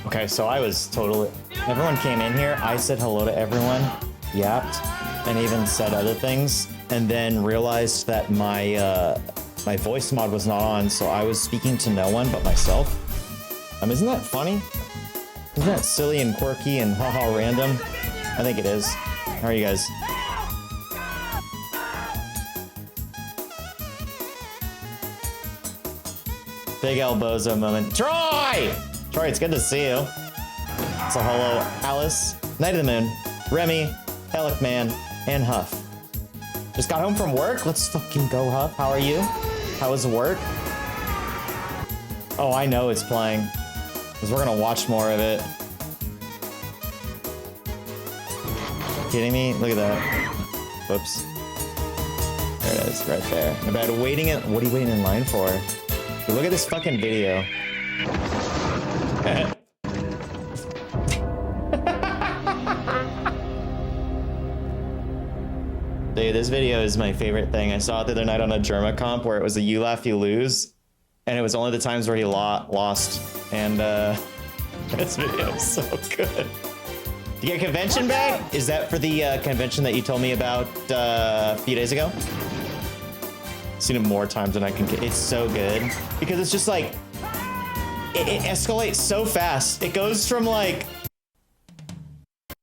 Okay, so I was totally... Everyone came in here, I said hello to everyone, yapped, and even said other things, and then realized that my my voice mod was not on, so I was speaking to no one but myself. Isn't that funny? Isn't that silly and quirky and haha random? I think it is. How are you guys? Big El Bozo moment. Troy! Troy, it's good to see you. So hello, Alice, Night of the Moon, Remy, Alec Man, and Huff. Just got home from work? Let's fucking go, Huff. How are you? How was work? Oh, I know it's playing. Because we're gonna watch more of it. Kidding me? Look at that. Whoops. There it is, right there. About waiting in... What are you waiting in line for? Dude, look at this fucking video. Dude, this video is my favorite thing. I saw it the other night on a Germa comp where it was a you laugh, you lose. And it was only the times where he lost. And this video is so good. You get a convention bag? Is that for the convention that you told me about a few days ago? I've seen it more times than I can get. It's so good. Because it's just like, it escalates so fast. It goes from like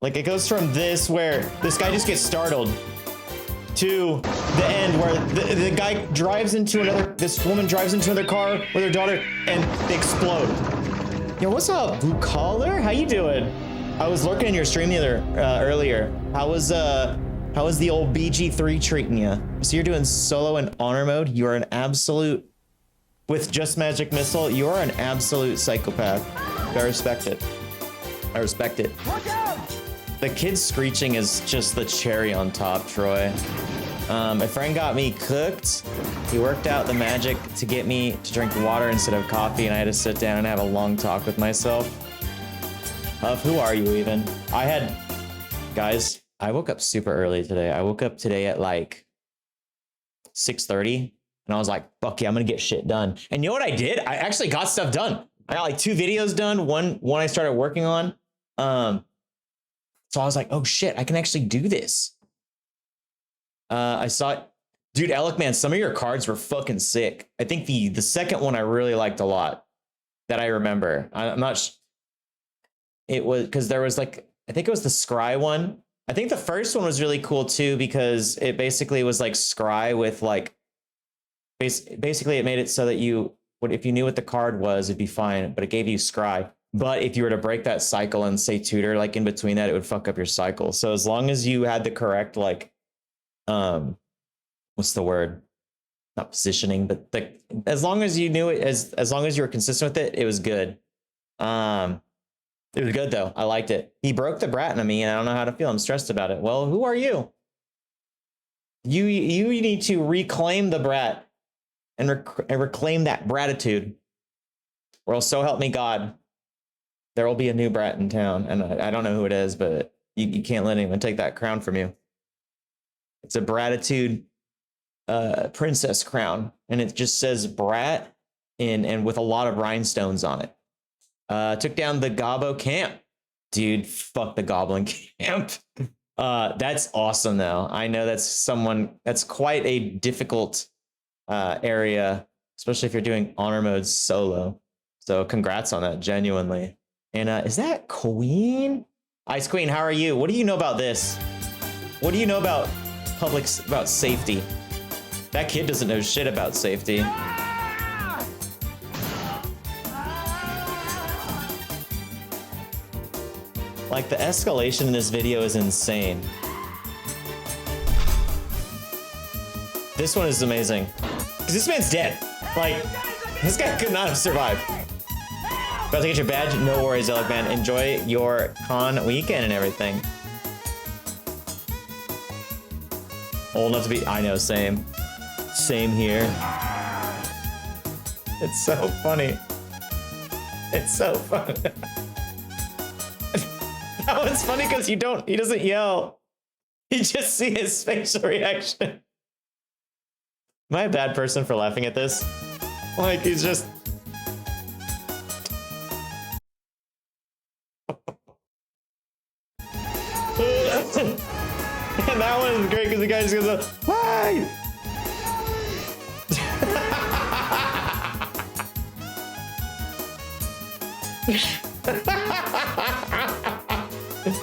it goes from this where this guy just gets startled to the end where the guy drives into another, this woman drives into another car with her daughter and they explode. Yo, what's up, blue collar? How you doing? I was lurking in your stream the other, earlier. How was the old BG3 treating you? So you're doing solo and honor mode? You are an absolute, with just magic missile, you are an absolute psychopath. I respect it. I respect it. The kid screeching is just the cherry on top, Troy. A friend got me cooked. He worked out the magic to get me to drink water instead of coffee, and I had to sit down and have a long talk with myself. Who are you even? Guys, I woke up super early today. I woke up today at like 6:30, and I was like, fuck yeah, I'm gonna get shit done. And you know what I did? I actually got stuff done. I got like 2 videos done. One I started working on. So I was like, oh shit, I can actually do this. I saw Dude, Alec, man, some of your cards were fucking sick. I think the second one I really liked a lot that I remember. I'm not. It was because there was like, I think it was the Scry one. I think the first one was really cool too because it basically was like Scry with like, basically it made it so that if you knew what the card was, it'd be fine, but it gave you Scry. But if you were to break that cycle and say tutor like in between that, it would fuck up your cycle. So as long as you had the correct like, what's the word? Not positioning, but as long as you knew it, as long as you were consistent with it, it was good. It was good though. I liked it. He broke the brat into me, and I don't know how to feel. I'm stressed about it. Well, who are you? You need to reclaim the brat and reclaim that bratitude. Or else, so help me God, there will be a new brat in town, and I don't know who it is, but you can't let anyone take that crown from you. It's a bratitude princess crown, and it just says brat and with a lot of rhinestones on it. Took down the Gobbo camp. Dude, fuck the goblin camp. That's awesome though. I know that's quite a difficult area, especially if you're doing honor modes solo. So congrats on that, genuinely. And is that Queen? Ice Queen, how are you? What do you know about this? What do you know about about safety? That kid doesn't know shit about safety. Like, the escalation in this video is insane. This one is amazing. Because this man's dead. Like, this guy could not have survived. About to get your badge? No worries, Alec, man. Enjoy your con weekend and everything. Old enough to be... I know, same. Same here. It's so funny. It's so funny. That one's funny because he doesn't yell. You just see his facial reaction. Am I a bad person for laughing at this? Like, he's just... And that one is great because the guy just goes, why?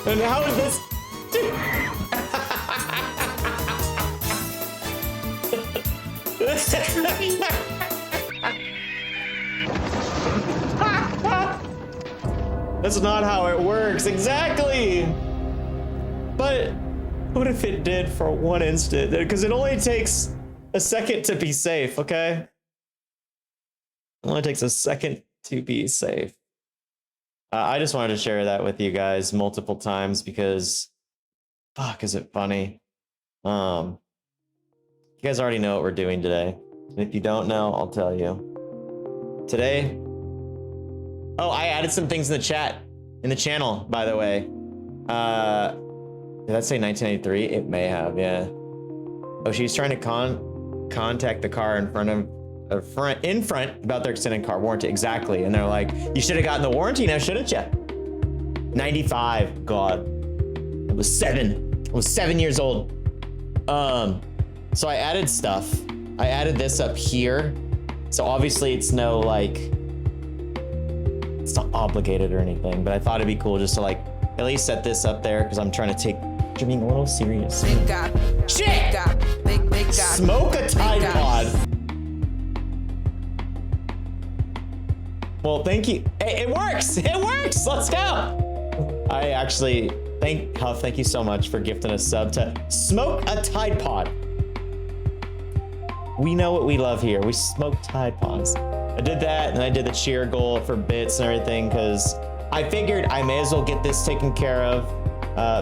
And how is this? That's not how it works. Exactly. But what if it did for one instant? Because it only takes a second to be safe, okay? It only takes a second to be safe. I just wanted to share that with you guys multiple times because, fuck, is it funny? You guys already know what we're doing today. And if you don't know, I'll tell you. Today, oh, I added some things in the chat, in the channel, by the way. Did that say 1983? It may have, yeah. Oh, she's trying to contact the car in front about their extended car warranty. Exactly. And they're like, you should have gotten the warranty now, shouldn't you? 95. God. I was 7. I was 7 years old. So I added stuff. I added this up here. So obviously it's no like, it's not obligated or anything, but I thought it'd be cool just to like at least set this up there because I'm trying to take streaming a little serious. Shit! Smoke a Tide Pod. Well, thank you. Hey, it works. It works. Let's go. I actually thank Huff. Thank you so much for gifting a sub to Smoke a Tide Pod. We know what we love here. We smoke Tide Pods. I did that, and I did the cheer goal for bits and everything because I figured I may as well get this taken care of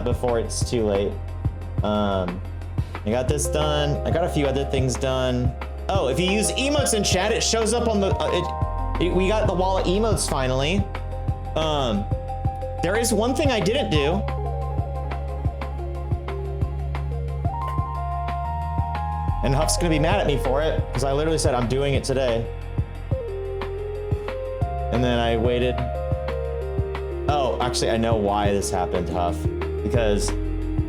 before it's too late. I got this done. I got a few other things done. Oh, if you use emotes in chat, it shows up on the. We got the wall of emotes finally. There is one thing I didn't do. And Huff's gonna be mad at me for it because I literally said I'm doing it today. And then I waited. Oh, actually, I know why this happened, Huff. Because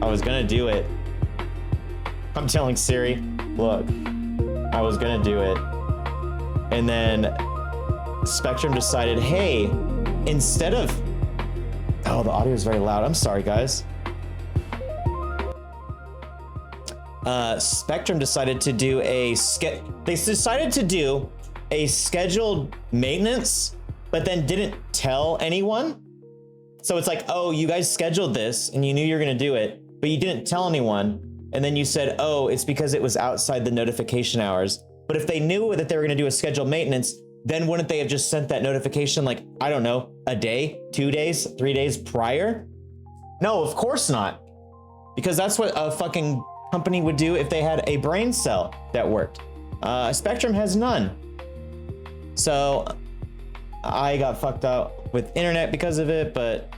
I was gonna do it. I'm telling Siri. look, I was gonna do it. And then Spectrum decided, hey, instead of, oh, the audio is very loud. I'm sorry, guys. Spectrum decided to do they decided to do a scheduled maintenance, but then didn't tell anyone. So it's like, oh, you guys scheduled this and you knew you were gonna do it, but you didn't tell anyone. And then you said, oh, it's because it was outside the notification hours. But if they knew that they were gonna do a scheduled maintenance, then wouldn't they have just sent that notification like, I don't know, a day, 2 days, 3 days prior? No, of course not. Because that's what a fucking company would do if they had a brain cell that worked. Spectrum has none. So I got fucked up with internet because of it, but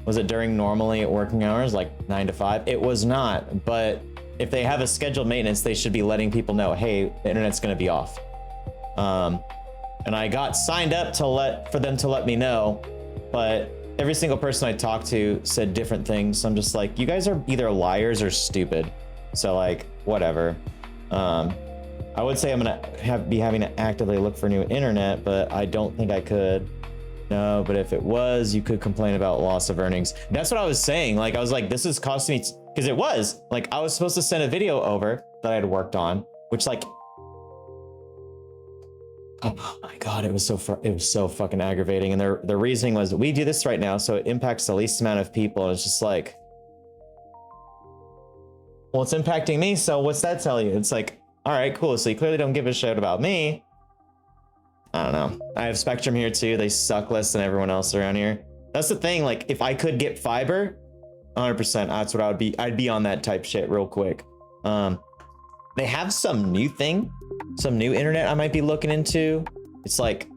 was it during normally working hours, like 9 to 5? It was not, but if they have a scheduled maintenance, they should be letting people know, hey, the internet's gonna be off. And I got signed up for them to let me know, but every single person I talked to said different things. So I'm just like, you guys are either liars or stupid. So like, whatever. I would say I'm gonna be having to actively look for new internet, but I don't think I could. No, but if it was, you could complain about loss of earnings. That's what I was saying. Like, I was like, this is costing me, because it was like, I was supposed to send a video over that I had worked on, which like, oh my God, it was so fucking aggravating. And their reasoning was, we do this right now, so it impacts the least amount of people. And it's just like, well, it's impacting me, so what's that tell you? It's like, all right, cool. So you clearly don't give a shit about me. I don't know. I have Spectrum here too. They suck less than everyone else around here. That's the thing. Like, if I could get fiber, 100%, that's what I would be. I'd be on that type shit real quick. They have some new internet I might be looking into. It's like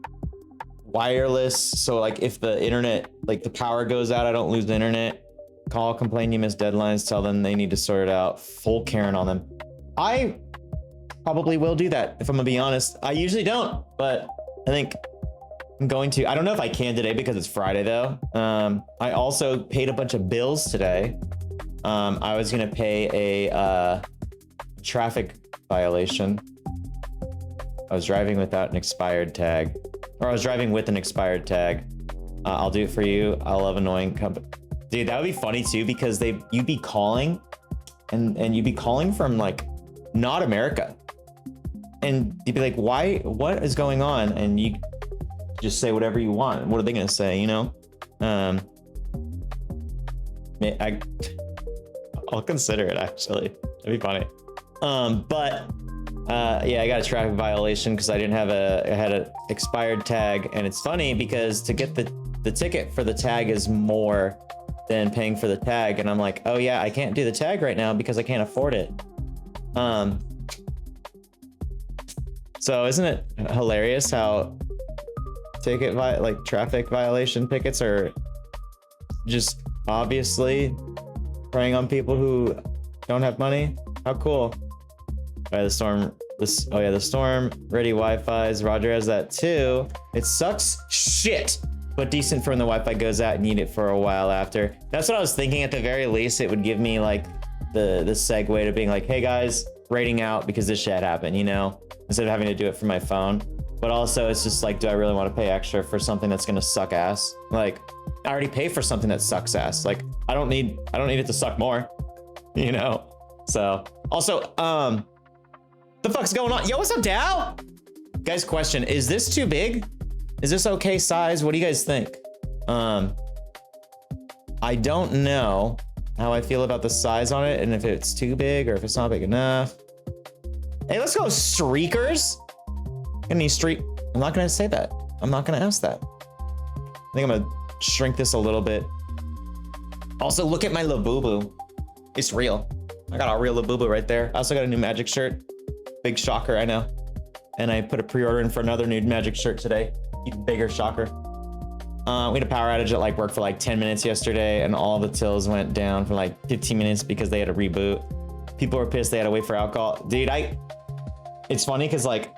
wireless. So like, if the internet, like the power goes out, I don't lose the internet. Call, complain, you missed deadlines. Tell them they need to sort it out. Full Karen on them. I probably will do that, if I'm gonna be honest. I usually don't, but I think I'm going to. I don't know if I can today because it's Friday though. I also paid a bunch of bills today. I was gonna pay a traffic violation. I was driving without an expired tag, or I was driving with an expired tag. I'll do it for you. I love annoying company. Dude, that would be funny too, because you'd be calling and you'd be calling from like not America. And you'd be like, why, what is going on? And you just say whatever you want. What are they gonna say, you know? I'll consider it actually. That'd be funny. Yeah, I got a traffic violation because I had an expired tag. And it's funny because to get the ticket for the tag is more than paying for the tag. And I'm like, oh yeah, I can't do the tag right now because I can't afford it. So isn't it hilarious how traffic violation tickets are just obviously preying on people who don't have money? How cool. The storm ready Wi-Fi's. Roger has that too. It sucks shit, but decent for when the Wi-Fi goes out and need it for a while after. That's what I was thinking. At the very least, it would give me like the segue to being like, hey guys, rating out because this shit happened, you know, instead of having to do it from my phone. But also it's just like, do I really want to pay extra for something that's gonna suck ass? Like, I already pay for something that sucks ass. Like, I don't need it to suck more, you know? So also, the fuck's going on? Yo, what's up, Dow? Guys, question, is this too big? Is this okay size? What do you guys think? I don't know how I feel about the size on it and if it's too big or if it's not big enough. Hey, let's go streakers. Any streak? I'm not gonna say that. I'm not gonna ask that. I think I'm gonna shrink this a little bit. Also, look at my Labubu. It's real. I got a real Labubu right there. I also got a new Magic shirt. Big shocker, I know. And I put a pre-order in for another new Magic shirt today. Even bigger shocker. We had a power outage at like work for like 10 minutes yesterday, and all the tills went down for like 15 minutes because they had to reboot. People were pissed they had to wait for alcohol. Dude, it's funny because like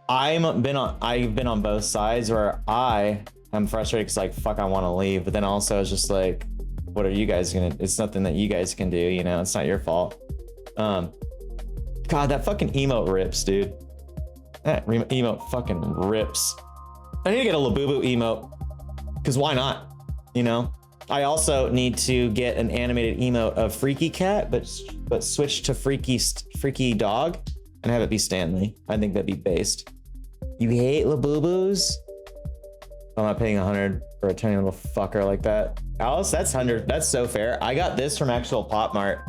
I've been on both sides where I'm frustrated because like, fuck, I want to leave. But then also it's just like, what are you guys it's nothing that you guys can do, you know, it's not your fault. God, that fucking emote rips, dude. That emote fucking rips. I need to get a Labubu emote, because why not? You know? I also need to get an animated emote of Freaky Cat, but switch to Freaky Dog and have it be Stanley. I think that'd be based. You hate Labubus? I'm not paying 100 for a tiny little fucker like that. Alice, that's 100. That's so fair. I got this from actual Pop Mart.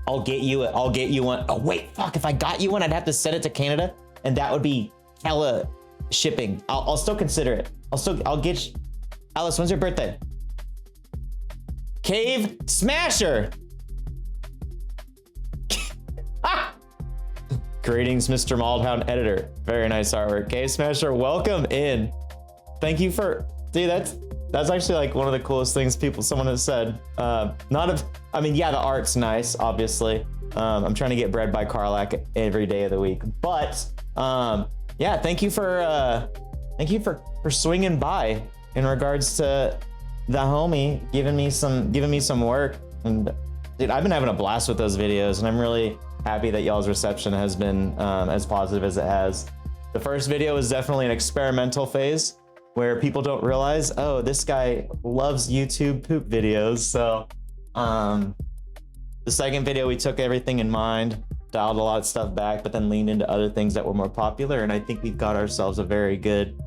I'll get you one. Oh wait, fuck, if I got you one, I'd have to send it to Canada, and that would be hella shipping. I'll still consider it. I'll get you. Alice, when's your birthday? Cave Smasher. Greetings, Mr. Maldhound editor. Very nice artwork. Cave Smasher, welcome in. Thank you for, dude, that's actually like one of the coolest things someone has said. I mean, yeah, the art's nice, obviously. I'm trying to get bred by Karlak every day of the week, but yeah, thank you for swinging by in regards to the homie giving me some work. And dude, I've been having a blast with those videos, and I'm really happy that y'all's reception has been as positive as it has. The first video was definitely an experimental phase where people don't realize, oh, this guy loves YouTube poop videos. So the second video, we took everything in mind, dialed a lot of stuff back, but then leaned into other things that were more popular. And I think we've got ourselves a very good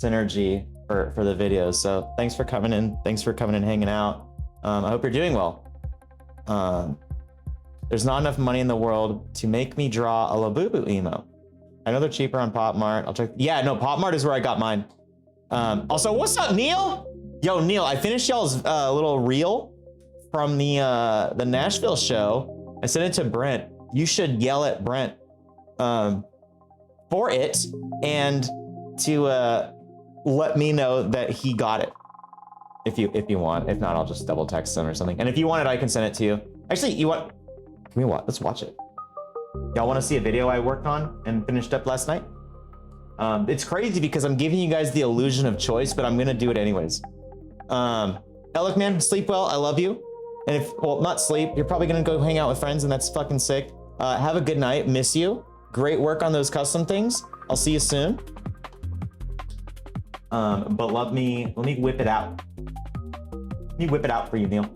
synergy for the videos. So thanks for coming in. Thanks for coming and hanging out. I hope you're doing well. There's not enough money in the world to make me draw a Labubu emo. I know they're cheaper on Pop Mart. I'll check. Yeah, no, Pop Mart is where I got mine. Also, what's up, Neil? Yo, Neil, I finished y'all's little reel from the Nashville show. I sent it to Brent. You should yell at Brent for it and to let me know that he got it. If you want. If not, I'll just double text him or something. And if you want it, I can send it to you. Actually, you want? Can we watch? Let's watch it. Y'all want to see a video I worked on and finished up last night? It's crazy because I'm giving you guys the illusion of choice, but I'm gonna do it anyways. Ellic, man, sleep well. I love you. And well, not sleep. You're probably gonna go hang out with friends, and that's fucking sick. Have a good night. Miss you. Great work on those custom things. I'll see you soon. But let me whip it out. Let me whip it out for you, Neil.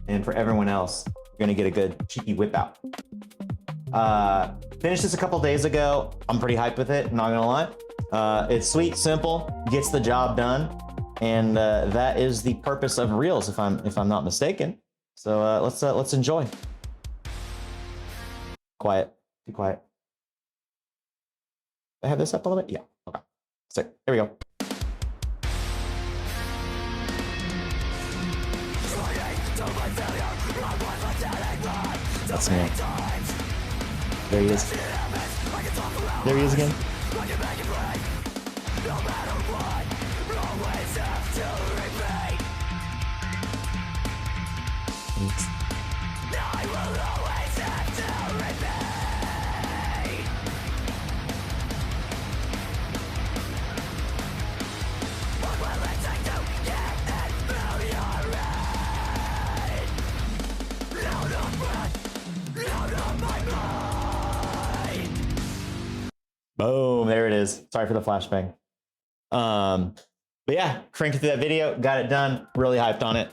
And for everyone else, you're gonna get a good cheeky whip out. Finished this a couple days ago. I'm pretty hyped with it, not gonna lie. It's sweet, simple, gets the job done, and that is the purpose of Reels, if I'm not mistaken. So let's enjoy. Quiet, be quiet. I have this up a little bit? Yeah, okay. Sick, here we go. That's me. There he is. There he is again. Thanks. Boom, there it is. Sorry for the flashbang. But yeah, cranked through that video, got it done, really hyped on it.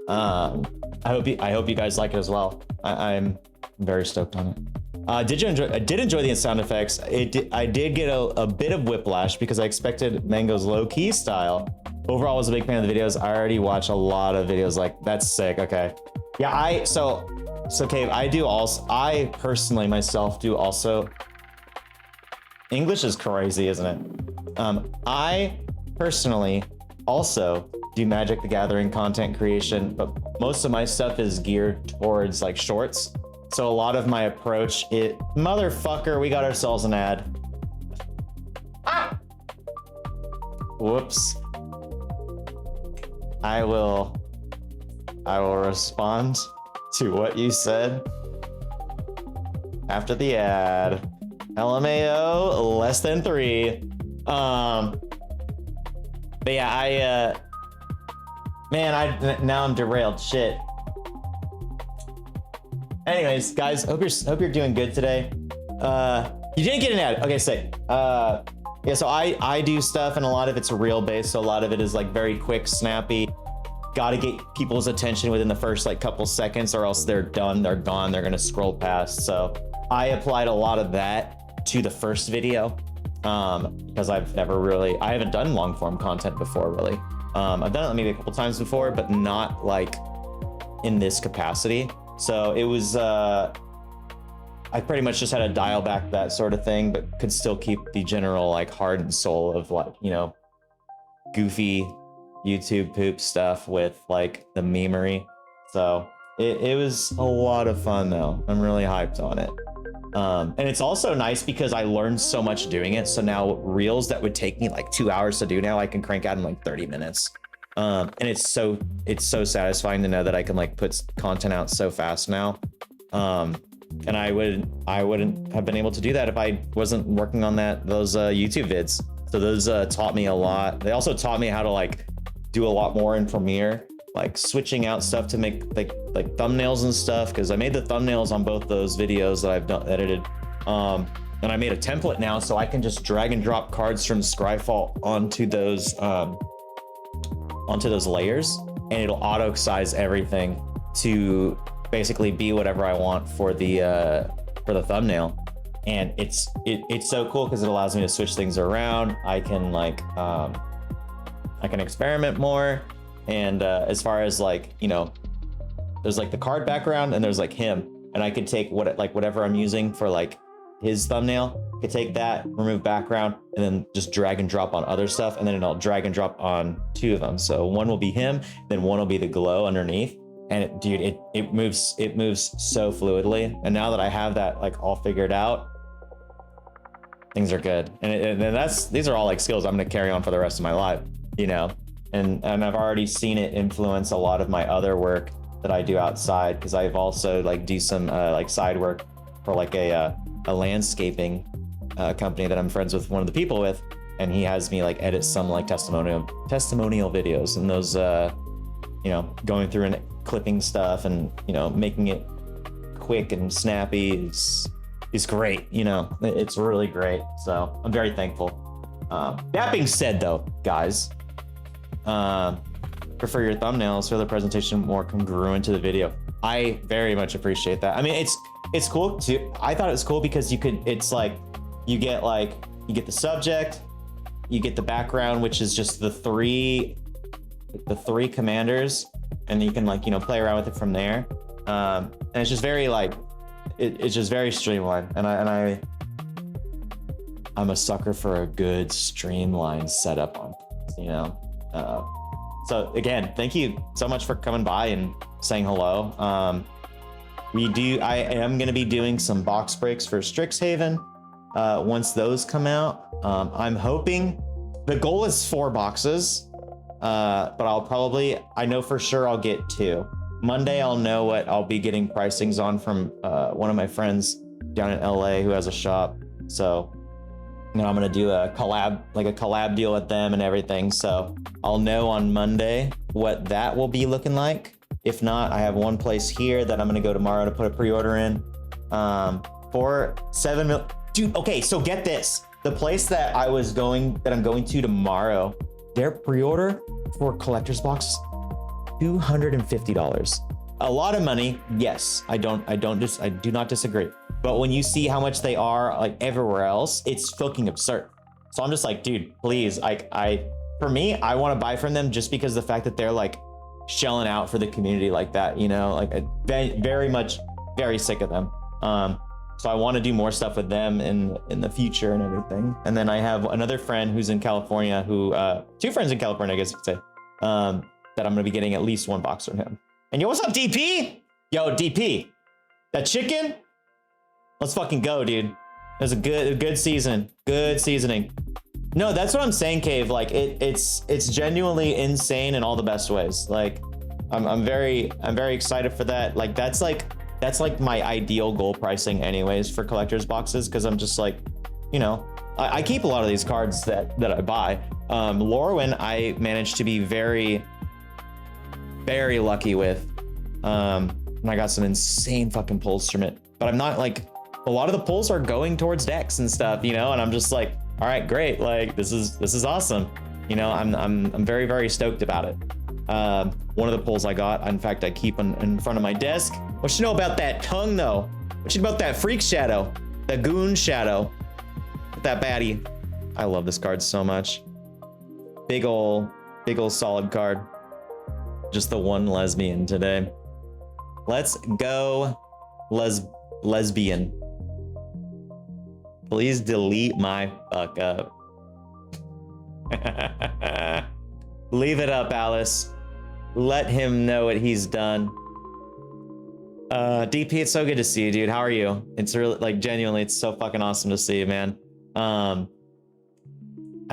I hope you guys like it as well. I'm very stoked on it. I did enjoy the sound effects. I did get a bit of whiplash because I expected Mango's low-key style. Overall, I was a big fan of the videos. I already watch a lot of videos like that's sick. Okay. Yeah, so Cave, I personally myself do also. English is crazy, isn't it? I personally also do Magic the Gathering content creation, but most of my stuff is geared towards like shorts. So a lot of my approach motherfucker, we got ourselves an ad. Ah! Whoops. I will respond to what you said after the ad. LMAO less than 3. But yeah, now I'm derailed. Shit. Anyways, guys, hope you're doing good today. You didn't get an ad. Okay, sick. Yeah, so I do stuff, and a lot of it's reel based. So a lot of it is like very quick, snappy. Got to get people's attention within the first like couple seconds, or else they're done, they're gone, they're gonna scroll past. So I applied a lot of that to the first video, because I haven't done long form content before, really. I've done it maybe a couple times before, but not like in this capacity. So it was, I pretty much just had to dial back that sort of thing, but could still keep the general like heart and soul of like, you know, goofy YouTube poop stuff with like the memery. So it was a lot of fun though. I'm really hyped on it. And it's also nice because I learned so much doing it. So now reels that would take me like 2 hours to do now, I can crank out in like 30 minutes. And it's so satisfying to know that I can like put content out so fast now. And I wouldn't have been able to do that if I wasn't working on those YouTube vids. So those taught me a lot. They also taught me how to like do a lot more in Premiere, like switching out stuff to make like thumbnails and stuff, because I made the thumbnails on both those videos that I've edited. And I made a template now, so I can just drag and drop cards from Scryfall onto those layers, and it'll auto size everything to basically be whatever I want for the thumbnail. And it's so cool because it allows me to switch things around. I can like I can experiment more. And as far as like, you know, there's like the card background and there's like him, and I could take whatever I'm using for like his thumbnail, could take that, remove background, and then just drag and drop on other stuff, and then I'll drag and drop on two of them. So one will be him, then one will be the glow underneath. And it moves so fluidly. And now that I have that like all figured out, things are good. And these are all like skills I'm gonna carry on for the rest of my life, you know. And I've already seen it influence a lot of my other work that I do outside, because I've also like do some like side work for like a landscaping company that I'm friends with one of the people with, and he has me like edit some like testimonial videos, and those you know, going through and clipping stuff and, you know, making it quick and snappy is great. You know, it's really great. So I'm very thankful. That being said though, guys, prefer your thumbnails for the presentation more congruent to the video. I very much appreciate that. I mean, it's cool too. I thought it was cool because it's like, you get the subject, you get the background, which is just the three commanders, and you can like, you know, play around with it from there. And it's just very like, it's just very streamlined. And I'm a sucker for a good streamlined setup on, you know. So again, thank you so much for coming by and saying hello. I am going to be doing some box breaks for Strixhaven once those come out. I'm hoping the goal is 4 boxes, but I know for sure I'll get 2. Monday I'll know what I'll be getting pricings on from one of my friends down in LA who has a shop. So you know, I'm gonna do a collab deal with them and everything. So I'll know on Monday what that will be looking like. If not, I have one place here that I'm gonna go tomorrow to put a pre-order in for 7 mil. Dude, okay, so get this. The place that I'm going to tomorrow, their pre-order for collector's box, $250. A lot of money, yes. I do not disagree. But when you see how much they are like everywhere else, it's fucking absurd. So I'm just like, dude, please, for me, I want to buy from them just because the fact that they're like shelling out for the community like that, you know, like very sick of them. So I want to do more stuff with them in the future and everything. And then I have another friend who's in California two friends in California, I guess you could say, that I'm going to be getting at least 1 box from him. And yo, what's up, DP? Yo, DP, that chicken? Let's fucking go, dude. It was a good season. Good seasoning. No, that's what I'm saying, Cave. Like it's genuinely insane in all the best ways. Like I'm very excited for that. Like that's like my ideal goal pricing anyways for collector's boxes, because I'm just like, you know, I keep a lot of these cards that I buy. Lorwyn, I managed to be very lucky with. and I got some insane fucking pulls from it. But I'm not like, a lot of the pulls are going towards decks and stuff, you know, and I'm just like, all right, great, like this is awesome. You know, I'm very, very stoked about it. One of the pulls I got, in fact, I keep in front of my desk. What you know about that tongue though? What you know about that freak shadow? The goon shadow? That baddie. I love this card so much. Big ol' solid card. Just the one lesbian today. Let's go lesbian. Please delete my fuck up. Leave it up, Alice. Let him know what he's done. DP, it's so good to see you, dude. How are you? It's really, like, genuinely, it's so fucking awesome to see you, man. I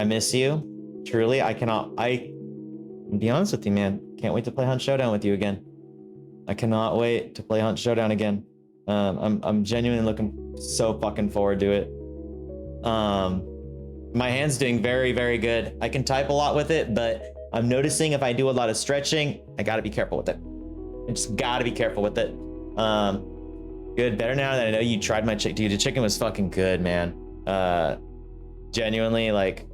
miss you. Truly, be honest with you, man. Can't wait to play Hunt Showdown with you again. I cannot wait to play Hunt Showdown again. I'm genuinely looking so fucking forward to it. My hand's doing very, very good. I can type a lot with it, but I'm noticing if I do a lot of stretching, I gotta be careful with it. I just gotta be careful with it. Good, better now that I know you tried my chicken. Dude, the chicken was fucking good, man. Genuinely, like,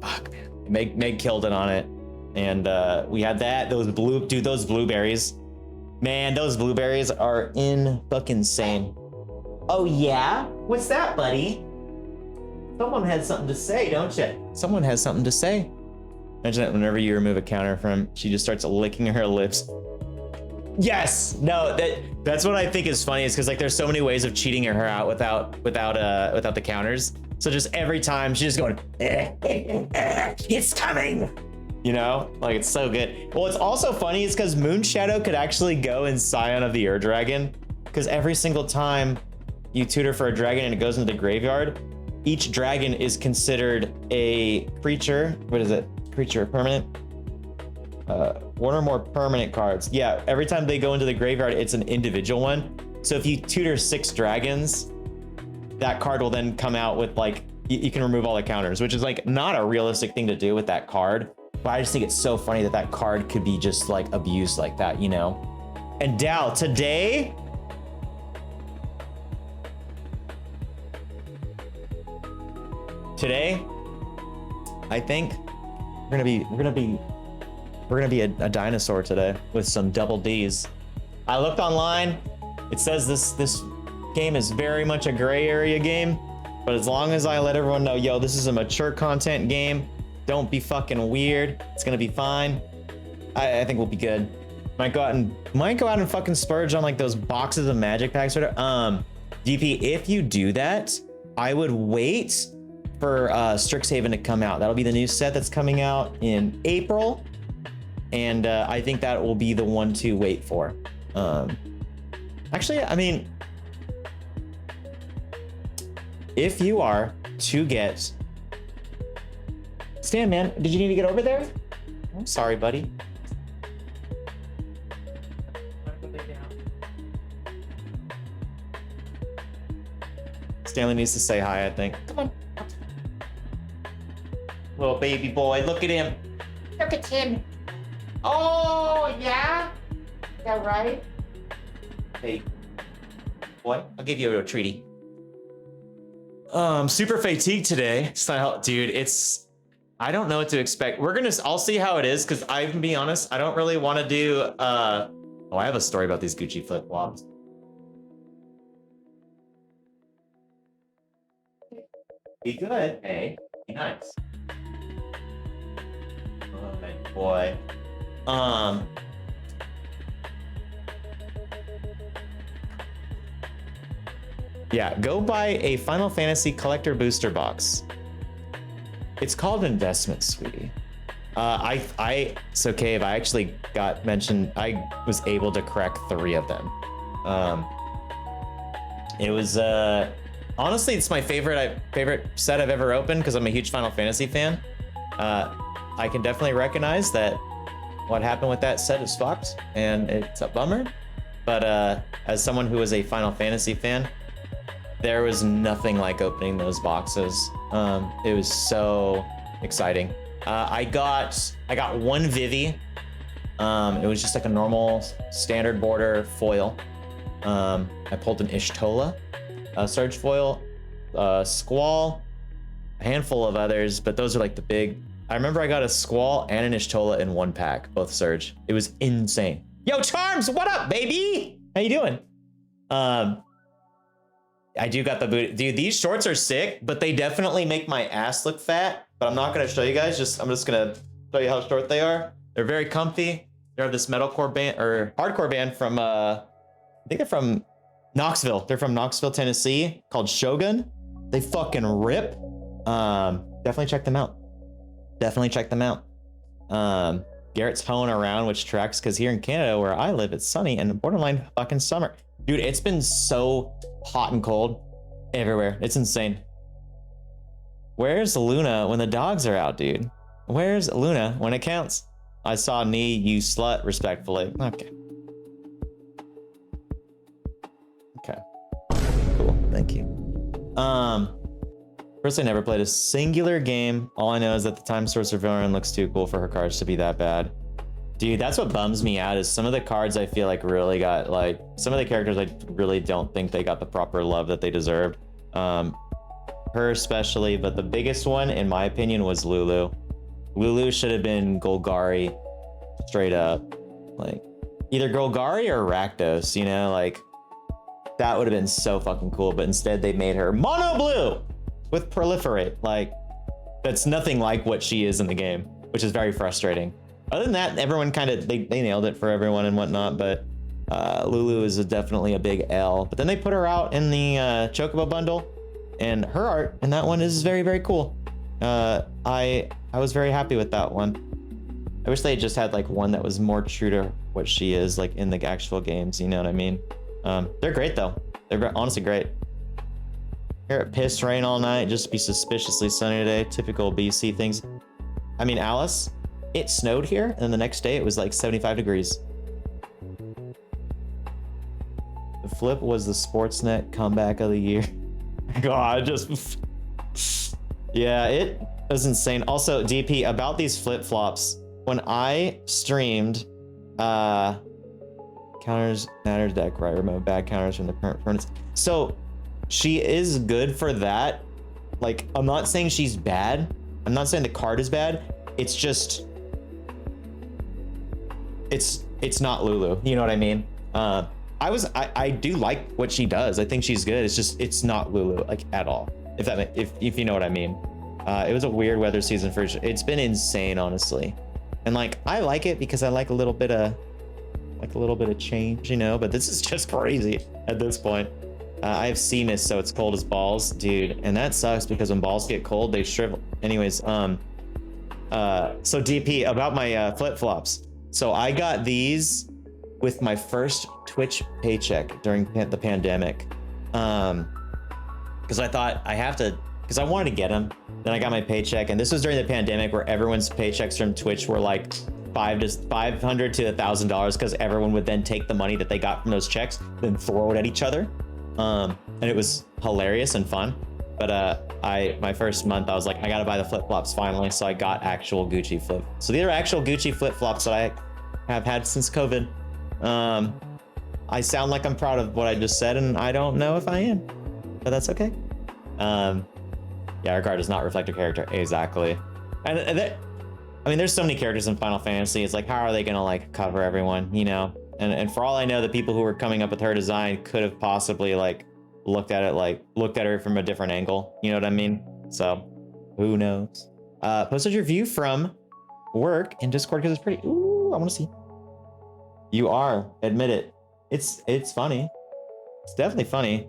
fuck, man. Meg killed it on it. And we had that, those blueberries. Man, those blueberries are fucking insane. Oh yeah? What's that, buddy? Someone has something to say, don't you? Someone has something to say. Imagine that whenever you remove a counter from, she just starts licking her lips. Yes! No, that's what I think is funny, is because like there's so many ways of cheating her out without the counters. So just every time she's just going, it's coming. You know, like it's so good. Well, it's also funny is because Moon Shadow could actually go in Scion of the Ur Dragon, because every single time you tutor for a dragon and it goes into the graveyard, each dragon is considered a creature. What is it? Creature, permanent? One or more permanent cards. Yeah, every time they go into the graveyard, it's an individual one. So if you tutor 6 dragons, that card will then come out with like, you can remove all the counters, which is like not a realistic thing to do with that card. But I just think it's so funny that that card could be just like abused like that, you know? And Dal, today, I think we're gonna be a dinosaur today with some double Ds. I looked online. It says this game is very much a gray area game, but as long as I let everyone know, yo, this is a mature content game. Don't be fucking weird. It's gonna be fine. I think we'll be good. Might go out and fucking splurge on like those boxes of magic packs or whatever. DP, if you do that, I would wait for Strixhaven to come out. That'll be the new set that's coming out in April. And I think that will be the one to wait for. Actually, I mean, if you are to get... Stan, man, did you need to get over there? I'm sorry, buddy. Stanley needs to say hi, I think. Come on. Little baby boy, look at him. Look at him. Oh, yeah? Is that right? Hey, boy, I'll give you a treaty. Super fatigued today. Dude, I don't know what to expect. I'll see how it is, because I can be honest, I don't really want to do, I have a story about these Gucci flip-flops. Be good, hey, be nice. Oh, my boy. Yeah, go buy a Final Fantasy collector booster box. It's called investment, sweetie. So Cave, I actually got mentioned, I was able to crack 3 of them. It was, honestly, it's my favorite set I've ever opened, because I'm a huge Final Fantasy fan. I can definitely recognize that what happened with that set is fucked, and it's a bummer. But as someone who is a Final Fantasy fan, there was nothing like opening those boxes. It was so exciting. I got 1 Vivi, It was just like a normal standard border foil. I pulled an Ishtola, Surge foil, Squall, a handful of others, but those are like the big. I remember I got a Squall and an Ishtola in one pack, both Surge. It was insane. Yo, Charms, what up, baby? How you doing? I do got the boot. Dude, these shorts are sick, but they definitely make my ass look fat. But I'm not gonna show you guys. I'm just gonna show you how short they are. They're very comfy. They're this metalcore band or hardcore band from I think they're from Knoxville. They're from Knoxville, Tennessee, called Shogun. They fucking rip. Definitely check them out. Definitely check them out. Garrett's hoeing around, which tracks because here in Canada where I live, it's sunny and borderline fucking summer. Dude, it's been so hot and cold everywhere. It's insane. Where's Luna when the dogs are out, dude? Where's Luna when it counts? I saw knee, you slut, respectfully. Okay. Okay. Cool, thank you. First, I never played a singular game. All I know is that the Time Sorcerer villain looks too cool for her cards to be that bad. Dude, that's what bums me out is some of the cards I feel like really got like some of the characters I really don't think they got the proper love that they deserved. Her especially, but the biggest one in my opinion was Lulu. Lulu should have been Golgari straight up. Like either Golgari or Rakdos, you know, like that would have been so fucking cool, but instead they made her mono blue with proliferate. Like that's nothing like what she is in the game, which is very frustrating. Other than that, everyone kind of, they nailed it for everyone and whatnot, but Lulu is definitely a big L. But then they put her out in the Chocobo bundle, and her art in that one is very, very cool. I was very happy with that one. I wish they just had like one that was more true to what she is like in the actual games, you know what I mean? They're great though. They're honestly great. Here at piss rain all night, just be suspiciously sunny today. Typical BC things. I mean, Alice, it snowed here, and then the next day it was like 75 degrees. The flip was the Sportsnet comeback of the year. God, just... Yeah, it was insane. Also, DP, about these flip-flops, when I streamed counters matters deck, right? Remove bad counters from the current opponents. So, she is good for that. Like, I'm not saying she's bad. I'm not saying the card is bad. It's just... It's not Lulu, you know what I mean? I do like what she does. I think she's good. It's just it's not Lulu like at all. If you know what I mean. It was a weird weather season for it's been insane, honestly. And like I like it because I like a little bit of change, you know, but this is just crazy at this point. I have sea mist, so it's cold as balls, dude, and that sucks because when balls get cold, they shrivel. Anyways, so DP about my flip-flops. So I got these with my first Twitch paycheck during the pandemic. Because I thought I have to, because I wanted to get them. Then I got my paycheck, and this was during the pandemic where everyone's paychecks from Twitch were like $500 to $1,000 because everyone would then take the money that they got from those checks, then throw it at each other. And it was hilarious and fun. But my first month, I was like, I gotta buy the flip-flops finally. So I got actual Gucci flip. So these are actual Gucci flip-flops that I have had since COVID. I sound like I'm proud of what I just said, and I don't know if I am, but that's okay. Yeah, our card does not reflect a character. Exactly. And I mean, there's so many characters in Final Fantasy. It's like, how are they gonna like cover everyone, you know? And for all I know, the people who were coming up with her design could have possibly like looked at her from a different angle. You know what I mean? So who knows? Posted your view from work in Discord because it's pretty. Ooh, I want to see. You are. Admit it. It's funny. It's definitely funny.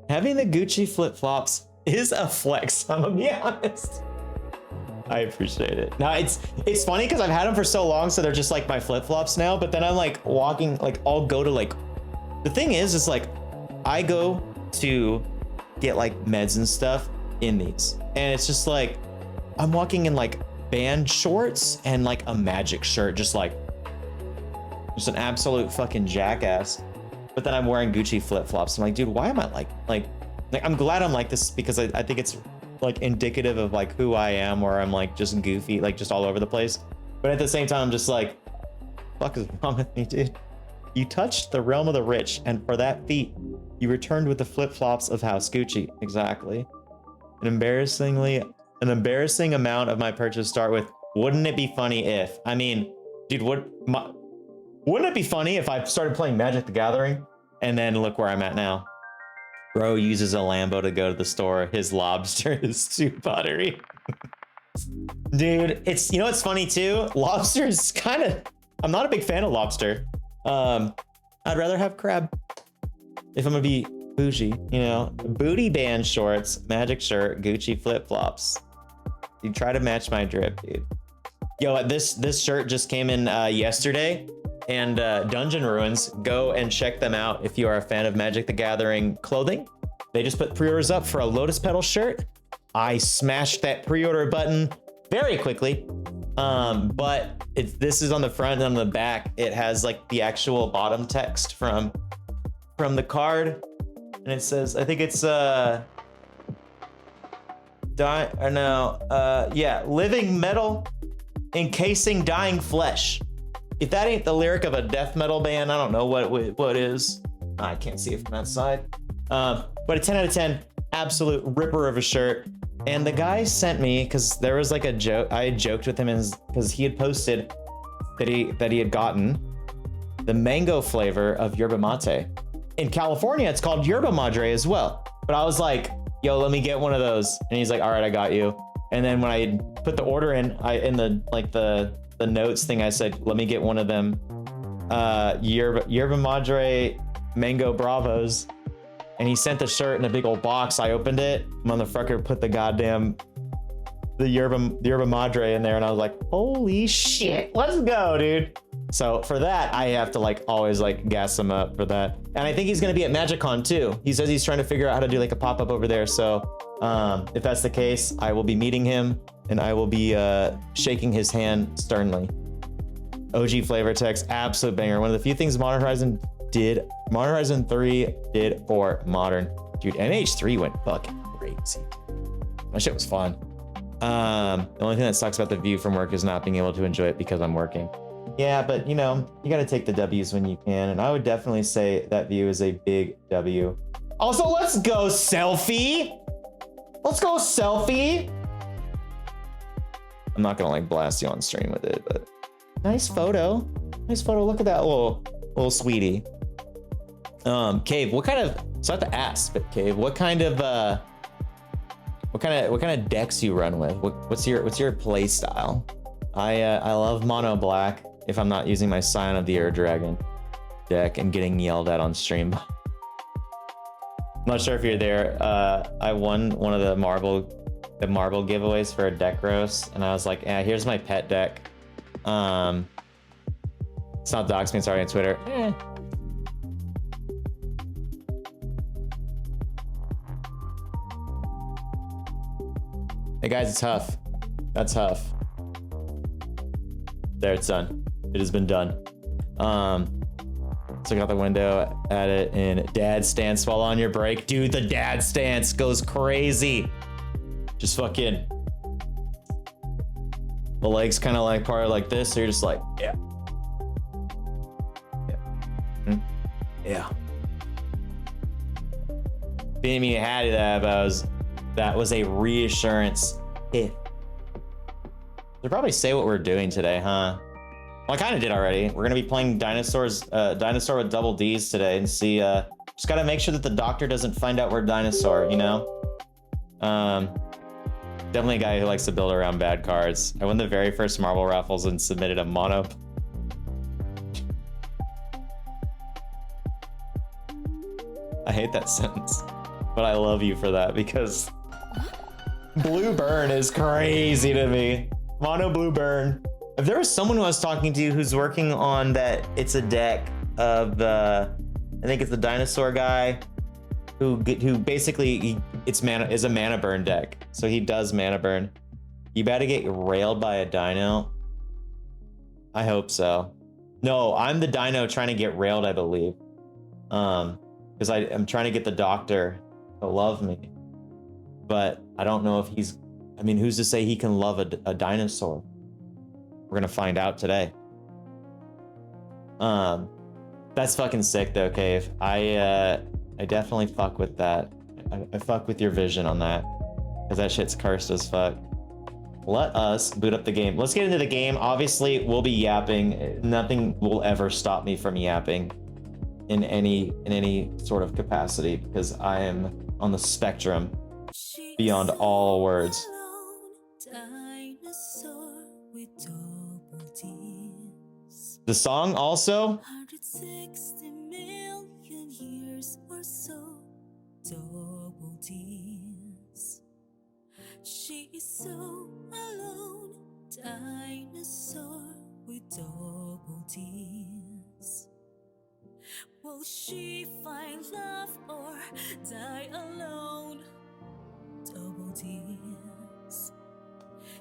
Having the Gucci flip-flops is a flex, I'm gonna be honest. I appreciate it. Now it's funny because I've had them for so long, so they're just like my flip-flops now, but then I'm like walking, like I'll go to like, the thing is like, I go to get like meds and stuff in these, and it's just like, I'm walking in like band shorts and like a magic shirt, just an absolute fucking jackass. But then I'm wearing Gucci flip-flops. I'm like, dude, why am I like I'm glad I'm like this because I think it's like indicative of like who I am, where I'm like just goofy, like just all over the place. But at the same time, I'm just like, fuck is wrong with me, dude? You touched the realm of the rich, and for that feat, you returned with the flip-flops of House Gucci. Exactly. An embarrassing amount of my purchase start with, wouldn't it be funny if? I mean, dude, wouldn't it be funny if I started playing Magic the Gathering? And then look where I'm at now. Bro uses a Lambo to go to the store. His lobster is too buttery. Dude, it's, you know what's funny too? Lobster is kind of, I'm not a big fan of lobster. I'd rather have crab if I'm gonna be bougie, you know. Booty band shorts, Magic shirt, Gucci flip-flops. You try to match my drip, dude. Yo, this shirt just came in yesterday, and Dungeon Ruins, go and check them out if you are a fan of Magic the Gathering clothing. They just put pre-orders up for a Lotus Petal shirt. I smashed that pre-order button very quickly. But this is on the front and on the back. It has like the actual bottom text from the card, and it says, I think it's living metal encasing dying flesh. If that ain't the lyric of a death metal band, I don't know what is. I can't see it from that side. But a 10 out of 10, absolute ripper of a shirt. And the guy sent me, because there was like a joke, I had joked with him because he had posted that he had gotten the mango flavor of yerba mate. In California, it's called yerba madre as well. But I was like, yo, let me get one of those. And he's like, all right, I got you. And then when I put the order in, in the notes thing, I said, let me get one of them yerba madre mango bravos. And he sent the shirt in a big old box. I opened it. Motherfucker put the yerba madre in there, and I was like, holy shit, let's go, dude. So for that, I have to like always like gas him up for that. And I think he's gonna be at MagicCon too. He says he's trying to figure out how to do like a pop-up over there. So if that's the case, I will be meeting him, and I will be shaking his hand sternly. OG flavor text, absolute banger. One of the few things Modern Horizon 3 did for Modern. Dude, MH3 went fucking crazy. That shit was fun. The only thing that sucks about the view from work is not being able to enjoy it because I'm working. Yeah, but you know, you gotta take the W's when you can, and I would definitely say that view is a big W. Also, let's go selfie! Let's go selfie! I'm not gonna like blast you on stream with it, but nice photo. Nice photo, look at that little sweetie. Cave, what kind of, so I have to ask, but Cave, what kind of decks you run with? What's your play style? I love mono black if I'm not using my Scion of the Air Dragon deck and getting yelled at on stream. I'm not sure if you're there. I won one of the marble giveaways for a deck roast, and I was like, yeah, here's my pet deck. It's not dox me, it's already on Twitter. Hey guys, it's Huff. That's Huff. There, it's done. It has been done. Look out the window at it in dad stance while on your break. Dude, the dad stance goes crazy. Just fucking, the legs kind of like part like this, so you're just like, yeah. Yeah. Being me had that, but that was a reassurance. If they'll probably say what we're doing today, huh? Well, I kind of did already. We're gonna be playing Dinosaur with double D's today, and see. Just gotta make sure that the doctor doesn't find out we're Dinosaur, you know. Definitely a guy who likes to build around bad cards. I won the very first marble raffles and submitted a mono. I hate that sentence, but I love you for that, because blue burn is crazy to me. Mono blue burn. If there was someone who I was talking to who's working on that, it's a deck of the, I think it's the Dinosaur guy, who basically is a mana burn deck. So he does mana burn. You better get railed by a dino. I hope so. No, I'm the dino trying to get railed, I believe. Because I'm trying to get the doctor to love me, but I don't know if he's, I mean, who's to say he can love a dinosaur? We're gonna find out today. That's fucking sick though, Cave. I definitely fuck with that. I fuck with your vision on that, because that shit's cursed as fuck. Let us boot up the game. Let's get into the game. Obviously, we'll be yapping. Nothing will ever stop me from yapping in any sort of capacity, because I am on the spectrum beyond all words. The song also. 160 million years or so. Double D's. She is so alone. Dinosaur with double D's. Will she find love or die alone? Double D's.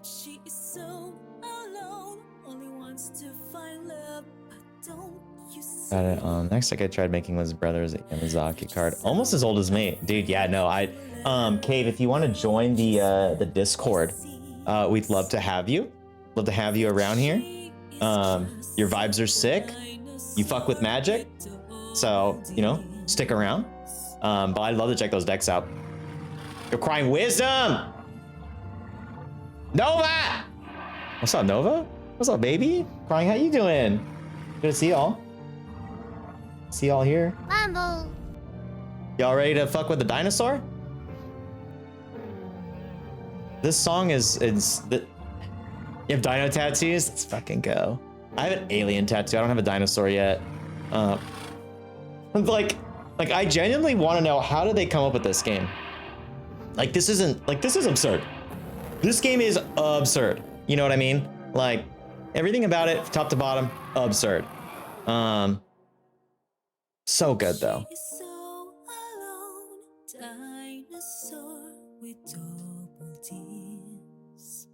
She is so alone. Only wants to find love, but don't you see? Got it. Next, I tried making Liz Brothers a Yamazaki card, almost as old as me, dude. Yeah, no, Cave, if you want to join the Discord, we'd love to have you. Love to have you around here. Your vibes are sick. You fuck with magic, so you know, stick around. But I'd love to check those decks out. You're crying wisdom, Nova. What's up, Nova? What's up, baby? Crying, how you doing? Good to see y'all. See y'all here. Mambo. Y'all ready to fuck with the dinosaur? This song is the. You have dino tattoos? Let's fucking go. I have an alien tattoo. I don't have a dinosaur yet. Like I genuinely want to know, how did they come up with this game? Like this is absurd. This game is absurd. You know what I mean? Like everything about it, top to bottom, absurd. So good though. So alone, dinosaur with double D's.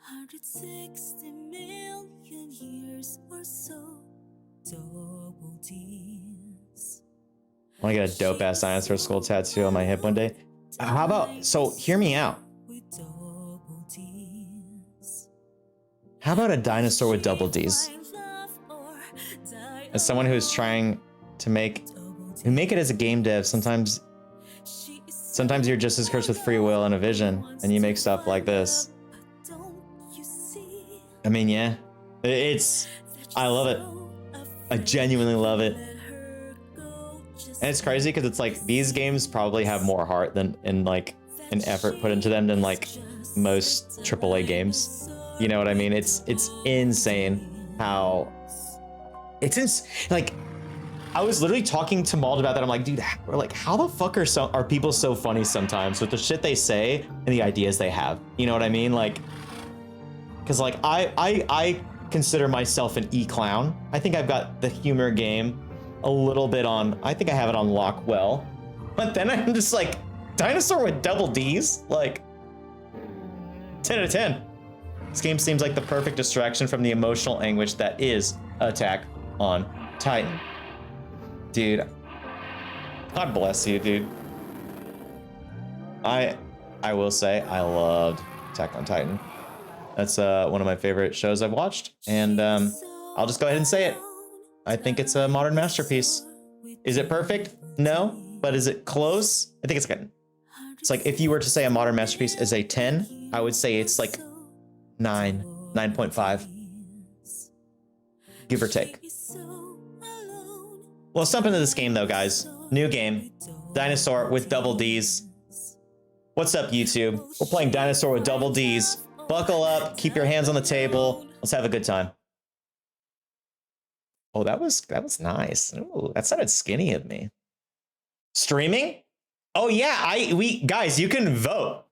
160 million years or so. Double D's. I want to get a dope ass dinosaur skull tattoo on my hip one day. How about, so hear me out. How about a dinosaur with double D's? As someone who's trying to make it as a game dev, sometimes you're just as cursed with free will and a vision, and you make stuff like this. I mean, yeah, I love it. I genuinely love it. And it's crazy because it's like these games probably have more heart and like an effort put into them than like most AAA games. You know what I mean? It's insane how like I was literally talking to Mald about that. I'm like, dude, how the fuck are people so funny sometimes with the shit they say and the ideas they have? You know what I mean? Like, because like I consider myself an e-clown. I think I've got the humor game a little bit on. I think I have it on lock well, but then I'm just like, dinosaur with double D's, like 10 out of 10. This game seems like the perfect distraction from the emotional anguish that is Attack on Titan. Dude, God bless you, dude. I will say I loved Attack on Titan. That's one of my favorite shows I've watched, and I'll just go ahead and say it. I think it's a modern masterpiece. Is it perfect? No, but is it close? I think it's good. It's like if you were to say a modern masterpiece is a 10, I would say it's like 9.5, give or take. Well, let's jump into this game though, guys. New game, Dinosaur with double D's. What's up, YouTube? We're playing Dinosaur with double D's. Buckle up, keep your hands on the table. Let's have a good time. Oh, that was nice. Ooh, that sounded skinny of me. Streaming? Oh yeah, guys, you can vote.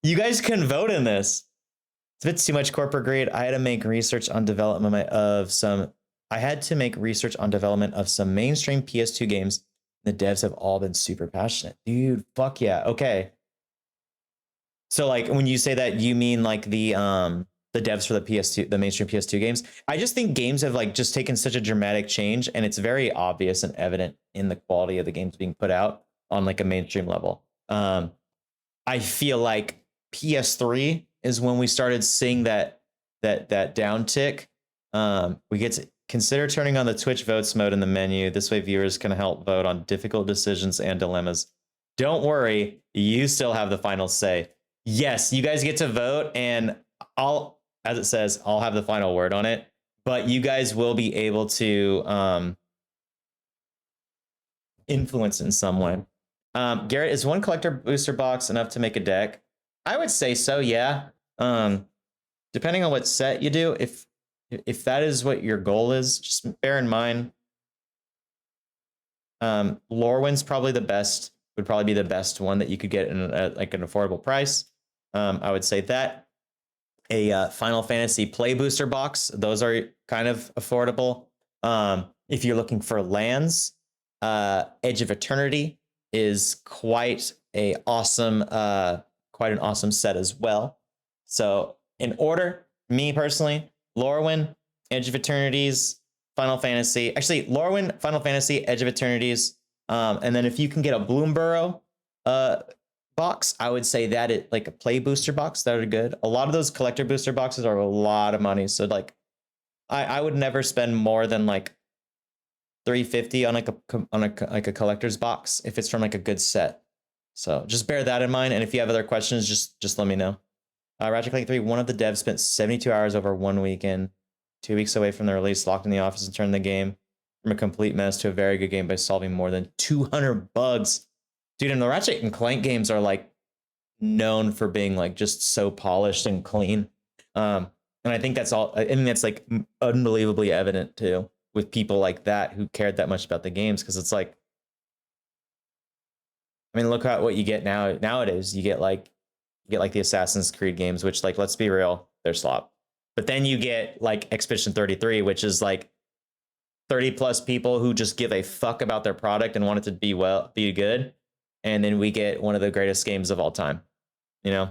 You guys can vote in this. It's a bit too much corporate greed. I had to make research on development of some mainstream PS2 games. The devs have all been super passionate. Dude, fuck yeah. Okay. So like when you say that, you mean like the devs for the PS2, the mainstream PS2 games. I just think games have like just taken such a dramatic change, and it's very obvious and evident in the quality of the games being put out on like a mainstream level. I feel like PS3 is when we started seeing that downtick. We get to Consider turning on the Twitch votes mode in the menu. This way viewers can help vote on difficult decisions and dilemmas. Don't worry, you still have the final say. Yes, you guys get to vote, and I'll, as it says, I'll have the final word on it. But you guys will be able to influence in some way. Garrett, is one collector booster box enough to make a deck? I would say so, yeah. Depending on what set you do, if that is what your goal is, just bear in mind, Lorwyn's probably the best, would probably be the best one that you could get in like an affordable price. I would say that. A Final Fantasy play booster box, those are kind of affordable. If you're looking for lands, Edge of Eternity is quite an awesome set as well. So in order, me personally, Lorwyn, Edge of Eternities, Final Fantasy. Actually, Lorwyn, Final Fantasy, Edge of Eternities. And then if you can get a Bloomburrow box, I would say that it like a play booster box, that are good. A lot of those collector booster boxes are a lot of money. So like I would never spend more than like $350 on like a collector's box if it's from like a good set. So just bear that in mind. And if you have other questions, just let me know. Ratchet Clank 3, one of the devs spent 72 hours over 1 weekend, 2 weeks away from the release, locked in the office and turned the game from a complete mess to a very good game by solving more than 200 bugs. Dude, and the Ratchet and Clank games are like known for being like just so polished and clean. And I think that's all. I think that's like unbelievably evident too with people like that who cared that much about the games, because it's like, I mean, look at what you get nowadays. You get like the Assassin's Creed games, which, like, let's be real, they're slop. But then you get like Expedition 33, which is like 30 plus people who just give a fuck about their product and want it to be good. And then we get one of the greatest games of all time, you know?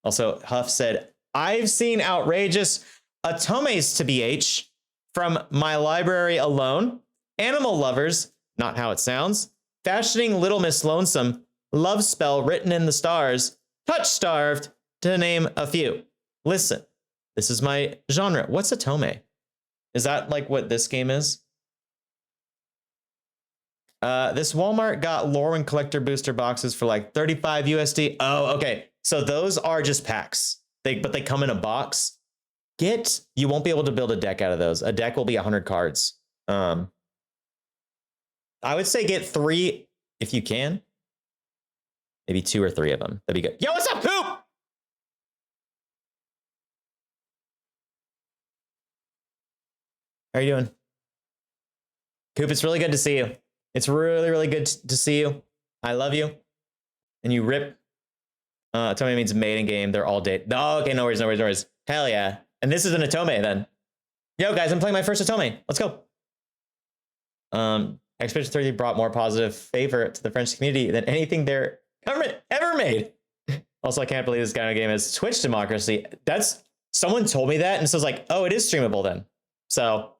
Also, Huff said, I've seen outrageous Atomes to BH from my library alone. Animal lovers, not how it sounds. Fashioning Little Miss Lonesome. Love spell written in the stars. Touch starved, to name a few. Listen, this is my genre. What's Atome? Is that like what this game is? This Walmart got Lorwyn collector booster boxes for like 35 USD. Oh, okay. So those are just packs. But they come in a box. You won't be able to build a deck out of those. A deck will be 100 cards. I would say get 3 if you can. Maybe 2 or 3 of them. That'd be good. Yo, what's up, Coop? How are you doing? Coop, it's really good to see you. It's really, really good to see you. I love you. And you rip. Atome means maiden game. They're all date. Oh, okay, no worries. Hell yeah. And this is an Atome then. Yo, guys, I'm playing my first Atome. Let's go. Expedition 30 brought more positive favor to the French community than anything their government ever made. Also, I can't believe this kind of game is Twitch democracy. Someone told me that, and so I was like, oh, it is streamable then. So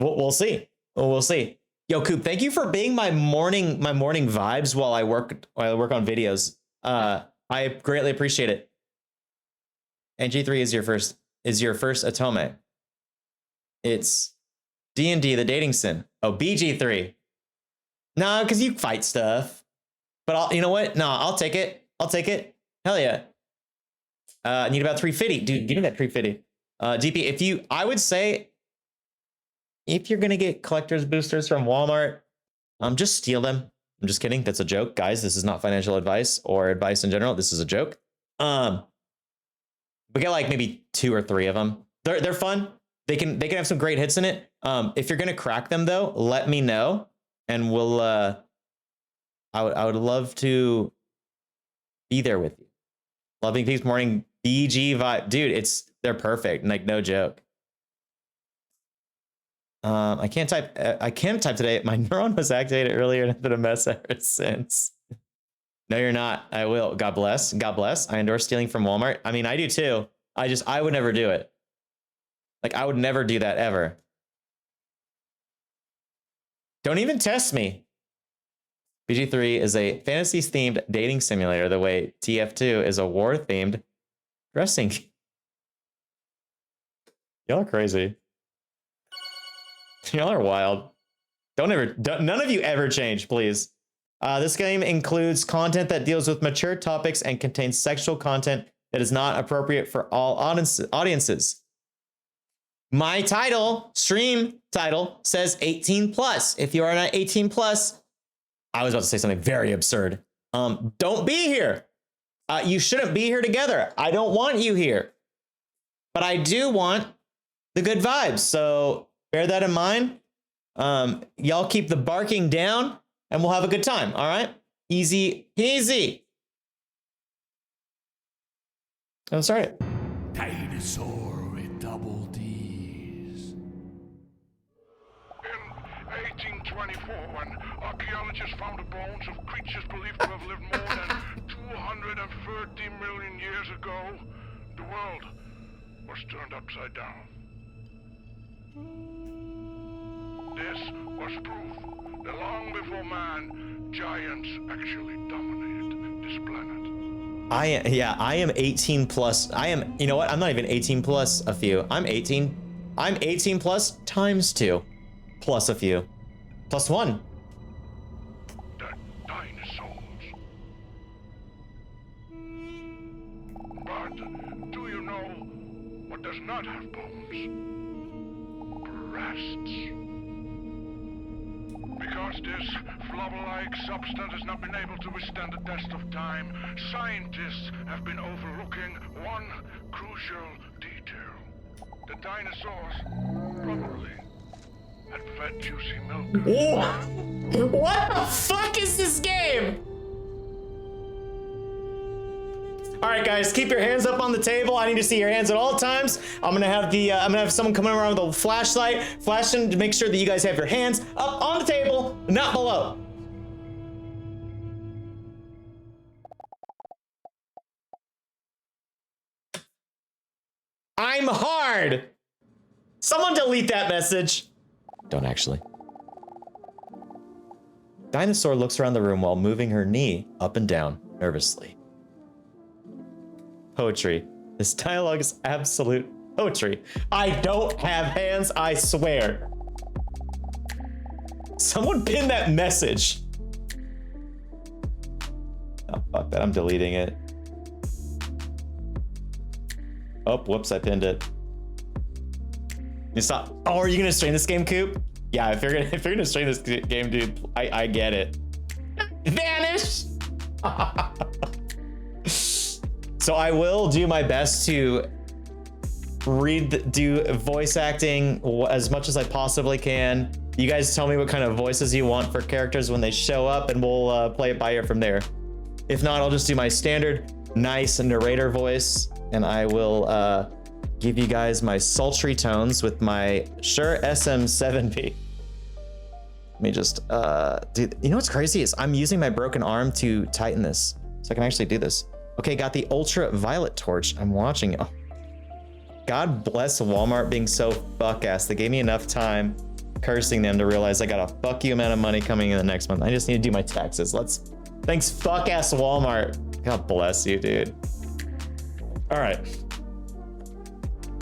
we'll see. We'll see. Yo, Coop, thank you for being my morning vibes while I work on videos. I greatly appreciate it. And G3 is your first Atome. It's D&D, the dating sim. Oh, BG3. Nah, because you fight stuff. But you know what? Nah, I'll take it. Hell yeah. I need about 350. Dude, give me that 350. DP, I would say, if you're going to get collector's boosters from Walmart, just steal them. I'm just kidding. That's a joke. Guys, this is not financial advice or advice in general. This is a joke. But get like maybe 2 or 3 of them. They're fun. They can have some great hits in it. If you're going to crack them though, let me know and we'll I would love to be there with you. Loving Peace Morning BG vibe. Dude, they're perfect. Like, no joke. I can't type today. My neuron was activated earlier and it's been a mess ever since. No, you're not. I will. God bless. I endorse stealing from Walmart. I mean, I do too. I would never do it. Like, I would never do that ever. Don't even test me. BG3 is a fantasy-themed dating simulator the way TF2 is a war-themed dressing. Y'all are crazy. Y'all are wild. None of you ever change, please. This game includes content that deals with mature topics and contains sexual content that is not appropriate for all audiences. My title, stream title, says 18 plus. If you are not 18 plus, I was about to say something very absurd. Don't be here. You shouldn't be here together. I don't want you here. But I do want the good vibes. So bear that in mind. Y'all keep the barking down and we'll have a good time. All right. Easy peasy. Let's start it. Dinosaur with double D's. In 1824, when archaeologists found the bones of creatures believed to have lived more than 230 million years ago, the world was turned upside down. This was proof that long before man, giants actually dominated this planet. I am 18 plus. You know what? I'm not even 18 plus a few. I'm 18 plus times 2 plus a few plus 1. The dinosaurs. But do you know what does not have bones? Breasts. Because this flubber-like substance has not been able to withstand the test of time, scientists have been overlooking one crucial detail. The dinosaurs probably had fed juicy milk. What the fuck is this game? All right, guys, keep your hands up on the table. I need to see your hands at all times. I'm gonna have someone coming around with a flashlight, flashing to make sure that you guys have your hands up on the table, not below. I'm hard. Someone delete that message. Don't actually. Dinosaur looks around the room while moving her knee up and down nervously. Poetry. This dialogue is absolute poetry. I don't have hands, I swear. Someone pin that message. Oh, fuck that, I'm deleting it. Oh, whoops, I pinned it. You stop. Oh, are you gonna stream this game, Coop? Yeah, if you're gonna stream this game, dude, I get it. Vanish! So I will do my best to do voice acting as much as I possibly can. You guys tell me what kind of voices you want for characters when they show up, and we'll play it by ear from there. If not, I'll just do my standard nice narrator voice, and I will give you guys my sultry tones with my Shure SM7B. Let me just dude, you know what's crazy is I'm using my broken arm to tighten this, so I can actually do this. Okay, got the ultraviolet torch. I'm watching it. Oh. God bless Walmart being so fuck-ass. They gave me enough time cursing them to realize I got a fuck you amount of money coming in the next month. I just need to do my taxes. Thanks fuck-ass Walmart. God bless you, dude. All right.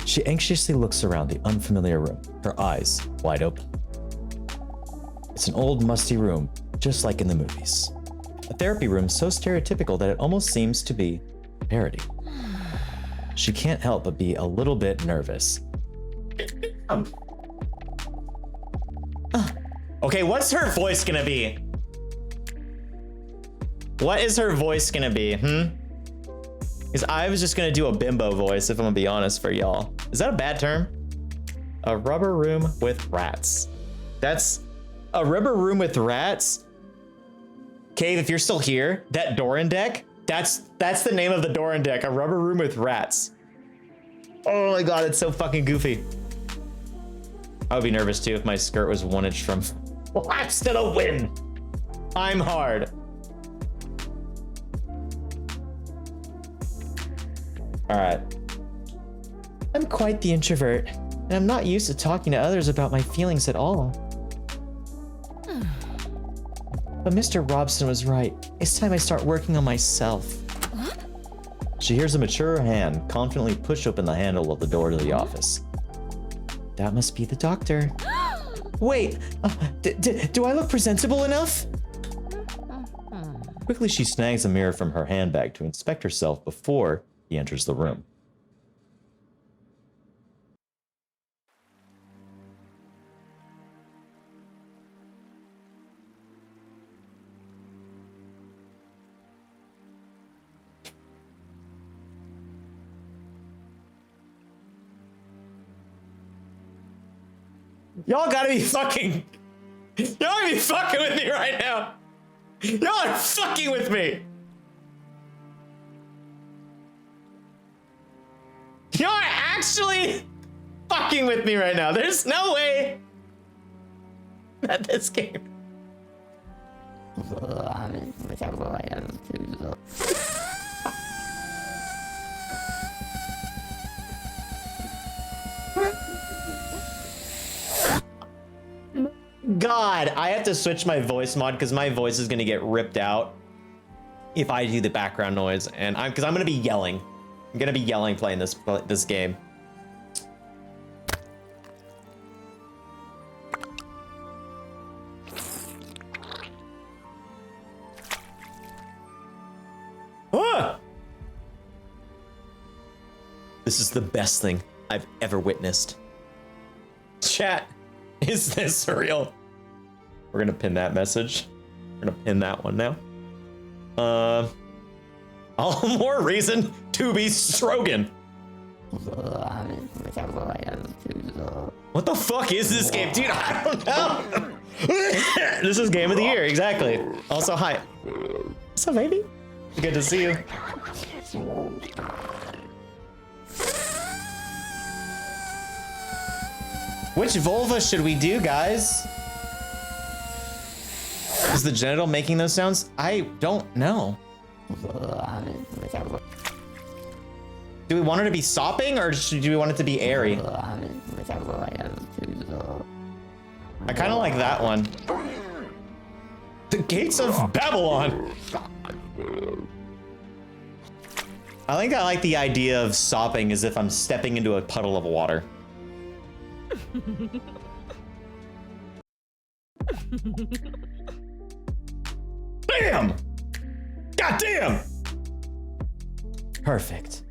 She anxiously looks around the unfamiliar room, her eyes wide open. It's an old, musty room, just like in the movies. A therapy room so stereotypical that it almost seems to be a parody. She can't help but be a little bit nervous. Okay, what's her voice gonna be? What is her voice gonna be, Because I was just gonna do a bimbo voice, if I'm gonna be honest for y'all. Is that a bad term? A rubber room with rats. That's a rubber room with rats. Cave, if you're still here, that Doran deck, that's the name of the Doran deck, a rubber room with rats. Oh my god, it's so fucking goofy. I would be nervous too if my skirt was 1 inch from last to the win. I'm hard. All right. I'm quite the introvert, and I'm not used to talking to others about my feelings at all. But Mr. Robson was right. It's time I start working on myself. She hears a mature hand confidently push open the handle of the door to the office. That must be the doctor. wait, do I look presentable enough? Quickly, she snags a mirror from her handbag to inspect herself before he enters the room. Y'all gotta be fucking... Y'all gotta be fucking with me right now. Y'all are fucking with me. Y'all are actually fucking with me right now. There's no way that this game... God, I have to switch my voice mod because my voice is gonna get ripped out if I do the background noise, and because I'm gonna be yelling. I'm gonna be yelling playing this game. Ah! This is the best thing I've ever witnessed. Chat, is this real? We're gonna pin that message. We're gonna pin that one now. All more reason to be Strogan. What the fuck is this game? Dude, I don't know. This is game of the year, exactly. Also, hi. What's up, baby? Good to see you. Which vulva should we do, guys? Is the genital making those sounds? I don't know. Do we want her to be sopping, or do we want it to be airy? I kind of like that one. The Gates of Babylon. I think I like the idea of sopping as if I'm stepping into a puddle of water. Damn! God damn! Perfect.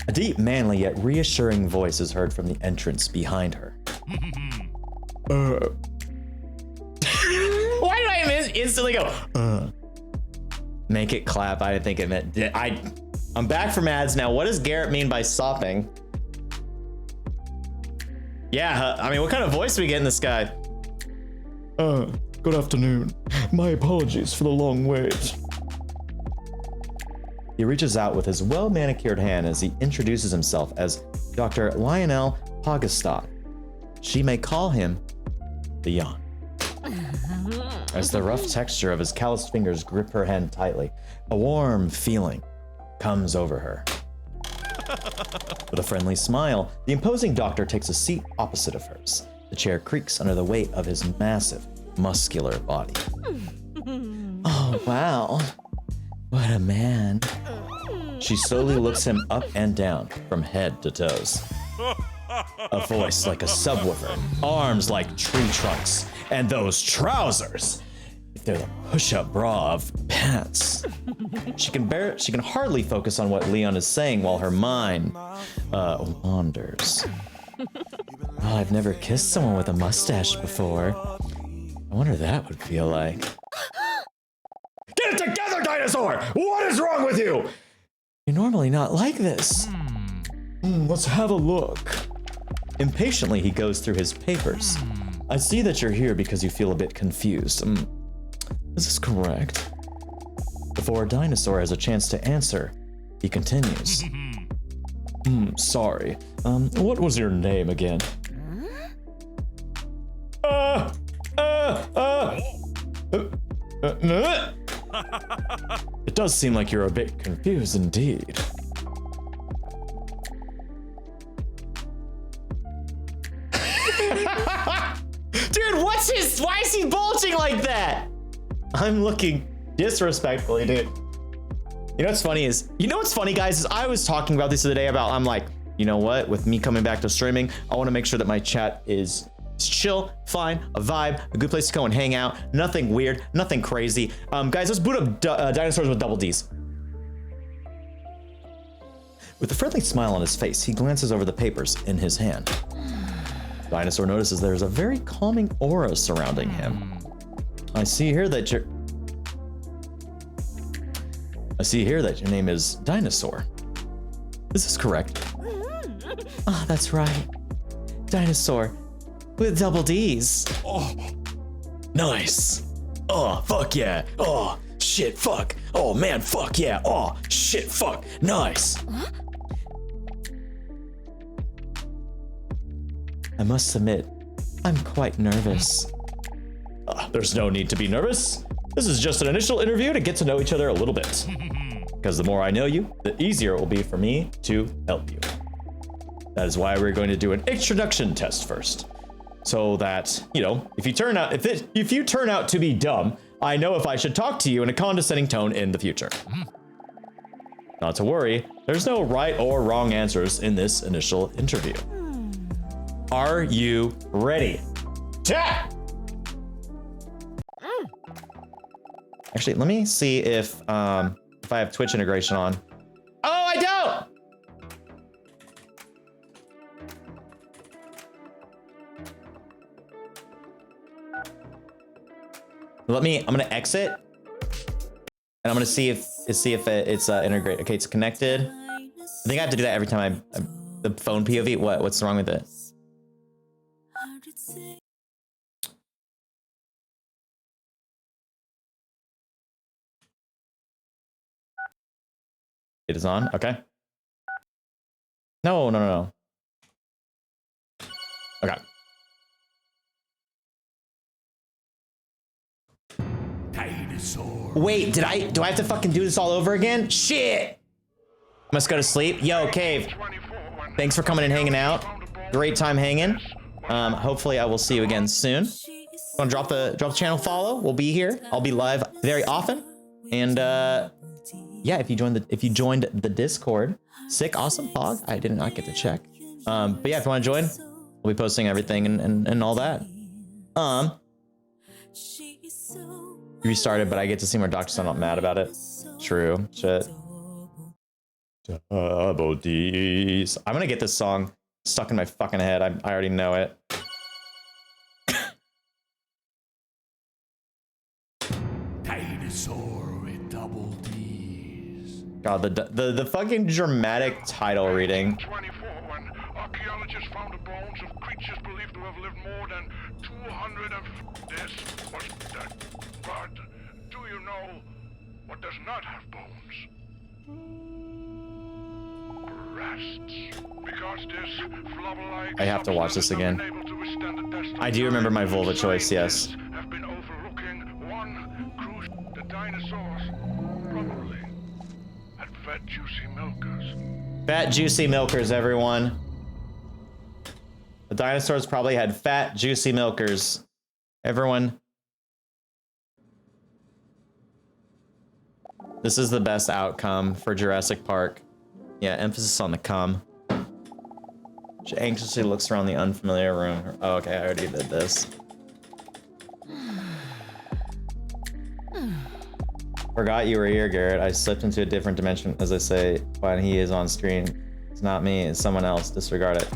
A deep, manly, yet reassuring voice is heard from the entrance behind her. Why did I instantly go, Make it clap. I didn't think it meant... I'm back from ads now. What does Garrett mean by sopping? Yeah, I mean, what kind of voice do we get in this guy? Good afternoon. My apologies for the long wait. He reaches out with his well-manicured hand as he introduces himself as Dr. Lionel Pogastot. She may call him Leon. As the rough texture of his calloused fingers grip her hand tightly, a warm feeling comes over her. With a friendly smile, the imposing doctor takes a seat opposite of hers. The chair creaks under the weight of his massive, muscular body. Oh, wow. What a man. She slowly looks him up and down, from head to toes. A voice like a subwoofer, arms like tree trunks, and those trousers. If they're the push-up bra of pants. She can hardly focus on what Leon is saying while her mind wanders. Oh, I've never kissed someone with a mustache before. I wonder what that would feel like. Get it together, Ddinosaur! What is wrong with you? You're normally not like this. Let's have a look. Impatiently, he goes through his papers. I see that you're here because you feel a bit confused. Is this correct? Before Ddinosaur has a chance to answer, he continues. Sorry. What was your name again? It does seem like you're a bit confused indeed. Dude, why is he bulging like that? I'm looking disrespectfully, dude. You know what's funny, guys, is I was talking about this the other day about, I'm like, you know what? With me coming back to streaming, I want to make sure that my chat is chill, fine, a vibe, a good place to go and hang out. Nothing weird, nothing crazy. Guys, let's boot up Dinosaurs with double Ds. With a friendly smile on his face, he glances over the papers in his hand. Dinosaur notices there's a very calming aura surrounding him. I see here that your name is Ddinosaur. This is correct. Ah, that's right. Ddinosaur with double Ds. Oh, nice. Oh, fuck yeah. Oh, shit, fuck. Oh, man, fuck yeah. Oh, shit, fuck. Nice. I must admit, I'm quite nervous. There's no need to be nervous. This is just an initial interview to get to know each other a little bit. Because the more I know you, the easier it will be for me to help you. That is why we're going to do an introduction test first. So that, you know, if you turn out to be dumb, I know if I should talk to you in a condescending tone in the future. Not to worry, there's no right or wrong answers in this initial interview. Are you ready? Chat! Actually, let me see if I have Twitch integration on. Oh, I don't! I'm gonna exit, and I'm gonna see if it's integrated. Okay, it's connected. I think I have to do that every time the phone POV. What's wrong with it? It is on. Okay. No. Okay. Dinosaur. Wait, do I have to fucking do this all over again? Shit! Must go to sleep. Yo, Cave. Thanks for coming and hanging out. Great time hanging. Hopefully I will see you again soon. Want to drop the channel follow? We'll be here. I'll be live very often. And yeah, if you joined the Discord, sick, awesome, Pog. I did not get to check. But yeah, if you want to join, we'll be posting everything and all that. Restarted, but I get to see more doctors. I'm not mad about it. True. Shit. Double D's. I'm gonna get this song stuck in my fucking head. I already know it. Dinosaur with double D's. God, the fucking dramatic title reading. 24, when archaeologists found the bones of creatures believed to have lived more than 200 of this was that. But do you know what does not have bones? Breasts. Because this flubber-like I have to watch this again. I do remember my vulva choice, yes. Have been overlooking one crucial. The dinosaurs probably had fat, juicy milkers. Fat, juicy milkers, everyone. The dinosaurs probably had fat, juicy milkers. Everyone. This is the best outcome for Jurassic Park. Yeah, emphasis on the cum. She anxiously looks around the unfamiliar room. Oh, okay, I already did this. Forgot you were here, Garrett. I slipped into a different dimension, as I say, when he is on screen. It's not me, it's someone else. Disregard it.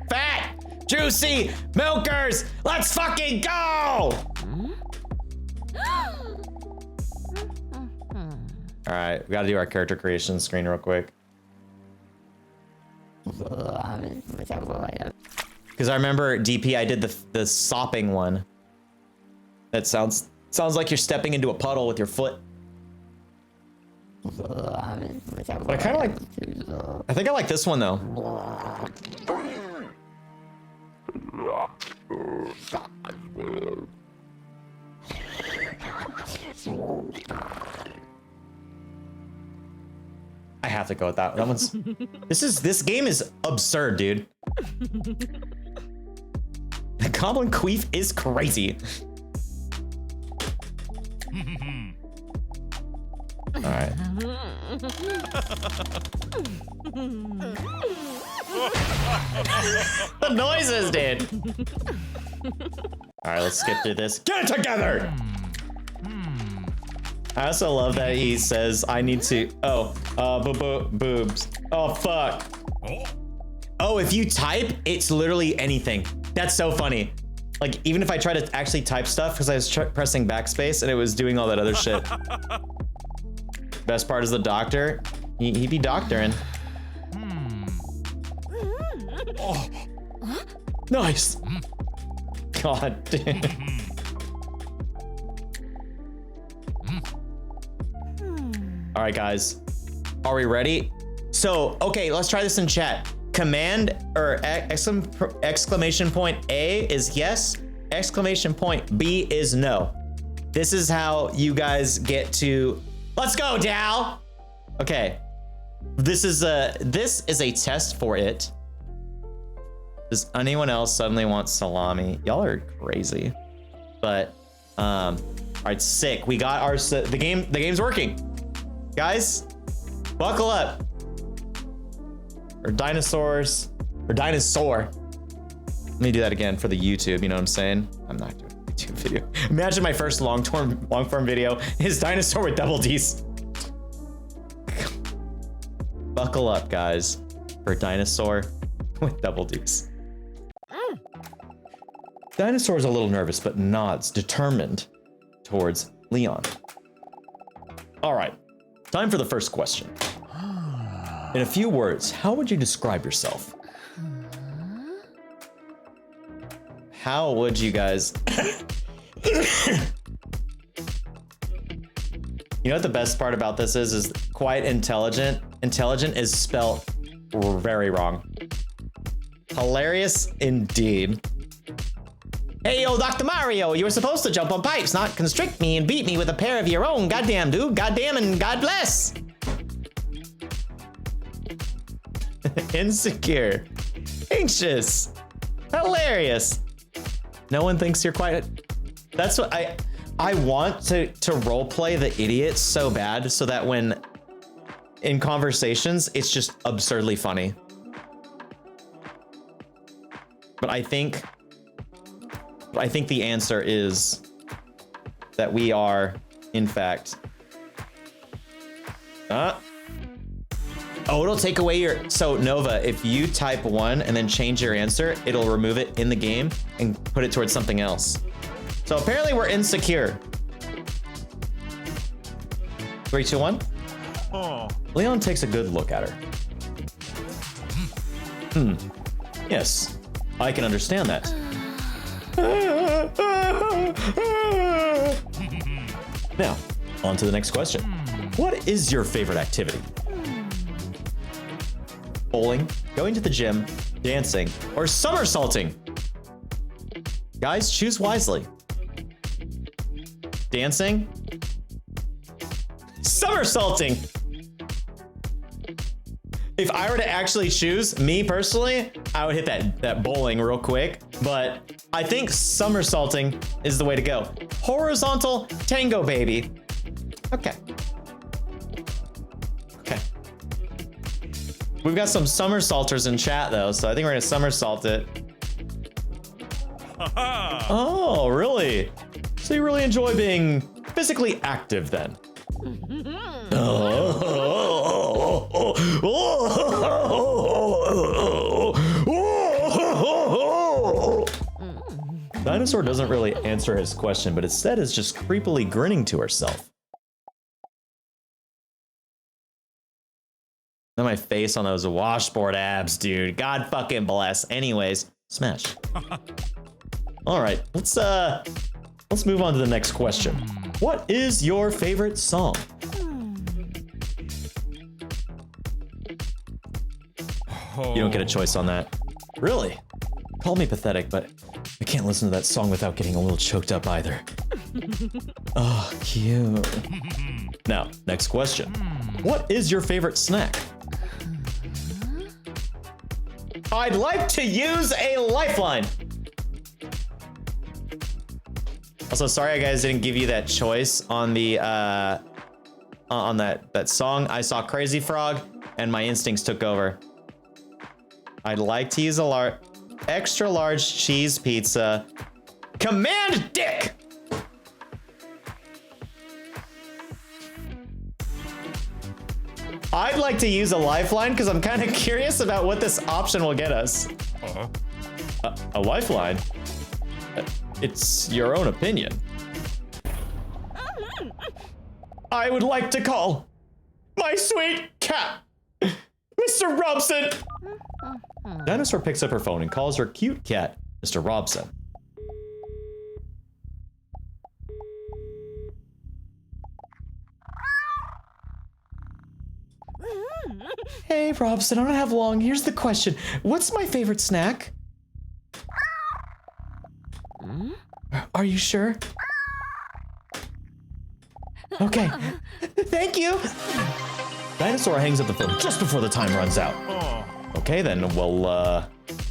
Fat! Juicy! Milkers! Let's fucking go! Alright, we gotta do our character creation screen real quick. Because I remember DP, I did the sopping one. That sounds like you're stepping into a puddle with your foot. But I kind of like. I think I like this one though. I have to go with that. That one's. This game is absurd, dude. The Goblin Queef is crazy. All right. The noises, dude. All right, let's skip through this. Get it together. I also love that he says, I need to, boobs. Oh, fuck. Oh, if you type, it's literally anything. That's so funny. Like, even if I try to actually type stuff, because I was pressing backspace and it was doing all that other shit. Best part is the doctor. He be doctoring. Oh. Nice. God damn. All right, guys. Are we ready? So, okay, let's try this in chat. Command or exclamation point A is yes. Exclamation point B is no. This is how you guys get to. Let's go, Dal. Okay. This is a test for it. Does anyone else suddenly want salami? Y'all are crazy. But all right, sick. We got our the game's working. Guys, buckle up. Or dinosaurs. Or dinosaur. Let me do that again for the YouTube, you know what I'm saying? I'm not doing a YouTube video. Imagine my first long form video is dinosaur with double D's. Buckle up, guys, for dinosaur with double D's. Dinosaur's a little nervous, but nods, determined, towards Leon. All right, time for the first question. In a few words, how would you describe yourself? How would you guys... You know what the best part about this is quite intelligent. Intelligent is spelled very wrong. Hilarious indeed. Hey, yo, Dr. Mario, you were supposed to jump on pipes, not constrict me and beat me with a pair of your own. Goddamn, dude. Goddamn and God bless. Insecure. Anxious. Hilarious. No one thinks you're quite... That's what I want to roleplay the idiot so bad so that when in conversations, it's just absurdly funny. But I think the answer is that we are, in fact... Oh, it'll take away your... So, Nova, if you type 1 and then change your answer, it'll remove it in the game and put it towards something else. So, apparently we're insecure. 3, 2, 1. Oh. Leon takes a good look at her. Yes, I can understand that. Now, on to the next question. What is your favorite activity? Bowling, going to the gym, dancing, or somersaulting? Guys, choose wisely. Dancing? Somersaulting! If I were to actually choose, me personally, I would hit that bowling real quick, but I think somersaulting is the way to go. Horizontal tango, baby. Okay. Okay. We've got some somersaulters in chat though, so I think we're gonna somersault it. Oh, really? So you really enjoy being physically active then? Dinosaur doesn't really answer his question, but instead is just creepily grinning to herself. Now my face on those washboard abs, dude. God fucking bless. Anyways, smash. All right, let's move on to the next question. What is your favorite song? You don't get a choice on that. Really? Call me pathetic, but I can't listen to that song without getting a little choked up either. Oh, cute. Now, next question. What is your favorite snack? I'd like to use a lifeline. Also, sorry I guys didn't give you that choice on the on that song. I saw Crazy Frog and my instincts took over. I'd like to use a extra large cheese pizza. Command Dick! I'd like to use a lifeline because I'm kind of curious about what this option will get us. A lifeline? It's your own opinion. I would like to call my sweet cat, Mr. Robson. Dinosaur picks up her phone and calls her cute cat, Mr. Robson. Hey, Robson, I don't have long. Here's the question. What's my favorite snack? Are you sure? Okay. Thank you. Dinosaur hangs up the phone just before the time runs out. Okay, then, well,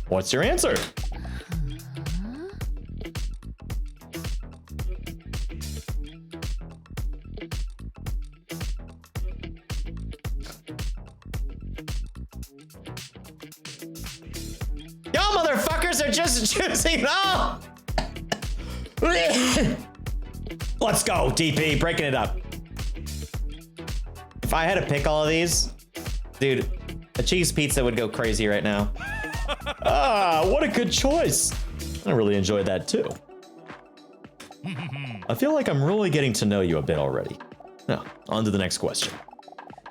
what's your answer? Y'all motherfuckers are just choosing it all! Let's go, DP, breaking it up. If I had to pick all of these, dude, a cheese pizza would go crazy right now. Ah, what a good choice. I really enjoyed that too. I feel like I'm really getting to know you a bit already. Now, on to the next question.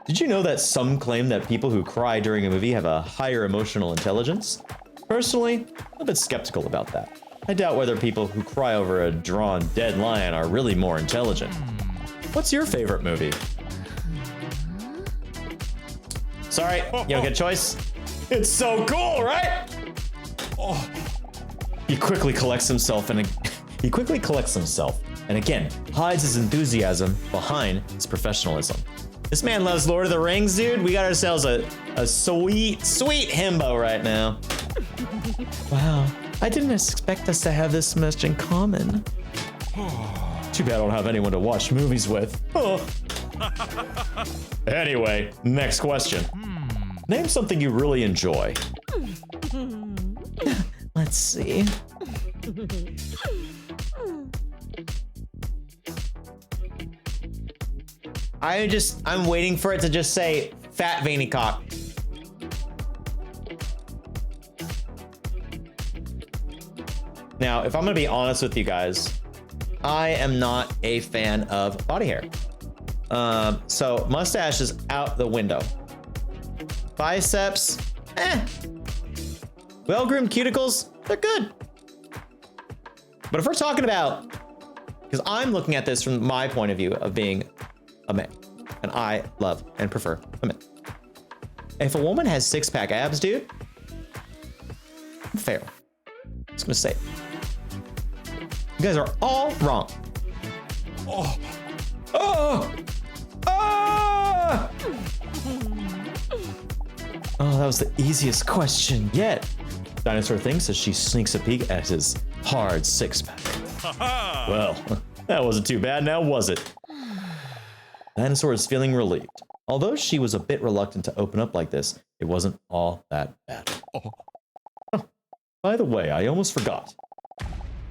Did you know that some claim that people who cry during a movie have a higher emotional intelligence? Personally, I'm a bit skeptical about that. I doubt whether people who cry over a drawn dead lion are really more intelligent. What's your favorite movie? Sorry, you don't get a choice? It's so cool, right? He quickly collects himself and again hides his enthusiasm behind his professionalism. This man loves Lord of the Rings, dude. We got ourselves a sweet himbo right now. Wow, I didn't expect us to have this much in common. Too bad I don't have anyone to watch movies with. Anyway, next question. Name something you really enjoy. Let's see. I'm waiting for it to just say fat veiny cock. Now, if I'm gonna be honest with you guys, I am not a fan of body hair. So mustache is out the window. Biceps, well-groomed cuticles, they're good. But if we're talking about, because I'm looking at this from my point of view of being a man, and I love and prefer women. If a woman has six-pack abs, dude, I'm feral. I'm just gonna say it. You guys are all wrong. Oh, that was the easiest question yet. Dinosaur thinks as she sneaks a peek at his hard six-pack. Well, that wasn't too bad now, was it? Dinosaur is feeling relieved. Although she was a bit reluctant to open up like this, it wasn't all that bad. Oh, by the way, I almost forgot.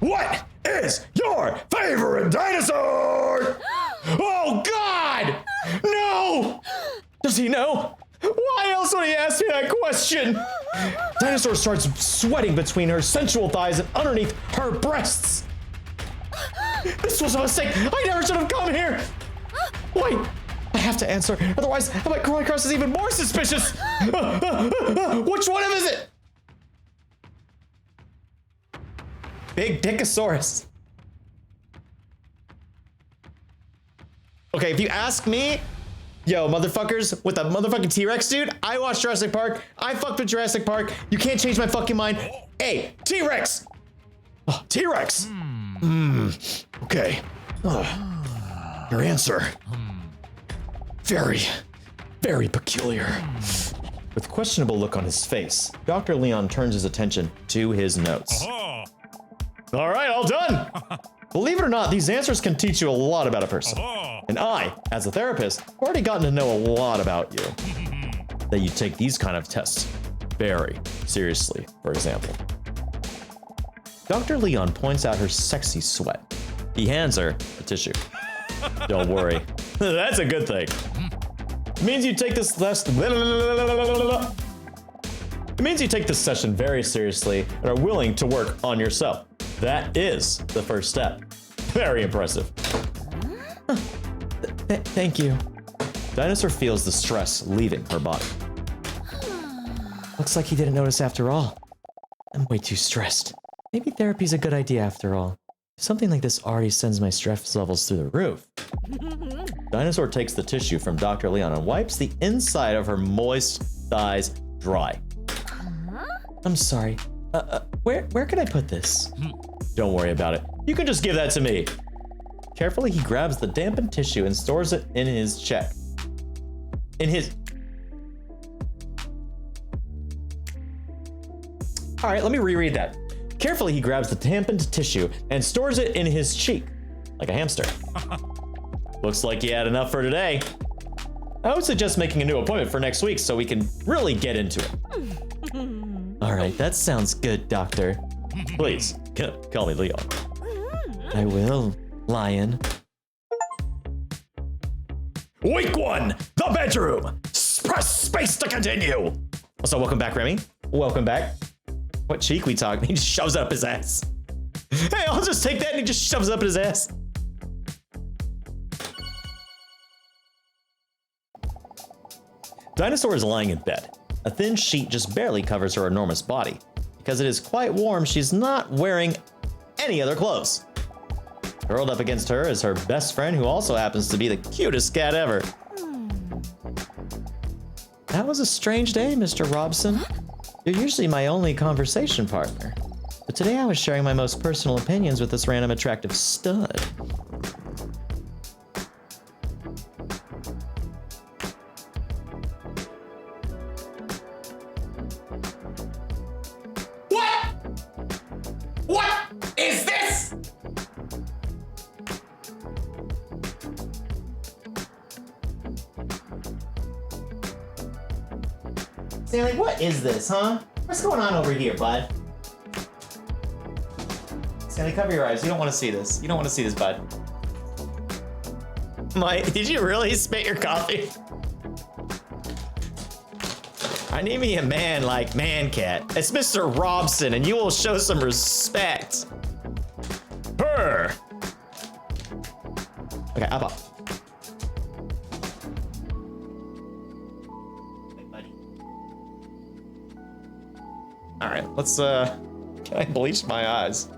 What is your favorite dinosaur? Oh, God! No! Does he know? Why else would he ask me that question? Dinosaur starts sweating between her sensual thighs and underneath her breasts. This was a mistake. I never should have come here. Wait, I have to answer. Otherwise, I might come across as even more suspicious. Which one is it? Big Dickosaurus. Okay, if you ask me, yo, motherfuckers, with a motherfucking T-Rex, dude, I watched Jurassic Park. I fucked with Jurassic Park. You can't change my fucking mind. Hey, T-Rex. Oh, T-Rex. Okay. Your answer. Very, very peculiar. With questionable look on his face, Dr. Leon turns his attention to his notes. All right, all done. Believe it or not, these answers can teach you a lot about a person. And I, as a therapist, have already gotten to know a lot about you. That you take these kind of tests. very seriously, for example. Dr. Leon points out her sexy sweat. He hands her a tissue. Don't worry. That's a good thing. It means you take this session very seriously and are willing to work on yourself. That is the first step. Very impressive. Thank you. Dinosaur feels the stress leaving her body. Looks like he didn't notice after all. I'm way too stressed. Maybe therapy's a good idea after all. Something like this already sends my stress levels through the roof. Dinosaur takes the tissue from Dr. Leon and wipes the inside of her moist thighs dry. I'm sorry. Where can I put this? Don't worry about it. You can just give that to me. Carefully, he grabs the dampened tissue and stores it in his check. All right, let me reread that. Carefully, he grabs the dampened tissue and stores it in his cheek, like a hamster. Looks like he had enough for today. I would suggest making a new appointment for next week so we can really get into it. All right, that sounds good, Doctor. Please, call me Leon. I will, Lion. Week 1, the bedroom. Press space to continue. So welcome back, Remy. Welcome back. What cheek we talking? He just shoves it up his ass. Hey, I'll just take that and he just shoves it up his ass. Dinosaur is lying in bed. A thin sheet just barely covers her enormous body. Because it is quite warm, she's not wearing any other clothes. Curled up against her is her best friend, who also happens to be the cutest cat ever. That was a strange day, Mr. Robson. You're usually my only conversation partner. But today I was sharing my most personal opinions with this random attractive stud. What is this? Stanley, what is this, huh? What's going on over here, bud? Stanley, cover your eyes. You don't want to see this. You don't want to see this, bud. Did you really spit your coffee? I need me a man like Man Cat. It's Mr. Robson, and you will show some respect. Her. Okay, up. Hey, buddy. All right, let's can I bleach my eyes?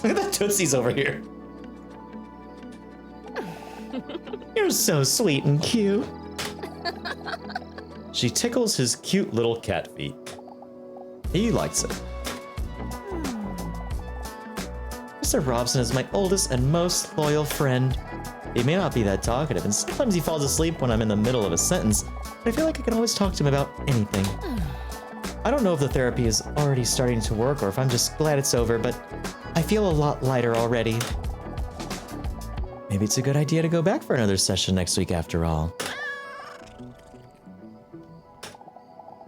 Look at the Tootsies over here. You're so sweet and cute. She tickles his cute little cat feet. He likes it. Mr. Robson is my oldest and most loyal friend. He may not be that talkative, and sometimes he falls asleep when I'm in the middle of a sentence, but I feel like I can always talk to him about anything. I don't know if the therapy is already starting to work or if I'm just glad it's over, but I feel a lot lighter already. Maybe it's a good idea to go back for another session next week after all.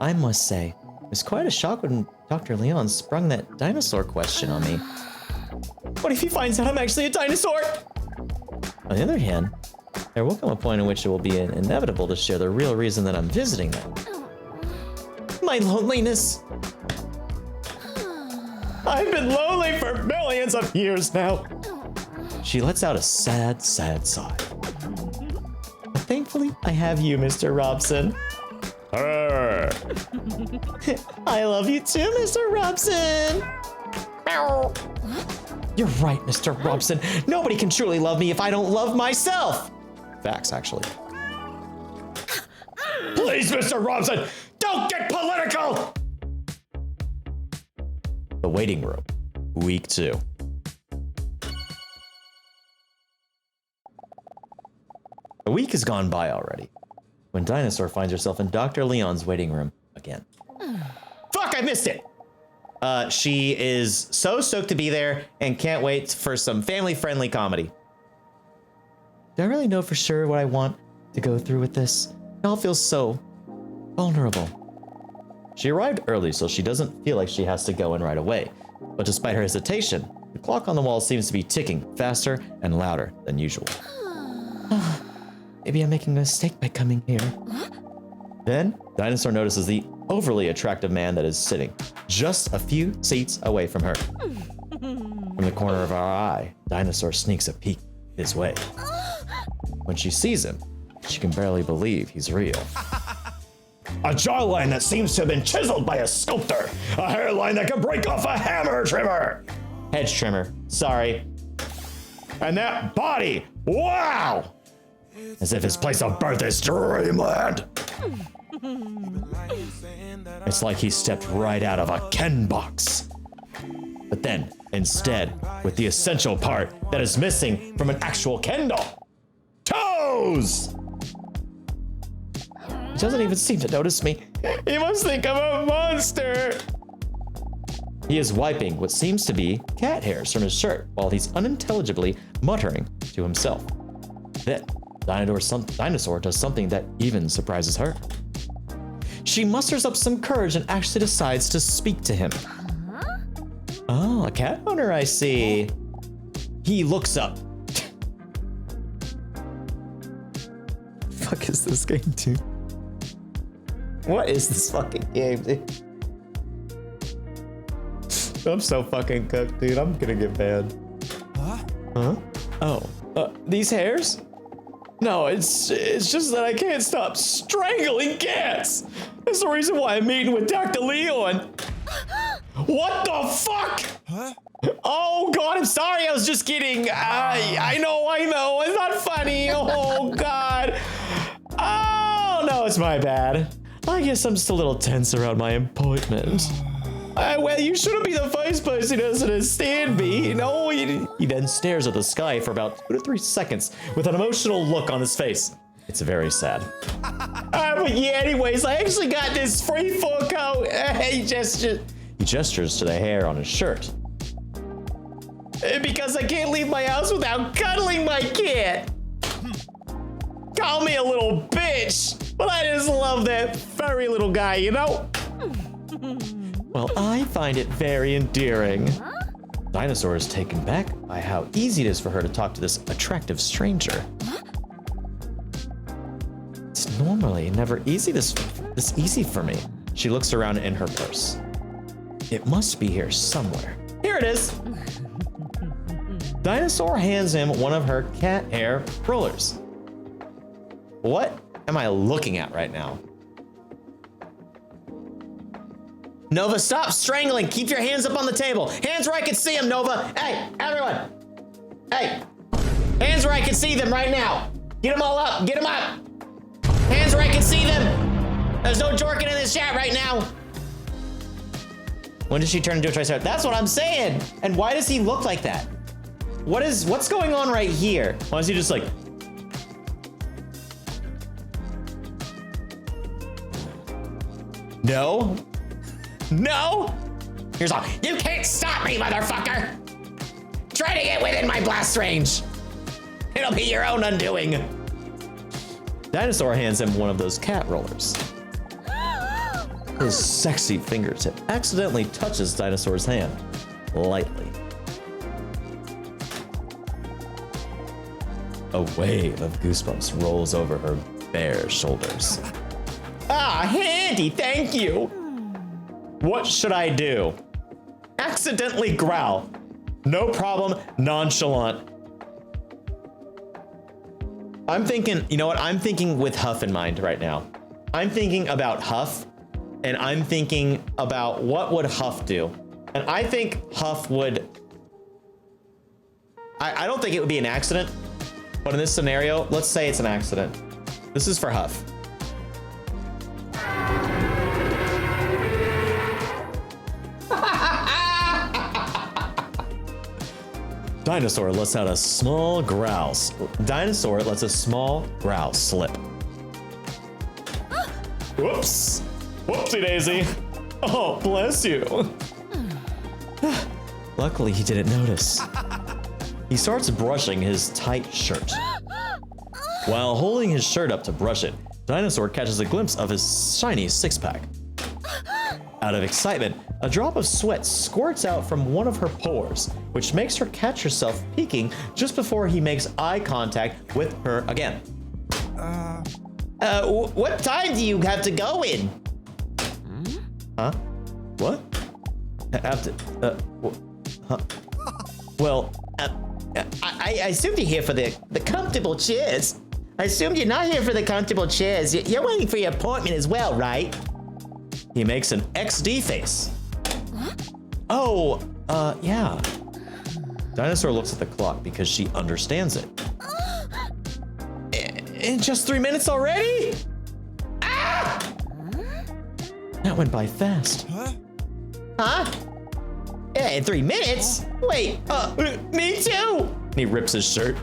I must say, it was quite a shock when Dr. Leon sprung that dinosaur question on me. What if he finds out I'm actually a dinosaur? On the other hand, there will come a point in which it will be inevitable to share the real reason that I'm visiting them. My loneliness. I've been lonely for millions of years now. She lets out a sad, sad sigh. But thankfully, I have you, Mr. Robson. Her. I love you too, Mr. Robson. You're right, Mr. Robson. Nobody can truly love me if I don't love myself. Facts, actually. Please, Mr. Robson, don't get political! The waiting room, week 2. A week has gone by already, when Dinosaur finds herself in Dr. Leon's waiting room again. Fuck, I missed it! She is so stoked to be there and can't wait for some family-friendly comedy. Do I really know for sure what I want to go through with this? It all feels so vulnerable. She arrived early, so she doesn't feel like she has to go in right away. But despite her hesitation, the clock on the wall seems to be ticking faster and louder than usual. Maybe I'm making a mistake by coming here. Then, Dinosaur notices the overly attractive man that is sitting just a few seats away from her. From the corner of her eye, Dinosaur sneaks a peek his way. When she sees him, she can barely believe he's real. A jawline that seems to have been chiseled by a sculptor. A hairline that can break off a hammer trimmer. Hedge trimmer, sorry. And that body, wow! As if his place of birth is dreamland. It's like he stepped right out of a Ken box. But then, instead, with the essential part that is missing from an actual Ken doll. Toes! He doesn't even seem to notice me. He must think I'm a monster. He is wiping what seems to be cat hairs from his shirt while he's unintelligibly muttering to himself. Then, Dinosaur does something that even surprises her. She musters up some courage and actually decides to speak to him. Oh, a cat owner, I see. He looks up. Fuck is this game, dude? What is this fucking game, dude? I'm so fucking cooked, dude. I'm gonna get banned. Huh? Oh, these hairs? No, it's just that I can't stop strangling cats. That's the reason why I'm meeting with Dr. Leon. What the fuck? Huh? Oh God, I'm sorry. I was just kidding. I know. It's not funny. Oh God. Oh no, it's my bad. I guess I'm just a little tense around my appointment. Well, you shouldn't be the first person who doesn't understand me. No, he then stares at the sky for about 2 to 3 seconds with an emotional look on his face. It's very sad. But yeah, anyways, I actually got this free fur coat. He gestures to the hair on his shirt. Because I can't leave my house without cuddling my cat. Call me a little bitch, but I just love that furry little guy, you know? Well, I find it very endearing. Dinosaur is taken back by how easy it is for her to talk to this attractive stranger. It's normally never this easy for me. She looks around in her purse. It must be here somewhere. Here it is. Dinosaur hands him one of her cat hair rollers. What am I looking at right now? Nova, stop strangling. Keep your hands up on the table. Hands where I can see them, Nova. Hey, everyone. Hey, hands where I can see them right now. Get them all up. Get them up. Hands where I can see them. There's no jorking in this chat right now. When did she turn into a Triceratops? That's what I'm saying. And why does he look like that? What's going on right here? Why is he just like... No. No! Here's all. You can't stop me, motherfucker! Try to get within my blast range. It'll be your own undoing. Dinosaur hands him one of those cat rollers. His sexy fingertip accidentally touches Dinosaur's hand, lightly. A wave of goosebumps rolls over her bare shoulders. Ah, handy, thank you. What should I do? Accidentally growl. No problem, nonchalant. I'm thinking, you know what? I'm thinking with Huff in mind right now. I'm thinking about Huff, and I'm thinking about what would Huff do? And I think Huff would... I don't think it would be an accident, but in this scenario, let's say it's an accident. This is for Huff. Dinosaur lets out a small growl. Dinosaur lets a small growl slip. Whoops. Whoopsie daisy. Oh, bless you. Luckily, he didn't notice. He starts brushing his tight shirt. While holding his shirt up to brush it, Dinosaur catches a glimpse of his shiny six-pack. Out of excitement, a drop of sweat squirts out from one of her pores, which makes her catch herself peeking just before he makes eye contact with her again. What time do you have to go in? Huh? What? Have to, huh? Well, I assumed you're here for the comfortable chairs. I assumed you're not here for the comfortable chairs. You're waiting for your appointment as well, right? He makes an XD face. Oh, yeah. Dinosaur looks at the clock because she understands it. In just 3 minutes already? Ah! That went by fast. Huh? Yeah, in 3 minutes? Wait, me too! And he rips his shirt.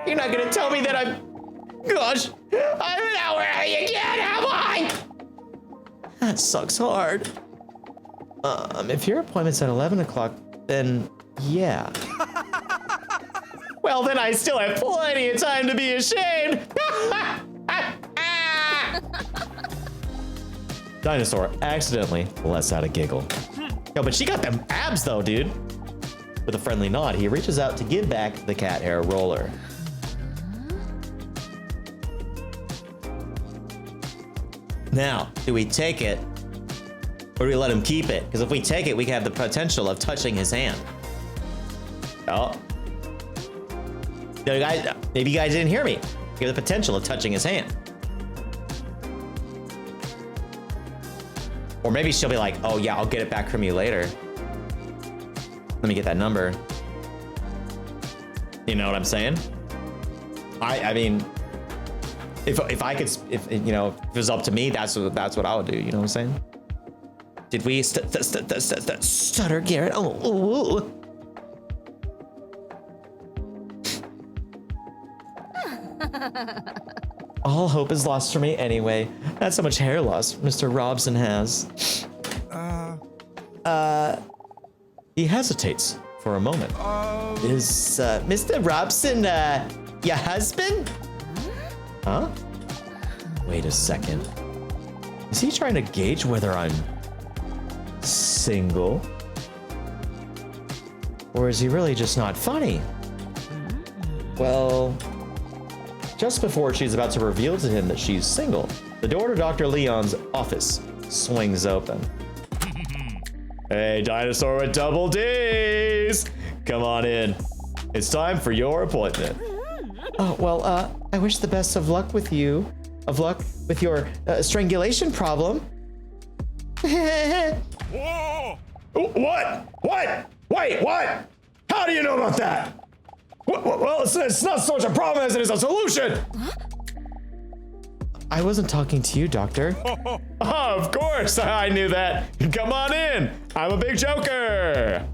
You're not gonna tell me that gosh, I'm an hour early again, am I? That sucks hard. If your appointment's at 11 o'clock, then yeah. Well, then I still have plenty of time to be ashamed. Dinosaur accidentally lets out a giggle. Yo, but she got them abs though, dude. With a friendly nod, he reaches out to give back the cat hair roller. Now, do we take it or do we let him keep it? Because if we take it, we have the potential of touching his hand. Oh. Maybe you guys didn't hear me. We have the potential of touching his hand. Or maybe she'll be like, oh yeah, I'll get it back from you later. Let me get that number. You know what I'm saying? I mean, if it was up to me, that's what I would do. You know what I'm saying? Did we stutter, Garrett? Oh. All hope is lost for me anyway. That's how much hair loss Mr. Robson has. He hesitates for a moment. Is Mr. Robson your husband? Huh? Wait a second. Is he trying to gauge whether I'm single? Or is he really just not funny? Well, just before she's about to reveal to him that she's single, the door to Dr. Leon's office swings open. Hey, Dinosaur with double D's! Come on in. It's time for your appointment. Oh, well, I wish the best of luck with you. Of luck with your strangulation problem. Whoa! What? Wait, what? How do you know about that? Well, it's not so much a problem as it is a solution. I wasn't talking to you, Doctor. Oh, of course, I knew that. Come on in. I'm a big joker.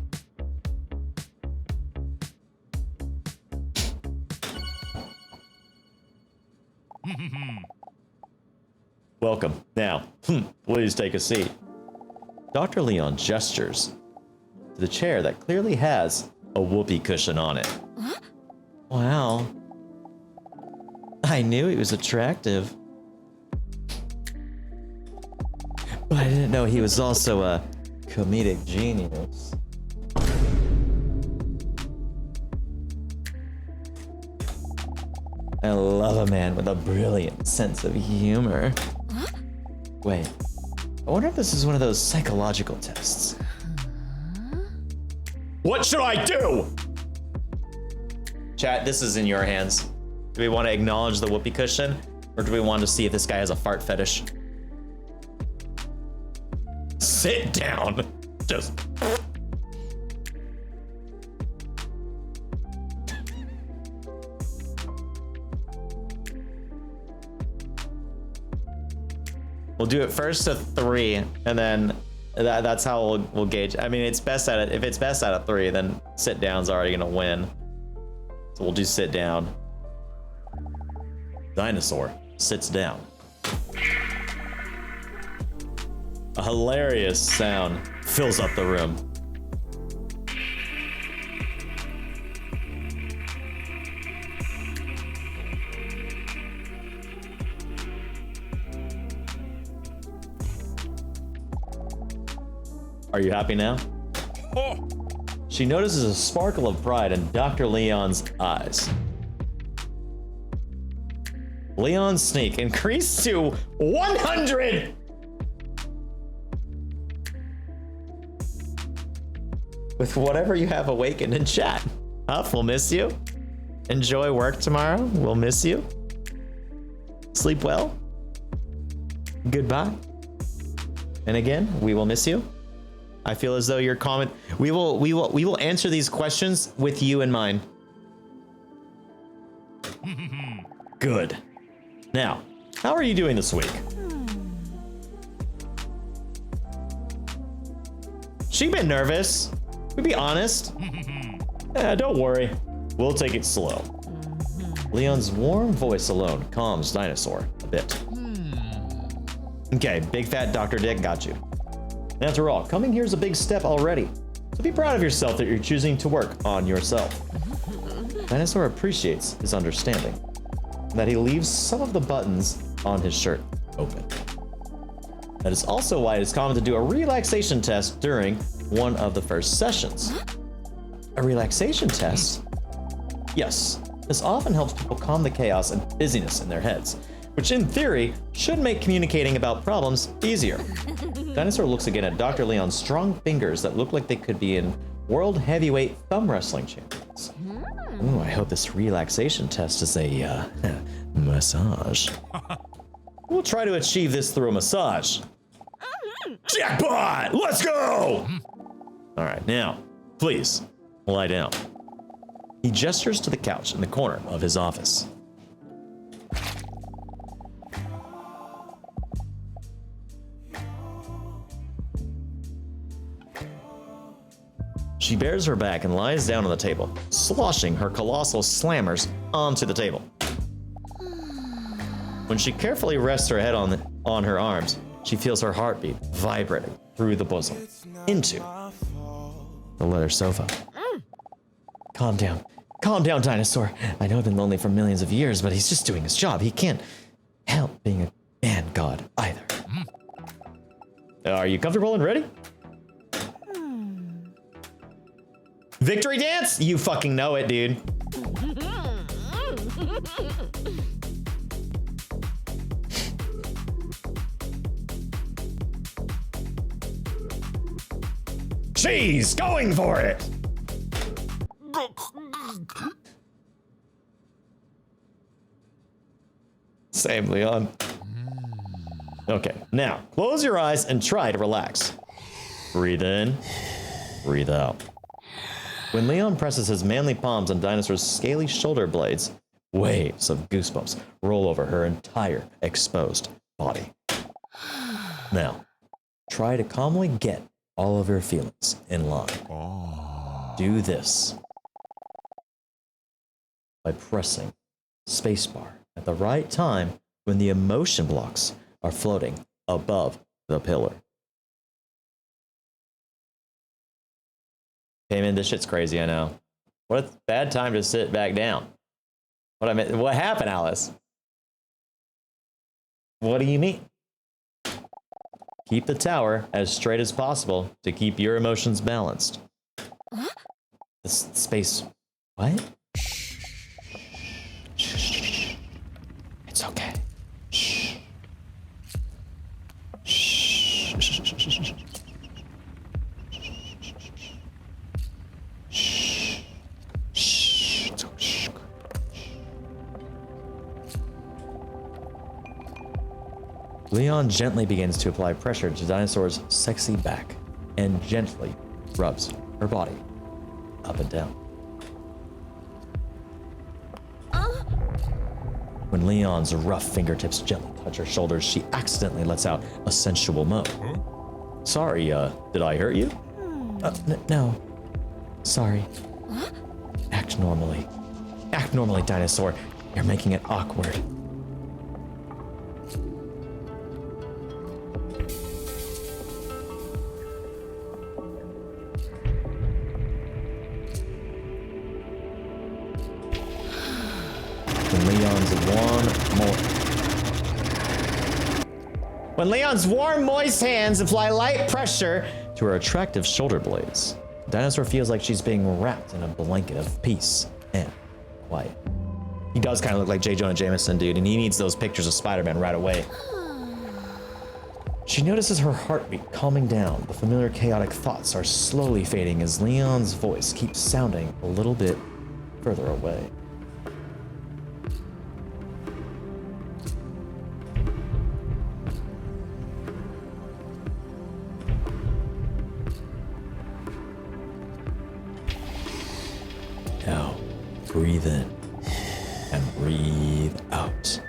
Welcome. Now, please take a seat. Dr. Leon gestures to the chair that clearly has a whoopee cushion on it. Huh? Wow. I knew he was attractive. But I didn't know he was also a comedic genius. I love a man with a brilliant sense of humor. Huh? Wait, I wonder if this is one of those psychological tests. What should I do? Chat, this is in your hands. Do we want to acknowledge the whoopee cushion, or do we want to see if this guy has a fart fetish? Sit down. Just. We'll do it first to 3, and then that's how we'll gauge. I mean, it's best at it. If it's best out of 3, then sit down's already gonna win. So we'll do sit down. Dinosaur sits down. A hilarious sound fills up the room. Are you happy now? She notices a sparkle of pride in Dr. Leon's eyes. Leon's sneak increased to 100! With whatever you have awakened in chat. Huff, we'll miss you. Enjoy work tomorrow. We'll miss you. Sleep well. Goodbye. And again, we will miss you. I feel as though your comment, we will answer these questions with you in mind. Good. Now, how are you doing this week? She been nervous. To be honest. Don't worry. We'll take it slow. Leon's warm voice alone calms Dinosaur a bit. Okay, big fat Dr. Dick got you. After all, coming here is a big step already. So be proud of yourself that you're choosing to work on yourself. Dinosaur appreciates his understanding, that he leaves some of the buttons on his shirt open. That is also why it is common to do a relaxation test during one of the first sessions. A relaxation test? Yes, this often helps people calm the chaos and busyness in their heads, which in theory should make communicating about problems easier. Dinosaur looks again at Dr. Leon's strong fingers that look like they could be in world heavyweight thumb wrestling champions. Ooh, I hope this relaxation test is a massage. We'll try to achieve this through a massage. Jackpot! Let's go! All right, now, please, lie down. He gestures to the couch in the corner of his office. She bares her back and lies down on the table, sloshing her colossal slammers onto the table. When she carefully rests her head on her arms, she feels her heartbeat vibrating through the bosom into the leather sofa. Calm down, Dinosaur. I know I've been lonely for millions of years, but he's just doing his job. He can't help being a man god either. Are you comfortable and ready? Victory dance? You fucking know it, dude. She's going for it. Same, Leon. Okay, now close your eyes and try to relax. Breathe in, breathe out. When Leon presses his manly palms on Dinosaur's scaly shoulder blades, waves of goosebumps roll over her entire exposed body. Now, try to calmly get all of your feelings in line. Do this by pressing spacebar at the right time when the emotion blocks are floating above the pillar. Hey man, this shit's crazy, I know. What a bad time to sit back down. What happened, Alice? What do you mean? Keep the tower as straight as possible to keep your emotions balanced. The space... What? Shh. It's okay. Shh. Shh. Leon gently begins to apply pressure to Dinosaur's sexy back and gently rubs her body up and down. When Leon's rough fingertips gently touch her shoulders, she accidentally lets out a sensual moan. Sorry, did I hurt you? No. Sorry. Act normally. Act normally, Dinosaur. You're making it awkward. When Leon's warm, moist hands apply light pressure to her attractive shoulder blades. Dinosaur feels like she's being wrapped in a blanket of peace and quiet. He does kind of look like J. Jonah Jameson, dude, and he needs those pictures of Spider-Man right away. She notices her heartbeat calming down. The familiar chaotic thoughts are slowly fading as Leon's voice keeps sounding a little bit further away. Now, breathe in and breathe out.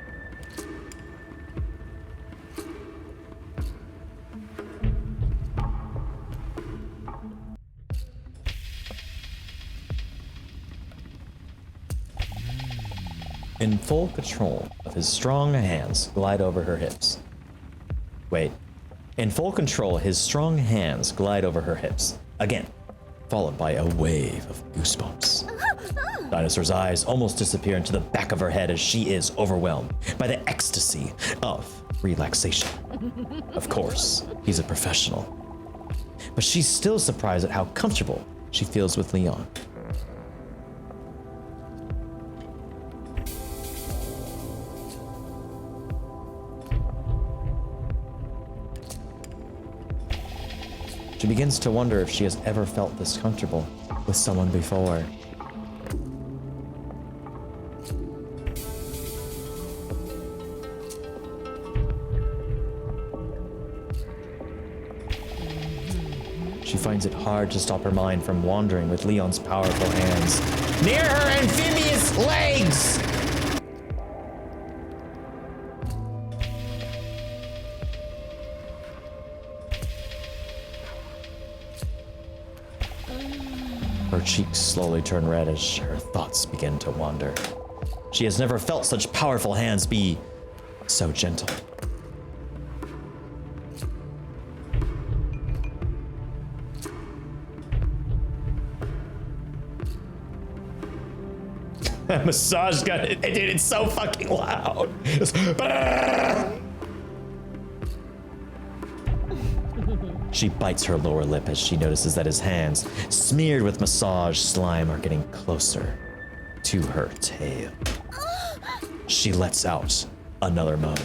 In full control of his strong hands glide over her hips. Wait. In full control, his strong hands glide over her hips. Again, followed by a wave of goosebumps. Dinosaur's eyes almost disappear into the back of her head as she is overwhelmed by the ecstasy of relaxation. Of course, he's a professional. But she's still surprised at how comfortable she feels with Leon. She begins to wonder if she has ever felt this comfortable with someone before. She finds it hard to stop her mind from wandering with Leon's powerful hands near her amphibious legs! Her cheeks slowly turn red as her thoughts begin to wander. She has never felt such powerful hands be so gentle. That massage gun, dude, it's so fucking loud. She bites her lower lip as she notices that his hands, smeared with massage slime, are getting closer to her tail. She lets out another moan.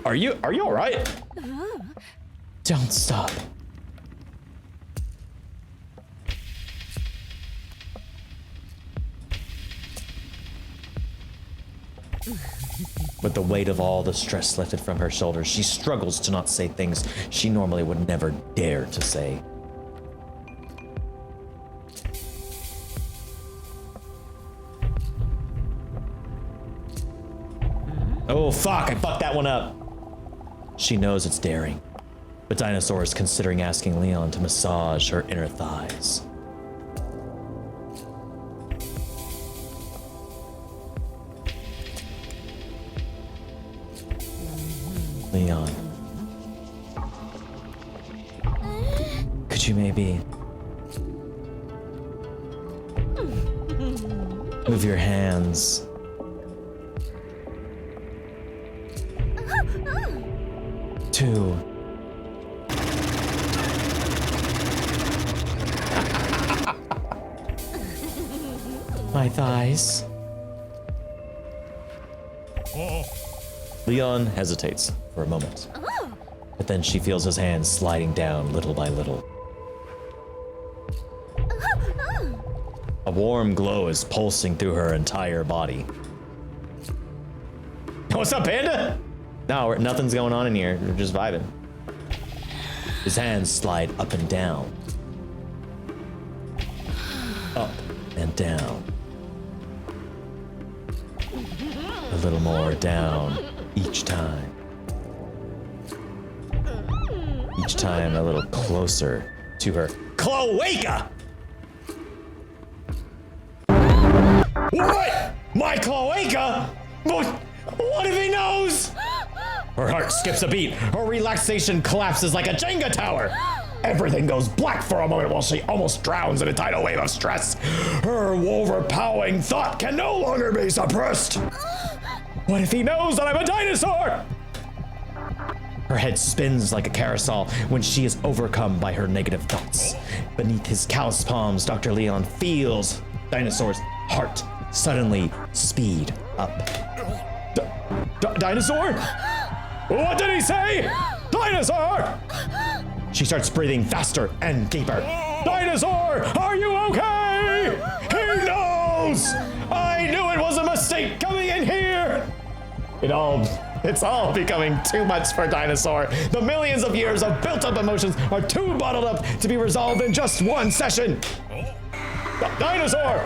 Are you all right? Don't stop. With the weight of all the stress lifted from her shoulders, she struggles to not say things she normally would never dare to say. Oh fuck, I fucked that one up. She knows it's daring, but Dinosaur is considering asking Leon to massage her inner thighs. Leon, could you maybe move your hands to my thighs? Leon hesitates for a moment, but then she feels his hands sliding down little by little. A warm glow is pulsing through her entire body. What's up, Panda? No, nothing's going on in here. We're just vibing. His hands slide up and down. Up and down. A little more down each time. Each time a little closer to her cloaca! What? My cloaca? What if he knows? Her heart skips a beat. Her relaxation collapses like a Jenga tower. Everything goes black for a moment while she almost drowns in a tidal wave of stress. Her overpowering thought can no longer be suppressed. What if he knows that I'm a dinosaur? Her head spins like a carousel when she is overcome by her negative thoughts. Beneath his calloused palms, Dr. Leon feels Dinosaur's heart suddenly speed up. Dinosaur? What did he say? Dinosaur! She starts breathing faster and deeper. Dinosaur, are you okay? He knows! I knew it was a mistake coming in here! It's all becoming too much for Dinosaur. The millions of years of built-up emotions are too bottled up to be resolved in just one session. Dinosaur,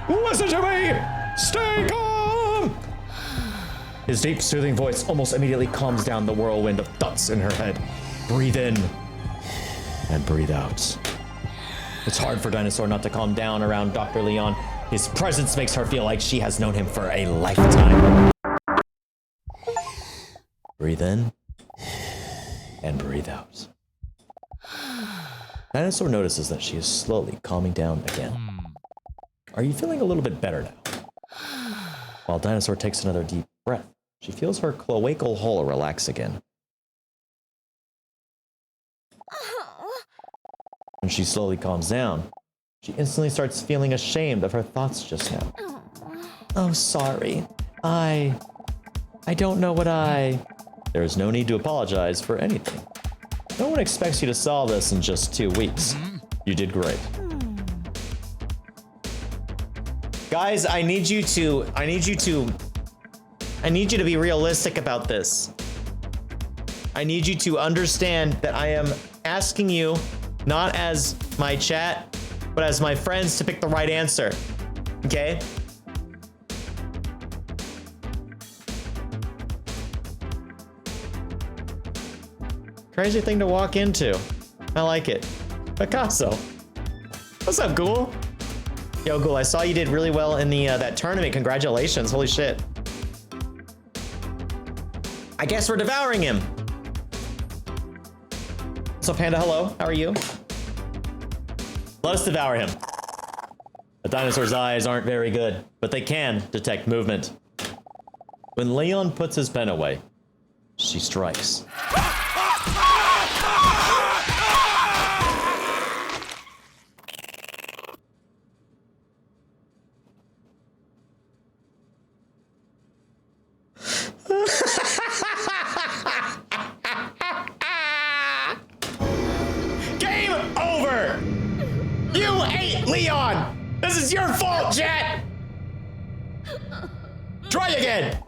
listen to me! Stay calm! His deep, soothing voice almost immediately calms down the whirlwind of thoughts in her head. Breathe in and breathe out. It's hard for Dinosaur not to calm down around Dr. Leon. His presence makes her feel like she has known him for a lifetime. Breathe in and breathe out. Dinosaur notices that she is slowly calming down again. Are you feeling a little bit better now? While Dinosaur takes another deep breath, she feels her cloacal hole relax again. When she slowly calms down, she instantly starts feeling ashamed of her thoughts just now. Oh, sorry. I don't know what There is no need to apologize for anything. No one expects you to solve this in just 2 weeks. You did great. Guys, I need you to be realistic about this. I need you to understand that I am asking you, not as my chat, but as my friends, to pick the right answer. Okay? Crazy thing to walk into. I like it. Picasso. What's up, Ghoul? Yo, Ghoul, I saw you did really well in the that tournament. Congratulations. Holy shit. I guess we're devouring him. So, Panda, hello. How are you? Let us devour him. The dinosaur's eyes aren't very good, but they can detect movement. When Leon puts his pen away, she strikes. Game over! You ate Leon! This is your fault, Jet! Try again!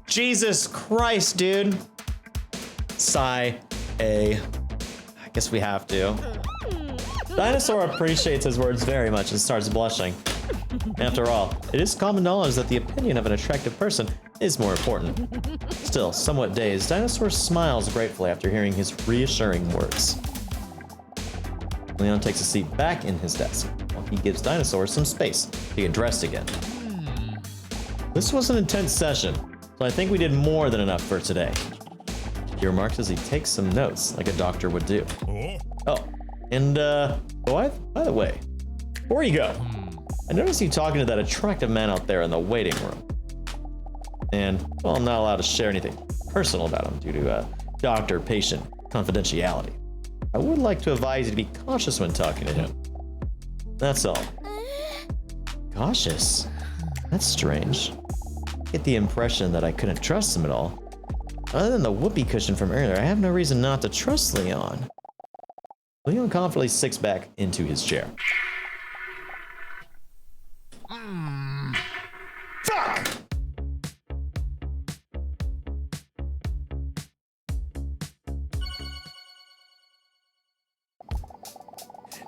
Jesus Christ, dude. Sigh. I guess we have to. Dinosaur appreciates his words very much and starts blushing. After all, it is common knowledge that the opinion of an attractive person is more important. Still, somewhat dazed, Dinosaur smiles gratefully after hearing his reassuring words. Leon takes a seat back in his desk while he gives Dinosaur some space to get dressed again. This was an intense session, so I think we did more than enough for today. He remarks as he takes some notes like a doctor would do. Oh, and by the way, before you go, I noticed you talking to that attractive man out there in the waiting room. And, well, I'm not allowed to share anything personal about him due to doctor-patient confidentiality. I would like to advise you to be cautious when talking to him. That's all. Cautious? That's strange. I get the impression that I couldn't trust him at all. Other than the whoopee cushion from earlier, I have no reason not to trust Leon. Leon confidently sinks back into his chair. Fuck!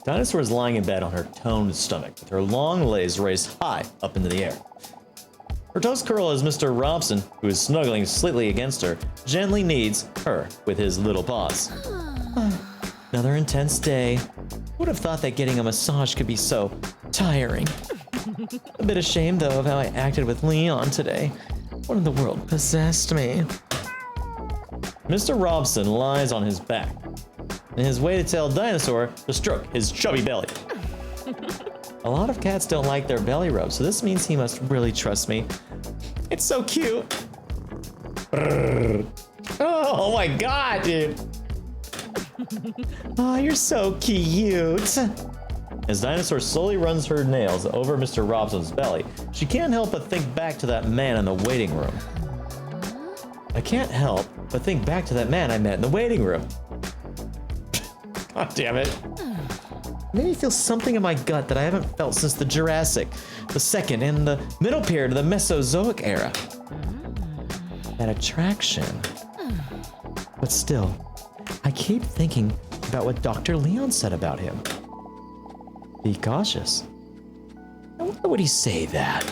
Dinosaur is lying in bed on her toned stomach, with her long legs raised high up into the air. Her toes curl as Mr. Robson, who is snuggling sleepily against her, gently kneads her with his little paws. Another intense day. Would have thought that getting a massage could be so tiring. A bit ashamed, though, of how I acted with Leon today. What in the world possessed me? Mr. Robson lies on his back, in his way to tell Dinosaur to stroke his chubby belly. A lot of cats don't like their belly rub, so this means he must really trust me. It's so cute. Oh my god, dude. Oh, you're so cute. As Dinosaur slowly runs her nails over Mr. Robson's belly, she can't help but think back to that man in the waiting room. I can't help but think back to that man I met in the waiting room. God damn it. Made me feel something in my gut that I haven't felt since the Jurassic, the second, and the middle period of the Mesozoic era. That attraction. But still, I keep thinking about what Dr. Leon said about him. Be cautious. Why would he say that?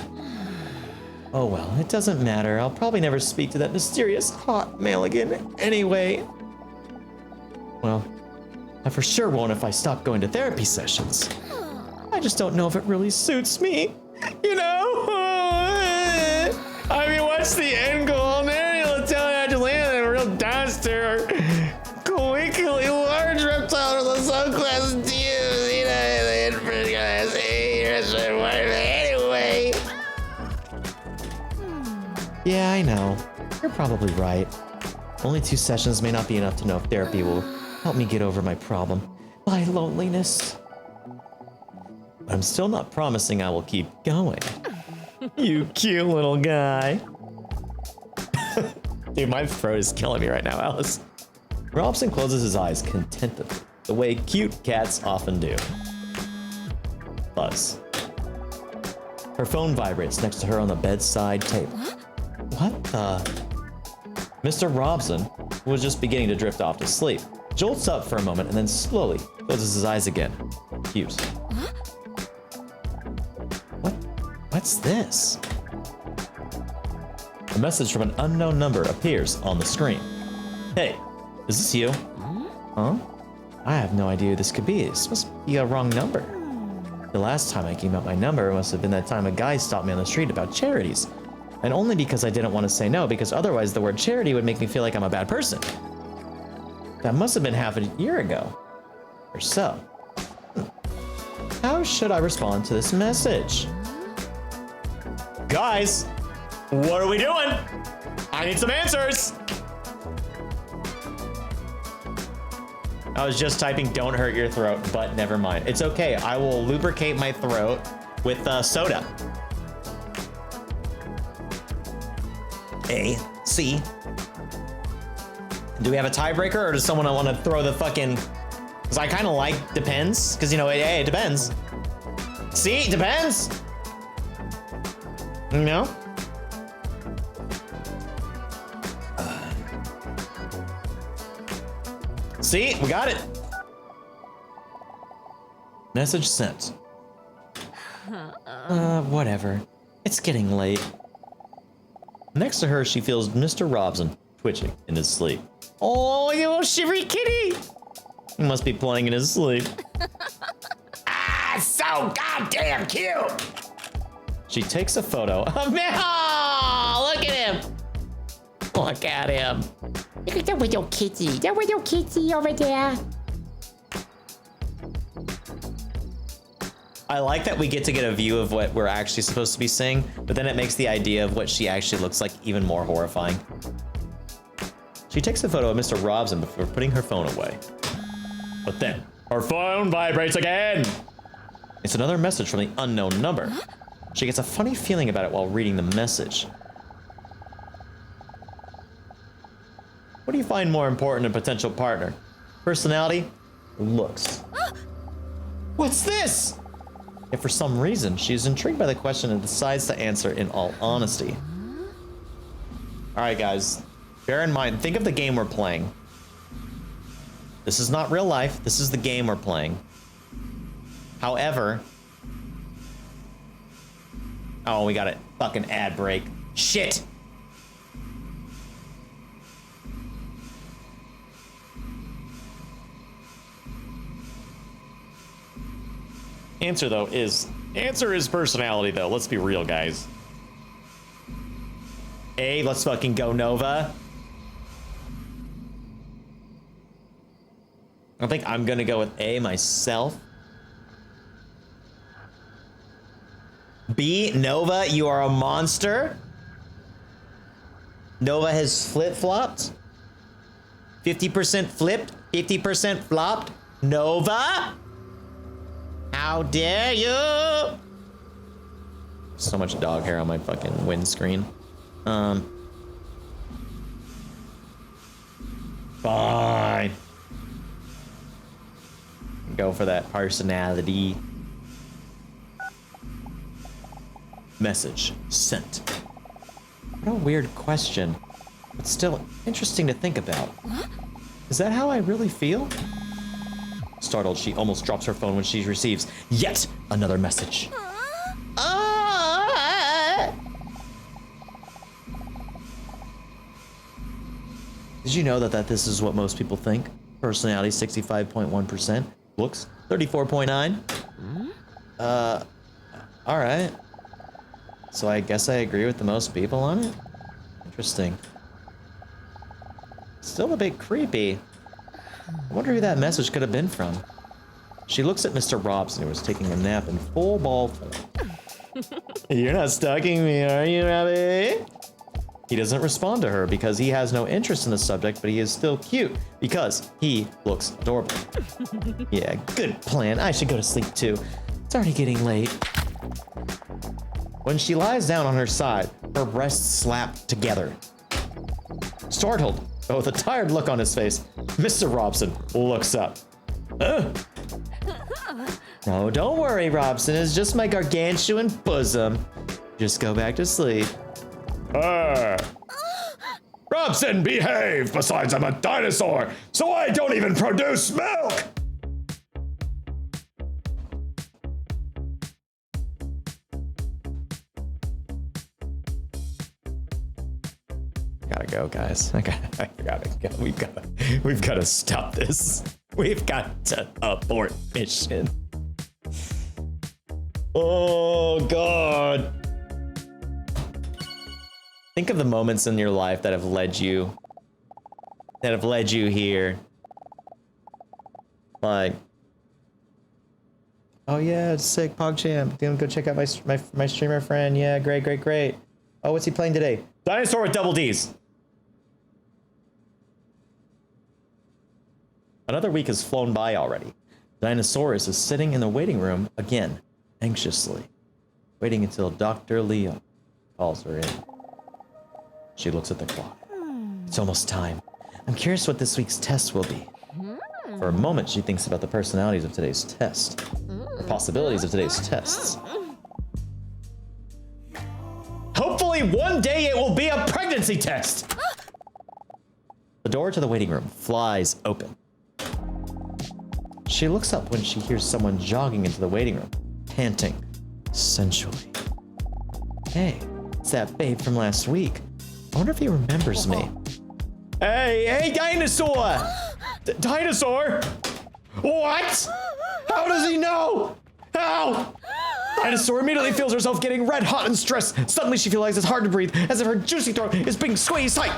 Oh well, it doesn't matter. I'll probably never speak to that mysterious hot male again anyway. Well, I for sure won't if I stop going to therapy sessions. I just don't know if it really suits me. You know? I mean, what's the end goal? Mary will tell Angelina a real dinosaur. Quickly large reptile with a subclass D. Anyway. Yeah, I know. You're probably right. Only 2 sessions may not be enough to know if therapy will help me get over my problem. My loneliness. But I'm still not promising I will keep going. You cute little guy. Dude, my throat is killing me right now, Alice. Robson closes his eyes contentedly, the way cute cats often do. Buzz. Her phone vibrates next to her on the bedside table. What the? Mr. Robson, who was just beginning to drift off to sleep, jolts up for a moment and then slowly closes his eyes again. Cues. What's this? A message from an unknown number appears on the screen. Hey, is this you? Huh? I have no idea who this could be. This must be a wrong number. The last time I gave out my number must have been that time a guy stopped me on the street about charities. And only because I didn't want to say no, because otherwise the word charity would make me feel like I'm a bad person. That must have been half a year ago. Or so. How should I respond to this message? Guys, what are we doing? I need some answers. I was just typing don't hurt your throat, but never mind. It's okay. I will lubricate my throat with soda. A, C. Do we have a tiebreaker or does someone want to throw the fucking... Because I kind of like depends. Because, you know, it depends. C, it depends. No? See, we got it. Message sent. Whatever. It's getting late. Next to her, she feels Mr. Robson twitching in his sleep. Oh, you little shivery kitty! He must be playing in his sleep. Ah, so goddamn cute! She takes a photo of me. Oh, look at him! Look at him. Look at that little kitty. That little kitty over there. I like that we get to get a view of what we're actually supposed to be seeing, but then it makes the idea of what she actually looks like even more horrifying. She takes a photo of Mr. Robson before putting her phone away. But then, her phone vibrates again! It's another message from the unknown number. She gets a funny feeling about it while reading the message. What do you find more important in a potential partner? Personality? Looks. What's this? If for some reason she's intrigued by the question and decides to answer in all honesty. Alright guys, bear in mind, think of the game we're playing. This is not real life, this is the game we're playing. However... Oh, we got it. Fucking ad break. Shit! Answer is personality though. Let's be real, guys. A, let's fucking go, Nova. I think I'm gonna go with A myself. B, Nova, you are a monster. Nova has flip-flopped. 50% flipped, 50% flopped. Nova? How dare you? So much dog hair on my fucking windscreen. Fine. Go for that personality. Message sent. What a weird question, but still interesting to think about. Is that how I really feel? Startled, she almost drops her phone when she receives yet another message. Did you know that this is what most people think? Personality 65.1%. Looks 34.9. All right. So I guess I agree with the most people on it. Interesting. Still a bit creepy. I wonder who that message could have been from. She looks at Mr. Robson, who was taking a nap in full ball form. You're not stalking me, are you, Robbie? He doesn't respond to her because he has no interest in the subject, but he is still cute because he looks adorable. Yeah, good plan. I should go to sleep too. It's already getting late. When she lies down on her side, her breasts slap together. Startled, but with a tired look on his face, Mr. Robson looks up. No, don't worry, Robson. It's just my gargantuan bosom. Just go back to sleep. Robson, behave! Besides, I'm a dinosaur, so I don't even produce milk! Gotta go, guys. I gotta go. We've gotta stop this. We've got to abort mission. Oh, God. Think of the moments in your life that have led you here. Like, oh yeah, it's sick, PogChamp. Gonna go check out my streamer friend. Yeah, great. Oh, what's he playing today? Dinosaur with double D's. Another week has flown by already. Dinosaurus is sitting in the waiting room again, anxiously, waiting until Dr. Leo calls her in. She looks at the clock. It's almost time. I'm curious what this week's test will be. For a moment, she thinks about the personalities of today's test. The possibilities of today's tests. Hopefully one day it will be a pregnancy test! The door to the waiting room flies open. She looks up when she hears someone jogging into the waiting room, panting sensually. Hey, it's that babe from last week. I wonder if he remembers me. Hey, Dinosaur! Dinosaur? What? How does he know? How? Dinosaur immediately feels herself getting red hot and stressed. Suddenly she feels it's hard to breathe, as if her juicy throat is being squeezed tight.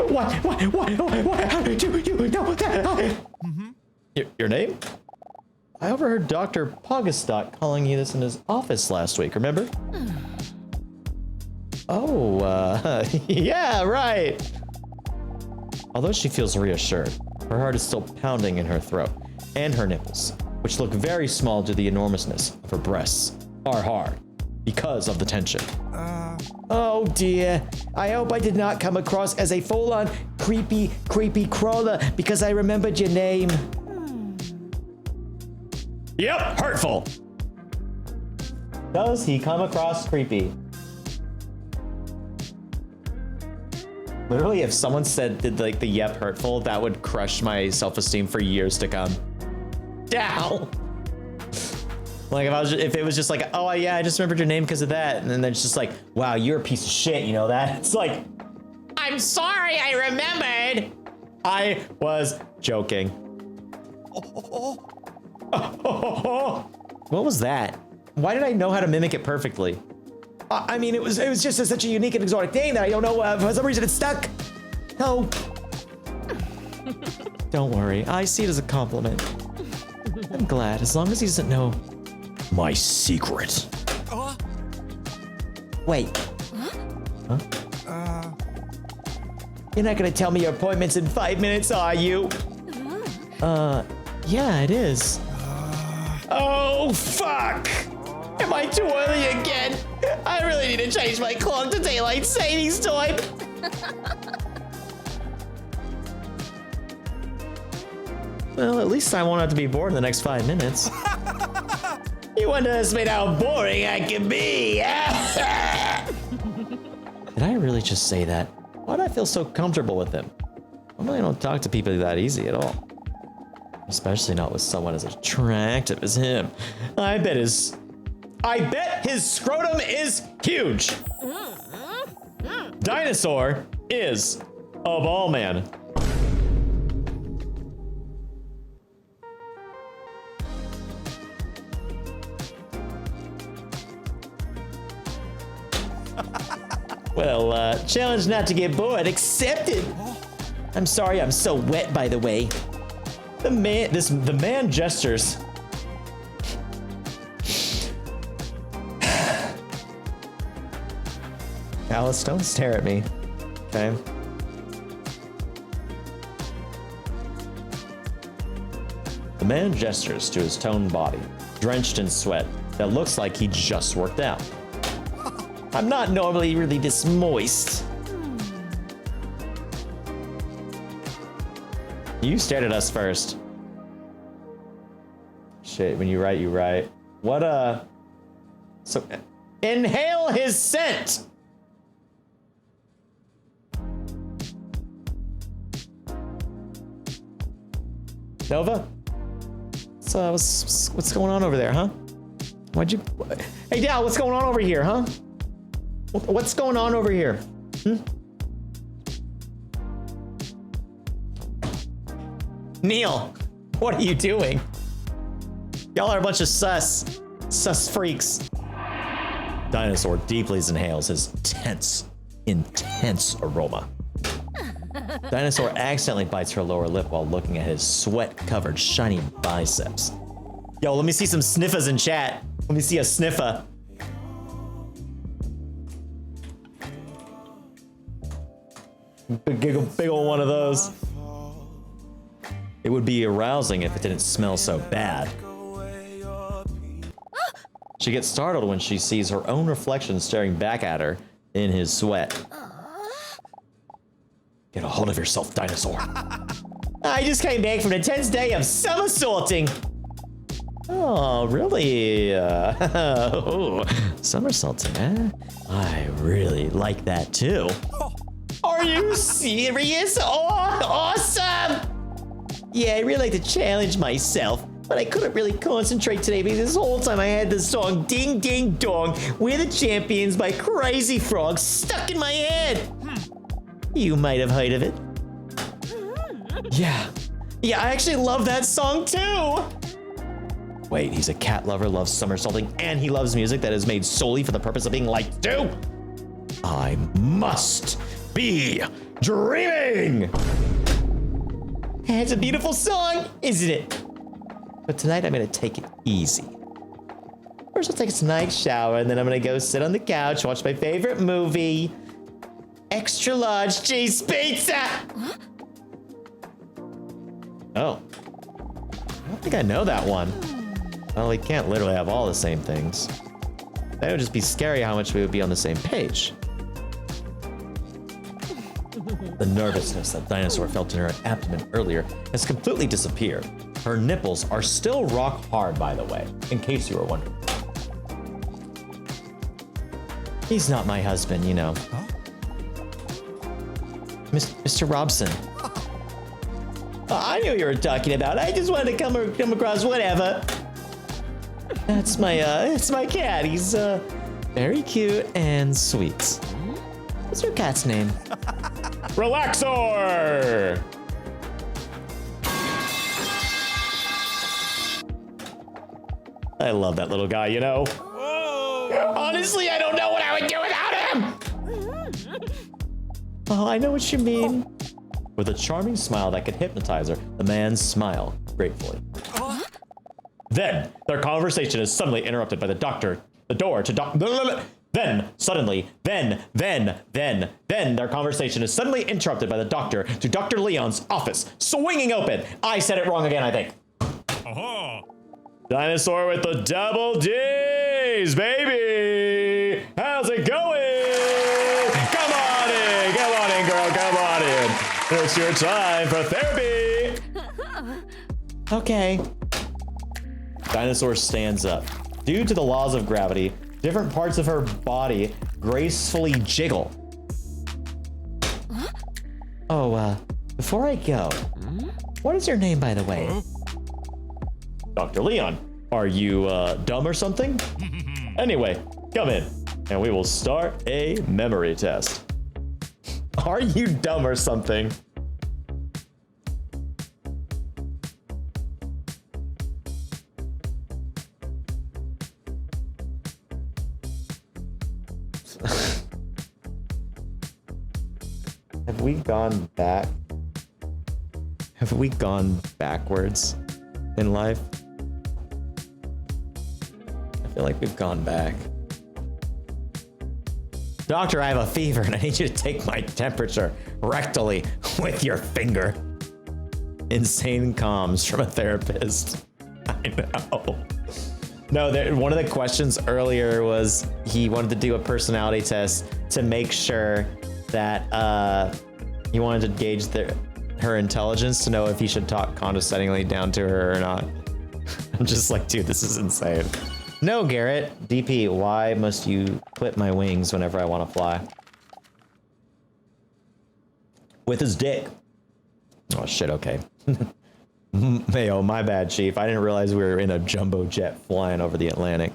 What? How did you know that? Your name? I overheard Dr. Pogastock calling you this in his office last week, remember? Oh, yeah, right. Although she feels reassured, her heart is still pounding in her throat, and her nipples, which look very small due to the enormousness of her breasts, are hard because of the tension. Oh dear, I hope I did not come across as a full-on creepy crawler because I remembered your name. Yep, hurtful. Does he come across creepy? Literally, if someone did like the yep hurtful, that would crush my self-esteem for years to come. Down. Like if it was just like, oh yeah, I just remembered your name because of that, and then it's just like, wow, you're a piece of shit, you know that? It's like, I'm sorry, I remembered. I was joking. What was that? Why did I know how to mimic it perfectly? I mean, it was just such a unique and exotic name that I don't know, for some reason it stuck. No. Don't worry, I see it as a compliment. I'm glad, as long as he doesn't know my secret. Wait. Huh? You're not gonna tell me your appointment's in 5 minutes, are you? Yeah, it is. Oh, fuck! Am I too early again? I really need to change my clock to daylight savings time. Well, at least I won't have to be bored in the next 5 minutes. You underestimate how boring I can be. Did I really just say that? Why do I feel so comfortable with him? Normally I don't talk to people that easy at all. Especially not with someone as attractive as him. I bet his scrotum is huge. Dinosaur is a ball man. Well, challenge not to get bored accepted. I'm sorry I'm so wet, by the way. The man gestures. Alice, don't stare at me, okay? The man gestures to his toned body, drenched in sweat, that looks like he just worked out. I'm not normally really this moist. You stared at us first. Shit, when you write, you write. What, so, inhale his scent! Nova? So, what's going on over there, huh? Hey, Dal, what's going on over here, huh? What's going on over here? Neil, what are you doing? Y'all are a bunch of sus freaks. Dinosaur deeply inhales his intense aroma. Dinosaur accidentally bites her lower lip while looking at his sweat-covered, shiny biceps. Yo, let me see some sniffers in chat. Let me see a sniffer. Big old one of those. It would be arousing if it didn't smell so bad. She gets startled when she sees her own reflection staring back at her in his sweat. Get a hold of yourself, Dinosaur. I just came back from an intense day of somersaulting. Oh, really? Somersaulting, eh? I really like that too. Are you serious? Oh, awesome! Yeah, I really like to challenge myself, but I couldn't really concentrate today because this whole time I had the song Ding Ding Dong, We're the Champions by Crazy Frog stuck in my head. You might have heard of it. Yeah, I actually love that song too. Wait, he's a cat lover, loves somersaulting, and he loves music that is made solely for the purpose of being liked too? I must be dreaming! It's a beautiful song, isn't it? But tonight I'm gonna take it easy. First I'll take a nice shower, and then I'm gonna go sit on the couch, watch my favorite movie. Extra large cheese pizza! Oh. I don't think I know that one. Well, we can't literally have all the same things. That would just be scary how much we would be on the same page. The nervousness that Dinosaur felt in her abdomen earlier has completely disappeared. Her nipples are still rock hard, by the way, in case you were wondering. He's not my husband, you know. Huh? Mr. Robson. I knew what you were talking about. I just wanted to come across whatever. That's my cat. He's very cute and sweet. What's your cat's name? Relaxor! I love that little guy, you know? Honestly, I don't know what I would do without him. Oh, I know what you mean. With a charming smile that could hypnotize her, the man smiled gratefully. Then their conversation is suddenly interrupted by the doctor. The door to Then their conversation is suddenly interrupted by the doctor to Dr. Leon's office, swinging open. I said it wrong again, I think. Dinosaur with the double D's, baby. How's it going? Come on in, girl, come on in. It's your time for therapy. Okay. Dinosaur stands up. Due to the laws of gravity, different parts of her body gracefully jiggle. Oh, before I go, what is your name, by the way? Dr. Leon. Are you, dumb or something? Anyway, come in, and we will start a memory test. Are you dumb or something? Have we gone back? Have we gone backwards in life? I feel like we've gone back. Doctor, I have a fever and I need you to take my temperature rectally with your finger. Insane comms from a therapist. I know. No, one of the questions earlier was he wanted to do a personality test to make sure that he wanted to gauge her intelligence to know if he should talk condescendingly down to her or not. I'm just like, dude, this is insane. No, Garrett. DP, why must you clip my wings whenever I want to fly? With his dick. Oh, shit, okay. Mayo, my bad, Chief. I didn't realize we were in a jumbo jet flying over the Atlantic.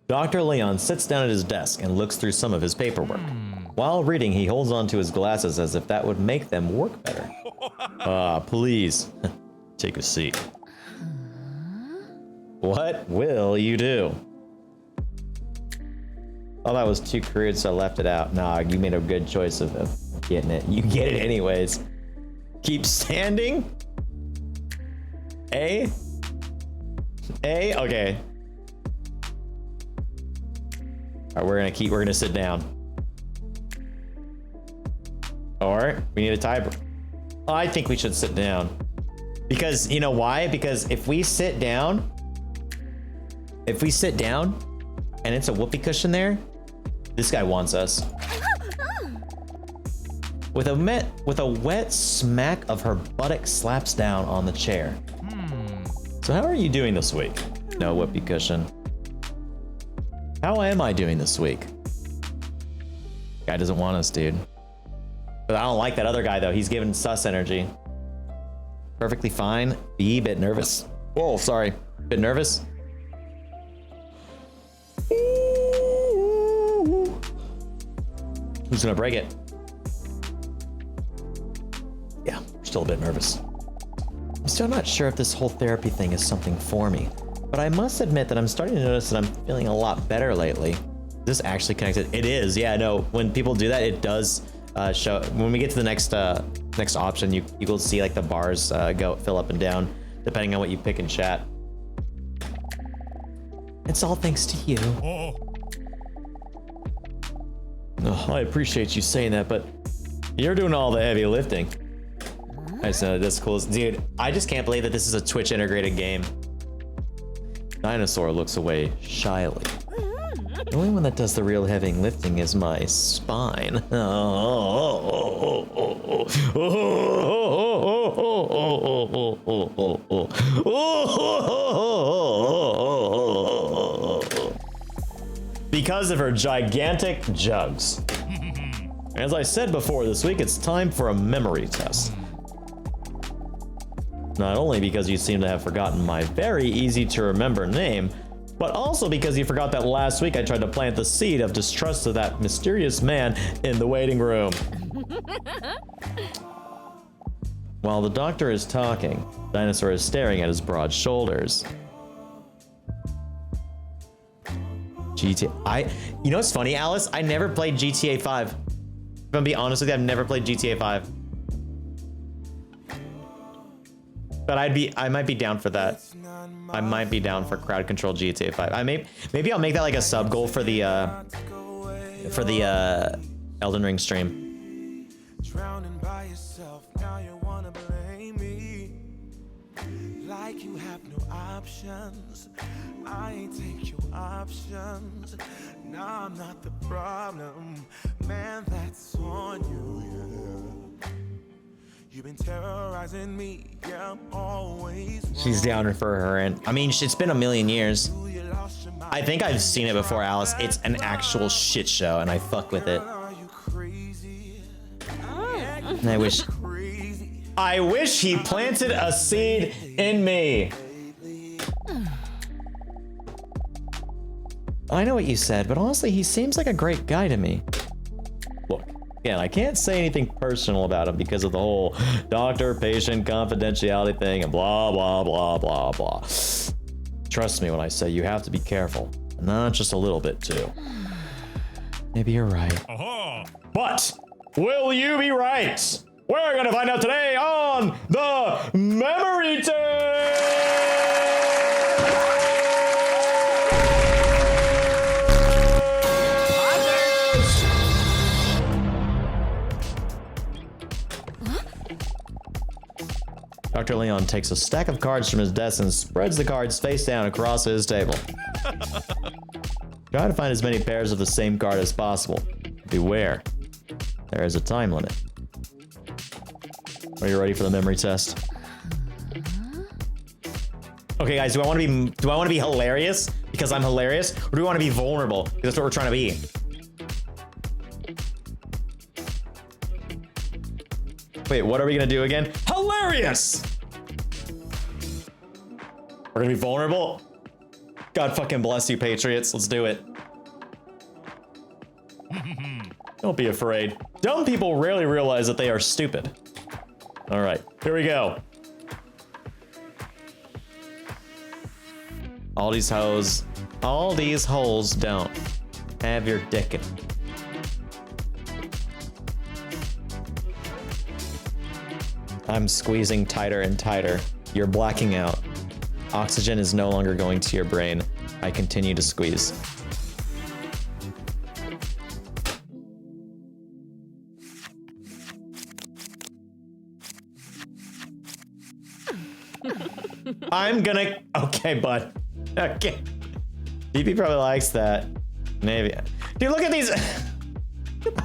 Dr. Leon sits down at his desk and looks through some of his paperwork. While reading, he holds onto his glasses as if that would make them work better. Please, take a seat. What will you do? Oh, that was too crude, so I left it out. Nah, you made a good choice of getting it. You get it anyways. Keep standing? A? Okay. All right, we're gonna sit down. Or we need a tiebreaker. I think we should sit down. Because, you know why? Because if we sit down and it's a whoopee cushion there, this guy wants us. With a wet smack of her buttock slaps down on the chair. So how are you doing this week? No whoopee cushion. How am I doing this week? Guy doesn't want us, dude. But I don't like that other guy though. He's giving sus energy. Perfectly fine. Be a bit nervous. Whoa, sorry. Bit nervous. Who's gonna break it? Yeah, we're still a bit nervous. I'm still not sure if this whole therapy thing is something for me, but I must admit that I'm starting to notice that I'm feeling a lot better lately. Is this actually connected? It is, yeah, no, when people do that, it does show. When we get to the next option, you will see like the bars fill up and down, depending on what you pick in chat. It's all thanks to you. Oh, I appreciate you saying that, but you're doing all the heavy lifting. I just know that's cool. Dude, I just can't believe that this is a Twitch integrated game. Dinosaur looks away shyly. The only one that does the real heavy lifting is my spine. Because of her gigantic jugs. As I said before, this week it's time for a memory test. Not only because you seem to have forgotten my very easy to remember name, but also because you forgot that last week I tried to plant the seed of distrust of that mysterious man in the waiting room. While the doctor is talking, Dinosaur is staring at his broad shoulders. GTA. You know what's funny, Alice? I never played GTA 5. If I'm gonna be honest with you, I've never played GTA 5. But I might be down for that. I might be down for crowd control GTA 5. Maybe I'll make that like a sub goal for the Elden Ring stream. Drowning by yourself, now you wanna blame me. Like you have no options. I ain't take your options. Now I'm not the problem. Man, that's on you, yeah. You've been terrorizing me, yeah, I'm always wrong. She's down for her, and I mean, it's been a million years. I think I've seen it before, Alice. It's an actual shit show, and I fuck with it. Are you crazy? And I wish he planted a seed in me. I know what you said, but honestly, he seems like a great guy to me. Look, again, I can't say anything personal about him because of the whole doctor-patient confidentiality thing and blah, blah, blah, blah, blah. Trust me when I say you have to be careful. Not just a little bit, too. Maybe you're right. But will you be right? We're gonna find out today on the Memory Dr. Leon takes a stack of cards from his desk and spreads the cards face down across his table. Try to find as many pairs of the same card as possible. Beware, there is a time limit. Are you ready for the memory test? Okay, guys, do I want to be hilarious because I'm hilarious, or do we want to be vulnerable because that's what we're trying to be? Wait, what are we gonna do again? Hilarious! We're gonna be vulnerable? God fucking bless you, Patriots. Let's do it. Don't be afraid. Dumb people rarely realize that they are stupid. All right, here we go. All these holes don't have your dick in them. I'm squeezing tighter and tighter. You're blacking out. Oxygen is no longer going to your brain. I continue to squeeze. I'm gonna... Okay, bud. Okay. DP probably likes that. Maybe. Dude, look at these...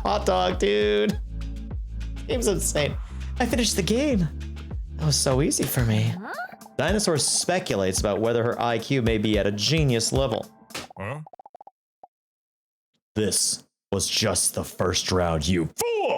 Hot dog, dude. Game's insane. I finished the game. That was so easy for me. Dinosaur speculates about whether her IQ may be at a genius level. Huh? This was just the first round, you fool!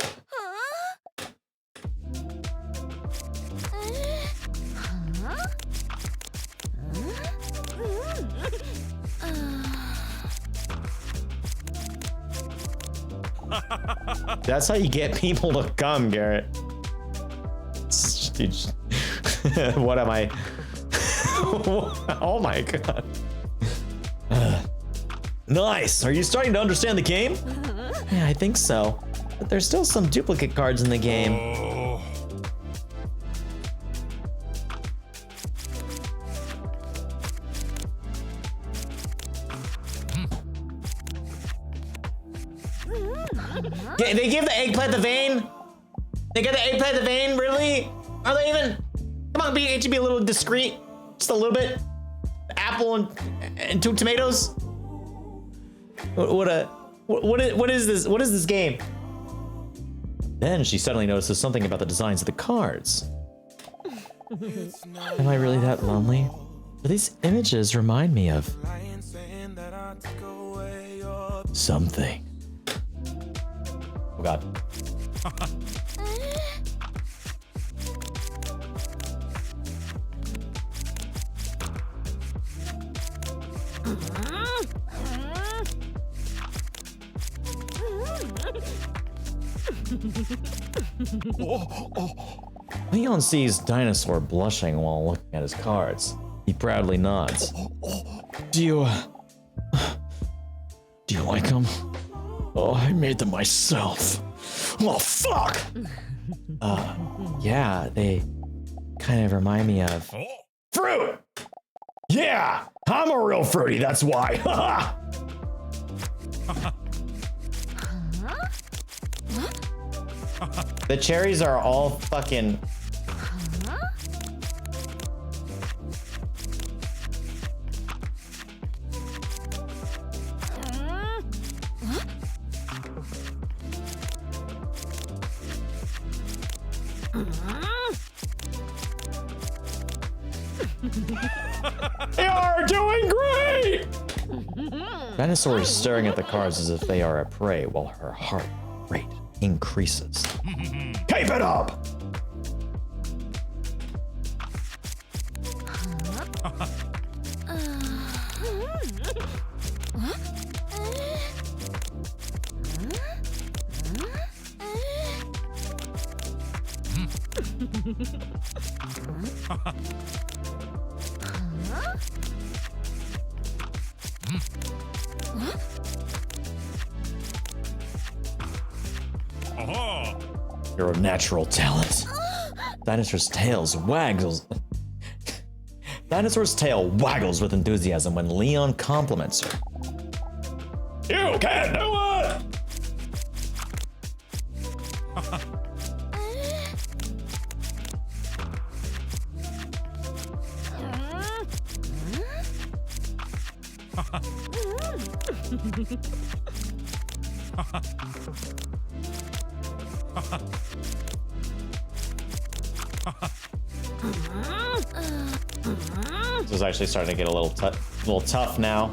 That's how you get people to come, Garrett. Dude, what am I? Oh my god. Nice. Are you starting to understand the game? Yeah, I think so. But there's still some duplicate cards in the game. Yeah, they give the eggplant the vein? They got the eggplant the vein? Really? Are they even? Come on, it should be a little discreet. Just a little bit. Apple and 2 tomatoes. What is this? What is this game? Then she suddenly notices something about the designs of the cards. Am I really that lonely? But these images remind me of something. Oh god. Leon sees Dinosaur blushing while looking at his cards. He proudly nods. Do Do you like them? Oh, I made them myself. Oh, fuck! Yeah, they kind of remind me of. Fruit! Yeah! I'm a real fruity, that's why. Haha! The cherries are all fucking. They are doing great! Dinosaur is staring at the cards as if they are a prey while her heart rate increases. Keep it up! You're a natural talent. Dinosaur's tails waggles. Dinosaur's tail waggles with enthusiasm when Leon compliments her. You can do it! This is actually starting to get a little tough now.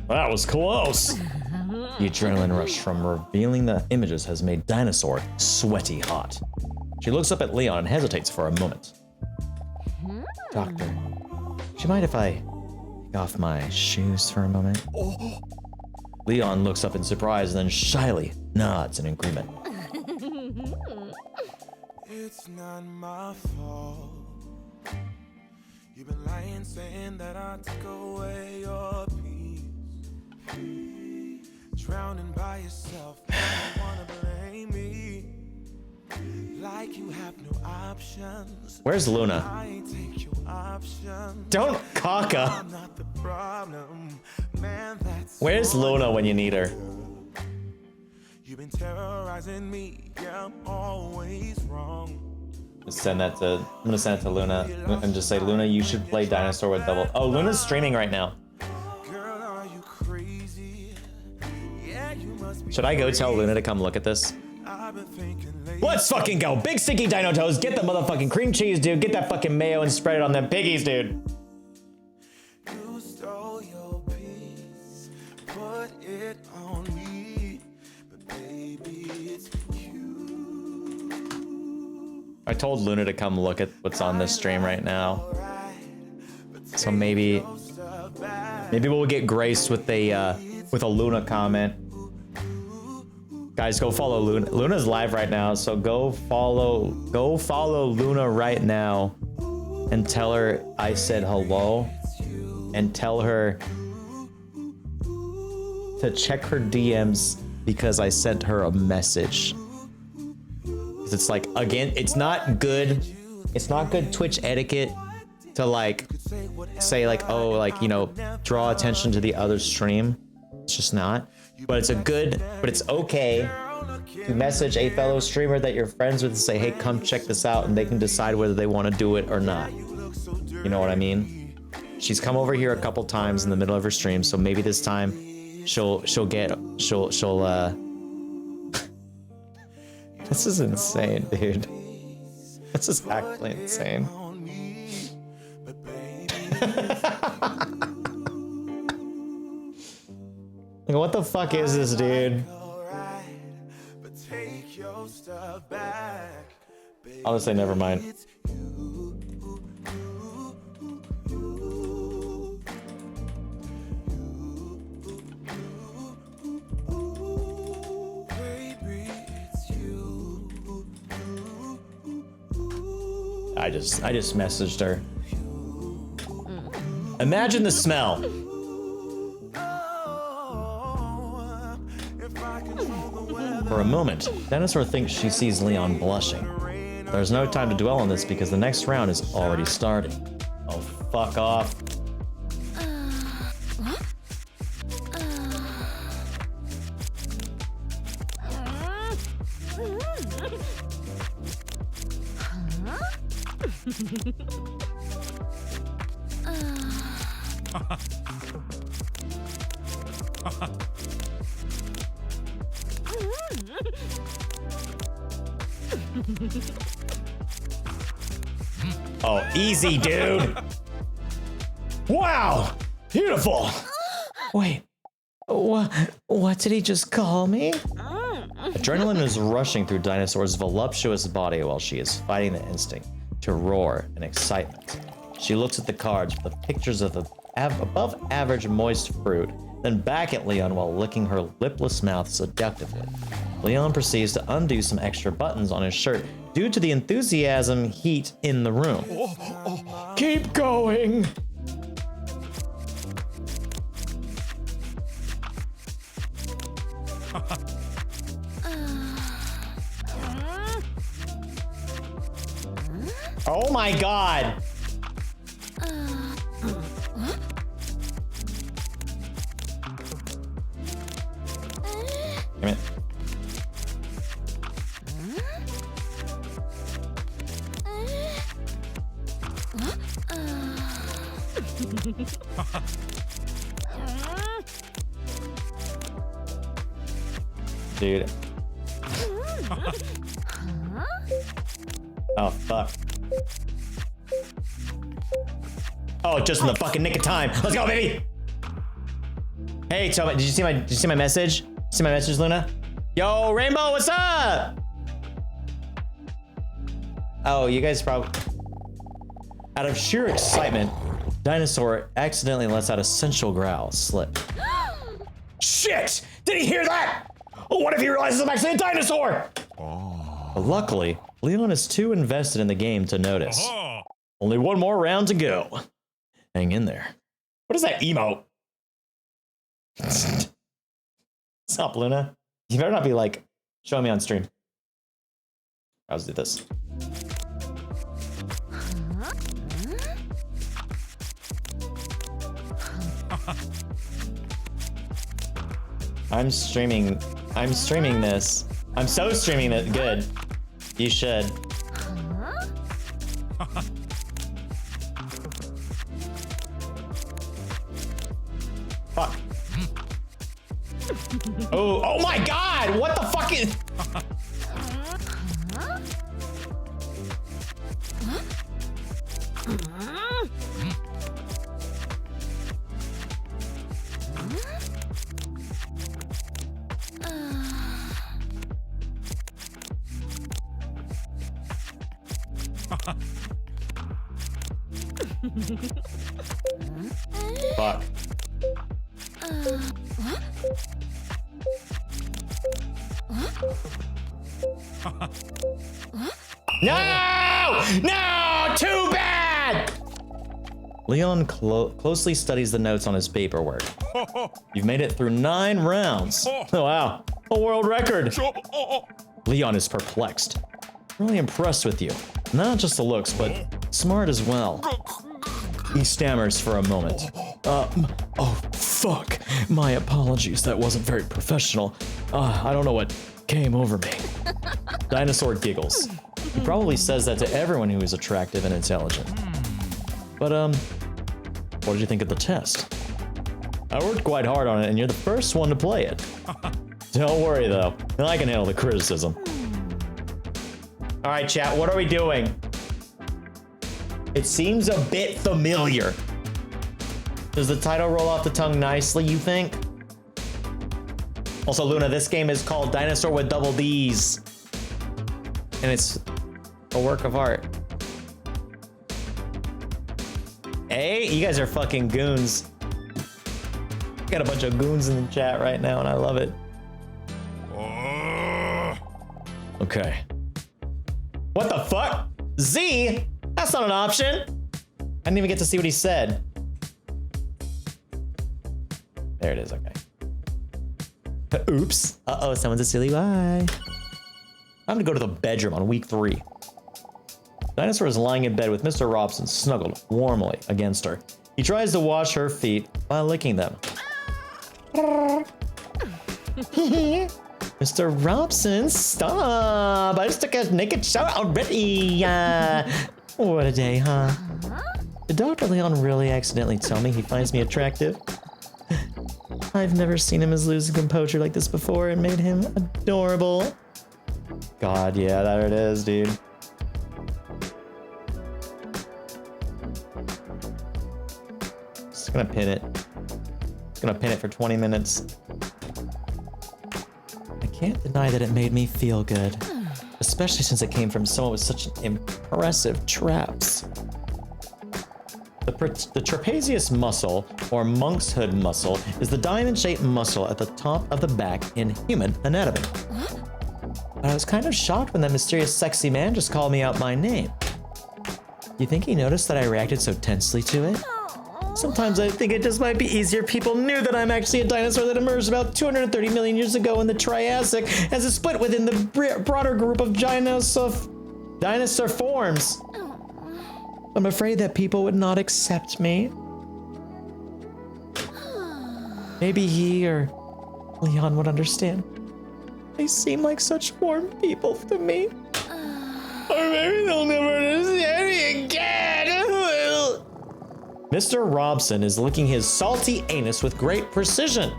That was close. The adrenaline rush from revealing the images has made Dinosaur sweaty hot. She looks up at Leon and hesitates for a moment. Doctor, would you mind if I take off my shoes for a moment? Leon looks up in surprise and then shyly nods in agreement. It's not my fault. You've been lying, saying that I took away your peace. Drowning by yourself, now you wanna blame me. Like you have no options. Where's Luna? I ain't take your options. Don't caca. I'm not the problem. Man, that's Where's Luna when you need her? You've been terrorizing me. Yeah, I'm always wrong. I'm gonna send it to Luna and just say, Luna, you should play Dinosaur with double. Oh, Luna's streaming right now. Girl, are you crazy? Yeah, you must be. Should I go tell Luna to come look at this? I've been thinking lately. Let's fucking go. Big sticky dino toes. Get the motherfucking cream cheese, dude. Get that fucking mayo and spread it on them piggies, dude. You stole your piece, put it on me, but baby, it's you. I told Luna to come look at what's on this stream right now. So maybe we'll get graced with a Luna comment. Guys, go follow Luna. Luna's live right now, so go follow Luna right now and tell her I said hello and tell her to check her DMs because I sent her a message. It's like, again, it's not good Twitch etiquette to like say like, oh, like, you know, draw attention to the other stream. It's just not. But it's okay to message a fellow streamer that you're friends with and say, hey, come check this out, and they can decide whether they want to do it or not. You know what I mean? She's come over here a couple times in the middle of her stream, so maybe this time she'll This is insane, dude. This is actually insane. Like, what the fuck is this, dude? I'll just say never mind. I just messaged her. Imagine the smell. For a moment, Ddinosaur thinks she sees Leon blushing. There's no time to dwell on this because the next round is already starting. Oh, fuck off. Oh, easy, dude. Wow, beautiful. Wait, what did he just call me? Adrenaline is rushing through Dinosaur's voluptuous body while she is fighting the instinct to roar in excitement. She looks at the cards with the pictures of the above average moist fruit, then back at Leon while licking her lipless mouth seductively. Leon proceeds to undo some extra buttons on his shirt due to the enthusiasm heat in the room. Keep going! Oh my god! Damn it. Dude. Oh, fuck. Oh, just in the fucking nick of time. Let's go, baby! Hey, did you see my message? See my message, Luna? Yo, Rainbow, what's up? Oh, you guys probably... Out of sheer excitement, Dinosaur accidentally lets out a sensual growl. Slip. Shit! Did he hear that? Oh, what if he realizes I'm actually a dinosaur? But luckily, Leon is too invested in the game to notice. Only one more round to go. Hang in there. What is that emote? Stop, Luna. You better not be like showing me on stream. Let's do this. I'm streaming this. I'm so streaming it. Good. You should. Fuck. Oh my god! What the fuck is... Fuck. No! No! Too bad! Leon closely studies the notes on his paperwork. You've made it through 9 rounds. Oh, wow. A world record. Leon is perplexed. Really impressed with you. Not just the looks, but smart as well. He stammers for a moment. Oh, fuck. My apologies. That wasn't very professional. I don't know what came over me. Dinosaur giggles. He probably says that to everyone who is attractive and intelligent. But, what did you think of the test? I worked quite hard on it, and you're the first one to play it. Don't worry, though. I can handle the criticism. All right, chat, what are we doing? It seems a bit familiar. Does the title roll off the tongue nicely, you think? Also, Luna, this game is called Dinosaur with Double D's. And it's a work of art. Hey, you guys are fucking goons. Got a bunch of goons in the chat right now, and I love it. Okay. What the fuck? Z? That's not an option. I didn't even get to see what he said. There it is, okay. Oops. Uh-oh, someone's a silly why. I'm gonna go to the bedroom on week 3. Dinosaur is lying in bed with Mr. Robson snuggled warmly against her. He tries to wash her feet while licking them. Mr. Robson, stop! I just took a naked shower already. What a day, huh? Did Dr. Leon really accidentally tell me he finds me attractive? I've never seen him as losing composure like this before. It made him adorable. God, yeah, there it is, dude. Just gonna pin it. Just gonna pin it for 20 minutes. I can't deny that it made me feel good, especially since it came from someone with such impressive traps. The trapezius muscle, or monk's hood muscle, is the diamond-shaped muscle at the top of the back in human anatomy. But I was kind of shocked when that mysterious sexy man just called me out by name. You think he noticed that I reacted so tensely to it? Sometimes I think it just might be easier if people knew that I'm actually a dinosaur that emerged about 230 million years ago in the Triassic as a split within the broader group of dinosaur forms. I'm afraid that people would not accept me. Maybe he or Leon would understand. They seem like such warm people to me. Or maybe they'll never understand me again. Mr. Robson is licking his salty anus with great precision.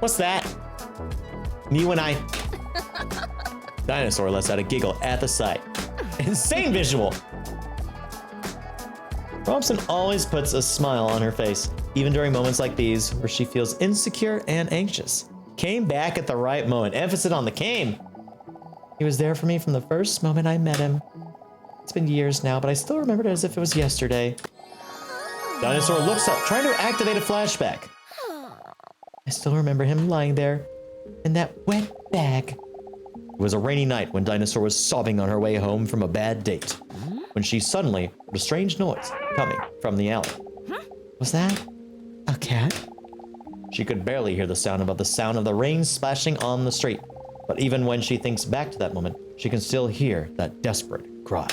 What's that? You and I. Dinosaur lets out a giggle at the sight. Insane visual. Robson always puts a smile on her face, even during moments like these where she feels insecure and anxious. Came back at the right moment. Emphasis on the came. He was there for me from the first moment I met him. It's been years now, but I still remember it as if it was yesterday. Dinosaur looks up, trying to activate a flashback. I still remember him lying there in that wet bag. It was a rainy night when Dinosaur was sobbing on her way home from a bad date, when she suddenly heard a strange noise coming from the alley. Was that a cat? She could barely hear the sound above the sound of the rain splashing on the street, but even when she thinks back to that moment, she can still hear that desperate cry.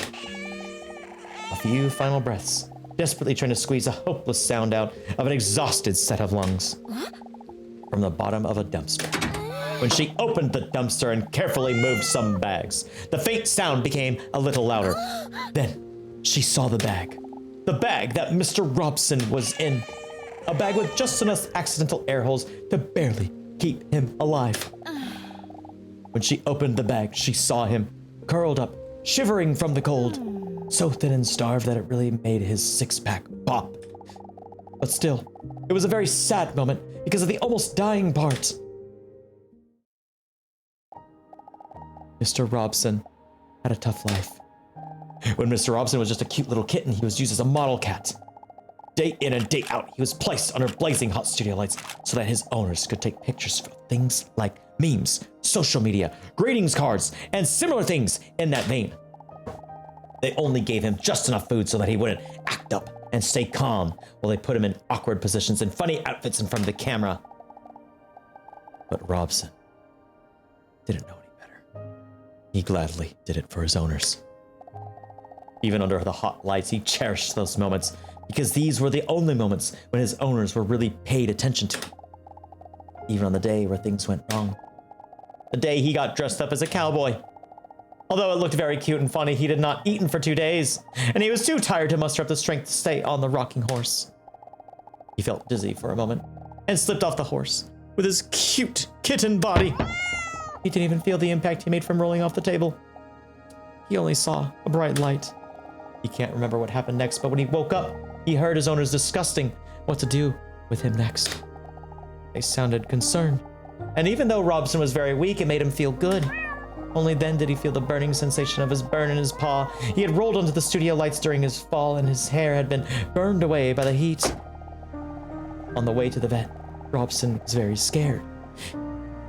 A few final breaths, desperately trying to squeeze a hopeless sound out of an exhausted set of lungs from the bottom of a dumpster. When she opened the dumpster and carefully moved some bags, the faint sound became a little louder. Then she saw the bag that Mr. Robson was in. A bag with just enough accidental air holes to barely keep him alive. When she opened the bag, she saw him curled up, shivering from the cold, so thin and starved that it really made his six-pack pop. But still, it was a very sad moment because of the almost dying part. Mr. Robson had a tough life. When Mr. Robson was just a cute little kitten, he was used as a model cat. Day in and day out, he was placed under blazing hot studio lights so that his owners could take pictures for things like memes, social media, greetings cards, and similar things in that vein. They only gave him just enough food so that he wouldn't act up and stay calm while they put him in awkward positions and funny outfits in front of the camera. But Robson didn't know any better. He gladly did it for his owners. Even under the hot lights, he cherished those moments because these were the only moments when his owners were really paid attention to him. Even on the day where things went wrong. The day he got dressed up as a cowboy. Although it looked very cute and funny, he had not eaten for 2 days, and he was too tired to muster up the strength to stay on the rocking horse. He felt dizzy for a moment and slipped off the horse with his cute kitten body. He didn't even feel the impact he made from rolling off the table. He only saw a bright light. He can't remember what happened next, but when he woke up, he heard his owners discussing what to do with him next. They sounded concerned. And even though Robson was very weak, it made him feel good. Only then did he feel the burning sensation of his burn in his paw. He had rolled onto the studio lights during his fall, and his hair had been burned away by the heat. On the way to the vet, Robson was very scared.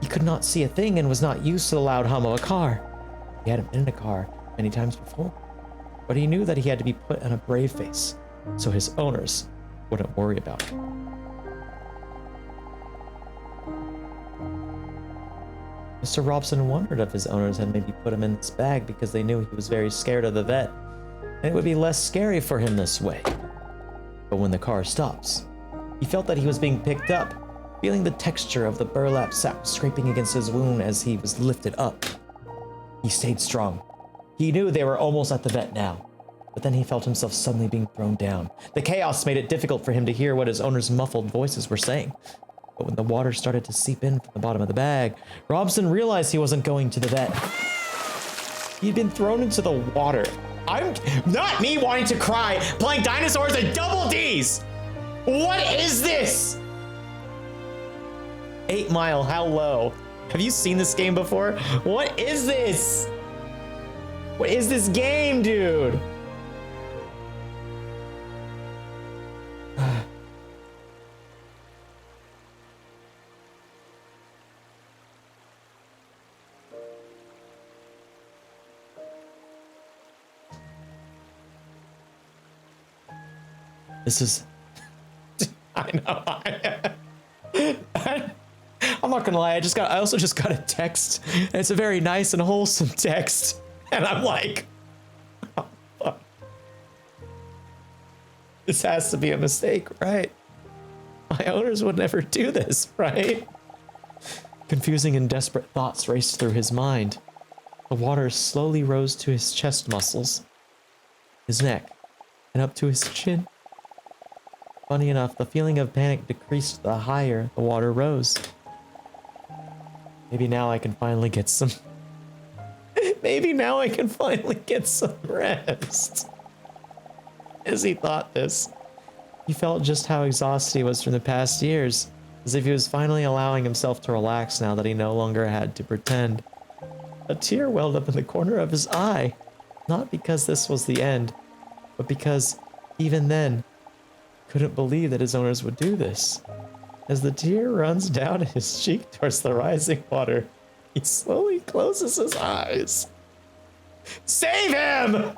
He could not see a thing and was not used to the loud hum of a car. He hadn't been in a car many times before, but he knew that he had to be put on a brave face so his owners wouldn't worry about it. Mr. Robson wondered if his owners had maybe put him in this bag because they knew he was very scared of the vet, and it would be less scary for him this way. But when the car stops, he felt that he was being picked up, feeling the texture of the burlap sack scraping against his wound as he was lifted up. He stayed strong. He knew they were almost at the vet now, but then he felt himself suddenly being thrown down. The chaos made it difficult for him to hear what his owner's muffled voices were saying. But when the water started to seep in from the bottom of the bag, Robson realized he wasn't going to the vet. He'd been thrown into the water. I'm not me wanting to cry, playing dinosaurs at double D's. What is this? 8 Mile, how low? Have you seen this game before? What is this? What is this game, dude? This is... I know. I'm not gonna lie, I also just got a text, and it's a very nice and wholesome text, and I'm like, oh, fuck. This has to be a mistake, right? My owners would never do this, right? Confusing and desperate thoughts raced through his mind. The water slowly rose to his chest muscles, his neck, and up to his chin. Funny enough, the feeling of panic decreased the higher the water rose. Maybe now I can finally get some... Maybe now I can finally get some rest. As he thought this, he felt just how exhausted he was from the past years, as if he was finally allowing himself to relax now that he no longer had to pretend. A tear welled up in the corner of his eye, not because this was the end, but because, even then, couldn't believe that his owners would do this. As the tear runs down his cheek towards the rising water, he slowly closes his eyes. Save him!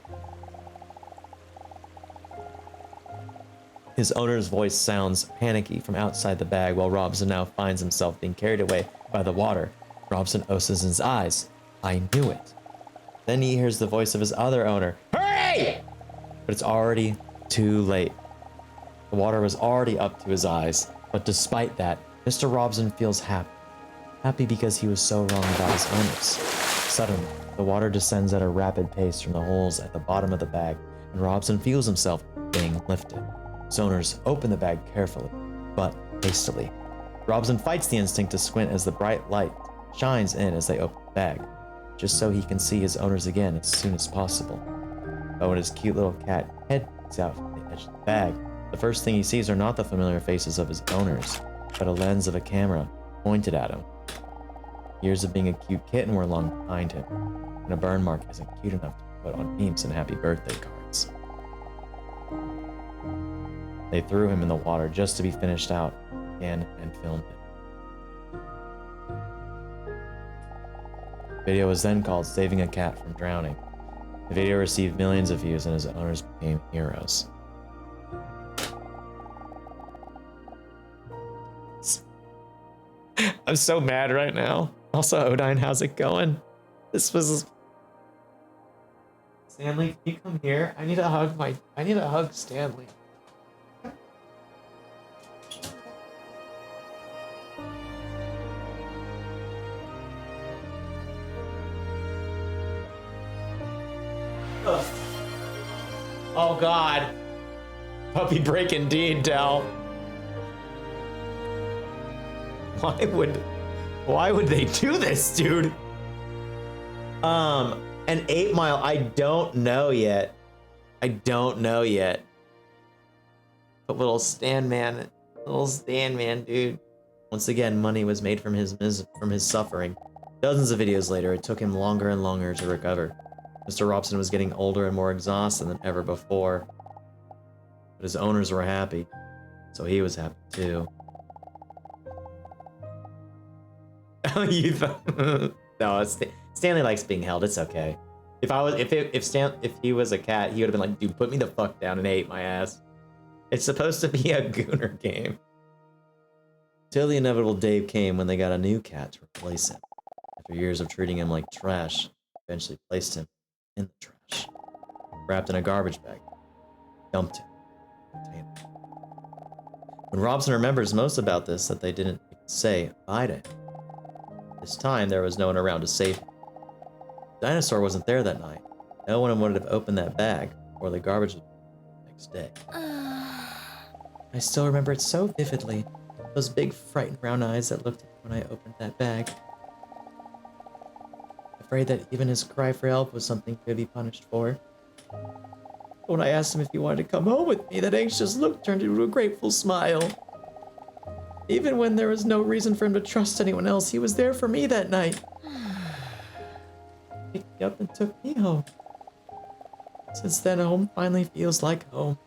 His owner's voice sounds panicky from outside the bag while Robson now finds himself being carried away by the water. Robson opens his eyes. I knew it. Then he hears the voice of his other owner. Hurry! But it's already too late. The water was already up to his eyes, but despite that, Mr. Robson feels happy. Happy because he was so wrong about his owners. Suddenly, the water descends at a rapid pace from the holes at the bottom of the bag, and Robson feels himself being lifted. His owners open the bag carefully, but hastily. Robson fights the instinct to squint as the bright light shines in as they open the bag, just so he can see his owners again as soon as possible. But when his cute little cat head peeks out from the edge of the bag, the first thing he sees are not the familiar faces of his owners, but a lens of a camera pointed at him. Years of being a cute kitten were long behind him, and a burn mark isn't cute enough to put on memes and happy birthday cards. They threw him in the water just to be finished out again and filmed it. The video was then called Saving a Cat from Drowning. The video received millions of views and his owners became heroes. I'm so mad right now. Also, Odine, how's it going? This was... Stanley, can you come here? I need to hug Stanley. Ugh. Oh God. Puppy break indeed, Del. Why would they do this, dude? An 8 Mile, I don't know yet. But little Stan man, dude. Once again, money was made from his suffering. Dozens of videos later, it took him longer and longer to recover. Mr. Robson was getting older and more exhausted than ever before. But his owners were happy, so he was happy too. Oh, you thought? No, Stanley likes being held. It's okay. If he was a cat, he would have been like, dude, put me the fuck down and ate my ass. It's supposed to be a gooner game. Till the inevitable day came when they got a new cat to replace him. After years of treating him like trash, eventually placed him in the trash, wrapped in a garbage bag, dumped him in a container. When Robson remembers most about this, that they didn't even say bye to him. This time, there was no one around to save him. Dinosaur wasn't there that night. No one would have opened that bag, or the garbage the next day. I still remember it so vividly. Those big, frightened brown eyes that looked at me when I opened that bag. Afraid that even his cry for help was something to be punished for. When I asked him if he wanted to come home with me, that anxious look turned into a grateful smile. Even when there was no reason for him to trust anyone else, he was there for me that night. He picked me up and took me home. Since then, home finally feels like home.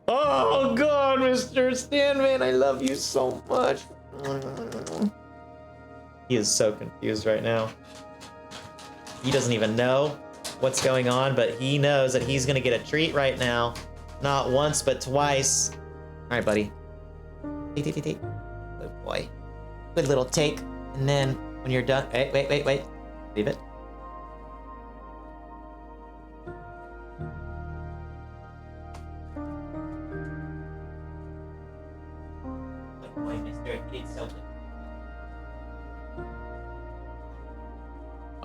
Oh God, Mr. Stanman, I love you so much. He is so confused right now. He doesn't even know what's going on, but he knows that he's gonna get a treat right now. Not once, but twice. All right, buddy. Take. Good boy. Good little take. And then when you're done, wait. Leave it. Good boy, mister. He did so good.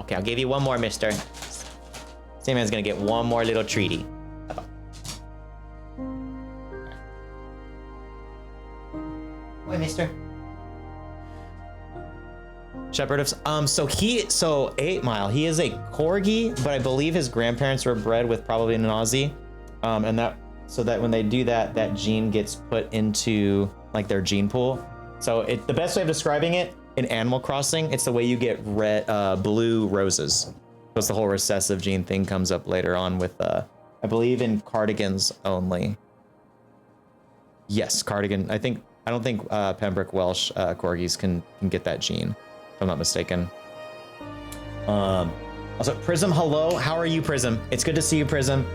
Okay, I'll give you one more, mister. Sandman's gonna get one more little treaty. Boy, mister. Shepherd of so 8 Mile, he is a corgi, but I believe his grandparents were bred with probably an Aussie. And that so that when they do that, that gene gets put into like their gene pool. So the best way of describing it in Animal Crossing, it's the way you get blue roses. Because the whole recessive gene thing comes up later on with I believe in Cardigans only. Yes, Cardigan. I don't think Pembroke Welsh corgis can get that gene, if I'm not mistaken. Also, Prism, hello. How are you, Prism? It's good to see you, Prism.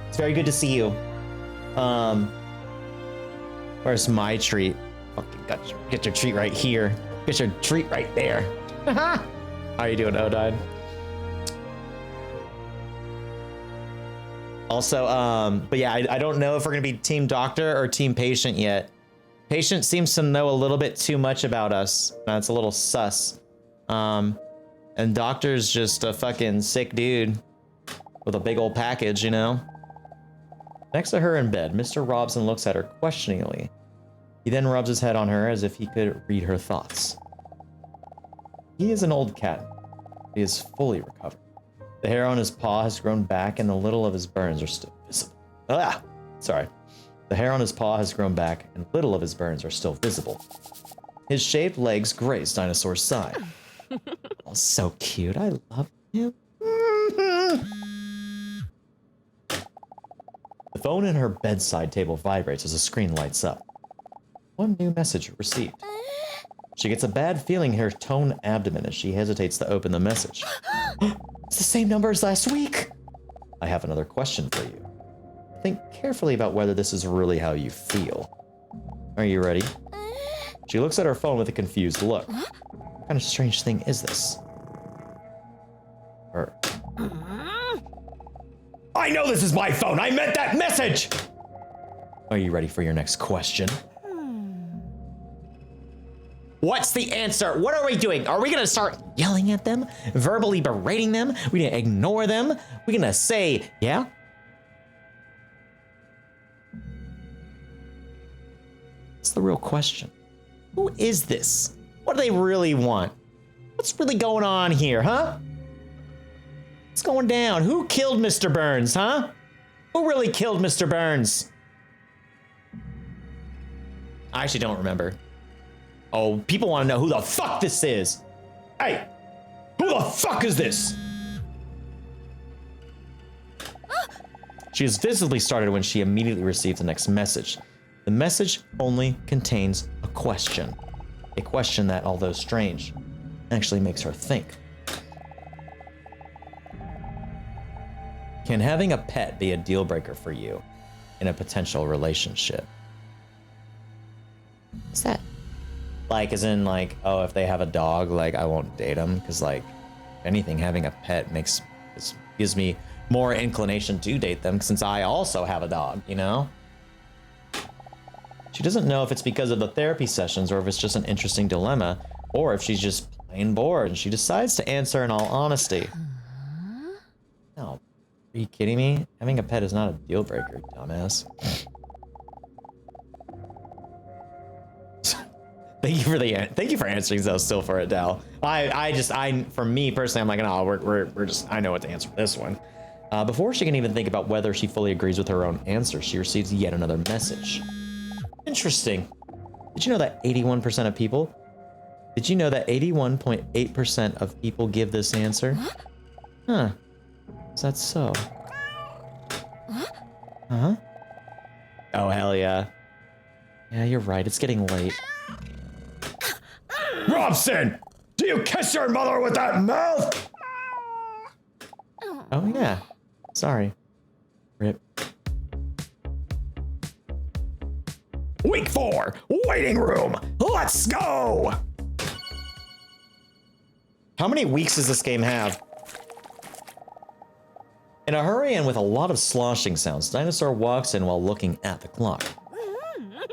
It's very good to see you. Where's my treat? Okay, get your treat right here. Get your treat right there. How are you doing, Odine? Also, but yeah, I don't know if we're gonna be Team Doctor or Team Patient yet. Patient seems to know a little bit too much about us. That's a little sus. And Doctor's just a fucking sick dude with a big old package, you know? Next to her in bed, Mr. Robson looks at her questioningly. He then rubs his head on her as if he could read her thoughts. He is an old cat. He is fully recovered. The hair on his paw has grown back and a little of his burns are still visible. The hair on his paw has grown back and little of his burns are still visible. His shaved legs graze Dinosaur's side. Oh, so cute. I love him. The phone in her bedside table vibrates as a screen lights up. One new message received. She gets a bad feeling in her toned abdomen as she hesitates to open the message. It's the same number as last week. I have another question for you. Think carefully about whether this is really how you feel. Are you ready? She looks at her phone with a confused look. What kind of strange thing is this? I know this is my phone. I meant that message. Are you ready for your next question? What's the answer? What are we doing? Are we gonna start yelling at them? Verbally berating them? We gonna ignore them? We gonna say, yeah? It's the real question. Who is this? What do they really want? What's really going on here, huh? What's going down? Who killed Mr. Burns, huh? Who really killed Mr. Burns? I actually don't remember. Oh, people want to know who the fuck this is. Hey, who the fuck is this? She is visibly startled when she immediately receives the next message. The message only contains a question. A question that, although strange, actually makes her think. Can having a pet be a deal breaker for you in a potential relationship? What's that? Like, as in, like, oh, if they have a dog, like, I won't date them, because, like, if anything, having a pet gives me more inclination to date them, since I also have a dog, you know? She doesn't know if it's because of the therapy sessions, or if it's just an interesting dilemma, or if she's just plain bored, and she decides to answer in all honesty. No. Are you kidding me? Having a pet is not a deal breaker, dumbass. Thank you for answering those still for it, Dal. For me personally, I'm like, no, we're just, I know what to answer for this one. Before she can even think about whether she fully agrees with her own answer, she receives yet another message. Interesting. Did you know that 81% of people? Did you know that 81.8% of people give this answer? Huh. Is that so? Huh? Oh, hell yeah. Yeah, you're right. It's getting late. Robson! Do you kiss your mother with that mouth? Oh, yeah. Sorry. Rip. Week 4, waiting room. Let's go! How many weeks does this game have? In a hurry and with a lot of sloshing sounds, Dinosaur walks in while looking at the clock.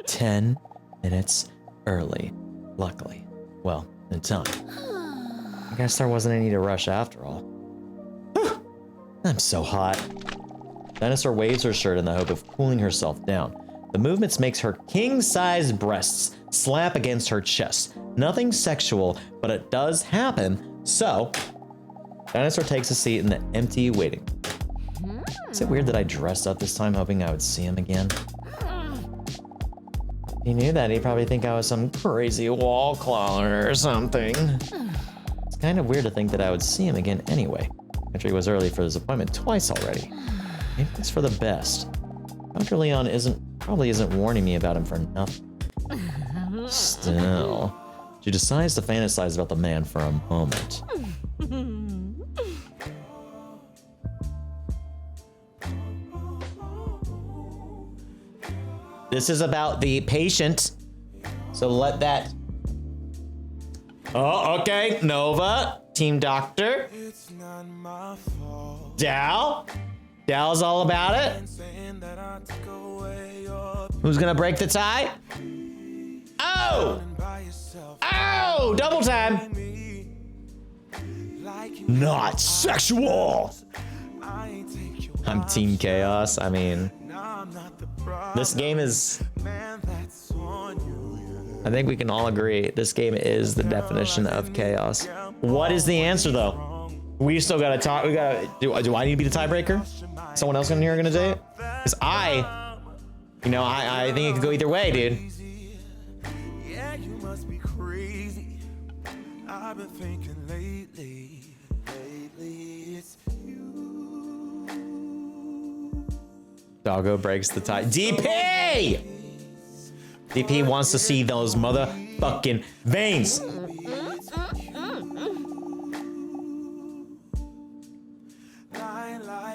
10 minutes early, luckily. Well, in time. I guess there wasn't any to rush after all. I'm so hot. Dinosaur waves her shirt in the hope of cooling herself down. The movements makes her king-sized breasts slap against her chest. Nothing sexual, but it does happen, so Dinosaur takes a seat in the empty waiting room. Is it weird that I dressed up this time hoping I would see him again? If he knew that, he'd probably think I was some crazy wall crawler or something. It's kind of weird to think that I would see him again anyway. After he was early for his appointment twice already. Maybe it's for the best. Dr. Leon probably isn't warning me about him for nothing. Still, she decides to fantasize about the man for a moment. This is about the patient, so let that... Oh, okay, Nova, Team Doctor. It's not my fault. Dal? Dal's all about it. Who's gonna break the tie? Oh! Oh! Double time! Not sexual! I'm Team Chaos. I mean, this game is... I think we can all agree this game is the definition of chaos. What is the answer, though? We still gotta talk. We gotta. Do I need to be the tiebreaker? Someone else in here gonna do it? Because I think it could go either way, dude. Yeah, you must be crazy. I've been thinking lately it's you. Doggo breaks the tie. DP! DP wants to see those motherfucking veins.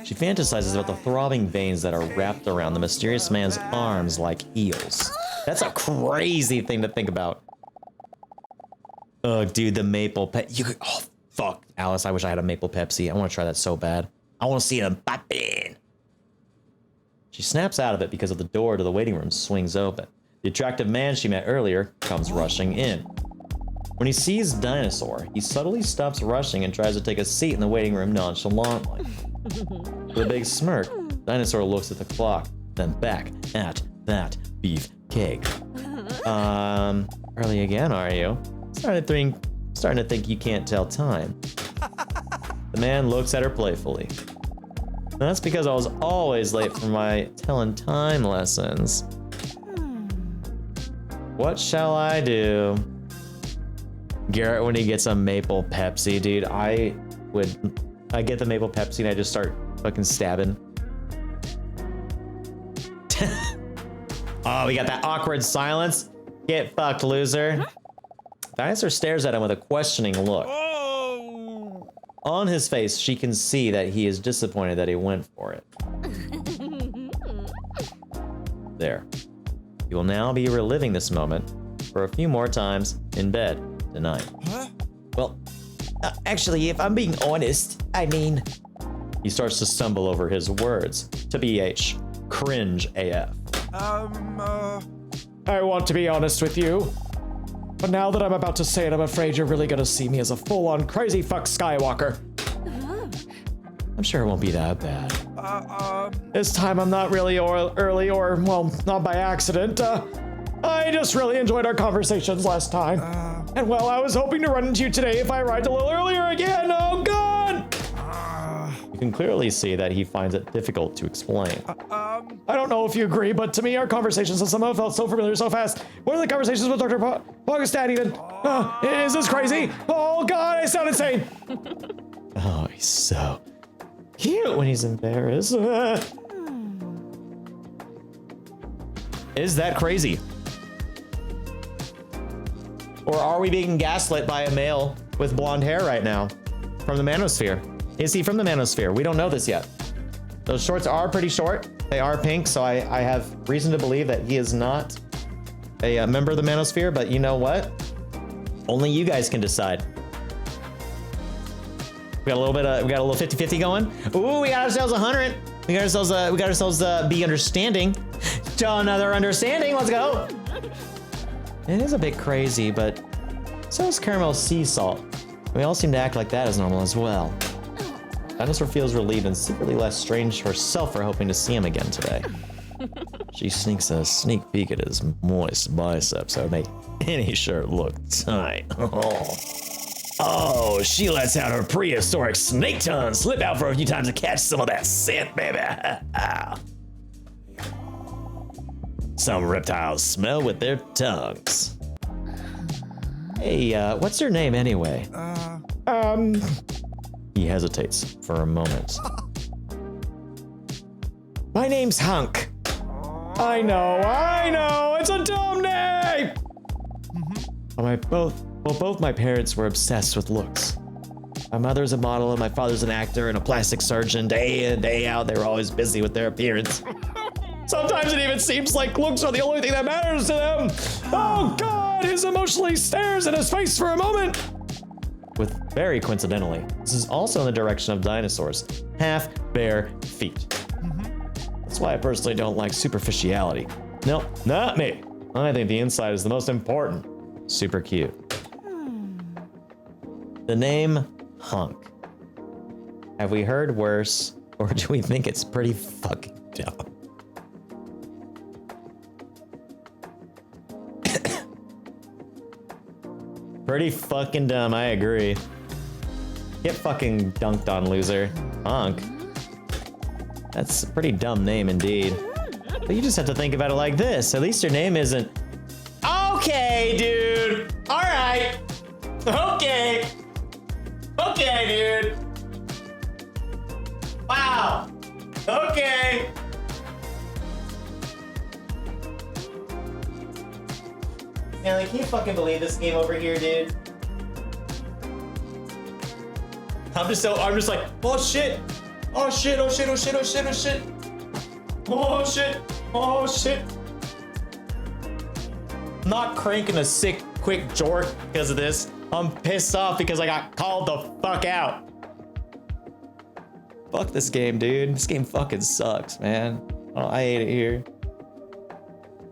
She fantasizes about the throbbing veins that are wrapped around the mysterious man's arms like eels. That's a crazy thing to think about. Oh, dude, the maple oh, fuck. Alice, I wish I had a maple Pepsi. I want to try that so bad. I want to see him popping. She snaps out of it because of the door to the waiting room swings open. The attractive man she met earlier comes rushing in. When he sees Dinosaur, he subtly stops rushing and tries to take a seat in the waiting room nonchalantly. With a big smirk, Dinosaur looks at the clock, then back at that beefcake. Early again, are you? Starting to think you can't tell time. The man looks at her playfully. That's because I was always late for my telling time lessons. What shall I do? Garrett, when he gets a maple Pepsi, dude, I get the maple Pepsi and I just start fucking stabbing. Oh, we got that awkward silence. Get fucked, loser. Dinosaur stares at him with a questioning look. On his face, she can see that he is disappointed that he went for it. There. You will now be reliving this moment for a few more times in bed tonight. Well, actually, if I'm being honest, I mean... He starts to stumble over his words. To BH, cringe AF. I want to be honest with you, but now that I'm about to say it, I'm afraid you're really gonna see me as a full-on crazy fuck Skywalker. I'm sure it won't be that bad. This time I'm not really early or, well, not by accident. I just really enjoyed our conversations last time. And well, I was hoping to run into you today if I arrived a little earlier again. Oh God! You can clearly see that he finds it difficult to explain. I don't know if you agree, but to me our conversations have somehow felt so familiar so fast. What are the conversations with Dr. Augustin even? Is this crazy? Oh God, I sound insane! Oh, he's so cute when he's embarrassed. Is that crazy? Or are we being gaslit by a male with blonde hair right now from the manosphere? Is he from the manosphere? We don't know this yet. Those shorts are pretty short. They are pink, so I have reason to believe that he is not a member of the manosphere, but you know what? Only you guys can decide. We got a little bit of, we got a little 50-50 going. Ooh, we got ourselves 100. We got ourselves be understanding. To another understanding, let's go. It is a bit crazy, but so is caramel sea salt. We all seem to act like that is normal as well. Dinosaur feels relieved and secretly less strange herself for hoping to see him again today. She sneaks a sneak peek at his moist biceps that would make any shirt look tight. Oh, she lets out her prehistoric snake tongue, slip out for a few times to catch some of that scent, baby. Some reptiles smell with their tongues. Hey, what's your name anyway? He hesitates for a moment. My name's Hunk. I know, it's a dumb name! Both my parents were obsessed with looks. My mother's a model and my father's an actor and a plastic surgeon. Day in, day out, they were always busy with their appearance. Sometimes it even seems like looks are the only thing that matters to them. Oh God, his emotionally stares at his face for a moment. With very coincidentally, this is also in the direction of dinosaurs. Half bare feet. That's why I personally don't like superficiality. Nope, not me. I think the inside is the most important. Super cute. The name Hunk. Have we heard worse, or do we think it's pretty fucking dumb? Pretty fucking dumb, I agree. Get fucking dunked on, loser. Hunk. That's a pretty dumb name indeed. But you just have to think about it like this. At least your name isn't... Okay, dude. All right. Okay. Okay, dude. Wow. Okay. Stanley, can you fucking believe this game over here, dude? I'm just like, oh shit. Oh shit, oh shit, oh shit, oh shit, oh shit. Oh shit, oh shit. I'm not cranking a sick, quick jork because of this. I'm pissed off because I got called the fuck out. Fuck this game, dude. This game fucking sucks, man. Oh, I hate it here.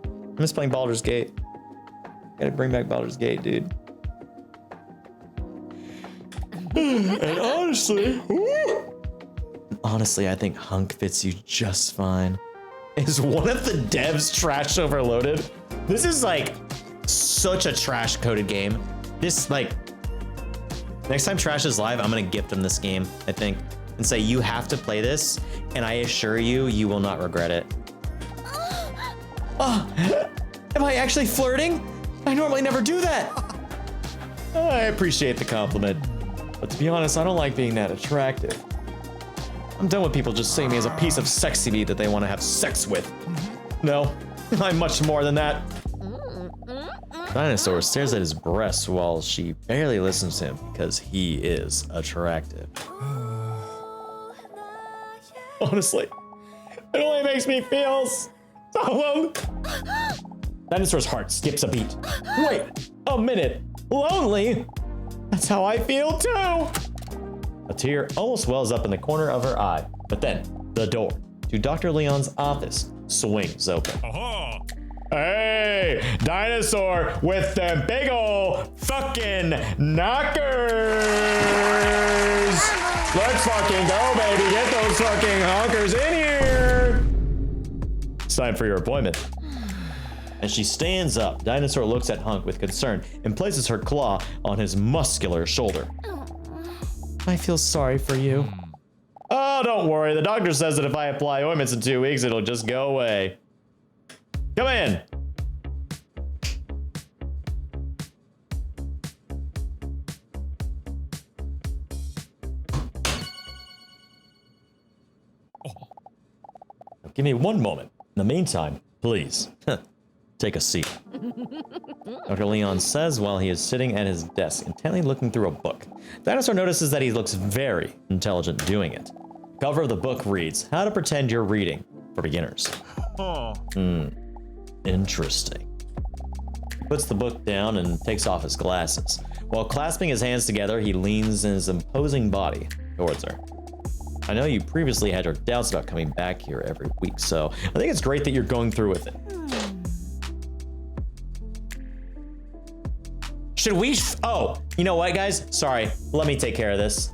I miss playing Baldur's Gate. Gotta bring back Baldur's Gate, dude. And honestly, I think Hunk fits you just fine. Is one of the devs trash overloaded? This is like such a trash coded game. This like, next time Trash is live, I'm gonna gift him this game, I think, and say you have to play this, and I assure you, you will not regret it. Oh, am I actually flirting? I normally never do that. I appreciate the compliment, but to be honest, I don't like being that attractive. I'm done with people just seeing me as a piece of sexy meat that they want to have sex with. No, I'm much more than that. Dinosaur stares at his breasts while she barely listens to him because he is attractive. Honestly, it only makes me feel so alone. Dinosaur's heart skips a beat. Wait a minute. Lonely? That's how I feel too. A tear almost wells up in the corner of her eye, but then the door to Dr. Leon's office swings open. Hey, Dinosaur with them big ol' fucking knockers. Let's fucking go, baby. Get those fucking honkers in here. It's time for your appointment. As she stands up, Dinosaur looks at Hunk with concern and places her claw on his muscular shoulder. I feel sorry for you. Oh, don't worry. The doctor says that if I apply ointments in 2 weeks, it'll just go away. Come in. Now, give me 1 moment. In the meantime, please, take a seat. Dr. Leon says while he is sitting at his desk, intently looking through a book. Dinosaur notices that he looks very intelligent doing it. The cover of the book reads, How to Pretend You're Reading for Beginners. Interesting. He puts the book down and takes off his glasses. While clasping his hands together, he leans his imposing body towards her. I know you previously had your doubts about coming back here every week, so I think it's great that you're going through with it. Should we? Oh, you know what, guys? Sorry, let me take care of this.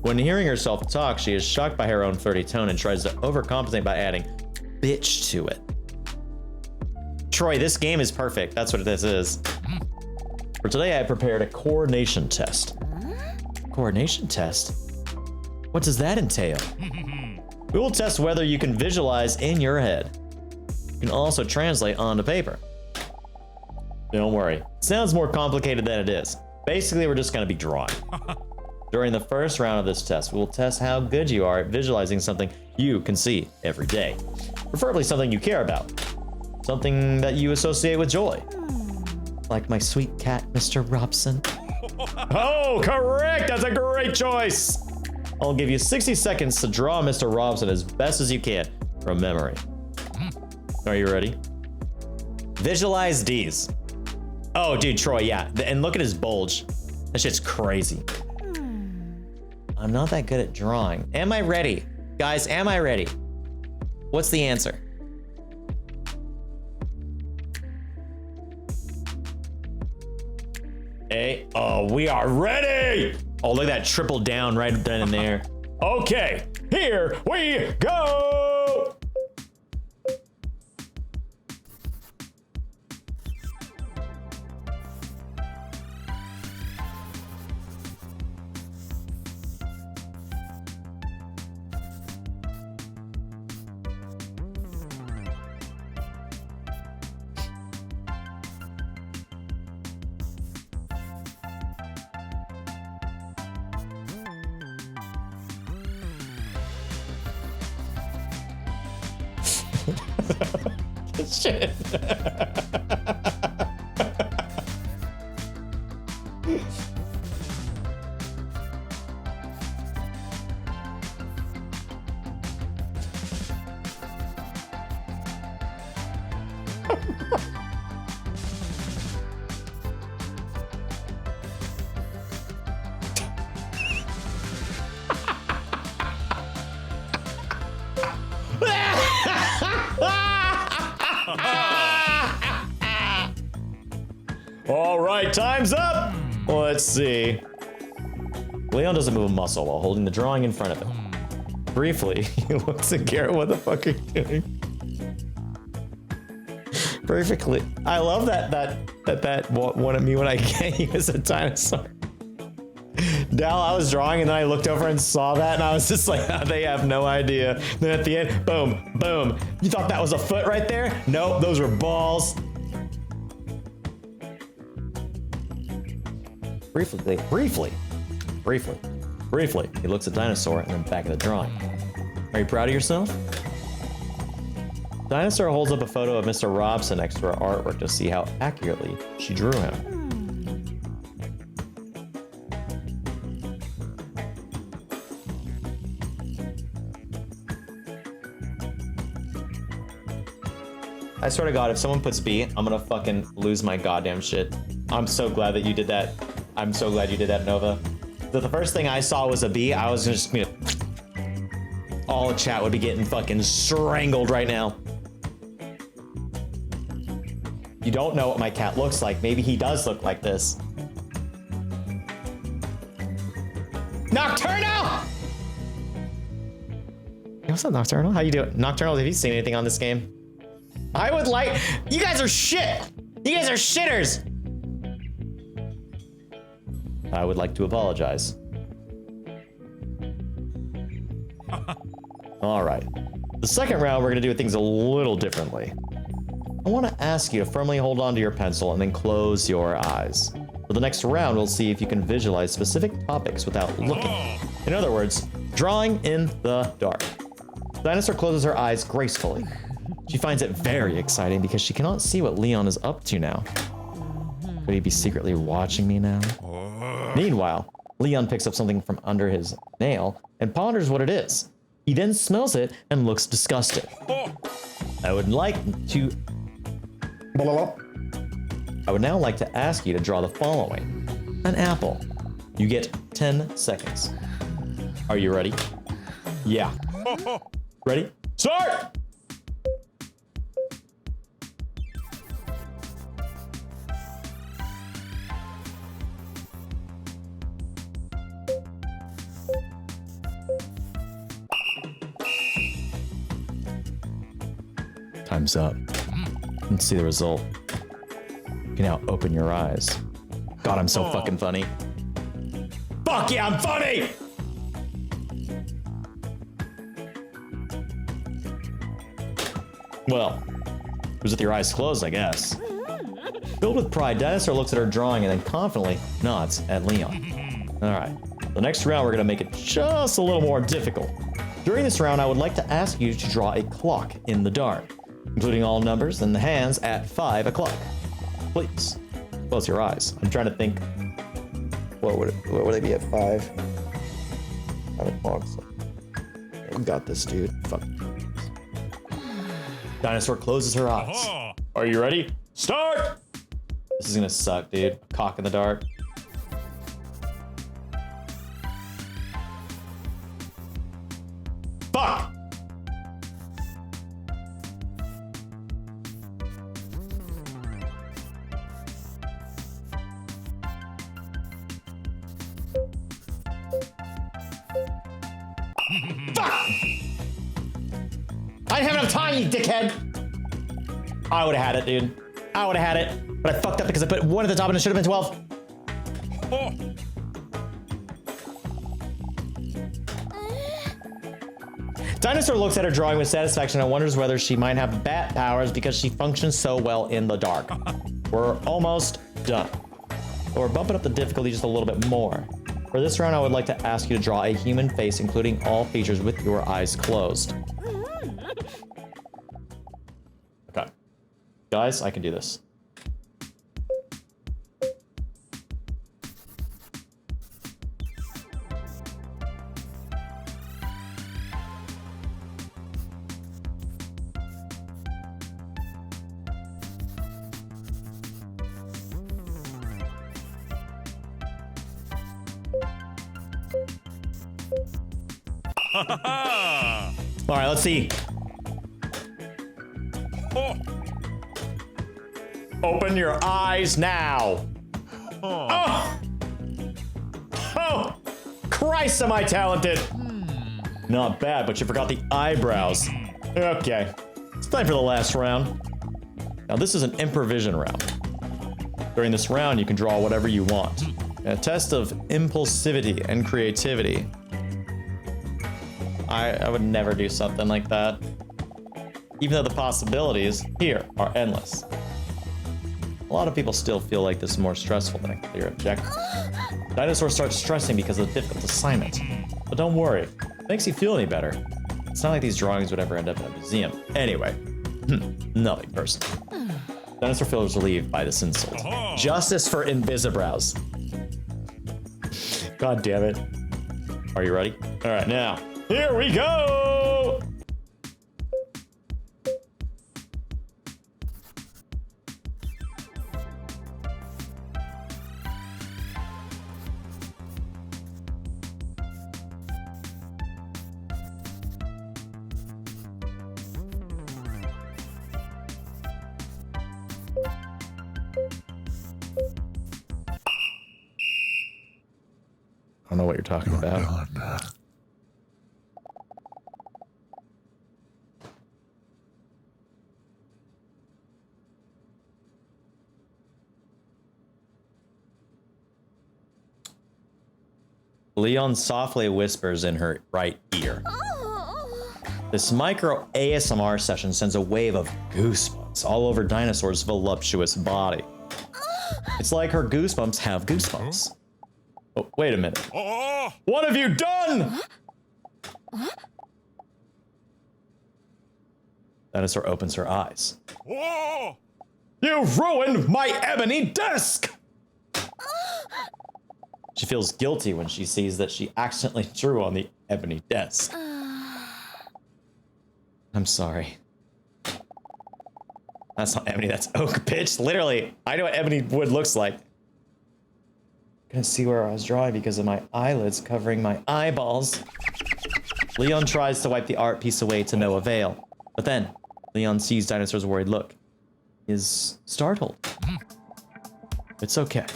When hearing herself talk, she is shocked by her own flirty tone and tries to overcompensate by adding bitch to it. Troy, this game is perfect. That's what this is. For today, I prepared a coordination test. Coordination test? What does that entail? We will test whether you can visualize in your head. You can also translate onto paper. Don't worry, it sounds more complicated than it is. Basically, we're just gonna be drawing. During the first round of this test, we will test how good you are at visualizing something you can see every day. Preferably something you care about. Something that you associate with joy. Like my sweet cat, Mr. Robson. Oh, correct. That's a great choice. I'll give you 60 seconds to draw Mr. Robson as best as you can from memory. Are you ready? Visualize D's. Oh, dude, Troy, yeah. And look at his bulge. That shit's crazy. I'm not that good at drawing. Am I ready? Guys, am I ready? What's the answer? A. Oh, we are ready! Oh, look at that triple down right then and there. Okay, here we go. Shit. All right, time's up. Let's see. Leon doesn't move a muscle while holding the drawing in front of him. Briefly, he looks at Garrett. What the fuck are you doing? Perfectly. I love that wanted me when I get you as a dinosaur. Dal, I was drawing and then I looked over and saw that and I was just like, oh, they have no idea. Then at the end, boom, boom. You thought that was a foot right there? Nope, those were balls. Briefly, he looks at Dinosaur and then back at the drawing. Are you proud of yourself? Dinosaur holds up a photo of Mr. Robson next to her artwork to see how accurately she drew him. I swear to God, if someone puts B, I'm gonna fucking lose my goddamn shit. I'm so glad that you did that. I'm so glad you did that, Nova. The first thing I saw was a B. I was just gonna... All the chat would be getting fucking strangled right now. You don't know what my cat looks like. Maybe he does look like this. Nocturnal! What's up, Nocturnal? How you doing? Nocturnal, have you seen anything on this game? I would like... You guys are shit! You guys are shitters! I would like to apologize. All right. The second round, we're going to do things a little differently. I want to ask you to firmly hold on to your pencil and then close your eyes. For the next round, we'll see if you can visualize specific topics without looking. In other words, drawing in the dark. Dinosaur closes her eyes gracefully. She finds it very exciting because she cannot see what Leon is up to now. Could he be secretly watching me now? Meanwhile, Leon picks up something from under his nail and ponders what it is. He then smells it and looks disgusted. I would now like to ask you to draw the following. An apple. You get 10 seconds. Are you ready? Yeah. Ready? Start! Time's up. Let's see the result. You can now open your eyes. God, I'm so fucking funny. Fuck yeah, I'm funny! Well, it was with your eyes closed, I guess. Filled with pride, Dinosaur looks at her drawing and then confidently nods at Leon. All right, the next round we're gonna make it just a little more difficult. During this round, I would like to ask you to draw a clock in the dark, including all numbers and the hands at 5 o'clock. Please, close your eyes. I'm trying to think, what would it be at 5? 5 o'clock. So. We got this, dude. Fuck. Dinosaur closes her eyes. Are you ready? Start! This is gonna suck, dude. A cock in the dark. Fuck! Fuck! I didn't have enough time, you dickhead! I would've had it, dude. I would've had it. But I fucked up because I put 1 at the top and it should have been 12. Dinosaur looks at her drawing with satisfaction and wonders whether she might have bat powers because she functions so well in the dark. We're almost done. But we're bumping up the difficulty just a little bit more. For this round, I would like to ask you to draw a human face, including all features with your eyes closed. Okay. Guys, I can do this. All right, let's see. Open your eyes now. Oh! Oh! Christ, am I talented? Not bad, but you forgot the eyebrows. Okay, it's time for the last round. Now, this is an improvisation round. During this round, you can draw whatever you want. A test of impulsivity and creativity. I would never do something like that. Even though the possibilities here are endless. A lot of people still feel like this is more stressful than a clear objective. Dinosaur starts stressing because of the difficult assignment. But don't worry, if it makes you feel any better. It's not like these drawings would ever end up in a museum. Anyway, Nothing personal. Dinosaur feels relieved by this insult. Justice for Invisibrows. God damn it. Are you ready? All right, now, here we go! I don't know what you're talking about. Leon softly whispers in her right ear. This micro ASMR session sends a wave of goosebumps all over Dinosaur's voluptuous body. It's like her goosebumps have goosebumps. Oh, wait a minute. What have you done? Dinosaur opens her eyes. You ruined my ebony desk! She feels guilty when she sees that she accidentally drew on the ebony desk. I'm sorry. That's not ebony, that's oak, bitch. Literally, I know what ebony wood looks like. Couldn't see where I was drawing because of my eyelids covering my eyeballs. Leon tries to wipe the art piece away to no avail. But then, Leon sees Dinosaur's worried look. He is startled. It's okay,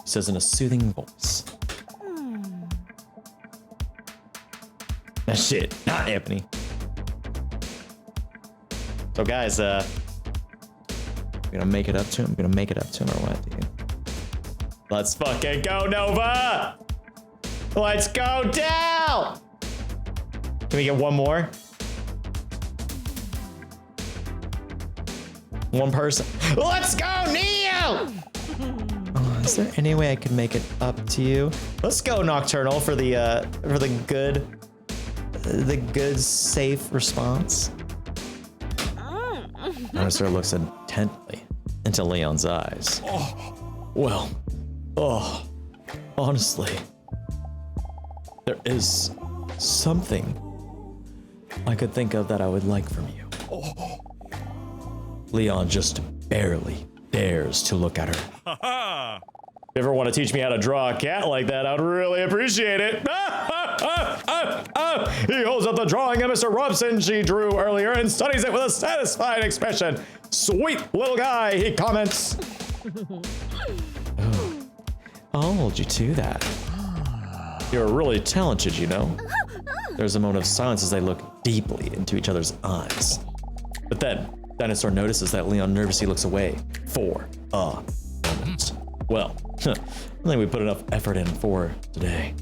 he says in a soothing voice. That shit, not ebony. So guys, we're gonna make it up to him. We're gonna make it up to him or what, dude? Let's fucking go, Nova! Let's go down! Can we get one more? One person. Let's go, Neo! Oh, is there any way I could make it up to you? Let's go, Nocturnal, for the good, safe response. Dinosaur looks intently into Leon's eyes. Well, honestly, there is something I could think of that I would like from you. Leon just barely dares to look at her. If you ever want to teach me how to draw a cat like that, I'd really appreciate it. He holds up the drawing of Mr. Robson she drew earlier and studies it with a satisfied expression. Sweet little guy, he comments. Oh, I'll hold you to that. You're really talented, you know. There's a moment of silence as they look deeply into each other's eyes. But then, Dinosaur notices that Leon nervously looks away for a moment. Well, I think we put enough effort in for today.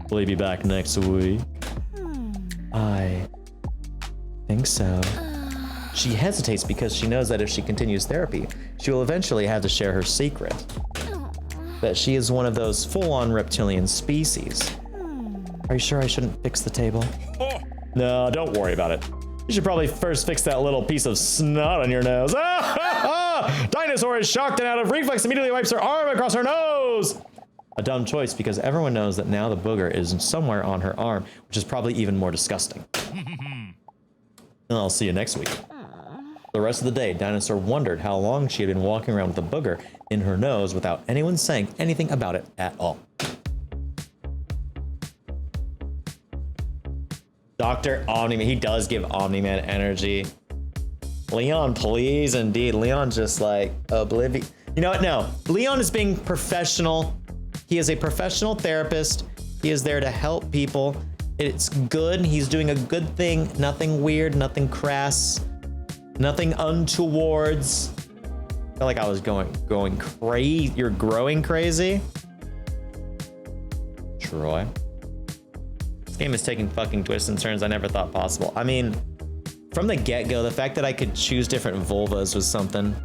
Will he be back next week? I think so. She hesitates because she knows that if she continues therapy, she will eventually have to share her secret. That she is one of those full-on reptilian species. Are you sure I shouldn't fix the table? No, don't worry about it. You should probably first fix that little piece of snot on your nose. Dinosaur is shocked and out of reflex immediately wipes her arm across her nose. A dumb choice because everyone knows that now the booger is somewhere on her arm, which is probably even more disgusting. And I'll see you next week. The rest of the day, Dinosaur wondered how long she had been walking around with a booger in her nose without anyone saying anything about it at all. Dr. Omni-Man, he does give Omni-Man energy. Leon, please, indeed. Leon just like oblivious. You know what? No. Leon is being professional. He is a professional therapist. He is there to help people. It's good. He's doing a good thing. Nothing weird, nothing crass, nothing untowards. I felt like I was going crazy. You're growing crazy? Troy. This game is taking fucking twists and turns I never thought possible. I mean, from the get-go, the fact that I could choose different vulvas was something.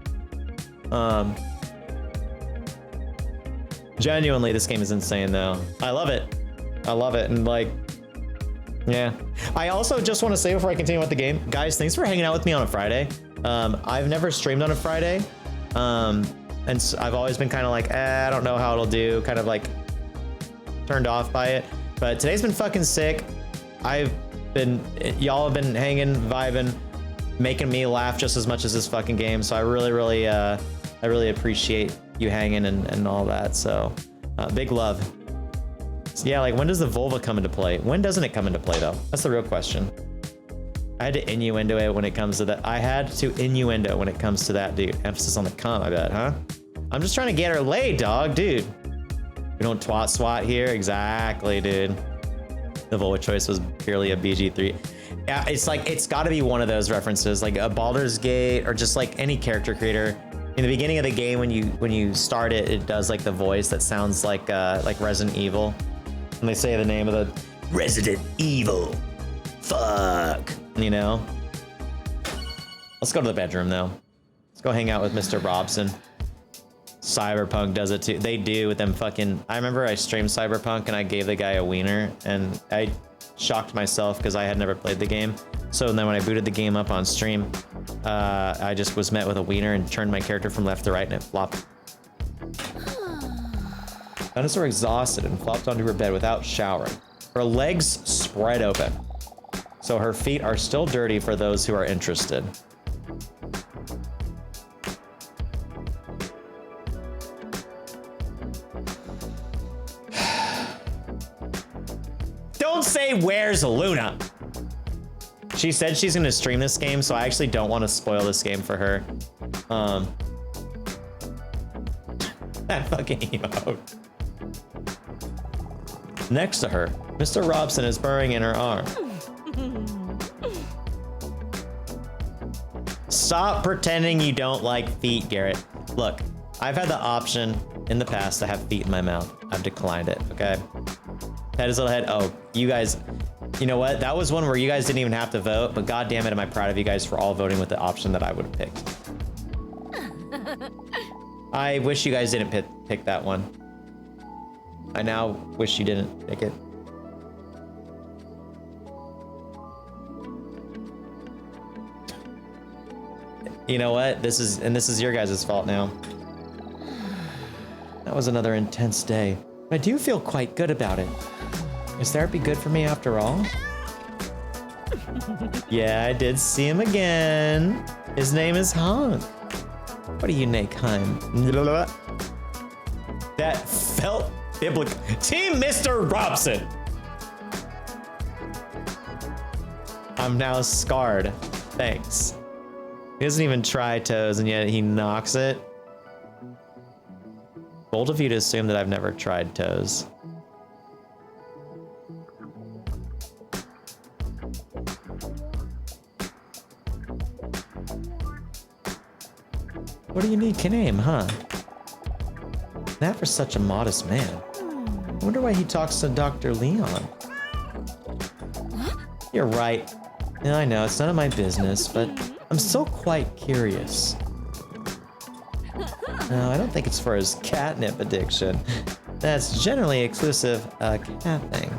Genuinely, this game is insane though. I love it. I love it. And like, Yeah. I also just want to say before I continue with the game, guys, thanks for hanging out with me on a Friday. I've never streamed on a Friday. And so I've always been kind of like, I don't know how it'll do, kind of like turned off by it. But today's been fucking sick. Y'all have been hanging, vibing, making me laugh just as much as this fucking game. So I really appreciate you hanging and all that. So big love. So yeah, like when does the vulva come into play? When doesn't it come into play though? That's the real question. I had to innuendo it when it comes to that. I had to innuendo when it comes to that, dude. Emphasis on the cum, I bet, huh? I'm just trying to get her laid, dog, dude. We don't twat swat here. Exactly, dude. The vulva choice was purely a BG3. Yeah, it's like, it's gotta be one of those references, like a Baldur's Gate or just like any character creator. In the beginning of the game, when you start it, it does like the voice that sounds like Resident Evil. And they say the name of the Resident Evil. Fuck. You know? Let's go to the bedroom though. Let's go hang out with Mr. Robson. Cyberpunk does it too. They do with them fucking... I remember I streamed Cyberpunk and I gave the guy a wiener and I shocked myself because I had never played the game. So then when I booted the game up on stream, I just was met with a wiener and turned my character from left to right and it flopped. Dinosaur exhausted and flopped onto her bed without showering. Her legs spread open. So her feet are still dirty for those who are interested. Don't say where's Luna. She said she's gonna stream this game, so I actually don't want to spoil this game for her. That fucking emote. Next to her, Mr. Robson is burrowing in her arm. Stop pretending you don't like feet, Garrett. Look, I've had the option in the past to have feet in my mouth. I've declined it, okay? Head is little head. Oh, you guys, you know what? That was one where you guys didn't even have to vote, but god damn it, am I proud of you guys for all voting with the option that I would have picked. I wish you guys didn't pick that one. I now wish you didn't pick it. You know what? This is your guys' fault now. That was another intense day. I do feel quite good about it. Is therapy good for me after all? Yeah, I did see him again. His name is Hank. What do you make, Heim? That felt biblical. Team Mr. Robson. I'm now scarred. Thanks. He doesn't even try toes, and yet he knocks it. Bold of you to assume that I've never tried toes. What do you need name, huh? That for such a modest man. I wonder why he talks to Dr. Leon. You're right. Yeah, I know, it's none of my business, but I'm still quite curious. No, I don't think it's for his catnip addiction. That's generally exclusive cat thing.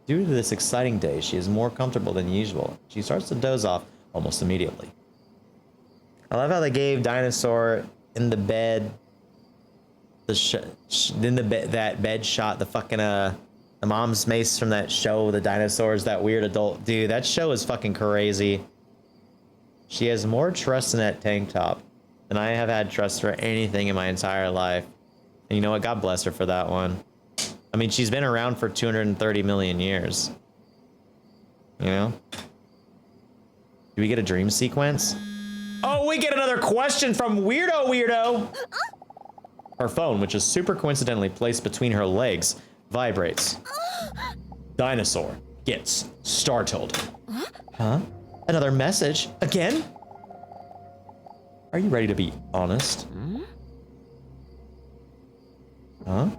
Due to this exciting day, she is more comfortable than usual. She starts to doze off almost immediately. I love how they gave Dinosaur in the bed, that bed shot, the fucking the mom's mace from that show, the dinosaurs, that weird adult dude. That show is fucking crazy. She has more trust in that tank top than I have had trust for anything in my entire life. And you know what? God bless her for that one. I mean, she's been around for 230 million years. You know? Do we get a dream sequence? Oh, we get another question from Weirdo. Her phone, which is super coincidentally placed between her legs, vibrates. Dinosaur gets startled. Huh? Another message? Again? Are you ready to be honest? Huh?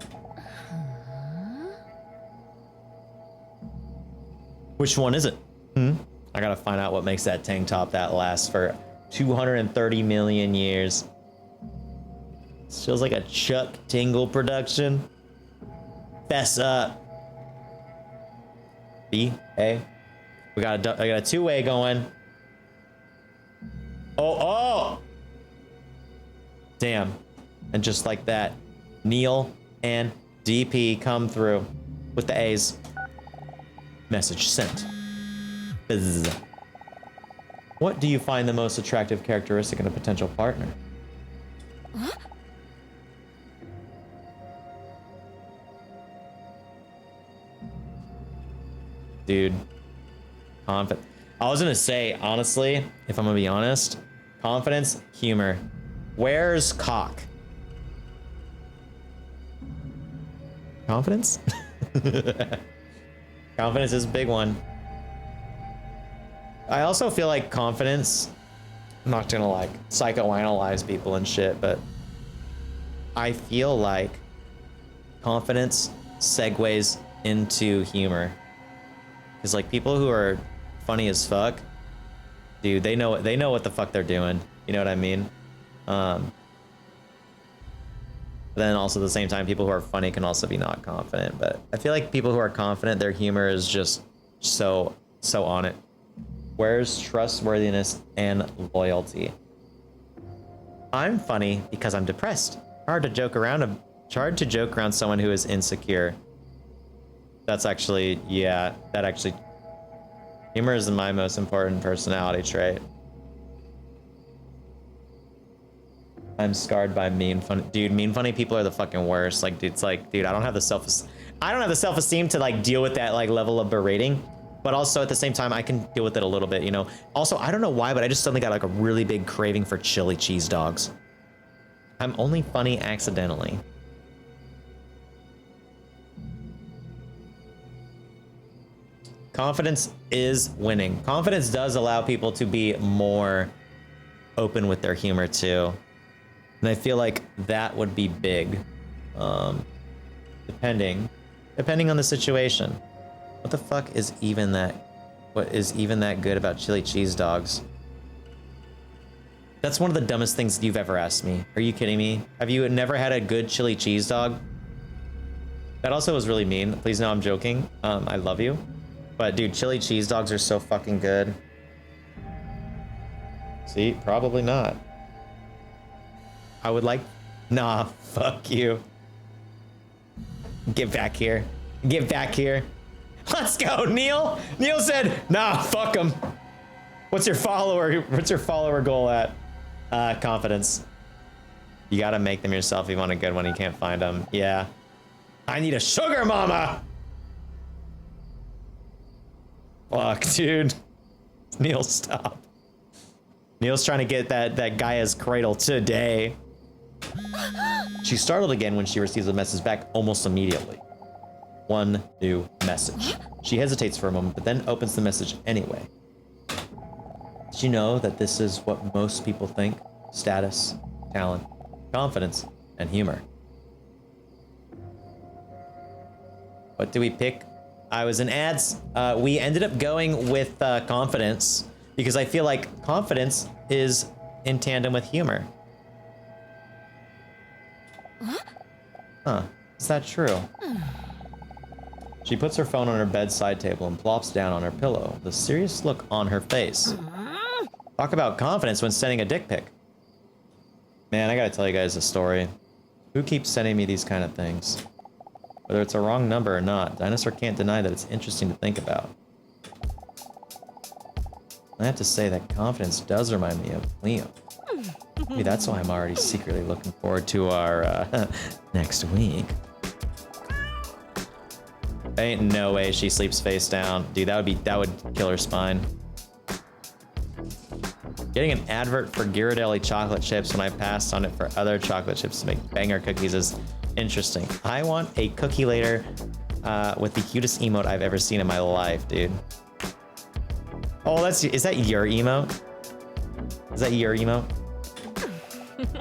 Which one is it? I gotta find out what makes that tank top that last for 230 million years. This feels like a Chuck Tingle production. Fess up. B, A. I got a two-way going. Oh! Damn. And just like that, Neil and DP come through with the A's. Message sent. Buzz. What do you find the most attractive characteristic in a potential partner? Huh? Dude. Confident. I was gonna say, honestly, if I'm gonna be honest, confidence, humor. Where's cock? Confidence? Confidence is a big one. I also feel like confidence, I'm not gonna like psychoanalyze people and shit, but I feel like confidence segues into humor. Cause like people who are funny as fuck, dude, they know what the fuck they're doing. You know what I mean? Then also at the same time, people who are funny can also be not confident. But I feel like people who are confident, their humor is just so on it. Where's trustworthiness and loyalty? I'm funny because I'm depressed. Hard to joke around someone who is insecure. That's actually, yeah, humor is my most important personality trait. I'm scarred by mean funny. Dude, mean funny people are the fucking worst. Like, dude, it's like, dude, I don't have the self-esteem to like deal with that like level of berating. But also at the same time, I can deal with it a little bit, you know? Also, I don't know why, but I just suddenly got like a really big craving for chili cheese dogs. I'm only funny accidentally. Confidence is winning. Confidence does allow people to be more open with their humor too. And I feel like that would be big, depending on the situation. What the fuck is even that? What is even that good about chili cheese dogs? That's one of the dumbest things you've ever asked me. Are you kidding me? Have you never had a good chili cheese dog? That also was really mean. Please know I'm joking. I love you. But dude, chili cheese dogs are so fucking good. See, probably not. I would like, nah, fuck you. Get back here. Get back here. Let's go, Neil. Neil said, nah, fuck him. What's your follower goal at? Confidence. You gotta make them yourself if you want a good one. You can't find them. Yeah. I need a sugar mama. Fuck, dude. Neil, stop. Neil's trying to get that Gaia's cradle today. She startled again when she receives a message back almost immediately. One new message. She hesitates for a moment, but then opens the message anyway. Did you know that this is what most people think? Status, talent, confidence, and humor. What do we pick? I was in ads. We ended up going with confidence because I feel like confidence is in tandem with humor. Huh, is that true? She puts her phone on her bedside table and plops down on her pillow, with a serious look on her face. Talk about confidence when sending a dick pic. Man, I gotta tell you guys a story. Who keeps sending me these kind of things? Whether it's a wrong number or not, Dinosaur can't deny that it's interesting to think about. I have to say that confidence does remind me of Liam. Maybe that's why I'm already secretly looking forward to our next week. Ain't no way she sleeps face down. Dude, that would kill her spine. Getting an advert for Ghirardelli chocolate chips when I passed on it for other chocolate chips to make banger cookies is interesting. I want a cookie later with the cutest emote I've ever seen in my life, dude. Oh, is that your emote? Is that your emote?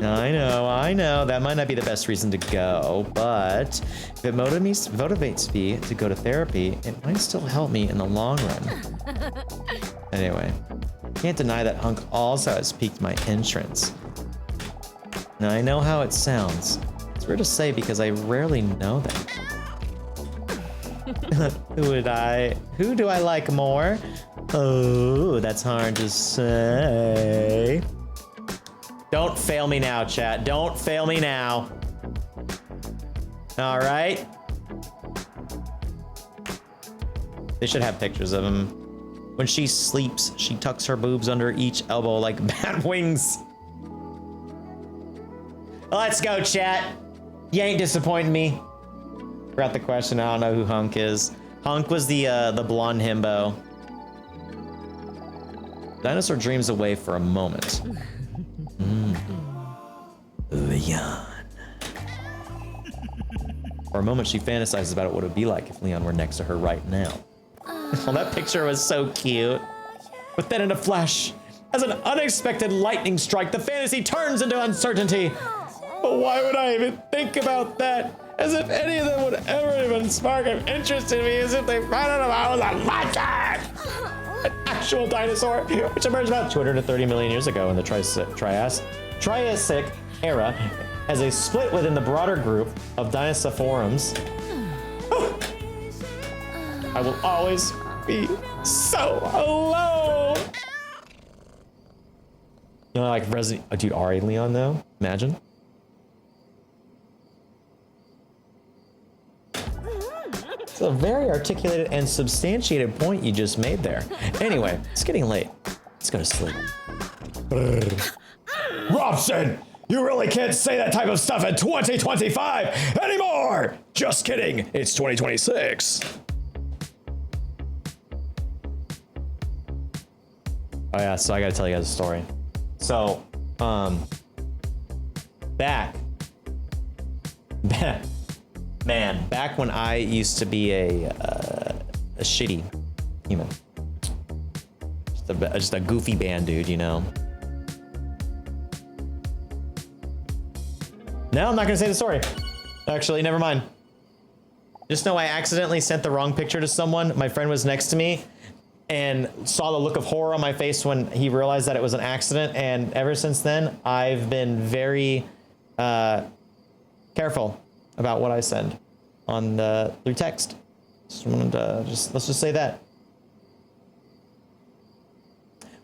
I know. That might not be the best reason to go, but if it motivates me to go to therapy, it might still help me in the long run. Anyway, can't deny that Hunk also has piqued my interest. Now I know how it sounds. It's weird to say because I rarely know them. Who do I like more? Oh, that's hard to say. Don't fail me now, chat. Don't fail me now. All right. They should have pictures of him. When she sleeps, she tucks her boobs under each elbow like bat wings. Let's go, chat. You ain't disappointing me. Forgot the question. I don't know who Hunk is. Hunk was the blonde himbo. Dinosaur dreams away for a moment. Leon. For a moment, she fantasizes about what it would be like if Leon were next to her right now. Well, that picture was so cute. But then in a flash, as an unexpected lightning strike, the fantasy turns into uncertainty. But why would I even think about that? As if any of them would ever even spark an interest in me, as if they found out I was a monster! An actual dinosaur, which emerged about 230 million years ago in the Triassic era, as a split within the broader group of Dinosaurforums. I will always be so alone. You know, like Resident, dude, Ari Leon though. Imagine. It's a very articulated and substantiated point you just made there. Anyway, it's getting late. Let's go to sleep. Robson, you really can't say that type of stuff in 2025 anymore. Just kidding. It's 2026. Oh yeah, so I gotta tell you guys a story. So, back when I used to be a shitty human, just a goofy band dude, you know. No, I'm not gonna say the story. Actually, never mind. Just know I accidentally sent the wrong picture to someone. My friend was next to me and saw the look of horror on my face when he realized that it was an accident. And ever since then, I've been very careful about what I send on through text. Just wanted to let's just say that.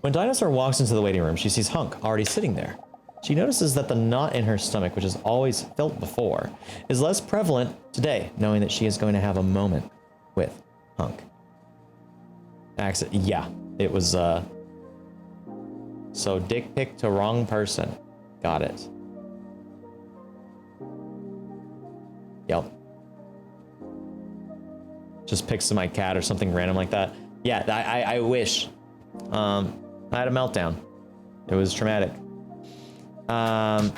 When Dinosaur walks into the waiting room, she sees Hunk already sitting there. She notices that the knot in her stomach, which has always felt before, is less prevalent today, knowing that she is going to have a moment with Hunk. Yeah, it was, so dick pic to wrong person. Got it. Yep. Just pics of my cat or something random like that. Yeah, I wish. I had a meltdown. It was traumatic. I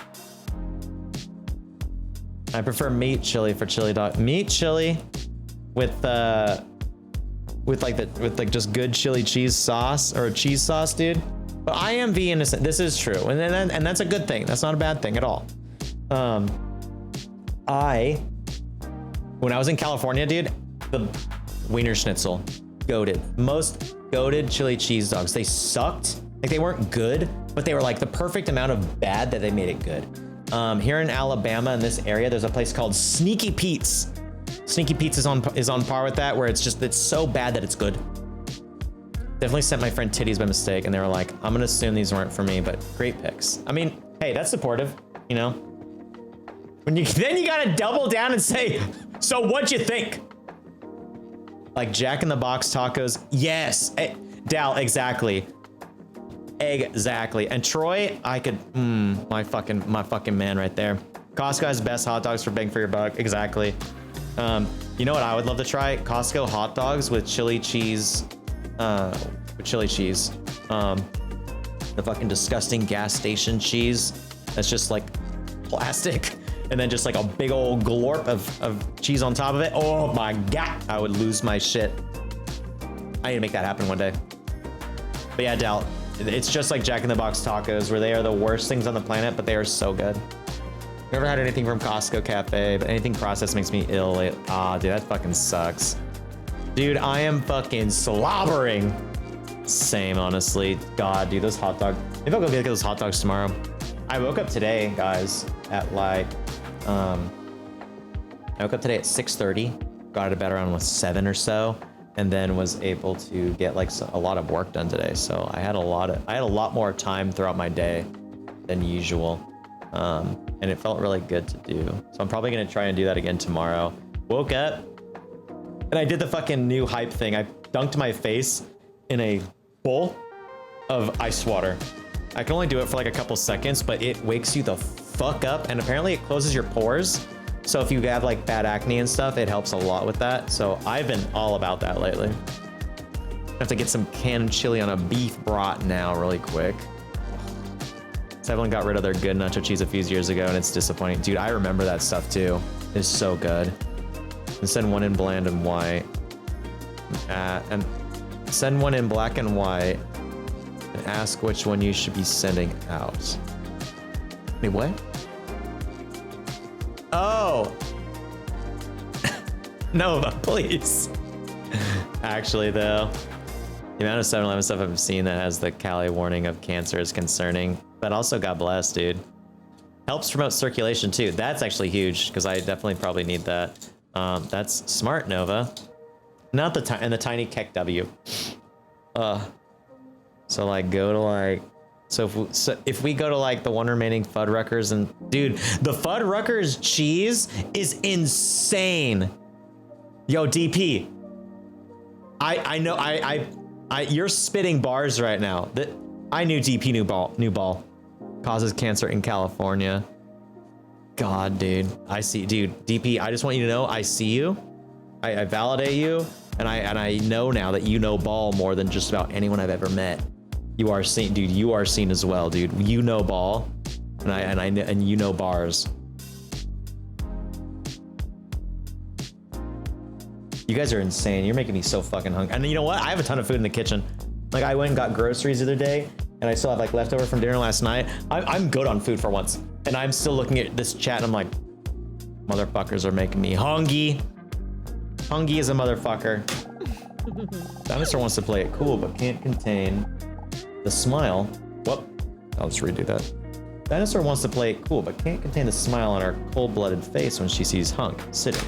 prefer meat chili for chili dog. Meat chili with just good chili cheese sauce or a cheese sauce, dude. But I am vegan. This is true, and that's a good thing. That's not a bad thing at all. When I was in California, dude, the Wiener Schnitzel, goated. Most goated chili cheese dogs. They sucked. Like they weren't good, but they were like the perfect amount of bad that they made it good. Here in Alabama, in this area, there's a place called Sneaky Pete's. Sneaky Pete's is on par with that, where it's so bad that it's good. Definitely sent my friend titties by mistake, and they were like, I'm gonna assume these weren't for me, but great pics. I mean, hey, that's supportive, you know? Then you gotta double down and say, so what'd you think? Like Jack in the Box tacos, yes. Dal, exactly. Exactly. And Troy, I could, my fucking man right there. Costco has best hot dogs for bang for your buck. Exactly. You know what I would love to try? Costco hot dogs with chili cheese. The fucking disgusting gas station cheese. That's just like plastic. And then just like a big old glorp of cheese on top of it. Oh my God, I would lose my shit. I need to make that happen one day. But yeah, Dal, it's just like Jack in the Box tacos, where they are the worst things on the planet, but they are so good. Never had anything from Costco Cafe, but anything processed makes me ill. Dude, that fucking sucks. Dude, I am fucking slobbering. Same, honestly. God, dude, those hot dogs. Maybe I'll go get those hot dogs tomorrow. I woke up today, guys, at like, I woke up today at 6:30, got out of bed around 7 or so, and then was able to get like a lot of work done today. So I had a lot more time throughout my day than usual, and it felt really good to do. So I'm probably gonna try and do that again tomorrow. Woke up, and I did the fucking new hype thing. I dunked my face in a bowl of ice water. I can only do it for like a couple seconds, but it wakes you the fuck up, and apparently it closes your pores. So if you have like bad acne and stuff, it helps a lot with that. So I've been all about that lately. I have to get some canned chili on a beef brat now really quick. Evelyn got rid of their good nacho cheese a few years ago, and it's disappointing. Dude, I remember that stuff too. It's so good. And send one in bland and white. And send one in black and white. And ask which one you should be sending out. Wait, what? Oh! No, please. Actually, though, the amount of 7-Eleven stuff I've seen that has the Cali warning of cancer is concerning. But also, God bless, dude. Helps promote circulation, too. That's actually huge, because I definitely probably need that. That's smart, Nova. Not the the tiny Keck W. So, like, go to, like... So if we go to like the one remaining Fuddruckers, and dude, the Fuddruckers cheese is insane. Yo, DP. I know you're spitting bars right now. That I knew DP new ball causes cancer in California. God, dude. I see, dude. DP, I just want you to know I see you. I validate you, and I know now that you know ball more than just about anyone I've ever met. You are seen, dude. You are seen as well, dude. You know ball, and you know bars. You guys are insane. You're making me so fucking hungry. And you know what? I have a ton of food in the kitchen. Like I went and got groceries the other day, and I still have like leftover from dinner last night. I'm good on food for once, and I'm still looking at this chat, and I'm like, motherfuckers are making me hungry. Hungry as a motherfucker. Dinosaur wants to play it cool, but can't contain the smile. Whoop. I'll just redo that. Dinosaur wants to play it cool, but can't contain the smile on her cold-blooded face when she sees Hunk sitting.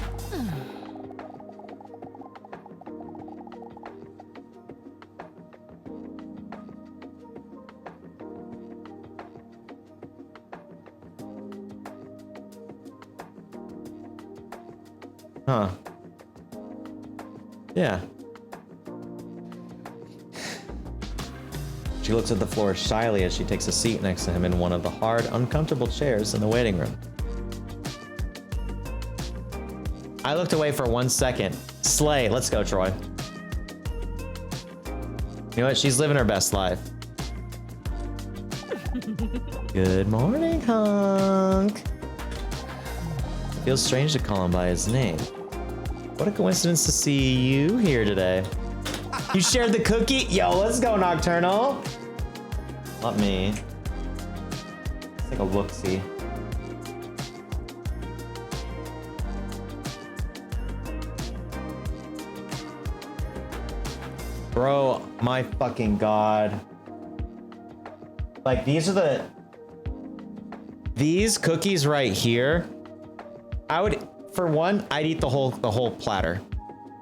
Huh. Yeah. She looks at the floor shyly as she takes a seat next to him in one of the hard, uncomfortable chairs in the waiting room. I looked away for 1 second. Slay, let's go, Troy. You know what? She's living her best life. Good morning, Hunk. Feels strange to call him by his name. What a coincidence to see you here today. You shared the cookie? Yo, let's go, Nocturnal. Not me. It's like a look-see. Bro, my fucking god. Like, these cookies right here, I would, for one, I'd eat the whole platter.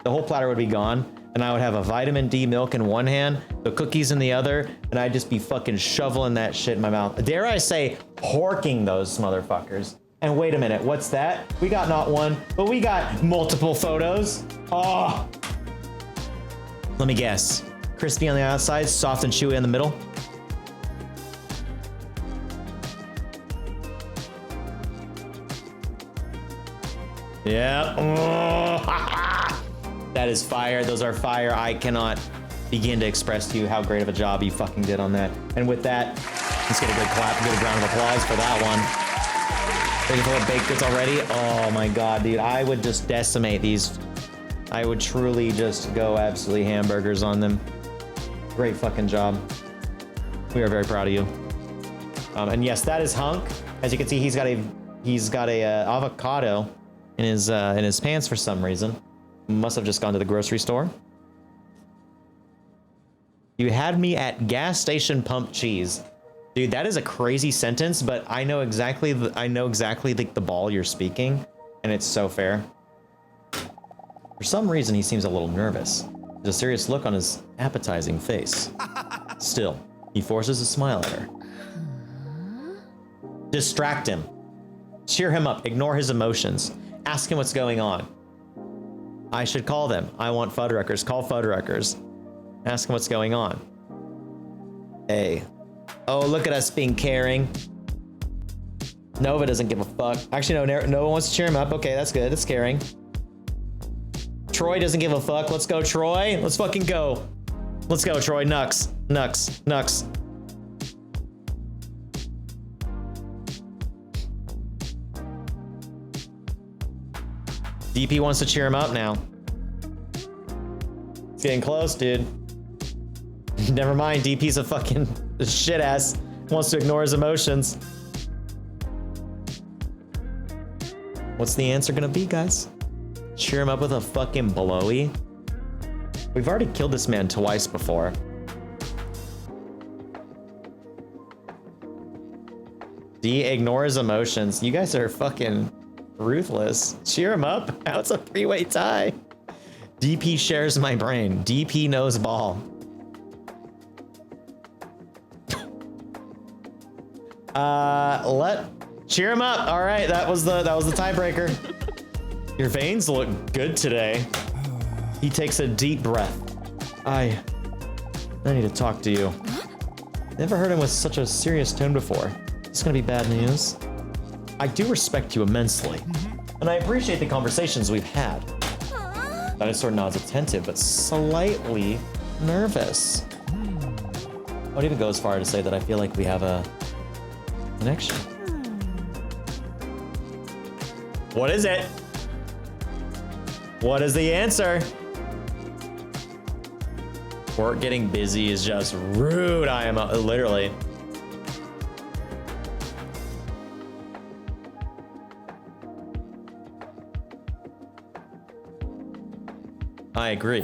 The whole platter would be gone. And I would have a vitamin D milk in one hand, the cookies in the other, and I'd just be fucking shoveling that shit in my mouth. Dare I say, horking those motherfuckers. And wait a minute, what's that? We got not one, but we got multiple photos. Oh. Let me guess. Crispy on the outside, soft and chewy in the middle. Yeah. Oh. That is fire. Those are fire. I cannot begin to express to you how great of a job you fucking did on that. And with that, let's get a good clap, get a round of applause for that one. Ready for baked goods already? Oh my god, dude. I would just decimate these. I would truly just go absolutely hamburgers on them. Great fucking job. We are very proud of you. And yes, that is Hunk. As you can see, he's got a avocado in his pants for some reason. Must have just gone to the grocery store. You had me at gas station pump cheese. Dude, that is a crazy sentence, but I know exactly the ball you're speaking, and it's so fair. For some reason, he seems a little nervous. There's a serious look on his appetizing face. Still, he forces a smile at her. Distract him. Cheer him up. Ignore his emotions. Ask him what's going on. I should call them. I want Fuddruckers. Call Fuddruckers. Ask him what's going on. Hey. Oh, look at us being caring. Nova doesn't give a fuck. Actually, no, Nova wants to cheer him up. Okay, that's good. That's caring. Troy doesn't give a fuck. Let's go, Troy. Let's fucking go. Let's go, Troy. Nux. Nux. Nux. DP wants to cheer him up now. It's getting close, dude. Never mind, DP's a fucking shit ass. Wants to ignore his emotions. What's the answer gonna be, guys? Cheer him up with a fucking blowy? We've already killed this man twice before. D, ignore his emotions. You guys are fucking ruthless. Cheer him up. Now it's a three-way tie. DP shares my brain. DP knows ball. Cheer him up. All right, that was the tiebreaker. Your veins look good today. He takes a deep breath. I need to talk to you. Never heard him with such a serious tone before. It's gonna be bad news. I do respect you immensely, and I appreciate the conversations we've had. Dinosaur nods attentive, but slightly nervous. I would even go as far to say that I feel like we have a connection. What is it? What is the answer? Work getting busy is just rude. I am literally. I agree.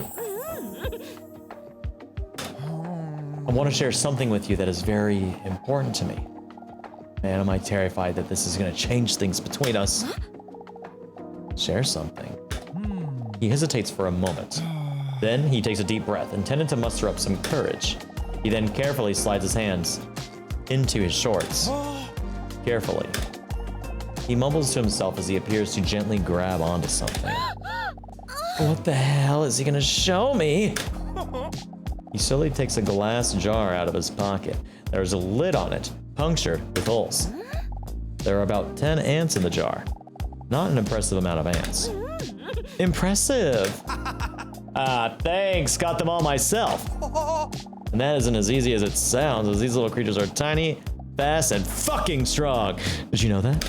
I want to share something with you that is very important to me. Man, am I terrified that this is going to change things between us. Share something. He hesitates for a moment. Then he takes a deep breath, intending to muster up some courage. He then carefully slides his hands into his shorts. Carefully. He mumbles to himself as he appears to gently grab onto something. What the hell is he gonna show me? He slowly takes a glass jar out of his pocket. There's a lid on it, punctured with holes. There are about 10 ants in the jar. Not an impressive amount of ants. Impressive! Thanks, got them all myself. And that isn't as easy as it sounds, as these little creatures are tiny, fast, and fucking strong. Did you know that?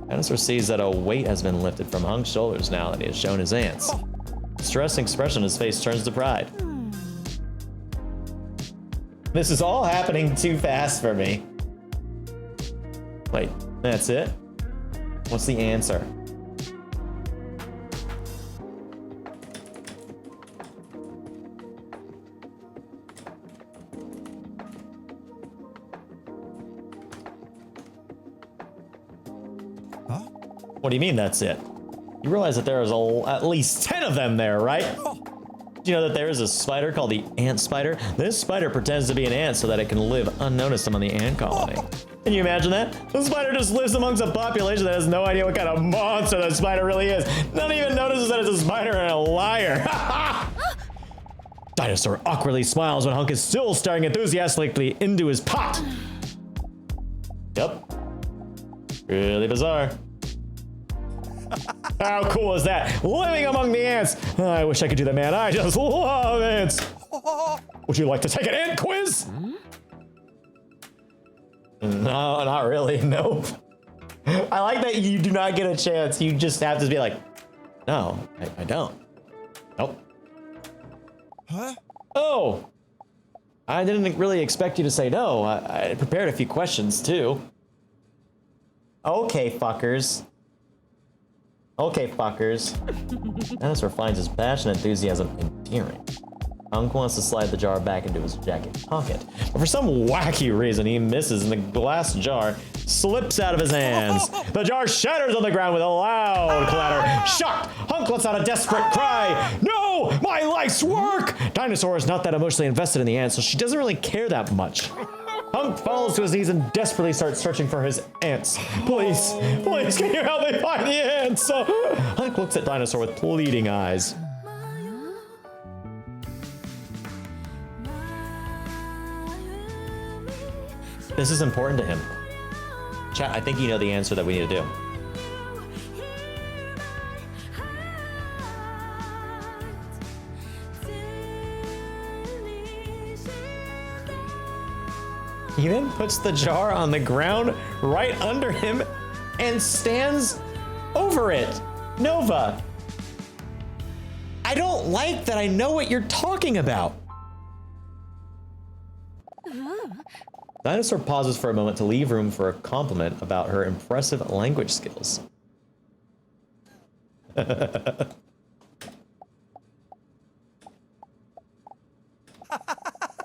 Dinosaur sees that a weight has been lifted from Hunk's shoulders now that he has shown his ants. Stressed expression on his face turns to pride. This is all happening too fast for me. Wait, that's it? What's the answer? What do you mean that's it? You realize that there is at least 10 of them there, right? Do you know that there is a spider called the ant spider? This spider pretends to be an ant so that it can live unnoticed among the ant colony. Can you imagine that? The spider just lives amongst a population that has no idea what kind of monster that spider really is. Not even notices that it's a spider and a liar. Dinosaur awkwardly smiles when Hunk is still staring enthusiastically into his pot. Yep. Really bizarre. How cool is that? Living among the ants. I wish I could do that, man. I just love ants. Would you like to take an ant quiz? No, not really. Nope. I like that you do not get a chance. You just have to be like, no, I don't. Nope. Huh? Oh. I didn't really expect you to say no. I prepared a few questions, too. Okay, fuckers. Okay, fuckers. Dinosaur finds his passion and enthusiasm endearing. Hunk wants to slide the jar back into his jacket pocket, but for some wacky reason he misses and the glass jar slips out of his hands. The jar shatters on the ground with a loud clatter. Shocked, Hunk lets out a desperate cry. No, my life's work! Dinosaur is not that emotionally invested in the ants, so she doesn't really care that much. Hunk falls to his knees and desperately starts searching for his ants. Please, please, can you help me find the ants? Hunk looks at Dinosaur with pleading eyes. This is important to him. Chat, I think you know the answer that we need to do. He then puts the jar on the ground right under him and stands over it. Nova, I don't like that I know what you're talking about. Dinosaur pauses for a moment to leave room for a compliment about her impressive language skills.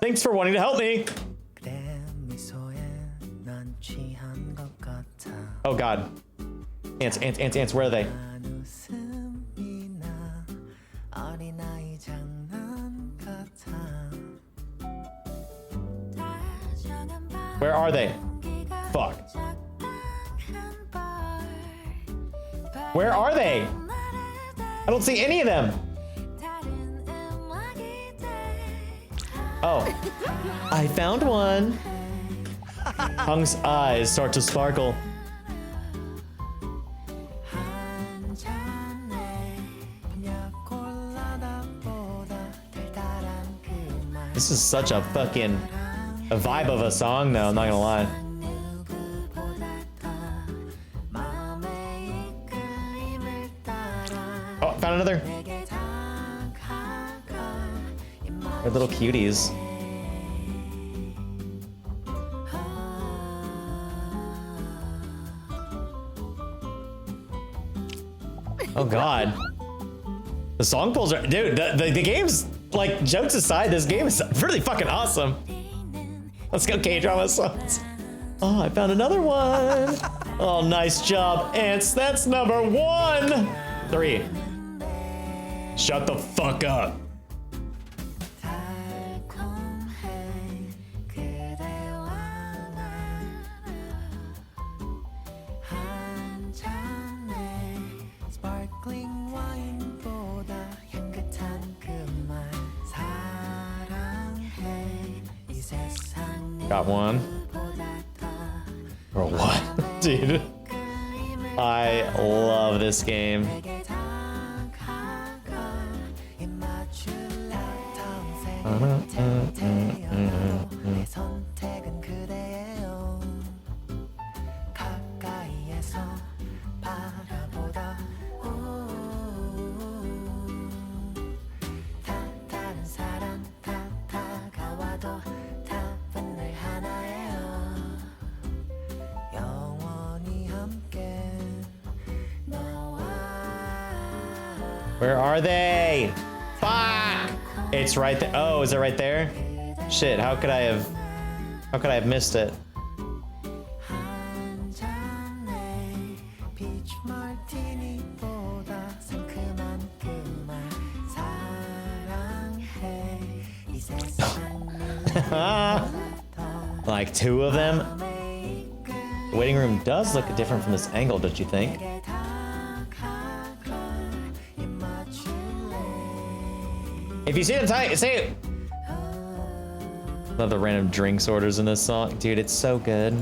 Thanks for wanting to help me. Oh god. Ants, ants, ants, ants, where are they? Where are they? Fuck. Where are they? I don't see any of them. Oh, I found one. Hunk's eyes start to sparkle. This is such a fucking vibe of a song, though, I'm not gonna lie. Oh, found another. They're little cuties. Oh god. The song pulls are, dude, the game's, like, jokes aside, this game is really fucking awesome. Let's go K-drama songs. Oh, I found another one. Oh, nice job, ants. That's number 1. 3. Shut the fuck up. Got one. Or what? Dude. I love this game. Where are they? Fuck! It's right there. Oh, is it right there? Shit, how could I have missed it? Like 2 of them? The waiting room does look different from this angle, don't you think? If you see the time, say it. Love the random drinks orders in this song. Dude, it's so good.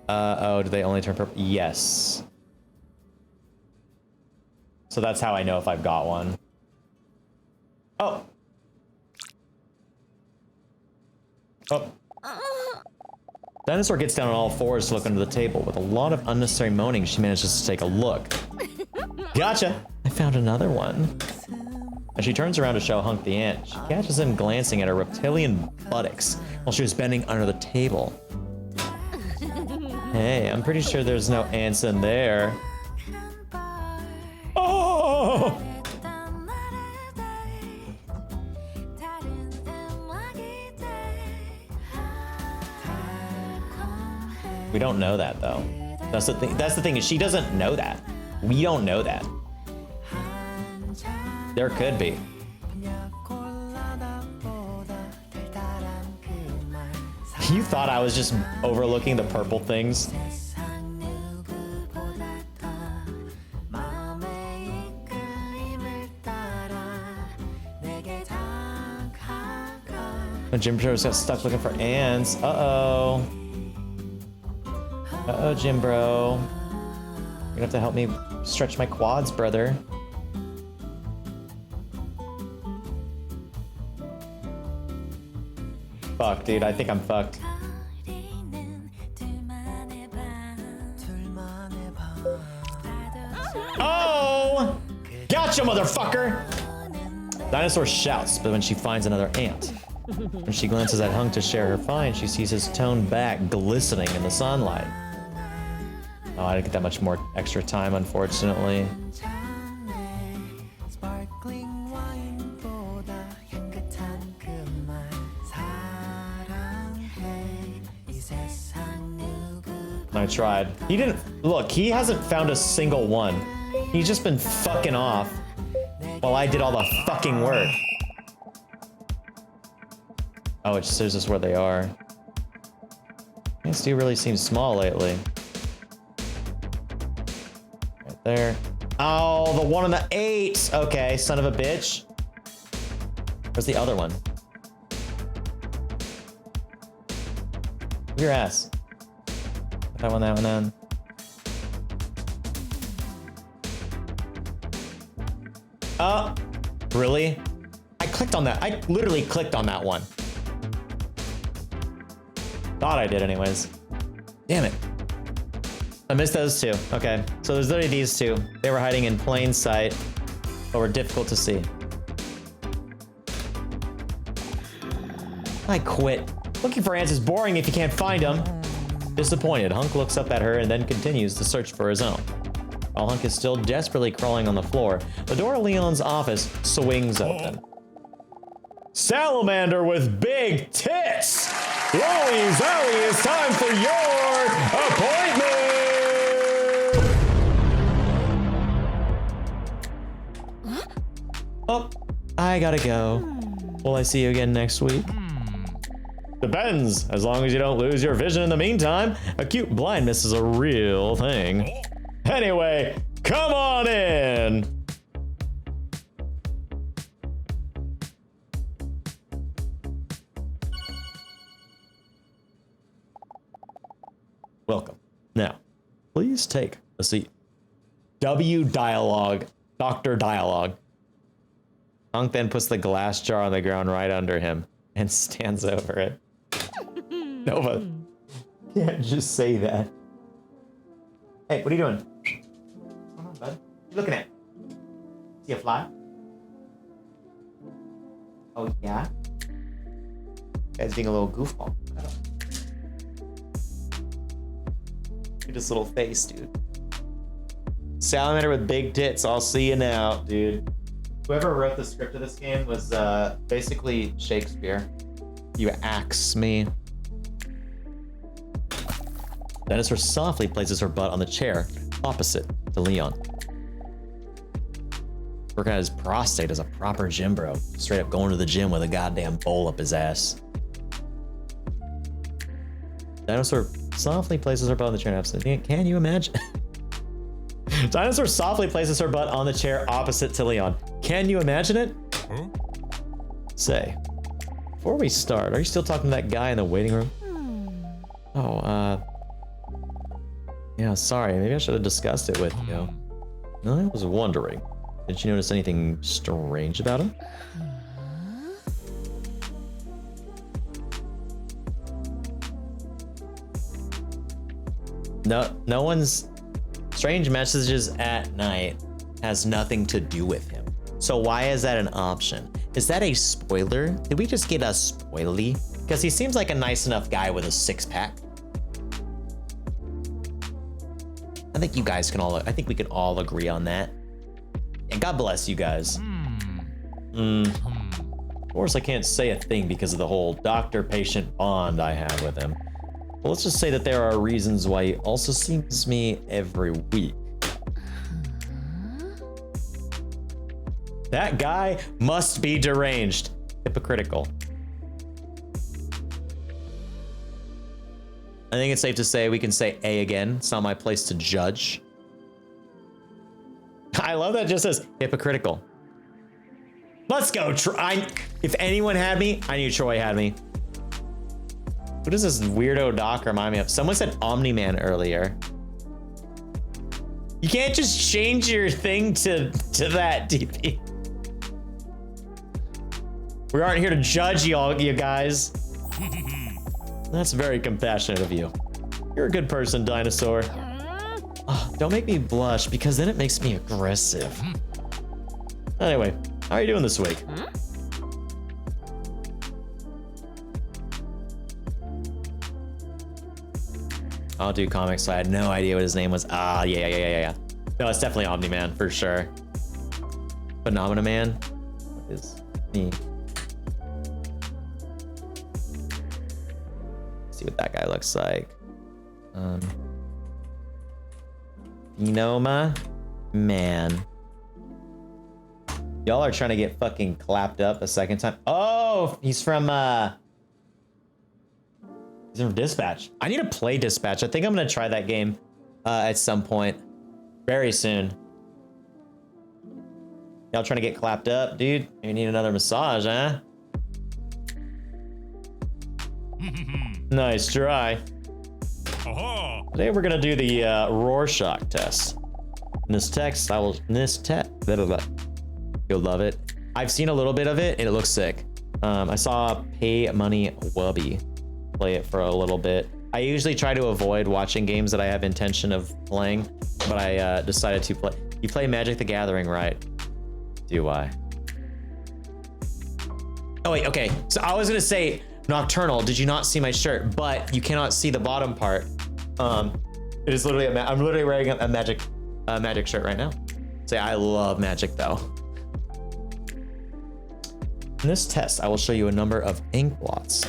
Oh, do they only turn purple? Yes. So that's how I know if I've got one. Oh. Oh. Dinosaur gets down on all fours to look under the table. With a lot of unnecessary moaning, she manages to take a look. Gotcha! I found another one. As she turns around to show Hunk the ant, she catches him glancing at her reptilian buttocks while she was bending under the table. Hey, I'm pretty sure there's no ants in there. Oh! We don't know that though. That's the thing. That's the thing is she doesn't know that. We don't know that. There could be. You thought I was just overlooking the purple things? Jim Bros got stuck looking for ants. Uh-oh. Uh-oh, Jim Bro. You're gonna have to help me stretch my quads, brother. Fuck, dude, I think I'm fucked. Oh! Gotcha, motherfucker! Dinosaur shouts, but when she finds another ant. When she glances at Hunk to share her find, she sees his toned back glistening in the sunlight. Oh, I didn't get that much more extra time, unfortunately. I tried. He didn't, look, he hasn't found a single one. He's just been fucking off while I did all the fucking work. Oh, it says us where they are. These do really seem small lately. Right there. Oh, the one on the 8. Okay, son of a bitch. Where's the other one? Your ass. That one then. Oh, really? I clicked on that. I literally clicked on that one. Thought I did anyways. Damn it. I missed those two. Okay, so there's literally these two. They were hiding in plain sight, but were difficult to see. I quit. Looking for ants is boring if you can't find them. Disappointed, Hunk looks up at her and then continues to search for his own. While Hunk is still desperately crawling on the floor, the door of Leon's office swings open. Salamander with big tits! Wowie zowie, it's time for your appointment! Oh, I gotta go. Will I see you again next week? Depends. As long as you don't lose your vision in the meantime, acute blindness is a real thing. Anyway, come on in! Welcome. Now, please take a seat. W dialogue. Dr. Dialogue. Hunk then puts the glass jar on the ground right under him and stands over it. Nova, can't just say that. Hey, what are you doing? What's going on, bud? What you looking at? See a fly? Oh, yeah? Guy's being a little goofball. Look at this little face, dude. Salamander with big tits. I'll see you now, dude. Whoever wrote the script of this game was basically Shakespeare. You axe me. Dinosaur softly places her butt on the chair opposite to Leon. Working out his prostate as a proper gym bro. Straight up going to the gym with a goddamn bowl up his ass. Dinosaur softly places her butt on the chair opposite. Can you imagine? Dinosaur softly places her butt on the chair opposite to Leon. Can you imagine it? Huh? Say, before we start, are you still talking to that guy in the waiting room? Oh, yeah, sorry. Maybe I should have discussed it with you. I was wondering, did you notice anything strange about him? No one's... Strange messages at night has nothing to do with him. So why is that an option? Is that a spoiler? Did we just get a spoilie? Because he seems like a nice enough guy with a six-pack. I think you guys can all, I think we can all agree on that. And God bless you guys. Of course I can't say a thing because of the whole doctor-patient bond I have with him. Well, let's just say that there are reasons why he also sees me every week. That guy must be deranged. Hypocritical. I think it's safe to say we can say A again. It's not my place to judge. I love that it just says hypocritical. Let's go, Troy. If anyone had me, I knew Troy had me. Who does this weirdo doc remind me of? Someone said Omni-Man earlier. You can't just change your thing to that, DP. We aren't here to judge you guys. That's very compassionate of you. You're a good person, Dinosaur. Oh, don't make me blush, because then it makes me aggressive. Anyway, how are you doing this week? I'll do comics, so I had no idea what his name was. Ah, yeah. No, it's definitely Omni-Man, for sure. Phenomena Man? What is me? See what that guy looks like. Phenoma Man. Y'all are trying to get fucking clapped up a second time. Oh, he's from Dispatch. I need to play Dispatch. I think I'm gonna try that game at some point very soon. Y'all trying to get clapped up, dude? You need another massage, huh? Nice try. Today we're gonna do the Rorschach test. In this text, you'll love it. I've seen a little bit of it and it looks sick. I saw Pay Money Wubby play it for a little bit. I usually try to avoid watching games that I have intention of playing, but I decided to play. You play Magic the Gathering, right? Do I? Oh wait, okay. So I was gonna say Nocturnal. Did you not see my shirt? But you cannot see the bottom part. It is literally I'm literally wearing a Magic shirt right now. Say I love Magic though. In this test, I will show you a number of ink blots.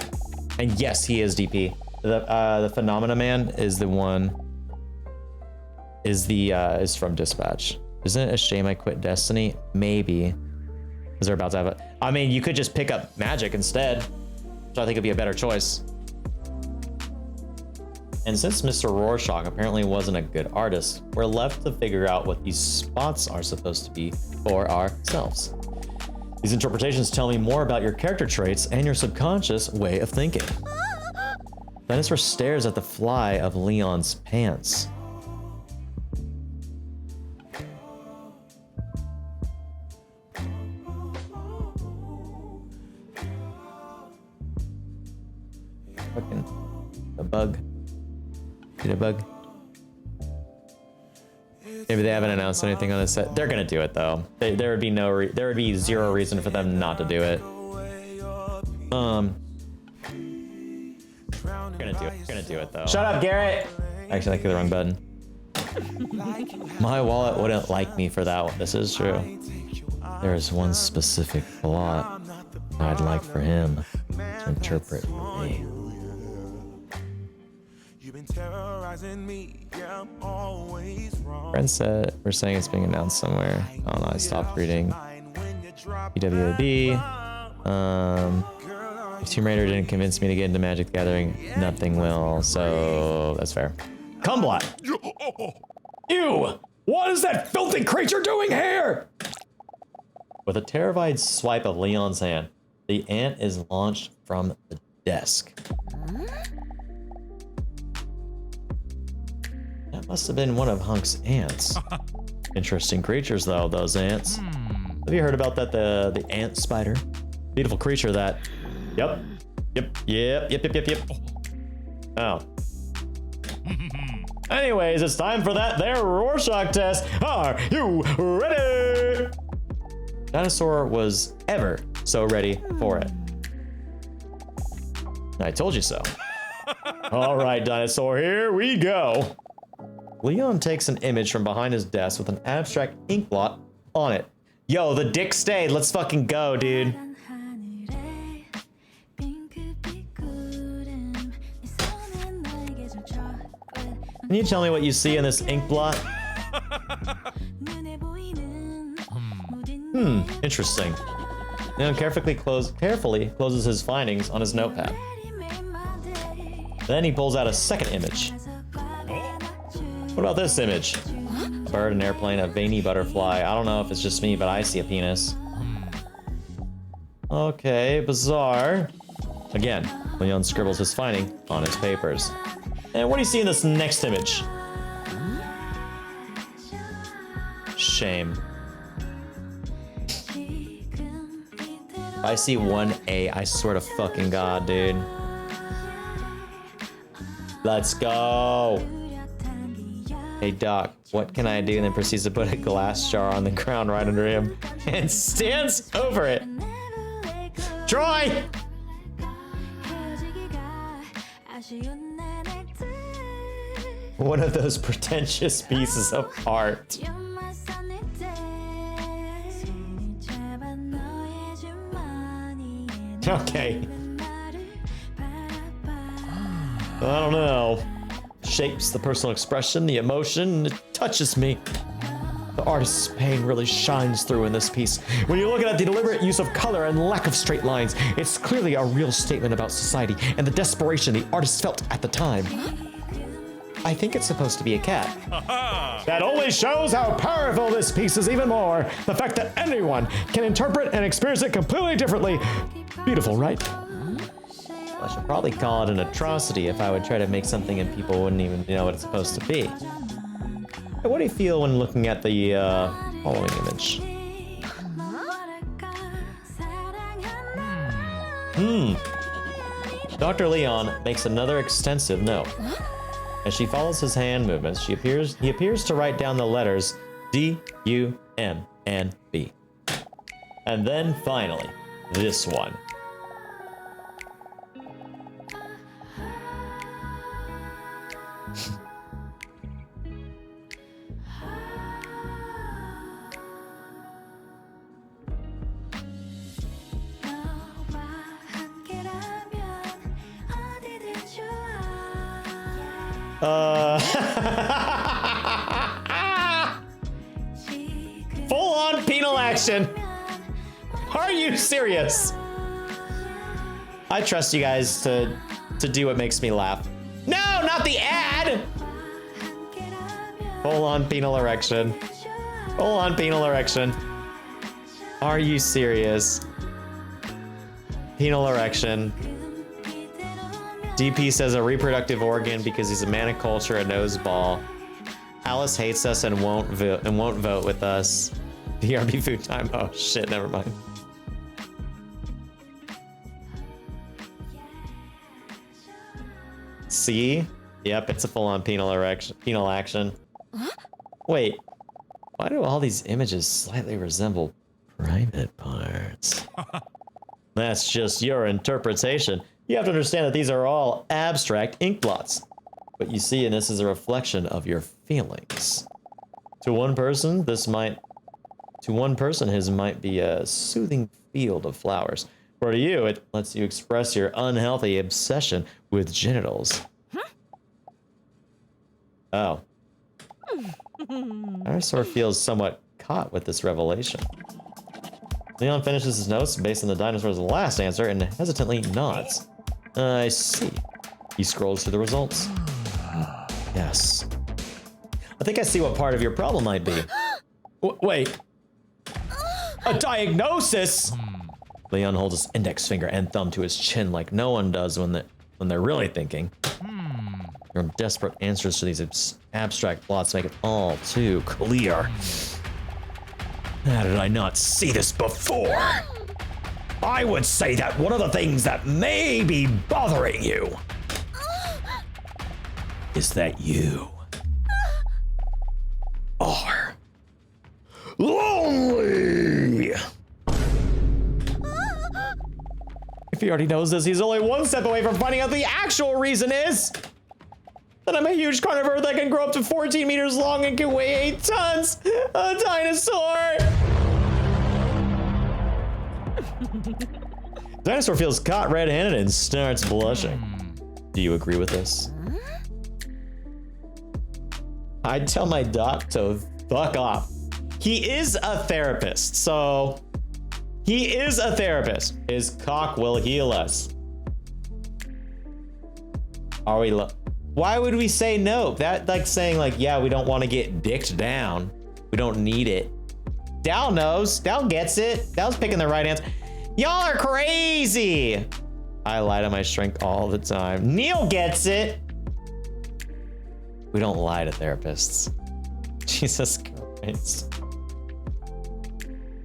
And yes, he is DP. The Phenomena Man is the one. Is from Dispatch. Isn't it a shame I quit Destiny? Maybe. Because they're about to have it. I mean, you could just pick up Magic instead, which I think would be a better choice. And since Mr. Rorschach apparently wasn't a good artist, we're left to figure out what these spots are supposed to be for ourselves. These interpretations tell me more about your character traits and your subconscious way of thinking. Dinosaur stares at the fly of Leon's pants. Fucking a bug. Get a bug. Maybe they haven't announced anything on this set. They're gonna do it though. There would be zero reason for them not to do it. Gonna do it though. Shut up, Garrett. Actually, I clicked the wrong button. My wallet wouldn't like me for that one. This is true. There is one specific plot I'd like for him to interpret for me. Friends said we're saying it's being announced somewhere. Oh no, I stopped reading. PWAB. If Tomb Raider didn't convince me to get into Magic the Gathering, nothing will. So that's fair. Cumblot. Ew! What is that filthy creature doing here? With a terrified swipe of Leon's hand, the ant is launched from the desk. That must have been one of Hunk's ants. Interesting creatures though, those ants. Have you heard about that, the ant spider? Beautiful creature that. Yep. Oh. Anyways, it's time for that there Rorschach test. Are you ready? Dinosaur was ever so ready for it. I told you so. All right, Dinosaur, here we go. Leon takes an image from behind his desk with an abstract ink blot on it. Yo, the dick stayed. Let's fucking go, dude. Can you tell me what you see in this ink blot? Interesting. Leon carefully closes his findings on his notepad. Then he pulls out a second image. What about this image? A bird, an airplane, a veiny butterfly. I don't know if it's just me, but I see a penis. Okay, bizarre. Again, Leon scribbles his finding on his papers. And what do you see in this next image? Shame. I see one A, I swear to fucking God, dude. Let's go. Hey, Doc, what can I do? And then proceeds to put a glass jar on the ground right under him and stands over it. Troy! One of those pretentious pieces of art. Okay. I don't know. Shapes the personal expression, the emotion, it touches me. The artist's pain really shines through in this piece. When you look at the deliberate use of color and lack of straight lines, it's clearly a real statement about society and the desperation the artist felt at the time. I think it's supposed to be a cat. That only shows how powerful this piece is even more. The fact that anyone can interpret and experience it completely differently. Beautiful, right? Well, I should probably call it an atrocity if I would try to make something and people wouldn't even know what it's supposed to be. What do you feel when looking at the following image? Dr. Leon makes another extensive note. As she follows his hand movements, he appears to write down the letters D, U, M, and B. And then finally, this one. Full-on penal action. Are you serious? I trust you guys to do what makes me laugh. No, not the ad. Full-on penal erection. Full-on penal erection. Are you serious? Penal erection. DP says a reproductive organ because he's a man of culture, a noseball. Alice hates us and won't vote with us. BRB food time. Oh shit, never mind. See? Yep, it's a full-on penal action. Wait, why do all these images slightly resemble private parts? That's just your interpretation. You have to understand that these are all abstract ink blots. What you see in this is a reflection of your feelings. To one person, his might be a soothing field of flowers. Or to you, it lets you express your unhealthy obsession with genitals. Oh. Ddinosaur feels somewhat caught with this revelation. Leon finishes his notes based on the dinosaur's last answer and hesitantly nods. I see. He scrolls through the results. Yes. I think I see what part of your problem might be. Wait. A diagnosis? Leon holds his index finger and thumb to his chin like no one does when they're really thinking. Your desperate answers to these abstract plots make it all too clear. How did I not see this before? I would say that one of the things that may be bothering you is that you are lonely. If he already knows this, he's only one step away from finding out the actual reason is that I'm a huge carnivore that can grow up to 14 meters long and can weigh 8 tons. A dinosaur. Dinosaur feels caught red-handed and starts blushing. Do you agree with this? I'd tell my doc to fuck off. He is a therapist, so he is a therapist. His cock will heal us. Are we why would we say no? That like saying like, yeah, we don't want to get dicked down. We don't need it. Dal knows. Dal gets it. Dal's picking the right answer. Y'all are crazy. I lie to my strength all the time. Neil gets it. We don't lie to therapists. Jesus Christ.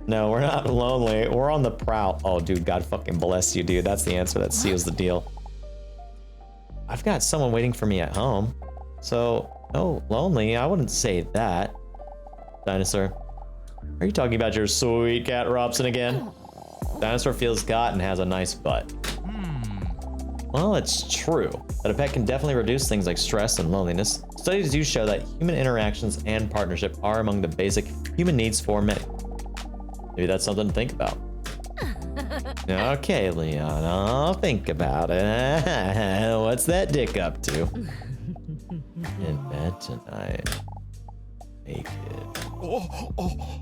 No, we're not lonely. We're on the prowl. Oh, dude, God fucking bless you, dude. That's the answer. That seals the deal. I've got someone waiting for me at home. So, no, lonely. I wouldn't say that. Dinosaur. Are you talking about your sweet cat Robson again? Dinosaur feels got and has a nice butt. Well, it's true that a pet can definitely reduce things like stress and loneliness. Studies do show that human interactions and partnership are among the basic human needs for many. Maybe that's something to think about. Okay, Leon, I'll think about it. What's that dick up to? In bed tonight. Naked.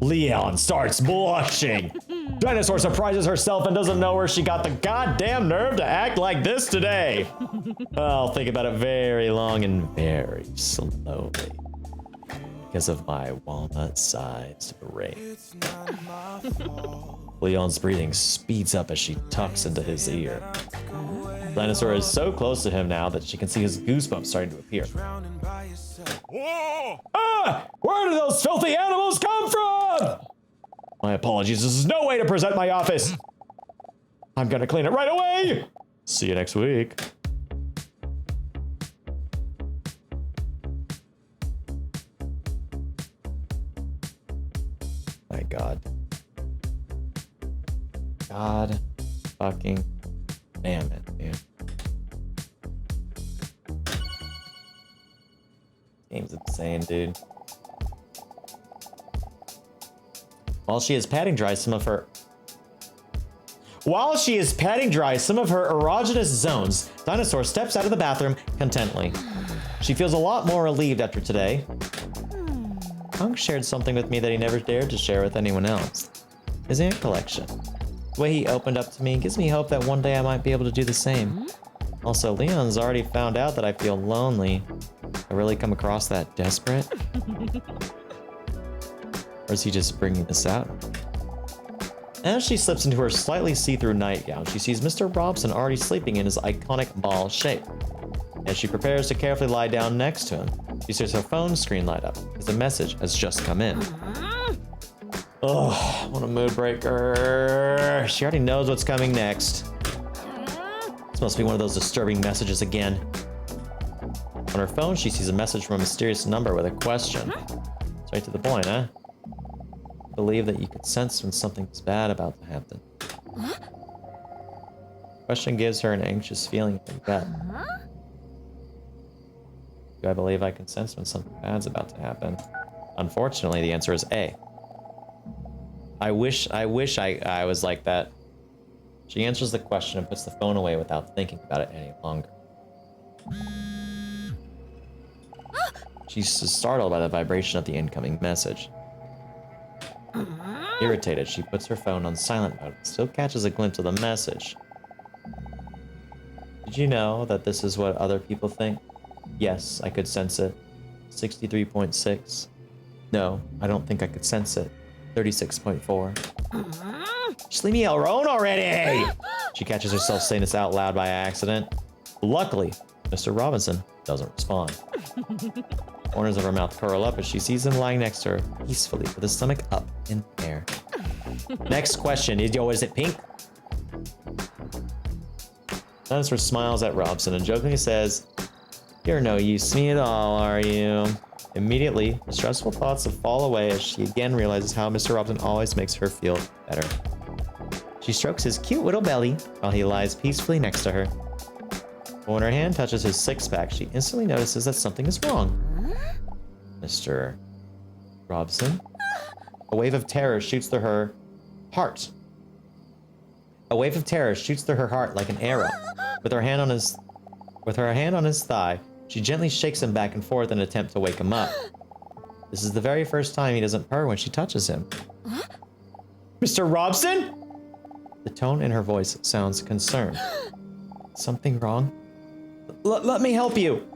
Leon starts blushing. Dinosaur surprises herself and doesn't know where she got the goddamn nerve to act like this today. I'll think about it very long and very slowly because of my walnut-sized brain. It's not my fault. Leon's breathing speeds up as she tucks into his ear. Dinosaur is so close to him now that she can see his goosebumps starting to appear. Drowning by yourself. Ah! Where did those filthy animals come from? My apologies. This is no way to present my office. I'm gonna clean it right away. See you next week. My God. God fucking damn it, dude. Game's insane, dude. While she is patting dry some of her erogenous zones, Dinosaur steps out of the bathroom contently. She feels a lot more relieved after today. Hunk shared something with me that he never dared to share with anyone else. His ant collection. The way he opened up to me gives me hope that one day I might be able to do the same. Also, Leon's already found out that I feel lonely. I really come across that desperate? Or is he just bringing this out? As she slips into her slightly see-through nightgown, she sees Mr. Robson already sleeping in his iconic ball shape. As she prepares to carefully lie down next to him, she sees her phone screen light up as a message has just come in. Ugh, what a mood breaker. She already knows what's coming next. This must be one of those disturbing messages again. On her phone, she sees a message from a mysterious number with a question. Straight to the point, huh? I believe that you could sense when something's bad about to happen. Question gives her an anxious feeling in gut. Do I believe I can sense when something bad's about to happen? Unfortunately, the answer is A. I wish I was like that. She answers the question and puts the phone away without thinking about it any longer. She's startled by the vibration of the incoming message. Irritated, she puts her phone on silent mode, but still catches a glimpse of the message. Did you know that this is what other people think? Yes, I could sense it. 63.6. No, I don't think I could sense it. 36.4. Just leave me alone already! She catches herself saying this out loud by accident. Luckily, Mr. Robinson doesn't respond. Corners of her mouth curl up as she sees him lying next to her, peacefully, with his stomach up in the air. Next question, is it pink? Dinosaur smiles at Robson and jokingly says, "You're no use to me at all, are you?" Immediately, the stressful thoughts fall away as she again realizes how Mr. Robson always makes her feel better. She strokes his cute little belly while he lies peacefully next to her. But when her hand touches his six-pack, she instantly notices that something is wrong. Mr. Robson? A wave of terror shoots through her heart. A wave of terror shoots through her heart like an arrow. With her hand on his thigh, she gently shakes him back and forth in an attempt to wake him up. This is the very first time he doesn't purr when she touches him. Mr. Robson? The tone in her voice sounds concerned. Something wrong? Let me help you.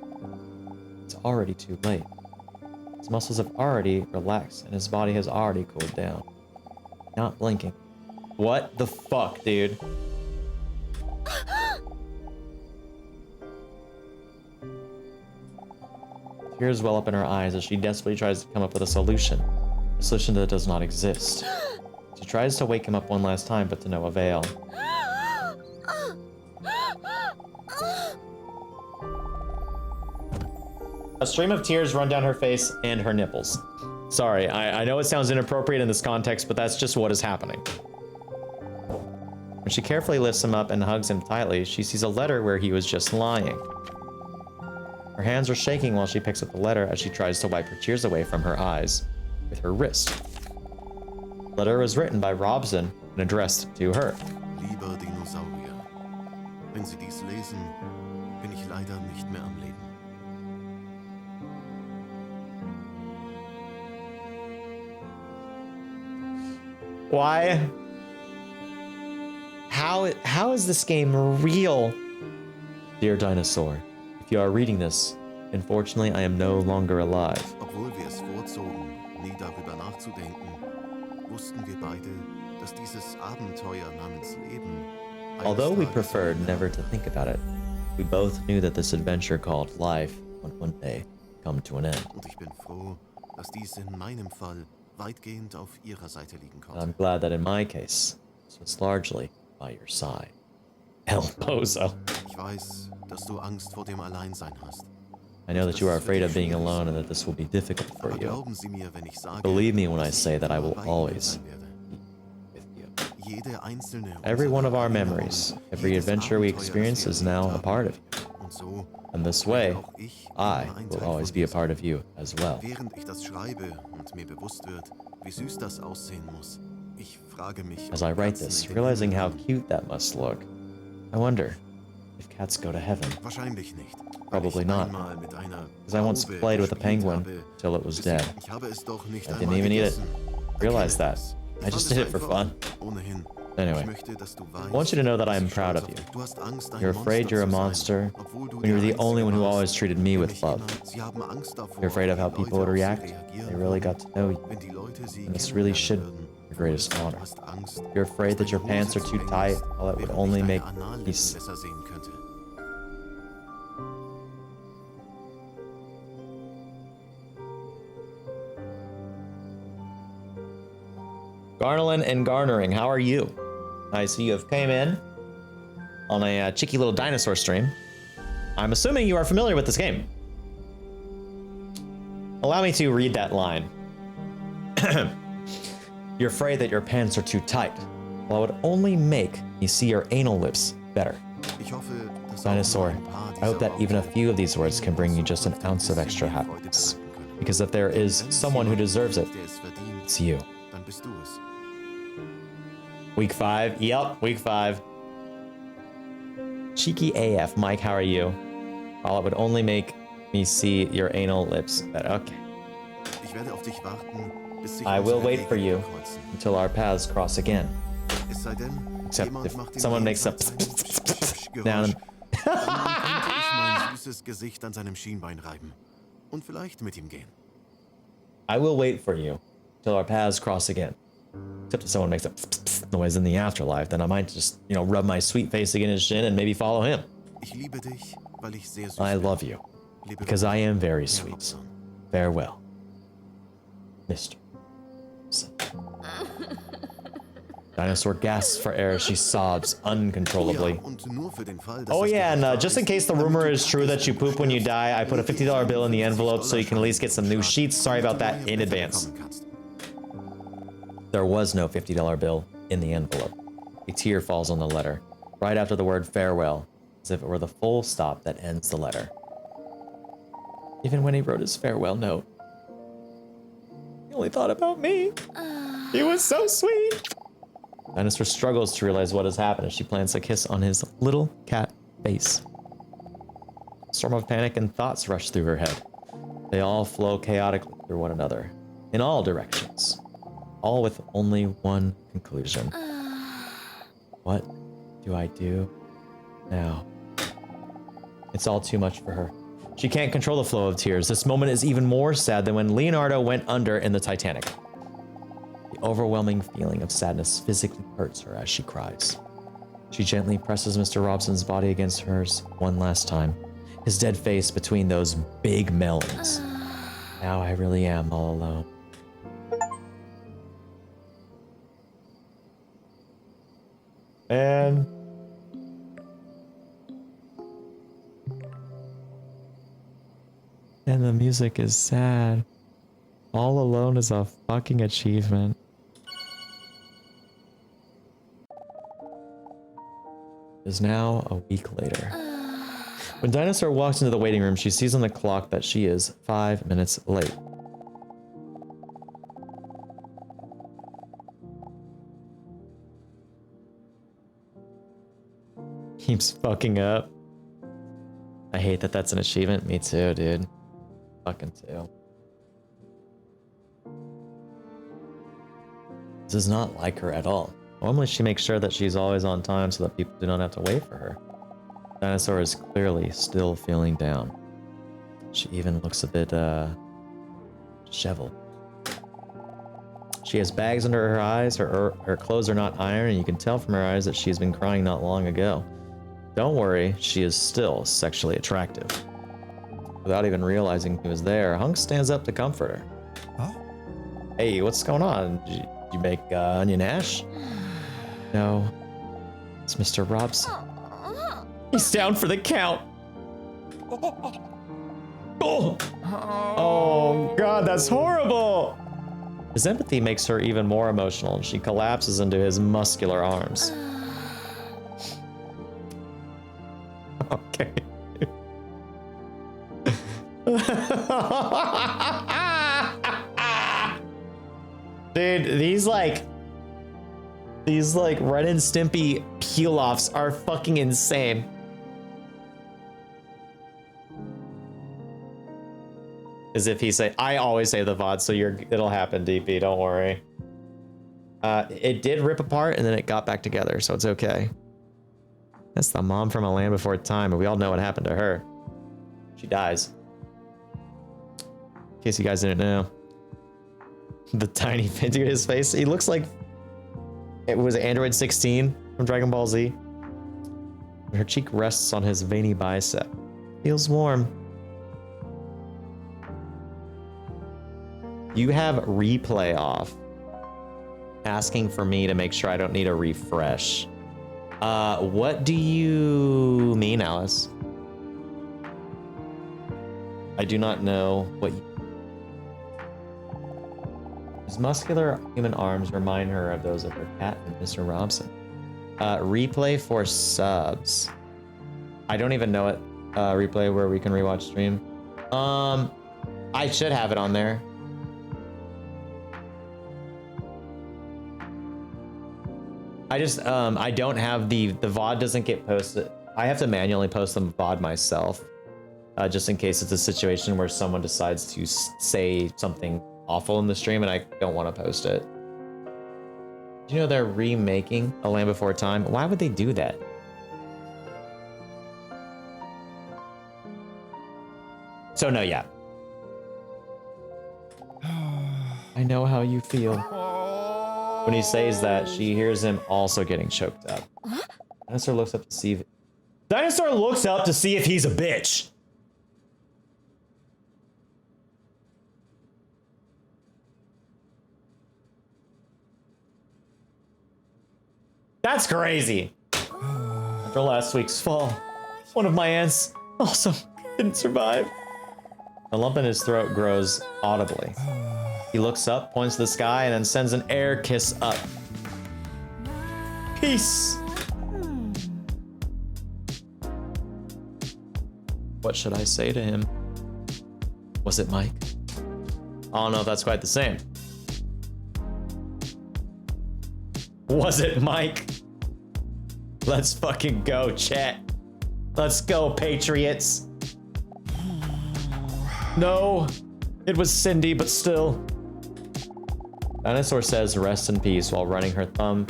It's already too late. His muscles have already relaxed and his body has already cooled down. Not blinking. What the fuck, dude? Tears well up in her eyes as she desperately tries to come up with a solution. A solution that does not exist. She tries to wake him up one last time, but to no avail. A stream of tears run down her face and her nipples. Sorry, I know it sounds inappropriate in this context, but that's just what is happening. When she carefully lifts him up and hugs him tightly, she sees a letter where he was just lying. Her hands are shaking while she picks up the letter as she tries to wipe her tears away from her eyes with her wrist. The letter was written by Robson and addressed to her. Lieber Dinosaurier, wenn Sie dies lesen, bin ich leider nicht mehr am Leben. Why? How is this game real? Dear Dinosaur, if you are reading this, unfortunately I am no longer alive. Obwohl wir es vorzogen, nie darüber nachzudenken, wussten wir beide, dass dieses Abenteuer namens Leben Although we preferred never to think about it, we both knew that this adventure called life would one day come to an end. Und ich bin froh, dass dies in meinem Fall weitgehend auf Ihrer Seite liegen And konnte. I'm glad that in my case, this was largely by your side. El Pozo. Ich weiß, dass du Angst vor dem Alleinsein hast. I know that you are afraid of being alone and that this will be difficult for Aber you. glauben Sie mir, wenn ich sage, Believe me when I dass ich say that I immer will bei Ihnen always sein werde. be with you. Jede einzelne Every one of our unserer memories, Erinnerungen, every jedes adventure we Abenteuer, das experience wir is now erlebt a part of haben. you. Und so And this way, auch ich I immer ein will Teil always von be a diesem. part of you as well. Während ich das schreibe und mir bewusst wird, wie süß das aussehen muss, ich frage mich, As ob I write Katzen this, in den realizing Himmel how gehen. cute that must look, I wonder if cats go to heaven. Wahrscheinlich nicht. Probably not. Because I once played with a penguin till it was dead. Ich habe es doch nicht I einmal didn't even eat it. gegessen. Realize Erkenne that. es. I Ich just fand did es it for einfach. fun. Ohnehin. Anyway, Ich möchte, dass du weißt, I want you to know that I am dass ich proud of stolz you. auf- Du hast Angst, ein You're afraid Monster you're a zu sein, monster obwohl du when you're der the only one who Einzige always warst, treated me der with mich love. immer- Sie haben Angst davor, You're afraid of wie how die people Leute would auf sie react. reagieren They really würden, got to know you. wenn die Leute sie And this really kennenlernen should würden. be your greatest honor. Du hast Angst, You're afraid dass that your deine pants are Hose too zu eng tight, ist, while it would während only ich deine make Anallippen me s- besser sehen könnte. Garnelin and Garnering, how are you? I see you have came in on a cheeky little dinosaur stream. I'm assuming you are familiar with this game. Allow me to read that line. You're afraid that your pants are too tight. Well, it would only make me see your anal lips better. Ich hoffe, dass auch Dinosaur, nur ein paar I hope dieser that even a Worte few of these words can bring you just an ounce of extra happiness. Because if there is someone who deserves it, der es verdient, it's you. dann bist du es. Week 5. Yep, week 5. Cheeky AF, Mike, how are you? Well, it would only make me see your anal lips better. Okay. Ich werde auf dich warten, bis sich I will unsere wait Wege for you. kreuzen. Until our paths cross again. Es sei denn, Except jemand if macht im someone makes a Jenseits ein down. Geräusch, dann könnte ich mein süßes Gesicht an seinem Schienbein reiben und vielleicht mit ihm gehen. I will wait for you. Till our paths cross again. Except if someone makes a noise in the afterlife, then I might just, rub my sweet face against his shin and maybe follow him. Ich liebe dich, weil ich sehr süß I bin. love you, Lebe because wohl, I am very Herr sweet. Robson. Farewell, Mr. Dinosaur gasps for air as she sobs uncontrollably. Ja, und nur für den Fall, dass Oh das yeah, and Gerücht just in ist, case the damit rumor du is true that you poop when you die, I put a $50 bill in the envelope so you can at least get some new sheets. Sorry about that in advance. There was no $50 bill in the envelope. A tear falls on the letter, right after the word farewell, as if it were the full stop that ends the letter. Even when he wrote his farewell note, he only thought about me. He was so sweet. Dinosaur struggles to realize what has happened as she plants a kiss on his little cat face. A storm of panic and thoughts rush through her head. They all flow chaotically through one another, in all directions, all with only one conclusion. What do I do now? It's all too much for her. She can't control the flow of tears. This moment is even more sad than when Leonardo went under in the Titanic. The overwhelming feeling of sadness physically hurts her as she cries. She gently presses Mr. Robson's body against hers one last time, his dead face between those big melons. Now I really am all alone. And the music is sad. All alone is a fucking achievement. It is now a week later. When Dinosaur walks into the waiting room, she sees on the clock that she is 5 minutes late. Keeps fucking up. I hate that that's an achievement. Me too, dude. Fucking too. This is not like her at all. Normally she makes sure that she's always on time so that people do not have to wait for her. Dinosaur is clearly still feeling down. She even looks a bit, disheveled. She has bags under her eyes, her clothes are not ironed, and you can tell from her eyes that she's been crying not long ago. Don't worry, she is still sexually attractive. Without even realizing he was there, Hunk stands up to comfort her. Huh? Hey, what's going on? Did you make onion ash? No, it's Mr. Robson. He's down for the count. Oh. oh god, that's horrible. His empathy makes her even more emotional, and she collapses into his muscular arms. Okay. Dude, these like Ren and Stimpy peel-offs are fucking insane. As if he say, I always save the VOD, so it'll happen, DP, don't worry. It did rip apart and then it got back together, so it's okay. That's the mom from A Land Before Time, and we all know what happened to her. She dies. In case you guys didn't know. The tiny dude, his face, he looks like it was Android 16 from Dragon Ball Z. Her cheek rests on his veiny bicep. Feels warm. You have replay off, asking for me to make sure I don't need a refresh. What do you mean, Alice? I do not know what you... His muscular human arms remind her of those of her cat and Mr. Robson. Replay for subs. I don't even know it. Replay where we can rewatch stream. I should have it on there. I just, I don't have the VOD doesn't get posted. I have to manually post the VOD myself, just in case it's a situation where someone decides to say something awful in the stream and I don't want to post it. Do you know they're remaking A Land Before Time? Why would they do that? So no, yeah. I know how you feel. When he says that, she hears him also getting choked up. Dinosaur looks up to see if... Dinosaur looks up to see if he's a bitch. That's crazy. After last week's fall, one of my aunts also didn't survive. A lump in his throat grows audibly. He looks up, points to the sky, and then sends an air kiss up. Peace. What should I say to him? Was it Mike? I don't know if that's quite the same. Was it Mike? Let's fucking go, chat. Let's go, Patriots. No. it was Cindy, but still. Dinosaur says rest in peace while running her thumb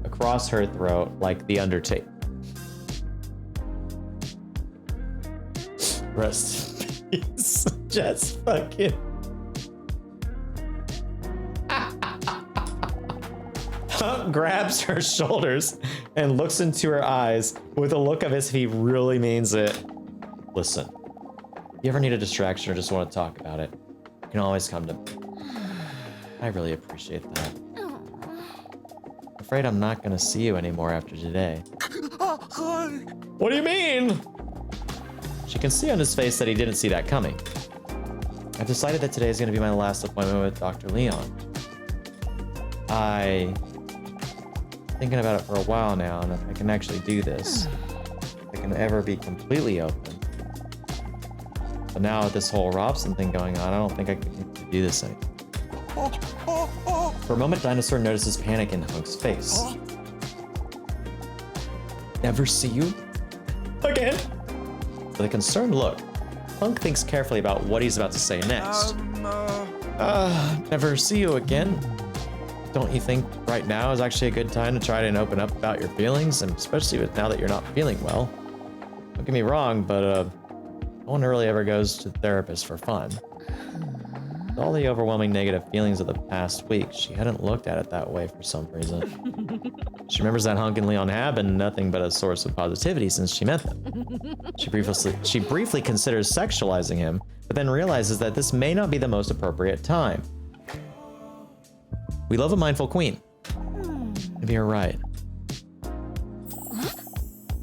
across her throat like the Undertaker. Rest in peace. Just fucking. Hunk grabs her shoulders and looks into her eyes with a look of as if he really means it. Listen, if you ever need a distraction or just want to talk about it, you can always come to me. I really appreciate that. I'm afraid I'm not going to see you anymore after today. What do you mean? She can see on his face that he didn't see that coming. I've decided that today is going to be my last appointment with Dr. Leon. Thinking about it for a while now, and if I can actually do this, if I can ever be completely open. But now with this whole Robson thing going on, I don't think I can do this anymore. For a moment, Dinosaur notices panic in Hunk's face. Never see you? Again? With a concerned look, Hunk thinks carefully about what he's about to say next. Never see you again. Don't you think right now is actually a good time to try and open up about your feelings, and especially with now that you're not feeling well? Don't get me wrong, but no one really ever goes to the therapist for fun. With all the overwhelming negative feelings of the past week, she hadn't looked at it that way for some reason. She remembers that Hunk and Leon have been nothing but a source of positivity since she met them. She briefly considers sexualizing him, but then realizes that this may not be the most appropriate time. We love a mindful queen. Maybe you're right.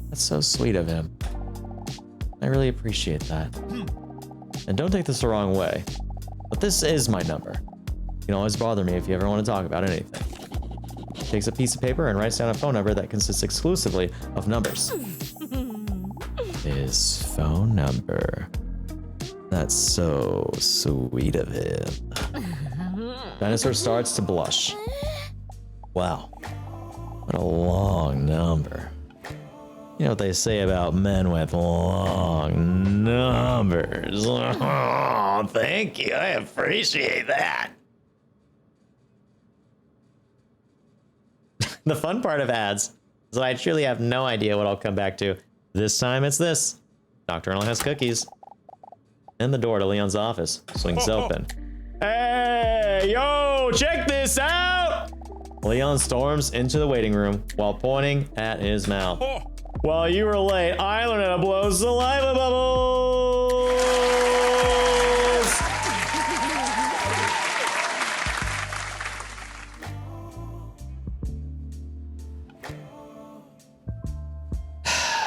That's so sweet of him. I really appreciate that. And don't take this the wrong way, but this is my number. You can always bother me if you ever want to talk about anything. He takes a piece of paper and writes down a phone number that consists exclusively of numbers. His phone number. That's so sweet of him. Dinosaur starts to blush. Wow, what a long number. You know what they say about men with long numbers. Oh, thank you, I appreciate that. The fun part of ads is that I truly have no idea what I'll come back to. This time it's this. Dr. Arnold has cookies. And the door to Leon's office swings open. Hey, yo, check this out! Leon storms into the waiting room while pointing at his mouth. While you were late, I learned how to blow saliva bubbles!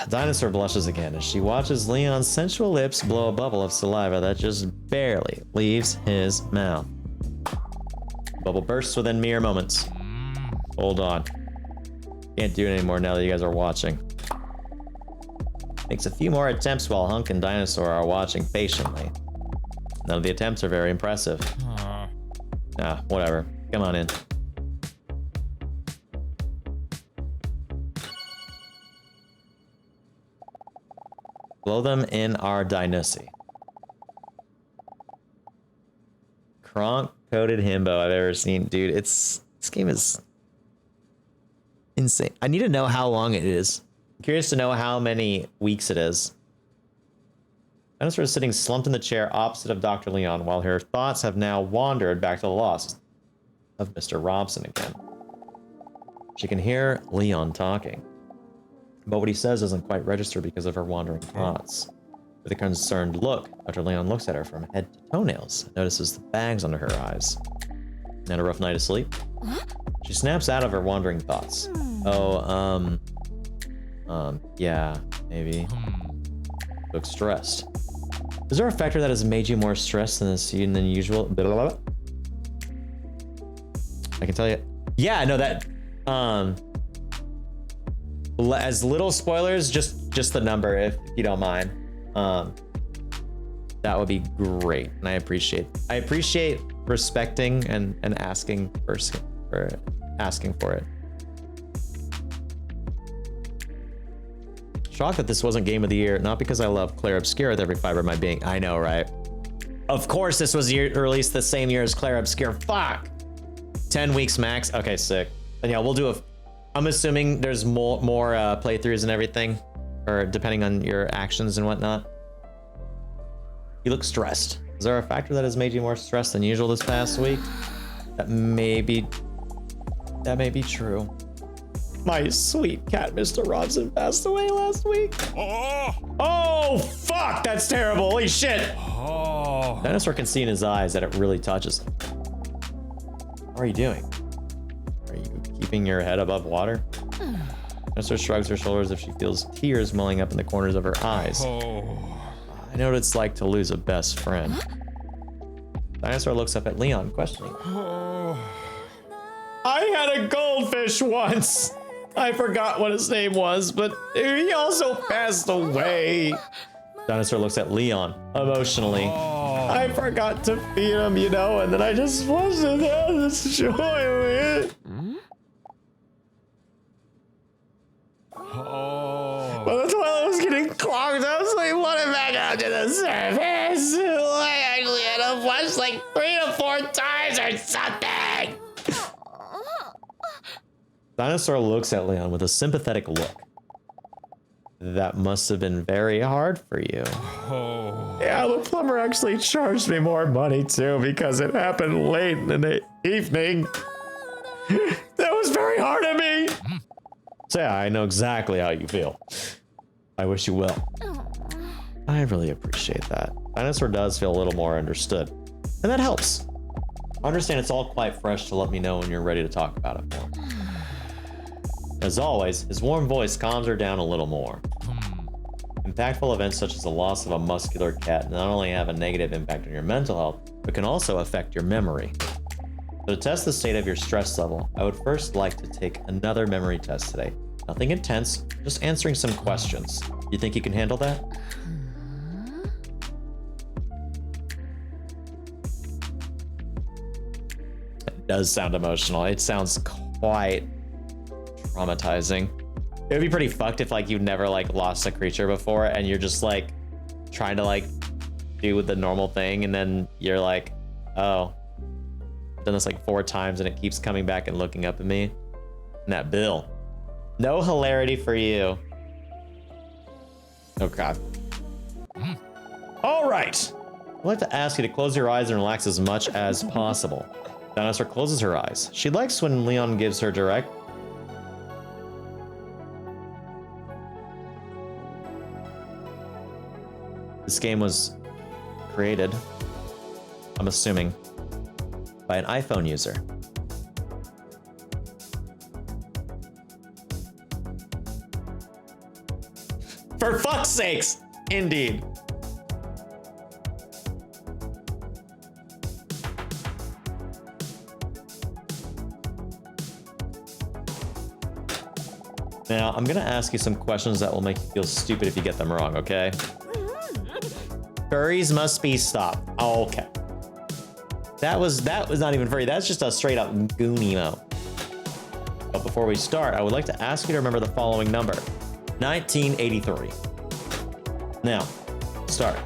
Dinosaur blushes again as she watches Leon's sensual lips blow a bubble of saliva that just barely leaves his mouth. Bubble bursts within mere moments. Hold on. Can't do it anymore now that you guys are watching. Makes a few more attempts while Hunk and Dinosaur are watching patiently. None of the attempts are very impressive. Nah, whatever. Come on in. Blow them in our Dinosaur. Cronk-coated himbo I've ever seen. Dude, this game is insane. I need to know how long it is. I'm curious to know how many weeks it is. Dinosaur is sitting slumped in the chair opposite of Dr. Leon while her thoughts have now wandered back to the loss of Mr. Robson again. She can hear Leon talking, but what he says doesn't quite register because of her wandering thoughts. With a concerned look, Dr. Leon looks at her from head to toenails and notices the bags under her eyes. And a rough night of sleep? She snaps out of her wandering thoughts. Yeah, maybe. Looks stressed. Is there a factor that has made you more stressed than usual? Blah, blah, blah. I can tell you. Yeah, no, that. As little spoilers, just the number, if you don't mind. That would be great, and I appreciate respecting and asking for asking for it. Shocked that this wasn't Game of the Year, not because I love Claire Obscura with every fiber of my being. I know, right? Of course, this was released the same year as Claire Obscure. Fuck. 10 weeks max. Okay, sick. And yeah, we'll do I'm assuming there's more playthroughs and everything, or depending on your actions and whatnot. You look stressed. Is there a factor that has made you more stressed than usual this past week? That may be true. My sweet cat, Mr. Robson, passed away last week. Oh, fuck, that's terrible. Holy shit. Dinosaur can see in his eyes that it really touches him. How are you doing? Are you keeping your head above water? Dinosaur shrugs her shoulders as she feels tears welling up in the corners of her eyes. I know what it's like to lose a best friend. Dinosaur looks up at Leon, questioning. I had a goldfish once. I forgot what his name was, but he also passed away. Dinosaur looks at Leon emotionally. I forgot to feed him, you know, and then I just wasn't have this joy of it. But the toilet was getting clogged up, so he wanted back out to the surface. I actually had to flush like 3 to 4 times or something. Dinosaur looks at Leon with a sympathetic look. That must have been very hard for you. Yeah, the plumber actually charged me more money too because it happened late in the evening. That was very hard on me. So yeah, I know exactly how you feel. I wish you well. I really appreciate that. Dinosaur does feel a little more understood, and that helps. I understand it's all quite fresh to let me know when you're ready to talk about it more. As always, his warm voice calms her down a little more. Impactful events such as the loss of a muscular cat not only have a negative impact on your mental health, but can also affect your memory. So to test the state of your stress level, I would first like to take another memory test today. Nothing intense, just answering some questions. You think you can handle that? It does sound emotional. It sounds quite traumatizing. It would be pretty fucked if like you've never like lost a creature before and you're just like trying to like do the normal thing and then you're like, oh, I've done this like 4 times and it keeps coming back and looking up at me. And that bill. No hilarity for you. Oh god. All right. I'd like to ask you to close your eyes and relax as much as possible. Dinosaur closes her eyes. She likes when Leon gives her direct. This game was created, I'm assuming, by an iPhone user. For fuck's sakes! Indeed. Now, I'm gonna ask you some questions that will make you feel stupid if you get them wrong, okay? Furries must be stopped. Oh, okay. That was not even furry. That's just a straight up goon emo. But before we start, I would like to ask you to remember the following number. 1983. Now, start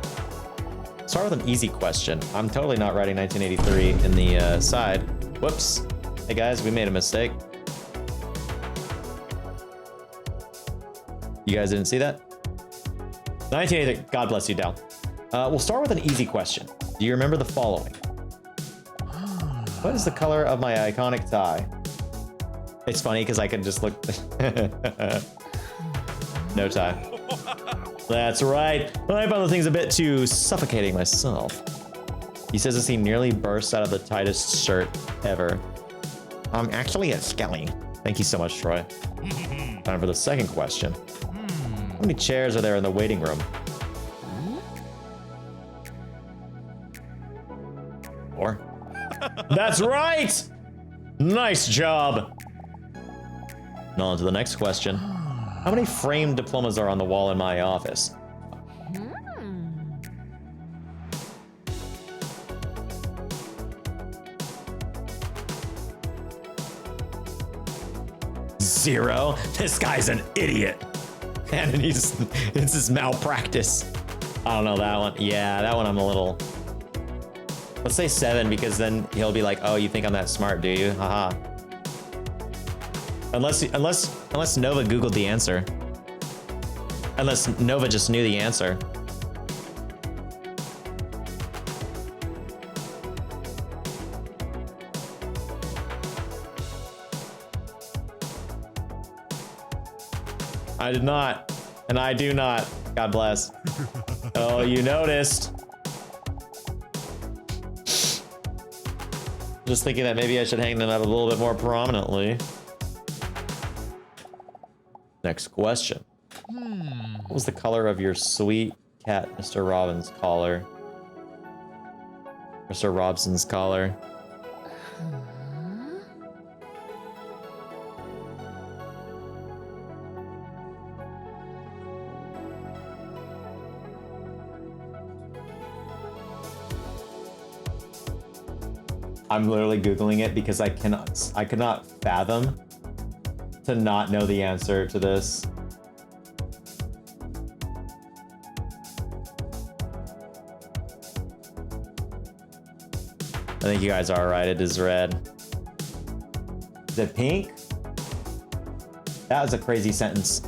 with an easy question. I'm totally not writing 1983 in the side. Whoops. Hey guys, we made a mistake. You guys didn't see that? 1983. God bless you, Dal. We'll start with an easy question. Do you remember the following? What is the color of my iconic tie? It's funny because I can just look. No tie. That's right. I found the things a bit too suffocating myself. He says as he nearly bursts out of the tightest shirt ever. I'm actually a skelly. Thank you so much, Troy. Time for the second question. How many chairs are there in the waiting room? 4. That's right! Nice job! Now on to the next question. How many framed diplomas are on the wall in my office? Zero? This guy's an idiot. And it's his malpractice. I don't know that one. Yeah, that one I'm a little Let's say 7 because then he'll be like, oh, you think I'm that smart, do you? Haha. Unless Nova Googled the answer. Unless Nova just knew the answer. I did not, and I do not. God bless. Oh, you noticed. Just thinking that maybe I should hang them up a little bit more prominently. Next question. What was the color of your sweet cat, Mr. Robbins' collar? Mr. Robson's collar. I'm literally Googling it because I could not fathom to not know the answer to this. I think you guys are right, it is red. Is it pink? That was a crazy sentence.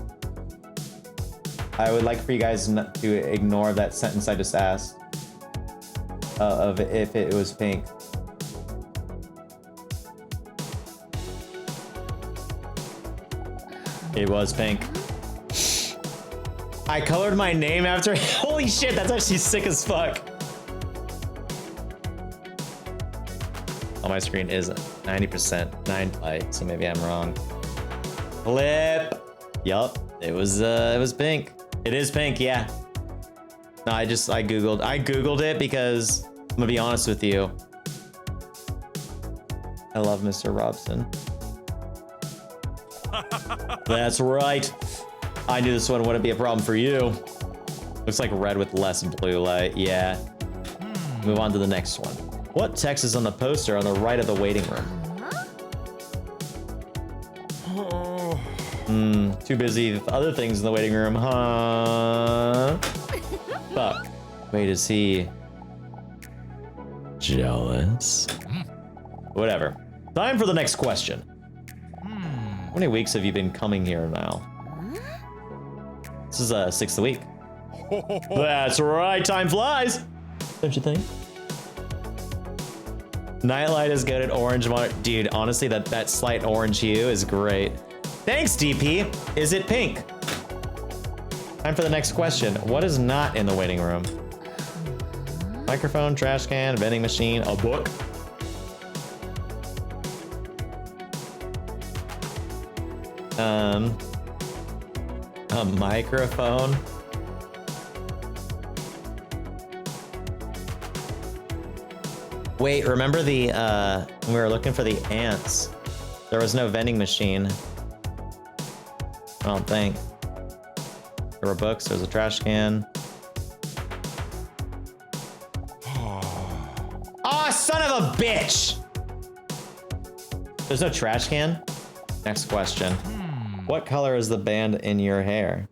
I would like for you guys not to ignore that sentence I just asked. Of if it was pink. It was pink. I colored my name after. Holy shit, that's actually sick as fuck. On my screen is 90% 9 light, so maybe I'm wrong. Flip. Yup, it was pink. It is pink, yeah. No, I googled it because I'm gonna be honest with you. I love Mr. Robson. That's right. I knew this one wouldn't be a problem for you. Looks like red with less blue light. Yeah. Move on to the next one. What text is on the poster on the right of the waiting room? Too busy with other things in the waiting room, huh? Fuck. Wait, is he jealous? Whatever. Time for the next question. How many weeks have you been coming here now? This is 6th week. That's right, time flies. Don't you think? Nightlight is good at orange. Dude, honestly, that slight orange hue is great. Thanks, DP. Is it pink? Time for the next question. What is not in the waiting room? Microphone, trash can, vending machine, a book. A microphone. Wait, remember the, when we were looking for the ants, there was no vending machine. I don't think. There were books, there was a trash can. Oh, son of a bitch! There's no trash can? Next question. What color is the band in your hair?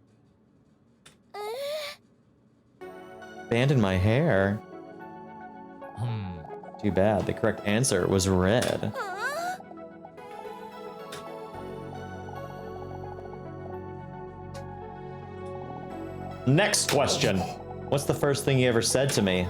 Band in my hair? Too bad. The correct answer was red. Next question. What's the first thing you ever said to me?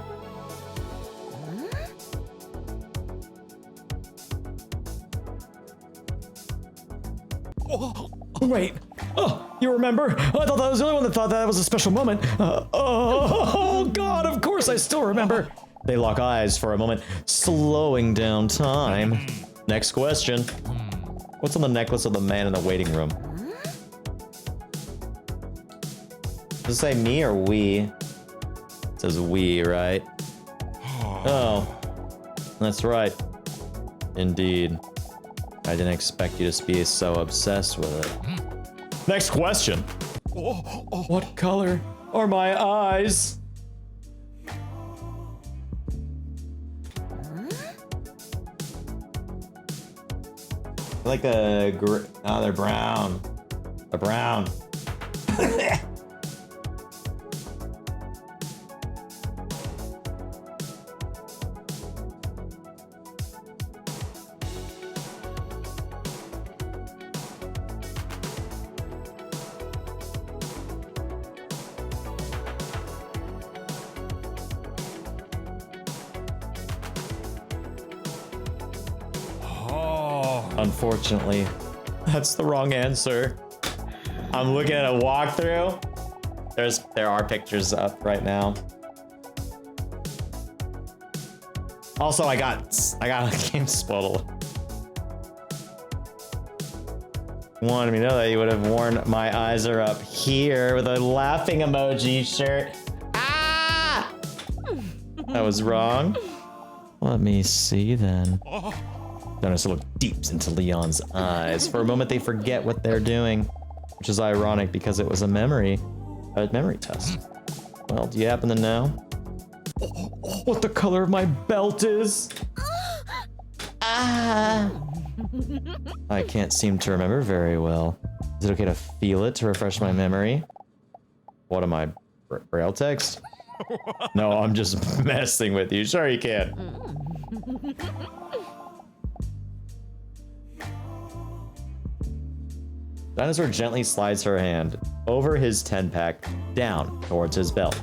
Wait. Oh, you remember? I thought that was the only one that thought that was a special moment. Oh, God, of course I still remember. They lock eyes for a moment, slowing down time. Next question. What's on the necklace of the man in the waiting room? Does it say me or we? It says we, right? Oh, that's right. Indeed. I didn't expect you to be so obsessed with it. Next question. What color are my eyes? Like a oh, they're brown. They're brown. Unfortunately, that's the wrong answer. I'm looking at a walkthrough. There are pictures up right now. Also, I got a game spoiled. Wanted me to know that you would have worn my eyes are up here with a laughing emoji shirt. Ah! That was wrong. Let me see then. Dinosaur looked deep into Leon's eyes. For a moment, they forget what they're doing, which is ironic because it was a memory test. Well, do you happen to know What the color of my belt is? I can't seem to remember very well. Is it okay to feel it to refresh my memory? What am I, braille text? No, I'm just messing with you. Sure you can. Dinosaur gently slides her hand over his 10-pack down towards his belt.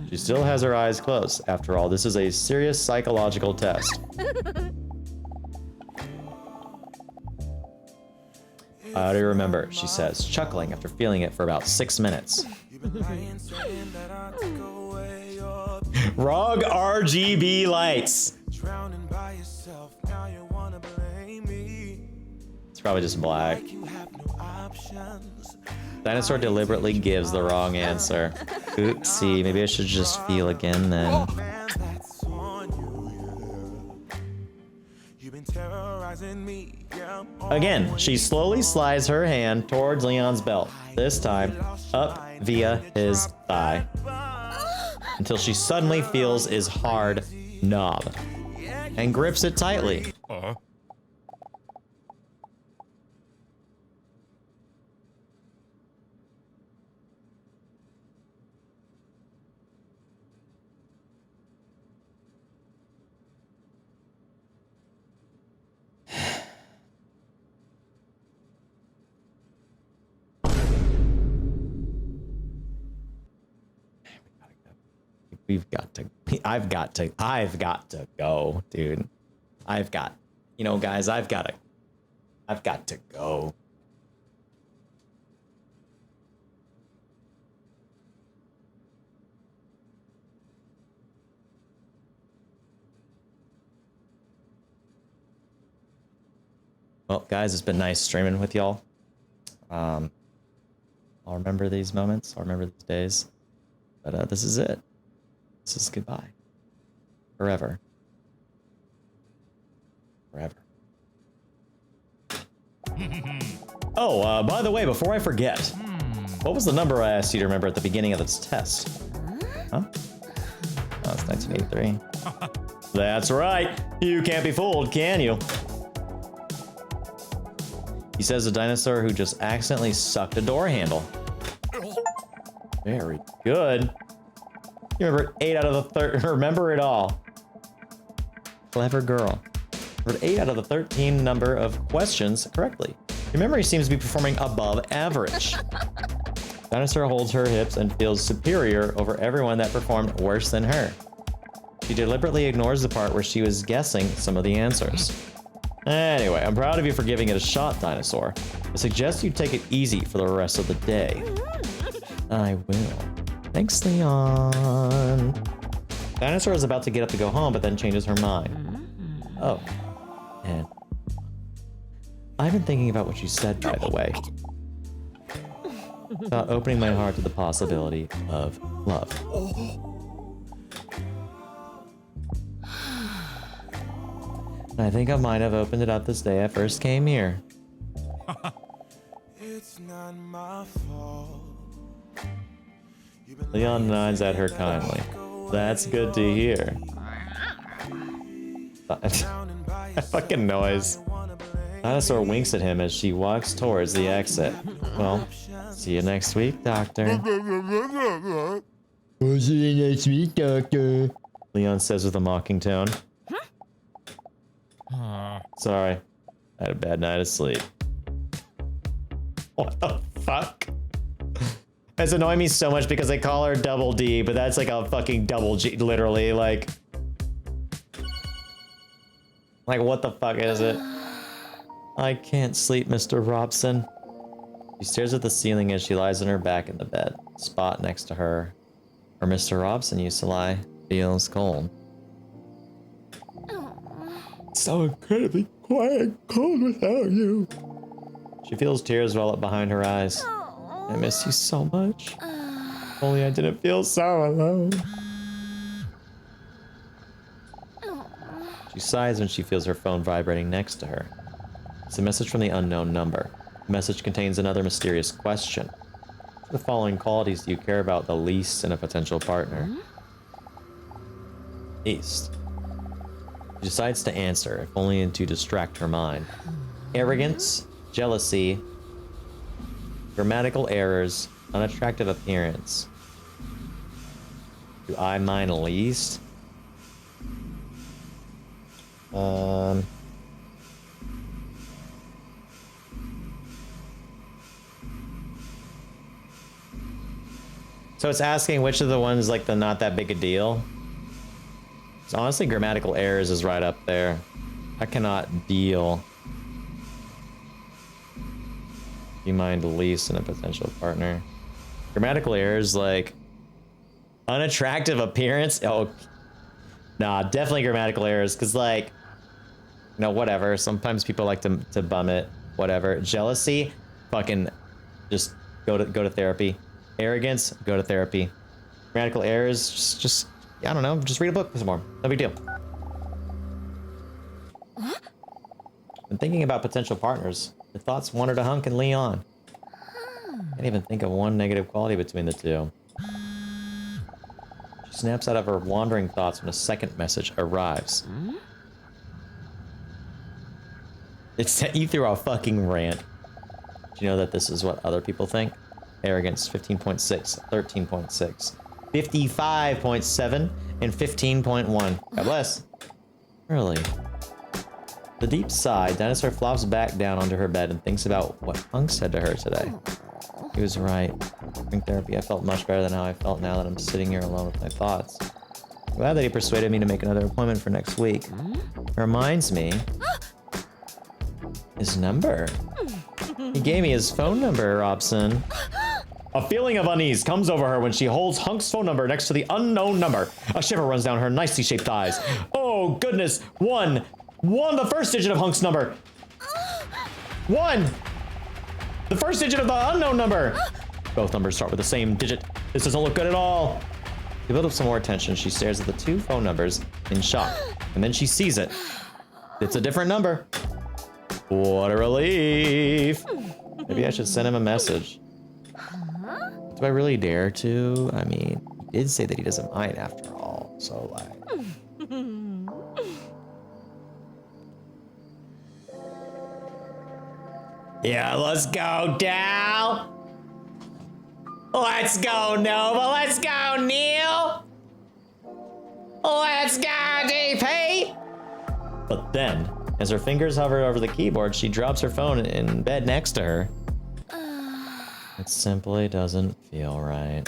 She still has her eyes closed. After all, this is a serious psychological test. How do you remember? She says, chuckling after feeling it for about 6 minutes. Wrong RGB lights. It's probably just black. Dinosaur deliberately gives the wrong answer. Oopsie, maybe I should just feel again then. Again, she slowly slides her hand towards Leon's belt, this time up via his thigh, until she suddenly feels his hard knob and grips it tightly. I've got to go, dude. Guys, I've got to go. Well, guys, it's been nice streaming with y'all. I'll remember these moments. I'll remember these days. But this is it. This is goodbye. Forever. Forever. Oh, by the way, before I forget, what was the number I asked you to remember at the beginning of this test? Huh? Oh, it's 1983. That's right. You can't be fooled, can you? He says a dinosaur who just accidentally sucked a door handle. Very good. You remember 8 out of the 13. Remember it all. Clever girl. Remembered 8 out of the 13 number of questions correctly. Your memory seems to be performing above average. Dinosaur holds her hips and feels superior over everyone that performed worse than her. She deliberately ignores the part where she was guessing some of the answers. Anyway, I'm proud of you for giving it a shot, Dinosaur. I suggest you take it easy for the rest of the day. I will. Thanks, Leon. Dinosaur is about to get up to go home, but then changes her mind. Oh. And I've been thinking about what you said, by the way. About opening my heart to the possibility of love. I think I might have opened it up this day I first came here. It's not my fault. Leon nods at her kindly. That's good to hear. That fucking noise. Dinosaur winks at him as she walks towards the exit. Well, see you next week, Doctor. We'll see you next week, Doctor. Leon says with a mocking tone. Sorry, I had a bad night of sleep. What the fuck? It's annoying me so much because they call her Double D, but that's like a fucking double G, literally, like what the fuck is it? I can't sleep, Mr. Robson. She stares at the ceiling as she lies on her back in the bed. The spot next to her, where Mr. Robson used to lie, feels cold. It's so incredibly quiet and cold without you. She feels tears well up behind her eyes. I miss you so much. If only I didn't feel so alone. She sighs when she feels her phone vibrating next to her. It's a message from the unknown number. The message contains another mysterious question. Which of the following qualities do you care about the least in a potential partner? East. She decides to answer, if only to distract her mind. Arrogance, jealousy, grammatical errors, unattractive appearance. Do I mind least? So it's asking which of the ones like the not that big a deal. So honestly, grammatical errors is right up there. I cannot deal. You mind least in a potential partner. Grammatical errors like unattractive appearance. Oh, nah, definitely grammatical errors. Cause like, no, whatever. Sometimes people like to bum it. Whatever. Jealousy, fucking, just go to therapy. Arrogance, go to therapy. Grammatical errors, just I don't know. Just read a book some more. No big deal. When thinking about potential partners, your thoughts wander to Hunk and Leon. Can't even think of one negative quality between the two. She snaps out of her wandering thoughts when a second message arrives. It sent you through a fucking rant. Do you know that this is what other people think? Arrogance, 15.6, 13.6, 55.7, and 15.1. God bless. Really? The deep sigh, Dinosaur flops back down onto her bed and thinks about what Hunk said to her today. He was right. During therapy, I felt much better than how I felt now that I'm sitting here alone with my thoughts. I'm glad that he persuaded me to make another appointment for next week. It reminds me... his number. He gave me his phone number, Robson. A feeling of unease comes over her when she holds Hunk's phone number next to the unknown number. A shiver runs down her nicely shaped thighs. Oh, goodness. One, the first digit of Hunk's number. 1. The first digit of the unknown number. Both numbers start with the same digit. This doesn't look good at all. To build up some more attention, she stares at the two phone numbers in shock, and then she sees it. It's a different number. What a relief. Maybe I should send him a message. Do I really dare to? I mean, he did say that he doesn't mind after all, so like... Yeah, let's go, Dal. Let's go, Nova. Let's go, Neil. Let's go, DP. But then, as her fingers hover over the keyboard, she drops her phone in bed next to her. It simply doesn't feel right.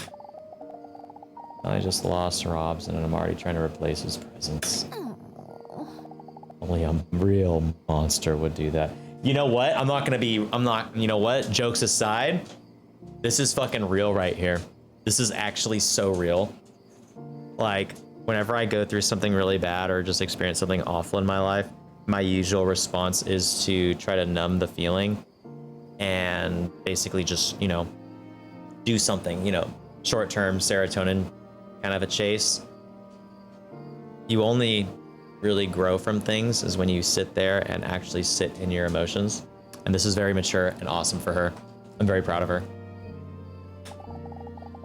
I just lost Robson and I'm already trying to replace his presence. Only a real monster would do that. You know what? You know what? Jokes aside, this is fucking real right here. This is actually so real. Like, whenever I go through something really bad or just experience something awful in my life, my usual response is to try to numb the feeling and basically just, you know, do something, you know, short-term serotonin kind of a chase. You only really grow from things is when you sit there and actually sit in your emotions. And this is very mature and awesome for her. I'm very proud of her.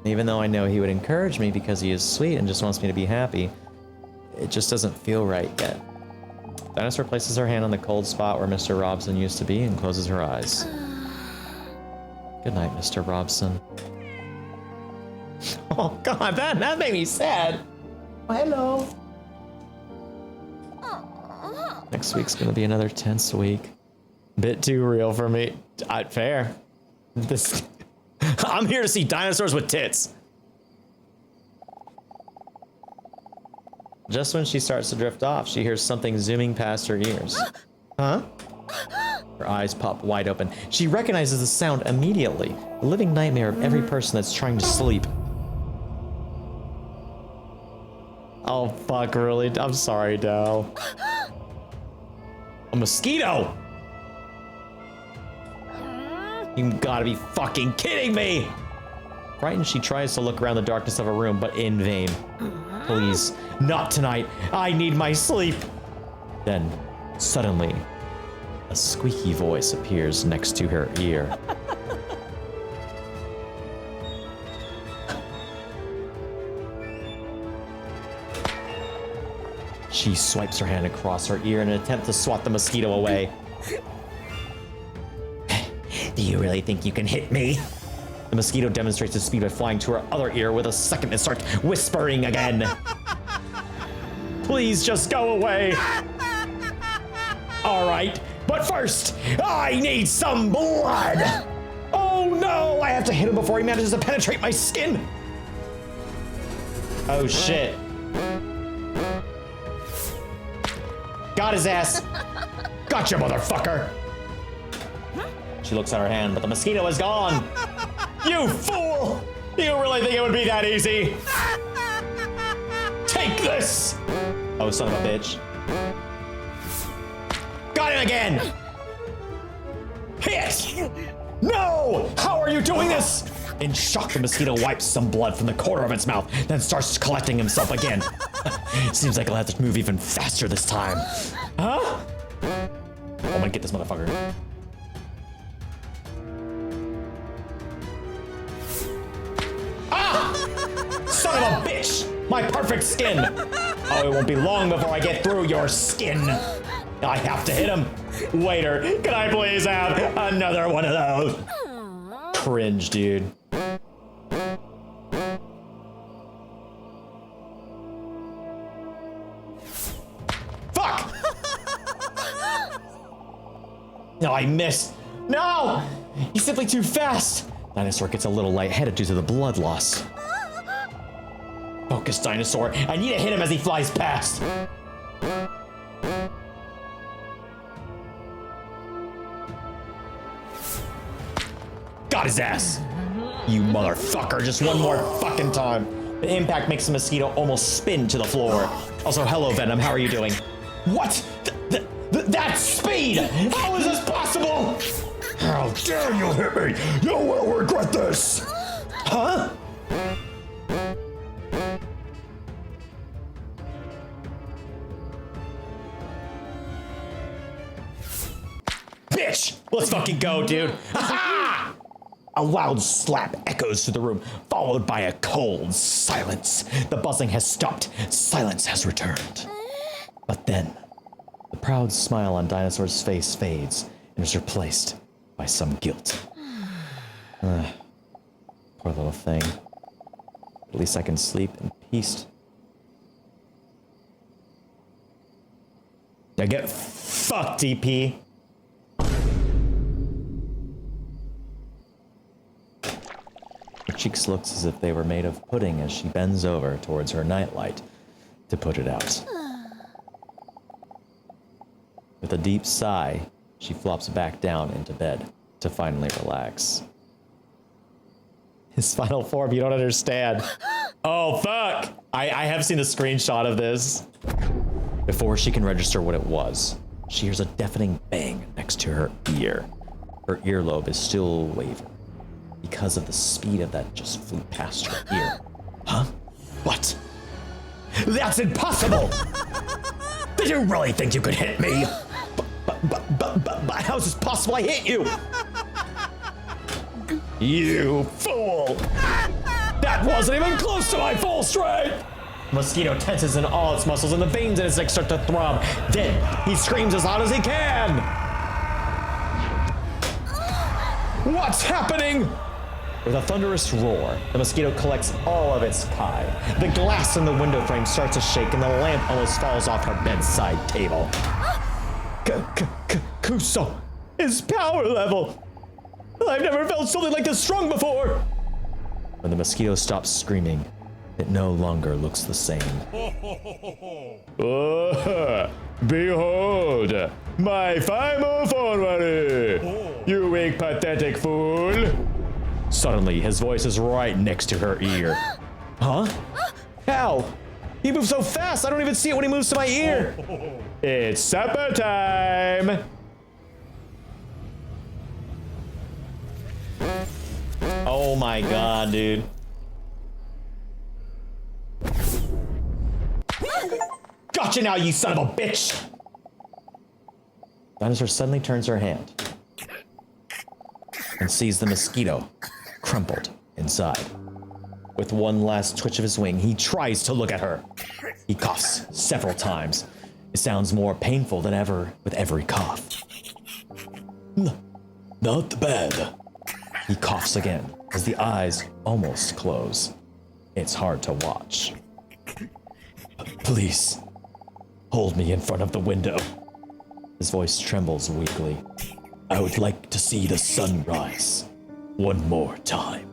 Even though I know he would encourage me because he is sweet and just wants me to be happy, it just doesn't feel right yet. Dinosaur places her hand on the cold spot where Mr. Robson used to be and closes her eyes. Good night, Mr. Robson. Oh God, that made me sad. Oh, hello. Next week's gonna be another tense week. Bit too real for me. Fair. This, I'm here to see dinosaurs with tits. Just when she starts to drift off, she hears something zooming past her ears. Huh? Her eyes pop wide open. She recognizes the sound immediately. The living nightmare of every person that's trying to sleep. Oh, fuck, really? I'm sorry, Dal. A mosquito! You gotta be fucking kidding me! Frightened, she tries to look around the darkness of her room, but in vain. Please, not tonight. I need my sleep. Then, suddenly, a squeaky voice appears next to her ear. She swipes her hand across her ear in an attempt to swat the mosquito away. Do you really think you can hit me? The mosquito demonstrates its speed by flying to her other ear with a second and starts whispering again. Please just go away. All right, but first, I need some blood. Oh no, I have to hit him before he manages to penetrate my skin. Oh shit. Got his ass. Gotcha, motherfucker. She looks at her hand, but the mosquito is gone. You fool! You really think it would be that easy? Take this! Oh, son of a bitch. Got him again! Hit! No! How are you doing this? In shock, the mosquito wipes some blood from the corner of its mouth, then starts collecting himself again. Seems like I'll have to move even faster this time. Huh? I'm gonna get this motherfucker. Son of a bitch! My perfect skin! Oh, it won't be long before I get through your skin. I have to hit him. Waiter, can I please have another one of those? Cringe, dude. Fuck! No, I missed. No! He's simply too fast. Dinosaur gets a little lightheaded due to the blood loss. Focus, Dinosaur. I need to hit him as he flies past. Got his ass. You motherfucker. Just one more fucking time. The impact makes the mosquito almost spin to the floor. Also, hello, Venom. How are you doing? What? That speed! How is this possible? How dare you hit me! You will regret this! Huh? Bitch! Let's fucking go, dude! Ha! A loud slap echoes through the room, followed by a cold silence. The buzzing has stopped. Silence has returned. But then, the proud smile on Dinosaur's face fades and is replaced by some guilt. Poor little thing. At least I can sleep in peace. Now get fucked, DP. Her cheeks looks as if they were made of pudding as she bends over towards her nightlight to put it out. With a deep sigh, she flops back down into bed to finally relax. His final form, you don't understand. Oh, fuck! I have seen a screenshot of this. Before she can register what it was, she hears a deafening bang next to her ear. Her earlobe is still wavering because of the speed of that just flew past her ear. Huh? What? That's impossible! Did you really think you could hit me? But how's this possible? I hit you! You fool! That wasn't even close to my full strength! Mosquito tenses in all its muscles and the veins in his neck start to throb. Then he screams as loud as he can. What's happening? With a thunderous roar, the mosquito collects all of its kai. The glass in the window frame starts to shake and the lamp almost falls off her bedside table. Kuso, his power level. I've never felt something like this strong before. When the mosquito stops screaming, It no longer looks the same. Oh, behold, my final forward, you weak, pathetic fool. Suddenly, his voice is right next to her ear. Huh? How? He moves so fast, I don't even see it when he moves to my ear. It's supper time. Oh my god, dude. Gotcha now, you son of a bitch. Dinosaur suddenly turns her hand and sees the mosquito crumpled inside. With one last twitch of his wing, he tries to look at her. He coughs several times. It sounds more painful than ever with every cough. Not bad. He coughs again as the eyes almost close. It's hard to watch. Please, hold me in front of the window. His voice trembles weakly. I would like to see the sunrise one more time.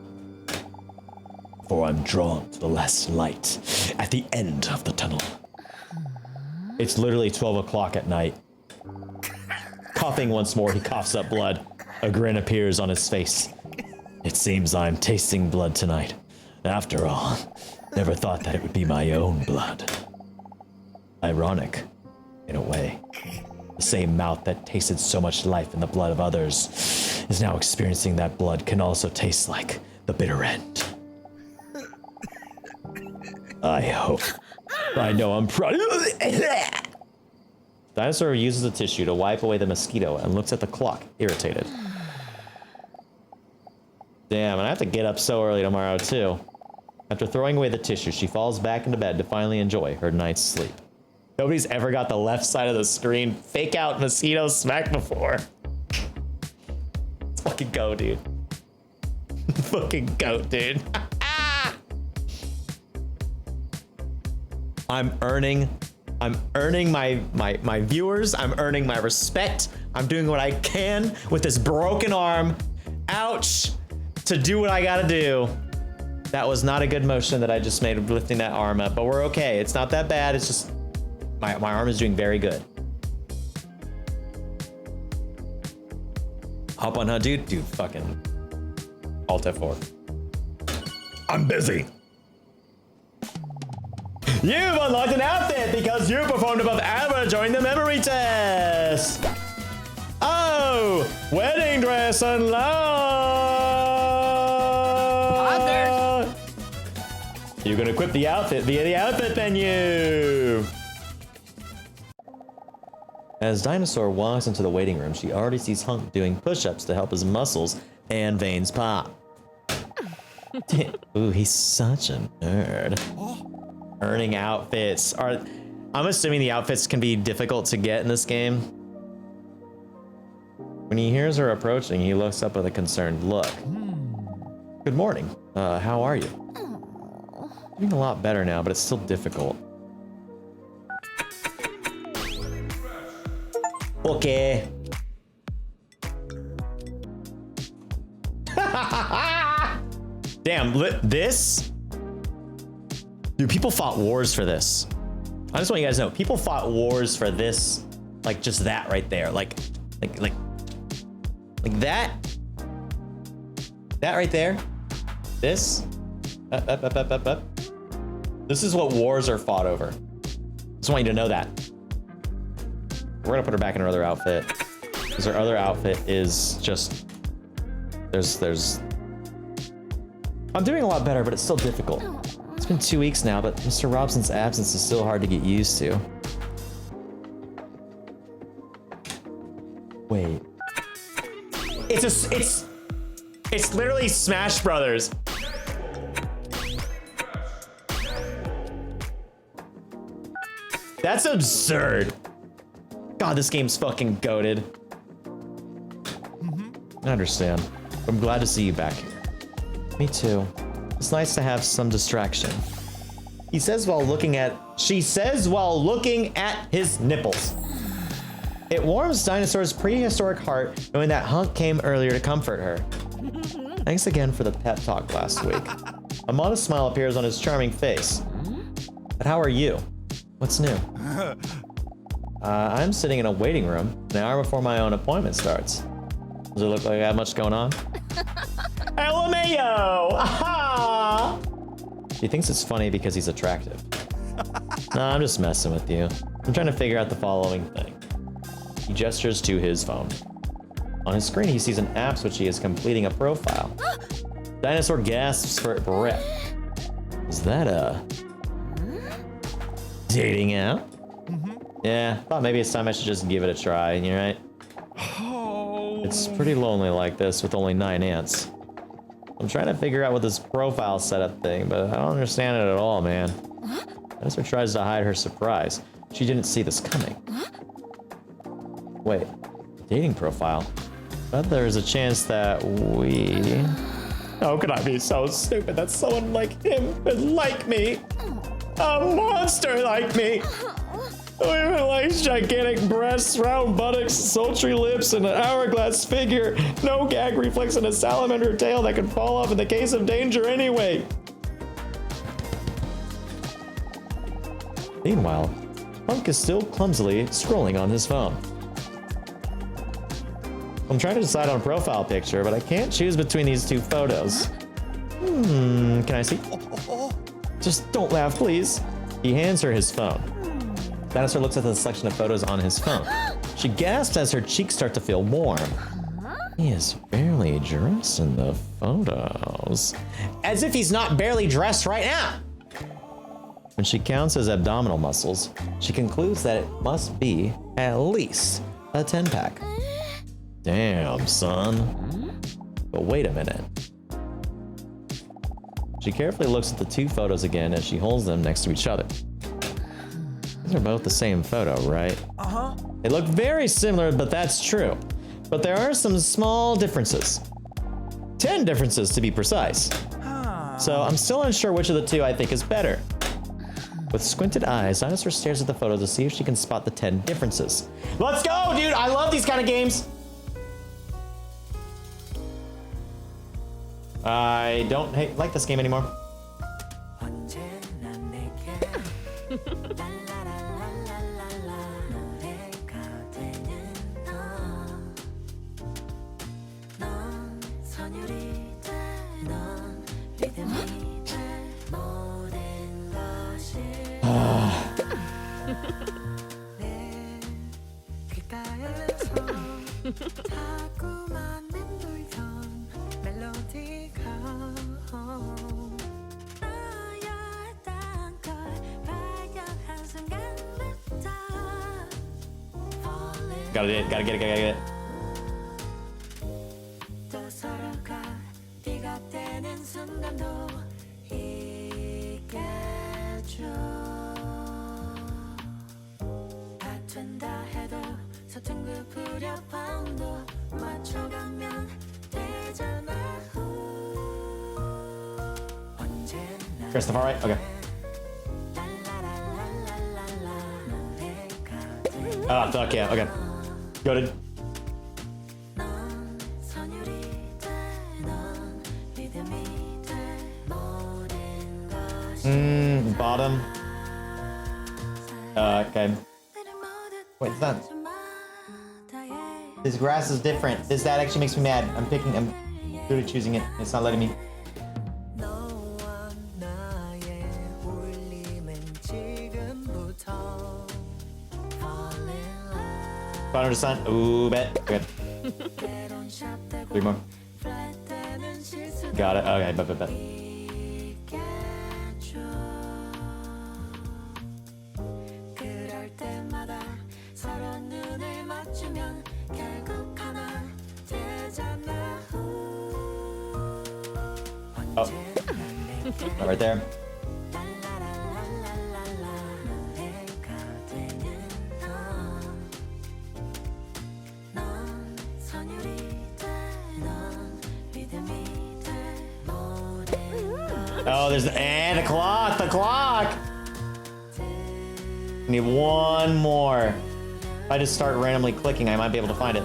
For I'm drawn to the last light at the end of the tunnel. It's literally 12 o'clock at night. Coughing once more, he coughs up blood. A grin appears on his face. It seems I'm tasting blood tonight. After all, never thought that it would be my own blood. Ironic, in a way. The same mouth that tasted so much life in the blood of others is now experiencing that blood can also taste like the bitter end. I hope. I know I'm proud. Dinosaur uses a tissue to wipe away the mosquito and looks at the clock, irritated. Damn, and I have to get up so early tomorrow, too. After throwing away the tissue, she falls back into bed to finally enjoy her night's sleep. Nobody's ever got the left side of the screen fake out mosquito smack before. Let's fucking go, dude. Fucking go, dude. I'm earning my viewers. I'm earning my respect. I'm doing what I can with this broken arm. Ouch. To do what I gotta do. That was not a good motion that I just made lifting that arm up, but we're okay. It's not that bad. It's just my arm is doing very good. Hop on, huh, dude? Dude, fucking Alt F4. I'm busy. You've unlocked an outfit because you performed above average during the memory test. Oh, wedding dress unlocked. You can equip the outfit via the outfit menu. As Dinosaur walks into the waiting room, she already sees Hunk doing push-ups to help his muscles and veins pop. Ooh, he's such a nerd. Earning outfits. I'm assuming the outfits can be difficult to get in this game. When he hears her approaching, he looks up with a concerned look. Good morning. How are you? Doing a lot better now, but it's still difficult. Okay. Damn, this? Dude, people fought wars for this. I just want you guys to know, people fought wars for this, like just that right there. Like that. That right there. This. Up. This is what wars are fought over. Just want you to know that. We're gonna put her back in her other outfit. Because her other outfit is just... There's... I'm doing a lot better, but it's still difficult. It's been 2 weeks now, but Mr. Robson's absence is still hard to get used to. Wait. It's literally Smash Brothers. That's absurd. God, this game's fucking goated. I understand. I'm glad to see you back here. Me too. It's nice to have some distraction. She says while looking at his nipples. It warms Dinosaur's prehistoric heart knowing that Hunk came earlier to comfort her. Thanks again for the pep talk last week. A modest smile appears on his charming face. But how are you? What's new? I'm sitting in a waiting room an hour before my own appointment starts. Does it look like I have much going on? LMAO! Aha! She thinks it's funny because he's attractive. No, I'm just messing with you. I'm trying to figure out the following thing. He gestures to his phone. On his screen, he sees an app which he is completing a profile. Dinosaur gasps for breath. Is that a dating app? Yeah, thought maybe it's time I should just give it a try, you right? It's pretty lonely like this with only 9 ants. I'm trying to figure out what this profile setup thing, but I don't understand it at all, man. Dinosaur tries to hide her surprise. She didn't see this coming. Wait, dating profile? But there's a chance that we... How could I be so stupid that someone like him would like me? A monster like me! Who even likes gigantic breasts, round buttocks, sultry lips, and an hourglass figure, no gag reflex, and a salamander tail that can fall off in the case of danger anyway. Meanwhile, Punk is still clumsily scrolling on his phone. I'm trying to decide on a profile picture, but I can't choose between these 2 photos. Can I see? Just don't laugh, please. He hands her his phone. Dinosaur looks at the selection of photos on his phone. She gasps as her cheeks start to feel warm. He is barely dressed in the photos. As if he's not barely dressed right now! When she counts his abdominal muscles, she concludes that it must be at least a 10-pack. Damn, son. But wait a minute. She carefully looks at the 2 photos again as she holds them next to each other. These are both the same photo, right? They look very similar, but that's true. But there are some small differences. 10 differences to be precise. So I'm still unsure which of the 2 I think is better. With squinted eyes, Dinosaur stares at the photo to see if she can spot the 10 differences. Let's go, dude! I love these kind of games! I don't like this game anymore. Gotta get it. Press the far right? Okay. Oh, fuck yeah, okay. Goated. Bottom. Okay. Wait, it's not. This grass is different. That actually makes me mad. I'm good at choosing it. It's not letting me. Bottom to sun. Ooh, bet. Okay. 3 more. Got it. Okay, bet. Oh. Right there. Oh, there's the clock. The clock. I need 1 more. If I just start randomly clicking, I might be able to find it.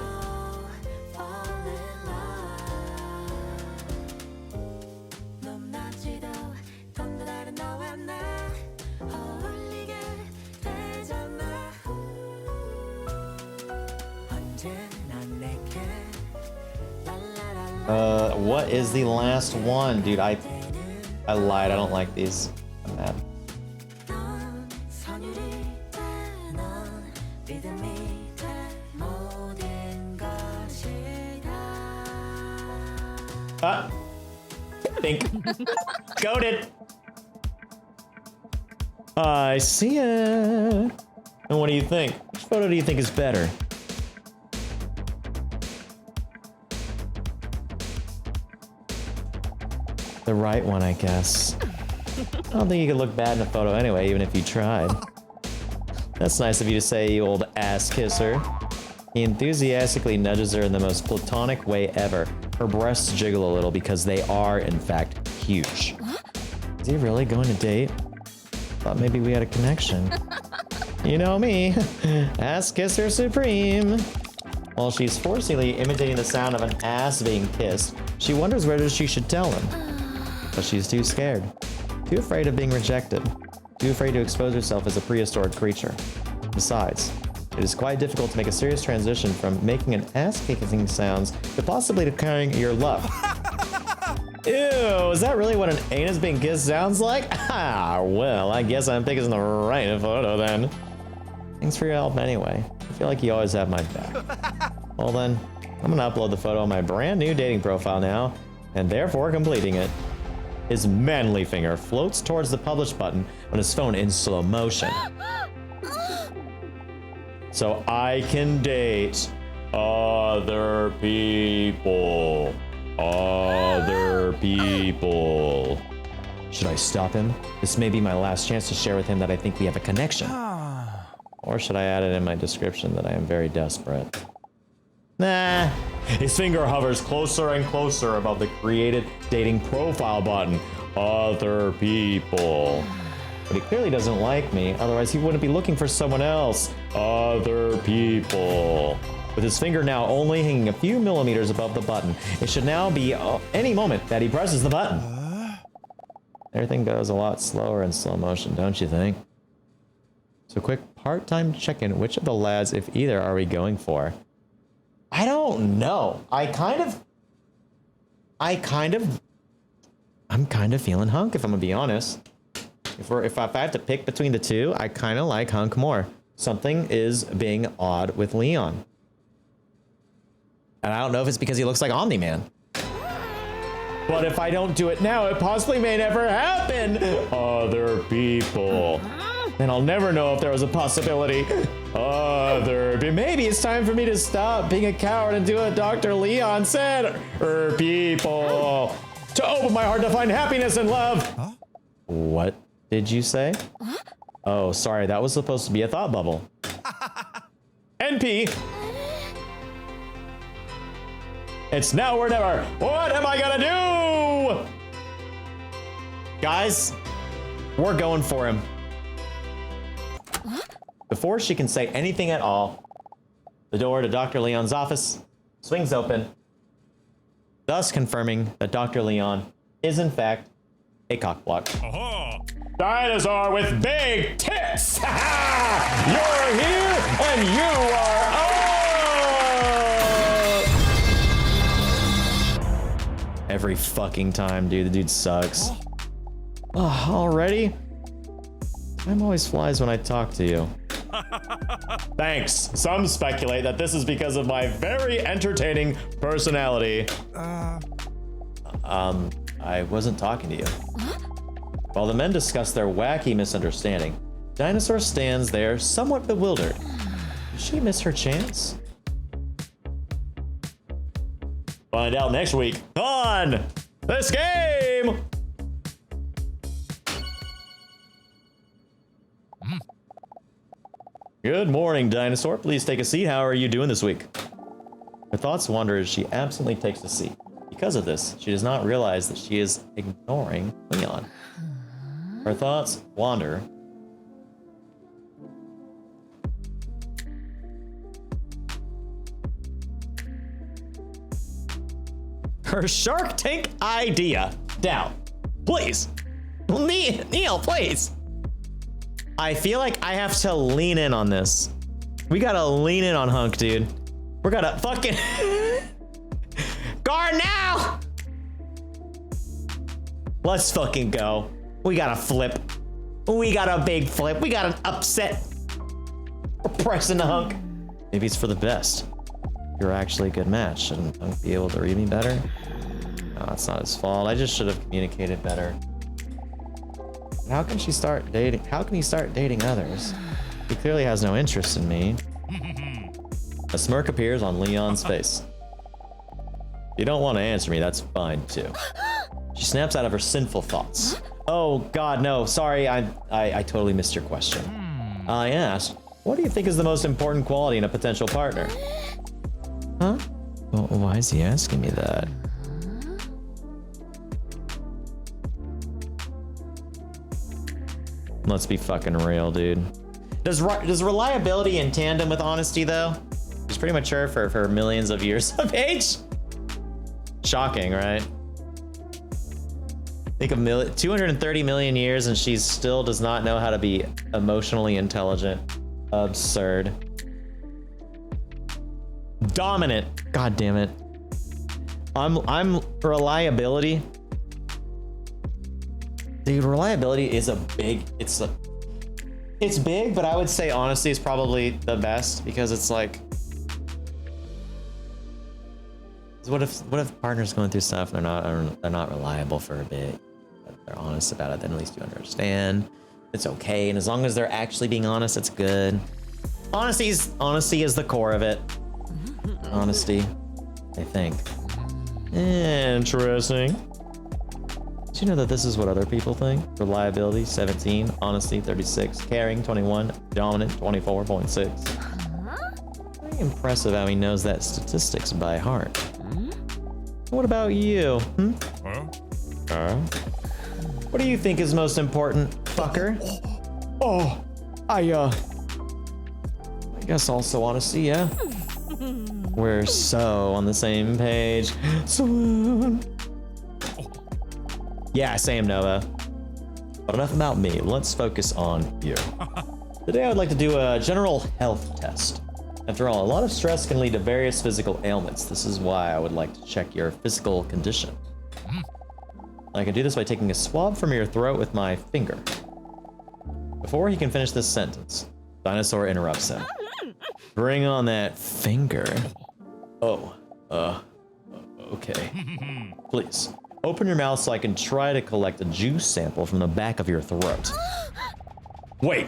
What is the last one? Dude, I lied. I don't like these. I'm mad. Think. Goated. I see it. And what do you think? Which photo do you think is better? The right one, I guess. I don't think you could look bad in a photo anyway, even if you tried. That's nice of you to say, you old ass kisser. He enthusiastically nudges her in the most platonic way ever. Her breasts jiggle a little because they are, in fact, huge. Is he really going to date? Thought maybe we had a connection. You know me. Ass kisser supreme. While she's forcibly imitating the sound of an ass being kissed, she wonders whether she should tell him. But she's too scared. Too afraid of being rejected. Too afraid to expose herself as a prehistoric creature. Besides, it is quite difficult to make a serious transition from making an ass-kicking sounds to possibly declaring your love. Ew, is that really what an anus being kissed sounds like? Ah, well, I guess I'm picking the right photo then. Thanks for your help anyway. I feel like you always have my back. Well then, I'm gonna upload the photo on my brand new dating profile now, and therefore completing it. His manly finger floats towards the publish button on his phone in slow motion. So I can date other people. Other people. Should I stop him? This may be my last chance to share with him that I think we have a connection. Or should I add it in my description that I am very desperate? Nah. His finger hovers closer and closer above the created dating profile button. Other people. But he clearly doesn't like me, otherwise he wouldn't be looking for someone else. Other people. With his finger now only hanging a few millimeters above the button, it should now be any moment that he presses the button. Everything goes a lot slower in slow motion, don't you think? So quick part-time check-in. Which of the lads, if either, are we going for? I don't know. I'm kind of feeling Hunk, if I'm gonna be honest. If I have to pick between the two, I kind of like Hunk more. Something is being odd with Leon. And I don't know if it's because he looks like Omni-Man. But if I don't do it now, it possibly may never happen. Other people. And I'll never know if there was a possibility. Maybe it's time for me to stop being a coward and do what Dr. Leon said. People. To open my heart to find happiness and love. Huh? What did you say? Oh, sorry. That was supposed to be a thought bubble. NP. It's now or never. What am I gonna do? Guys, we're going for him. Before she can say anything at all, the door to Dr. Leon's office swings open, thus confirming that Dr. Leon is in fact a cockblock. Dinosaur with big tits! You're here and you are up! Every fucking time, dude. The dude sucks. Oh, already? Time always flies when I talk to you. Thanks. Some speculate that this is because of my very entertaining personality. I wasn't talking to you. While the men discuss their wacky misunderstanding, Dinosaur stands there somewhat bewildered. Did she miss her chance? Find out next week on this game! Good morning, Dinosaur. Please take a seat. How are you doing this week? Her thoughts wander as she absently takes a seat. Because of this, she does not realize that she is ignoring Leon. Her thoughts wander. Her Shark Tank idea. Down. Please. Neil, please. I feel like I have to lean in on this. We gotta lean in on Hunk, dude. We're gonna fucking... Go hard now! Let's fucking go. We got a flip. We got a big flip. We got an upset. We're pressing the hunk. Maybe it's for the best. You're actually a good match. Shouldn't Hunk be able to read me better? No, it's not his fault. I just should have communicated better. How can she start dating? How can he start dating others? He clearly has no interest in me. A smirk appears on Leon's face. If you don't want to answer me, that's fine too. She snaps out of her sinful thoughts. Oh God, no, sorry, I totally missed your question. I asked, what do you think is the most important quality in a potential partner? Huh? Well, why is he asking me that? Let's be fucking real, dude. Does reliability in tandem with honesty, though? She's pretty mature for millions of years of age. Shocking, right? Think of 230 million years and she still does not know how to be emotionally intelligent. Absurd. Dominant. God damn it. I'm reliability. Dude, reliability is a big, it's big, but I would say honesty is probably the best because it's like, what if partners going through stuff and they're not reliable for a bit, but they're honest about it, then at least you understand it's okay. And as long as they're actually being honest, it's good. Honesty is the core of it. Honesty, I think. Interesting. Do you know that this is what other people think? Reliability, 17. Honesty, 36. Caring, 21. Dominant, 24.6. Very impressive how he knows that statistics by heart. What about you? What do you think is most important, fucker? Oh, I guess also honesty, yeah. We're so on the same page. Swoon. Yeah, same, Nova. But enough about me. Let's focus on you. Today I would like to do a general health test. After all, a lot of stress can lead to various physical ailments. This is why I would like to check your physical condition. I can do this by taking a swab from your throat with my finger. Before he can finish this sentence, Dinosaur interrupts him. Bring on that finger. Oh, okay. Please, open your mouth so I can try to collect a juice sample from the back of your throat. Wait.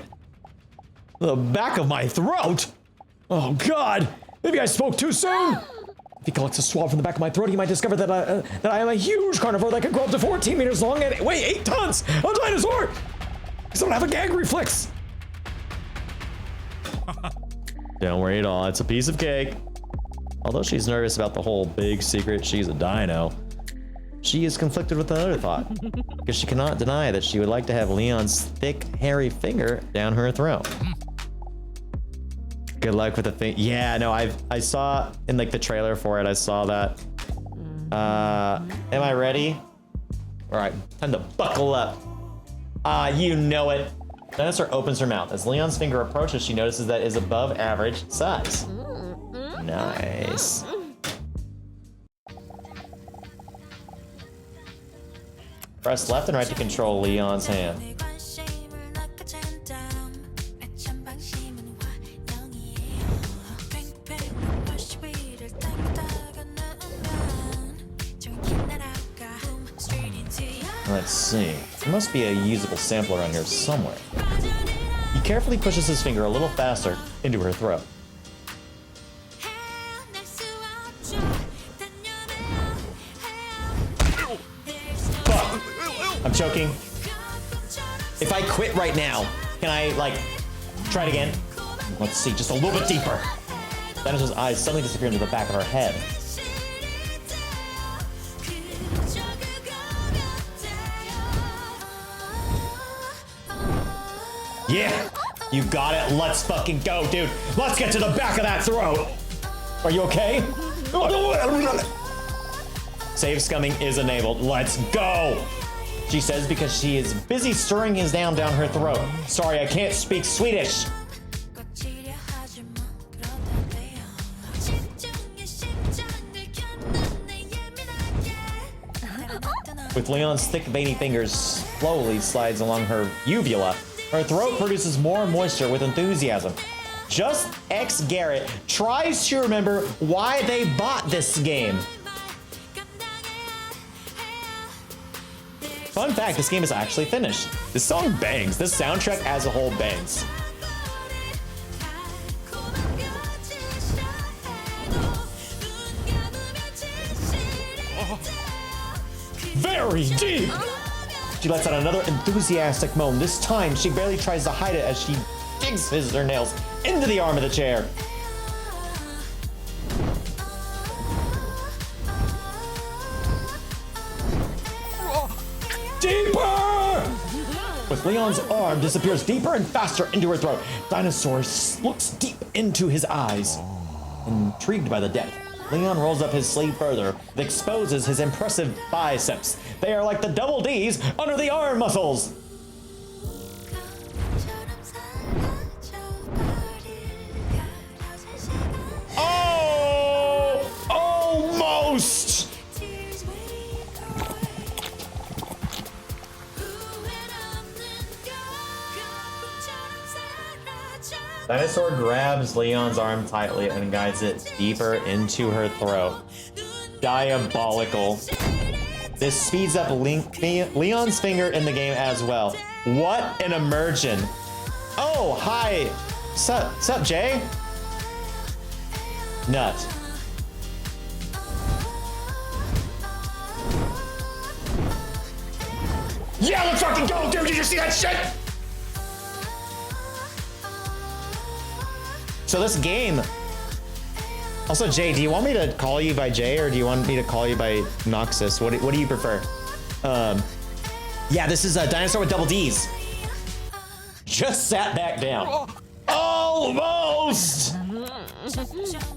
The back of my throat? Oh God, maybe I spoke too soon. If he collects a swab from the back of my throat, he might discover that I am a huge carnivore that can grow up to 14 meters long and weigh 8 tons. A dinosaur! Because I don't have a gag reflex. Don't worry at all, it's a piece of cake. Although she's nervous about the whole big secret she's a dino, she is conflicted with another thought, because she cannot deny that she would like to have Leon's thick, hairy finger down her throat. Good luck with the thing. Yeah, no, I saw in like the trailer for it, I saw that. Am I ready? All right, time to buckle up. You know it. Dinosaur opens her mouth. As Leon's finger approaches, she notices that it is above average size. Nice. Press left and right to control Leon's hand. Let's see. There must be a usable sample around here somewhere. He carefully pushes his finger a little faster into her throat. Fuck! I'm choking. If I quit right now, can I, like, try it again? Let's see, just a little bit deeper. Dinosaur's eyes suddenly disappear into the back of her head. Yeah, you got it. Let's fucking go, dude. Let's get to the back of that throat. Are you okay? Save scumming is enabled. Let's go. She says because she is busy stirring his down her throat. Sorry, I can't speak Swedish. With Leon's thick, veiny fingers slowly slides along her uvula, her throat produces more moisture with enthusiasm. Just X Garrett tries to remember why they bought this game. Fun fact, this game is actually finished. This song bangs. This soundtrack as a whole bangs. Very deep. She lets out another enthusiastic moan. This time, she barely tries to hide it as she digs her nails into the arm of the chair. Deeper! With Leon's arm disappears deeper and faster into her throat, Dinosaur looks deep into his eyes. Intrigued by the depth, Leon rolls up his sleeve further and exposes his impressive biceps. They are like the double D's under the arm muscles. Oh! Almost! Dinosaur grabs Leon's arm tightly and guides it deeper into her throat. Diabolical. This speeds up Leon's finger in the game as well. What an immersion. Oh, hi. Sup, Jay? Nut. Yeah, let's fucking go, dude. Did you see that shit? So this game. Also, Jay, do you want me to call you by Jay or do you want me to call you by Noxus? What do you prefer? Yeah, this is a Dinosaur with double D's. Just sat back down. Almost!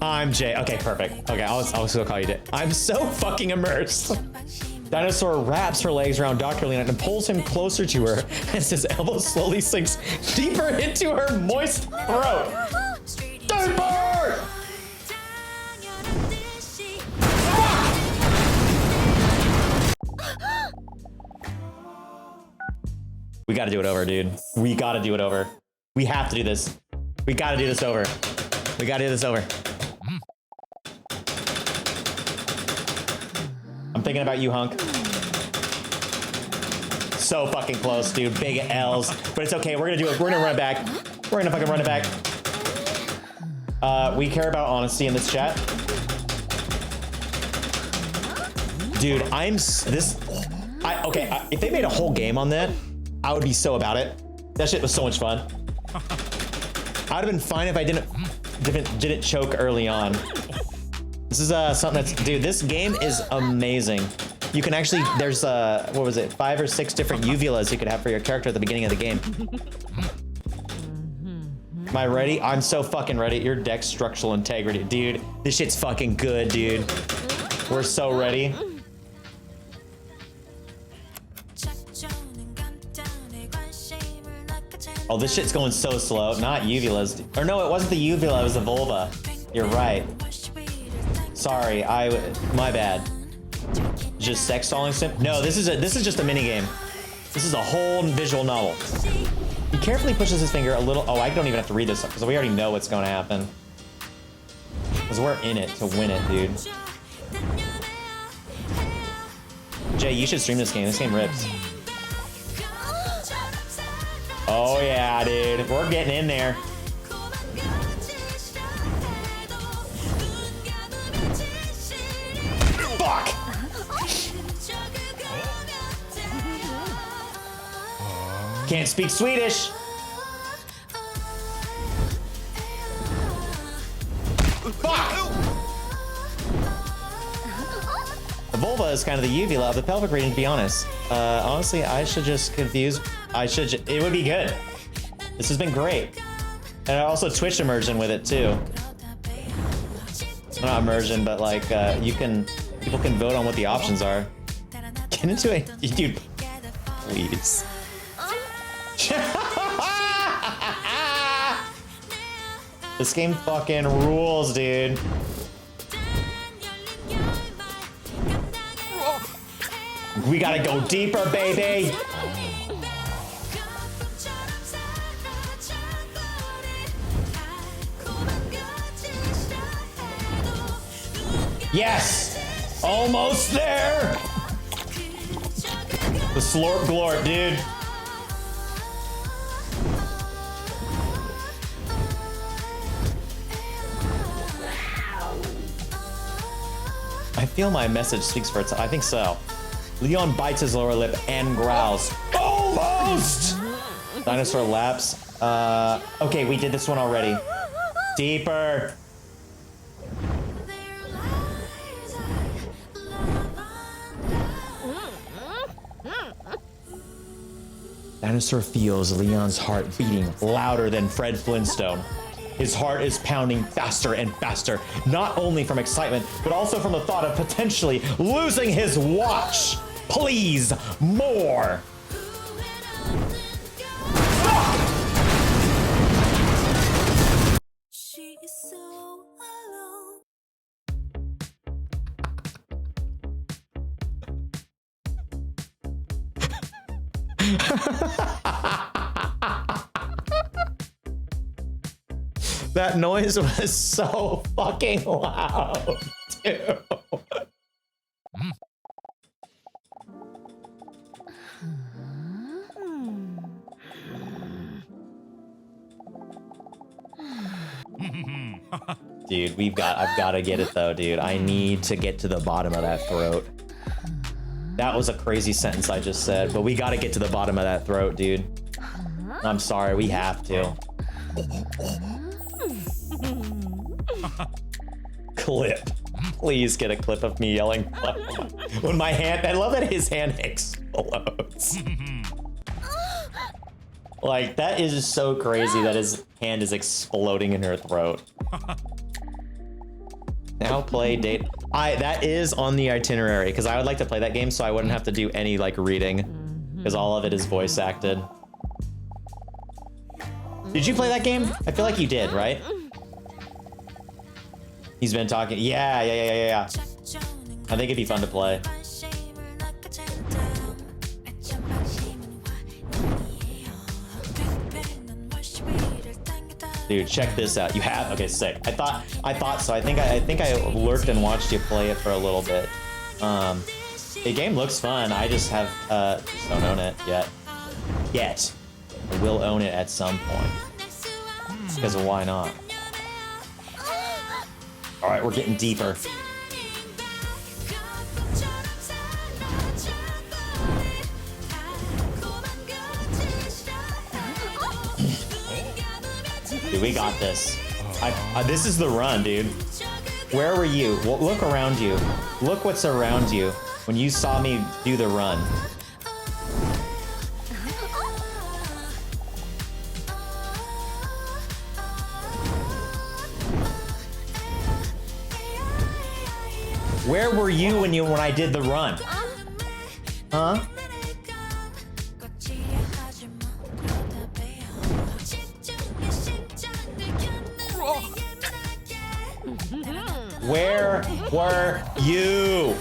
I'm Jay. Okay, perfect. Okay, I'll still call you Jay. I'm so fucking immersed. Dinosaur wraps her legs around Dr. Leon and pulls him closer to her as his elbow slowly sinks deeper into her moist throat. Deeper! We gotta do it over, dude. We gotta do it over. We have to do this. We gotta do this over. We gotta do this over. I'm thinking about you, Hunk. So fucking close, dude. Big L's. But it's okay. We're gonna do it. We're gonna run it back. We're gonna fucking run it back. We care about honesty in this chat. Dude, if they made a whole game on that, I would be so about it. That shit was so much fun. I'd have been fine if I didn't choke early on. This is something that's, dude, this game is amazing. You can actually, there's what was it, 5 or 6 different uvulas you could have for your character at the beginning of the game. Am I ready? I'm so fucking ready. Your deck's structural integrity. Dude, this shit's fucking good, dude. We're so ready. Oh, this shit's going so slow. Not uvulas. Or no, it wasn't the uvula, it was the vulva. You're right. Sorry, my bad. Just sex stalling sim? No, this is just a mini game. This is a whole visual novel. He carefully pushes his finger a little. Oh, I don't even have to read this because we already know what's going to happen. Because we're in it to win it, dude. Jay, you should stream this game. This game rips. Oh yeah, dude. We're getting in there. Fuck! Can't speak Swedish. Fuck! The vulva is kind of the uvula of the pelvic region, to be honest. Honestly, I should just confuse. It would be good. This has been great. And also Twitch immersion with it too. Not immersion, but like people can vote on what the options are. Get into it, dude. Please. This game fucking rules, dude. We gotta go deeper, baby. Yes! Almost there! The slorp glorp, dude. I feel my message speaks for itself. I think so. Leon bites his lower lip and growls. Almost! Dinosaur laps. Okay, we did this one already. Deeper. Dinosaur feels Leon's heart beating louder than Fred Flintstone. His heart is pounding faster and faster, not only from excitement, but also from the thought of potentially losing his watch. Please, more. She is so alone. That noise was so fucking loud, dude. Dude, I've got to get it though, dude. I need to get to the bottom of that throat. That was a crazy sentence I just said, but we got to get to the bottom of that throat, dude. I'm sorry, we have to. Clip. Please get a clip of me yelling when my hand, I love that his hand explodes. Like, that is just so crazy that his hand is exploding in her throat. Now play date. That is on the itinerary because I would like to play that game so I wouldn't have to do any like reading because all of it is voice acted. Did you play that game? I feel like you did, right? He's been talking. Yeah. I think it'd be fun to play. Dude, check this out. You have? Okay, sick. I thought so. I think I lurked and watched you play it for a little bit. The game looks fun. I just have just don't own it yet. I will own it at some point. Because why not? All right, we're getting deeper. Dude, we got this. This is the run, dude. Where were you? Well, look around you. Look what's around you when you saw me do the run. Where were you when I did the run? Huh? Where were you?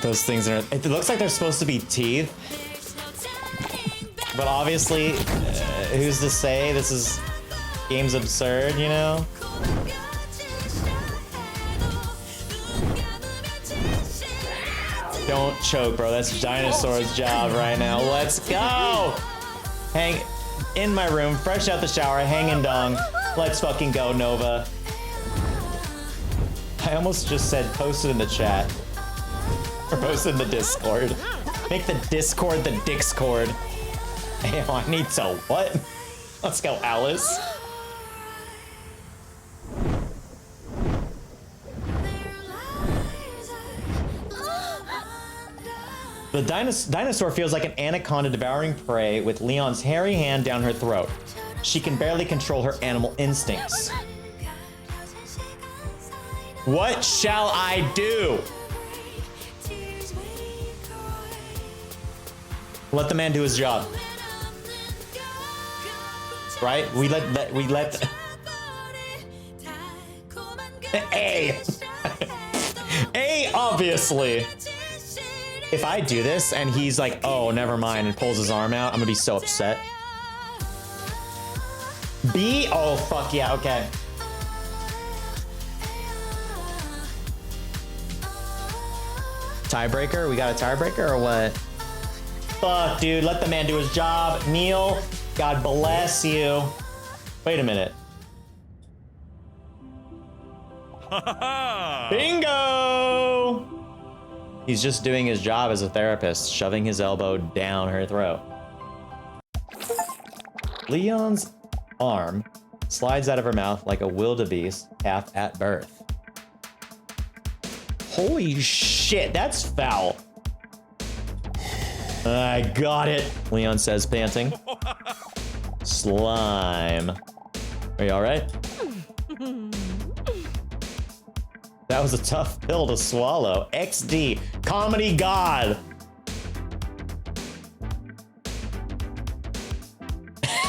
Those things are. It looks like they're supposed to be teeth. But obviously, who's to say this game's absurd, you know? Don't choke, bro. That's Dinosaur's job right now. Let's go! Hang in my room, fresh out the shower, hanging dong. Let's fucking go, Nova. I almost just said post it in the chat. Or post it in the Discord. Make the Discord the Dixcord. Hey, I need to what? Let's go, Alice. The dinosaur feels like an anaconda devouring prey with Leon's hairy hand down her throat. She can barely control her animal instincts. What shall I do? Let the man do his job. right? We let A. A, obviously. If I do this and he's like, oh, never mind, and pulls his arm out, I'm gonna be so upset. B, oh, fuck yeah, okay. Tiebreaker? We got a tiebreaker or what? Fuck, dude, let the man do his job. Neil, God bless you. Wait a minute. Bingo! He's just doing his job as a therapist, shoving his elbow down her throat. Leon's arm slides out of her mouth like a wildebeest calf at birth. Holy shit, that's foul. I got it, Leon says, panting. Slime. Are you all right? That was a tough pill to swallow. XD, comedy god.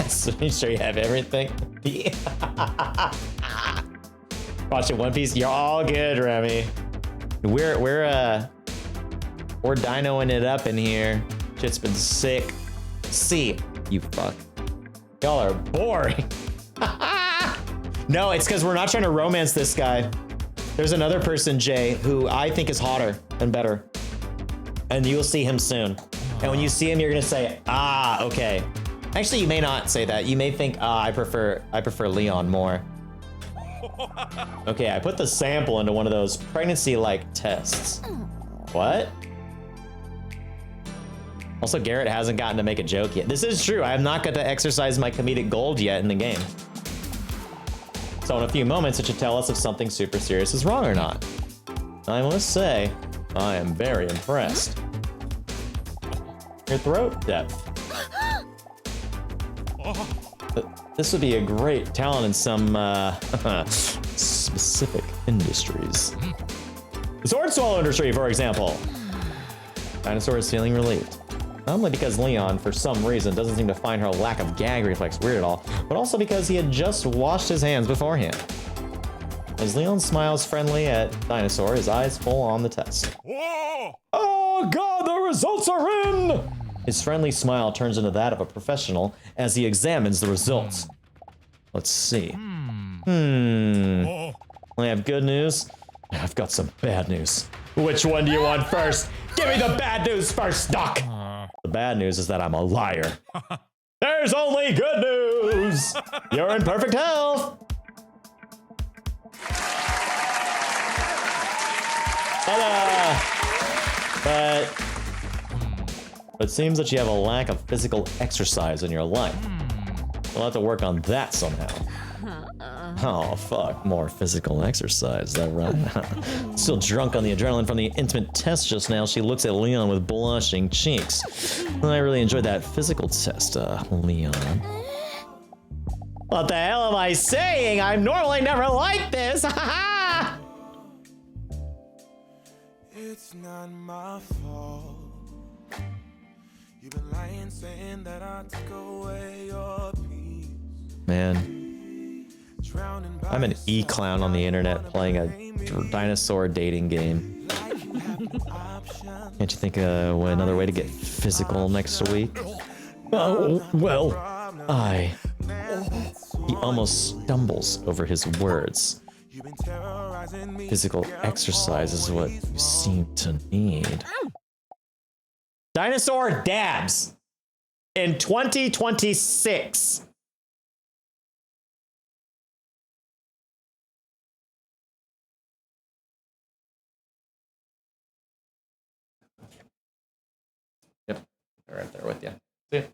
So make sure you have everything. Watching One Piece, you're all good, Remy. We're dinoing it up in here. Shit's been sick. See, you fuck. Y'all are boring. No, it's because we're not trying to romance this guy. There's another person, Jay, who I think is hotter and better. And you'll see him soon. And when you see him, you're gonna say, ah, okay. Actually, you may not say that. You may think, ah, I prefer Leon more. Okay, I put the sample into one of those pregnancy-like tests. What? Also, Garrett hasn't gotten to make a joke yet. This is true. I have not got to exercise my comedic gold yet in the game. So in a few moments, it should tell us if something super serious is wrong or not. I must say, I am very impressed. Your throat depth. This would be a great talent in some specific industries. The sword swallow industry, for example. Dinosaur is feeling relieved. Not only because Leon, for some reason, doesn't seem to find her lack of gag reflex weird at all, but also because he had just washed his hands beforehand. As Leon smiles friendly at Dinosaur, his eyes full on the test. Whoa! Oh god, the results are in! His friendly smile turns into that of a professional as he examines the results. Let's see. I have good news. I've got some bad news. Which one do you want first? Give me the bad news first, Doc! The bad news is that I'm a liar. There's only good news! You're in perfect health! But it seems that you have a lack of physical exercise in your life. We'll have to work on that somehow. Oh, fuck. More physical exercise, is that right? Still drunk on the adrenaline from the intimate test just now, she looks at Leon with blushing cheeks. I really enjoyed that physical test, Leon. What the hell am I saying? I'm normally never like this! Ha It's not my fault. You've been lying, saying that I took away your peace. Man. I'm an e-clown on the internet playing a dinosaur dating game. Can't you think of another way to get physical next week? Oh, well, He almost stumbles over his words. Physical exercise is what you seem to need. Dinosaur dabs in 2026. Yep, they're right there with you. See ya.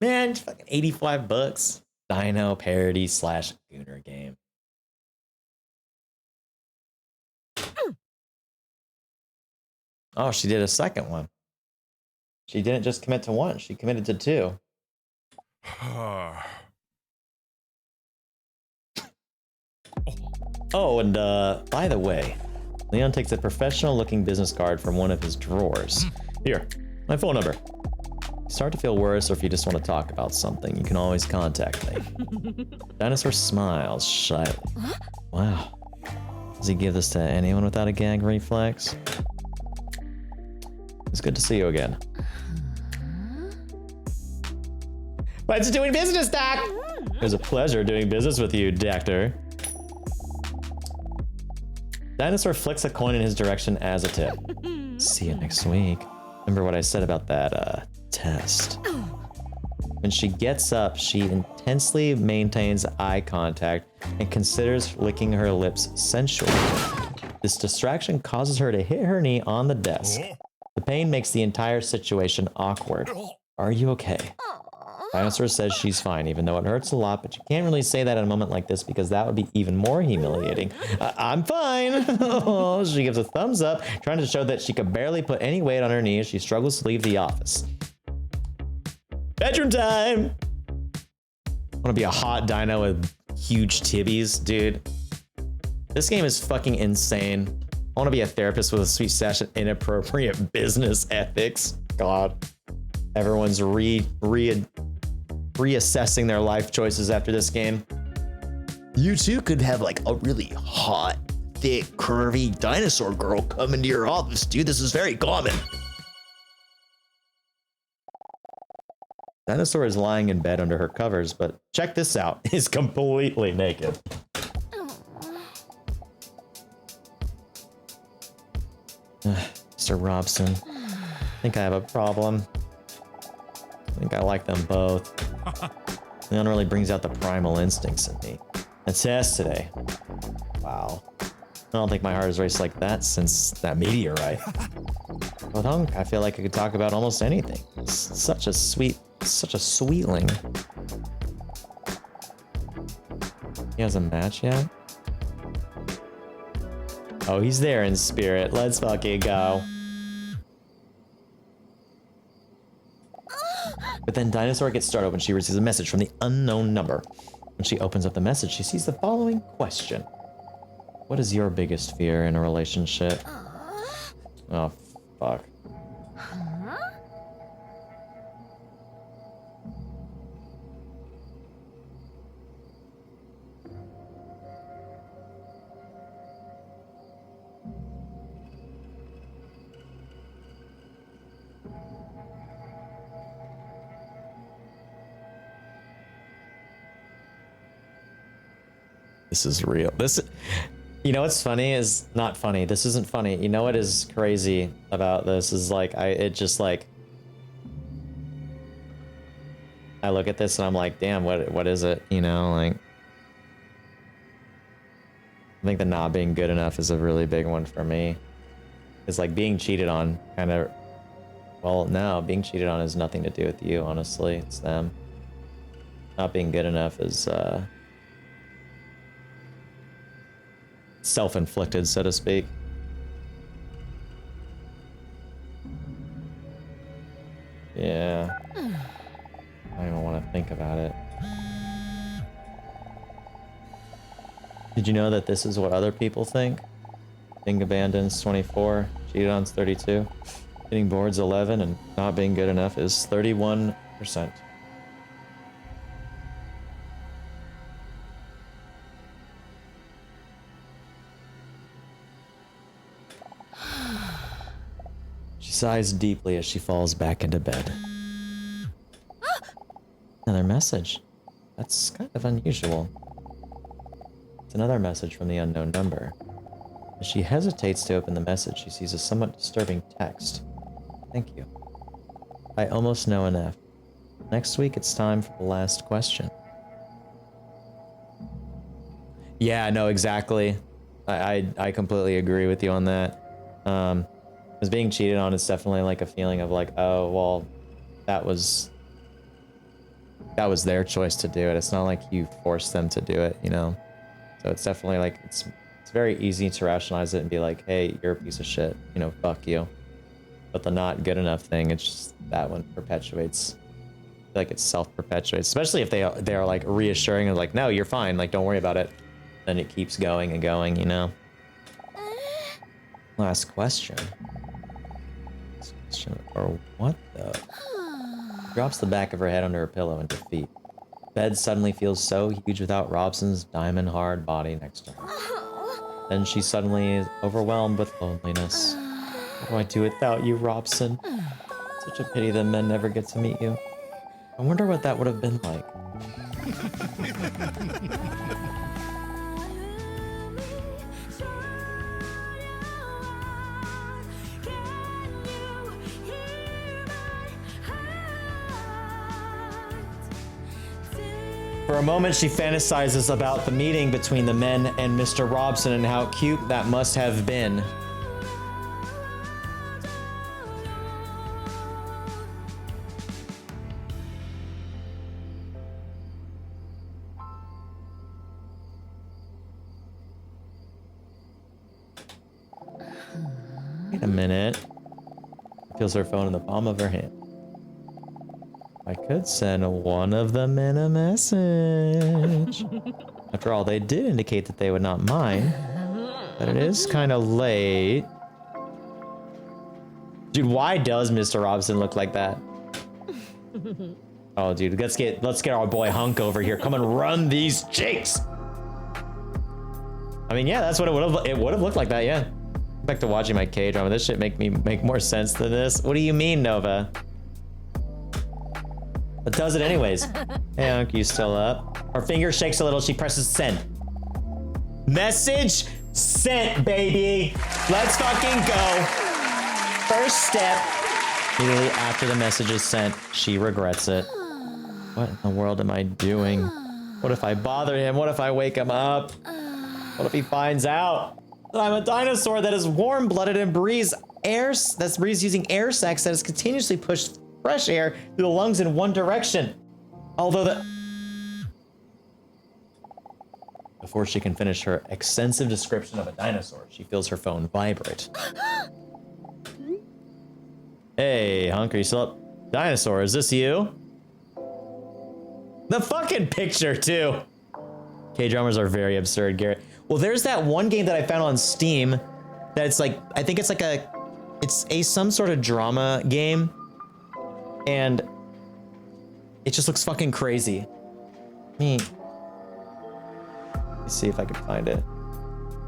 Man, it's fucking $85. Dino parody / Gooner game. Oh, she did a second one. She didn't just commit to one, she committed to two. Oh, and by the way, Leon takes a professional-looking business card from one of his drawers. Here, my phone number. Start to feel worse, or if you just want to talk about something, you can always contact me. Dinosaur smiles shyly. Wow. Does he give this to anyone without a gag reflex? It's good to see you again. What's doing business, Doc? It was a pleasure doing business with you, Doctor. Dinosaur flicks a coin in his direction as a tip. See you next week. Remember what I said about that, test. When she gets up, she intensely maintains eye contact and considers licking her lips sensually. This distraction causes her to hit her knee on the desk. The pain makes the entire situation awkward. Are you okay? Dinosaur says she's fine, even though it hurts a lot, but you can't really say that in a moment like this because that would be even more humiliating. I'm fine. She gives a thumbs up, trying to show that she could barely put any weight on her knee as she struggles to leave the office. Bedroom time! I want to be a hot dino with huge tibbies, dude. This game is fucking insane. I want to be a therapist with a sweet stash of inappropriate business ethics. God. Everyone's reassessing their life choices after this game. You too could have like a really hot, thick, curvy dinosaur girl come into your office, dude. This is very common. Dinosaur is lying in bed under her covers, but check this out. He's completely naked. Mr. Robson, I think I have a problem. I think I like them both. Leon really brings out the primal instincts in me. A test today. Wow. I don't think my heart has raced like that since that meteorite. With Hunk, I feel like I could talk about almost anything. It's such a sweetling. He hasn't matched yet? Oh, he's there in spirit. Let's fucking go. But then Dinosaur gets startled when she receives a message from the unknown number. When she opens up the message, she sees the following question. What is your biggest fear in a relationship? Oh, fuck. This is real. You know what's funny is not funny. This isn't funny. You know what is crazy about this is like, I look at this and I'm like, damn, what is it? You know, like, I think the not being good enough is a really big one for me. It's like being cheated on kind of, well, no, being cheated on has nothing to do with you, honestly. It's them. Not being good enough is, self-inflicted, so to speak. Yeah. I don't even want to think about it. Did you know that this is what other people think? Being abandoned's 24, cheated on's 32, getting bored's 11, and not being good enough is 31%. Sighs deeply as she falls back into bed. Another message. That's kind of unusual. It's another message from the unknown number. As she hesitates to open the message, she sees a somewhat disturbing text. Thank you. I almost know enough. Next week it's time for the last question. Yeah, no, exactly. I completely agree with you on that. Because being cheated on is definitely like a feeling of like, oh, well, that was their choice to do it. It's not like you forced them to do it, you know? So it's definitely like, it's very easy to rationalize it and be like, hey, you're a piece of shit, you know, fuck you. But the not good enough thing, it's just, that one perpetuates, like it self-perpetuates, especially if they are like reassuring and like, no, you're fine, like, don't worry about it. then it keeps going and going, you know? Last question. Last question. Or what the? Drops the back of her head under her pillow in defeat. Bed suddenly feels so huge without Robson's diamond hard body next to her. Then she suddenly is overwhelmed with loneliness. What do I do without you, Robson? Such a pity that men never get to meet you. I wonder what that would have been like. For a moment, she fantasizes about the meeting between the men and Mr. Robson and how cute that must have been. Wait a minute. She feels her phone in the palm of her hand. I could send one of the men a message. After all, they did indicate that they would not mind. But it is kind of late. Dude, why does Mr. Robson look like that? Oh, dude, let's get our boy Hunk over here. Come and run these cheeks. I mean, yeah, that's what it would have looked like that, yeah. Back to watching my K-drama. This shit make more sense than this. What do you mean, Nova? But does it anyways. Hey, Hunk, you still up? Her finger shakes a little. She presses send. Message sent, baby. Let's fucking go. First step. Immediately after the message is sent, she regrets it. What in the world am I doing? What if I bother him? What if I wake him up? What if he finds out that I'm a dinosaur that is warm-blooded and breathes using air sacs that has continuously pushed fresh air through the lungs in one direction. Although Before she can finish her extensive description of a dinosaur, she feels her phone vibrate. Hey, Hunk, are you still up? Dinosaur, is this you? The fucking picture, too. K-dramas are very absurd, Garrett. Well, there's that one game that I found on Steam that's like, I think it's like some sort of drama game. And it just looks fucking crazy. Let me see if I can find it.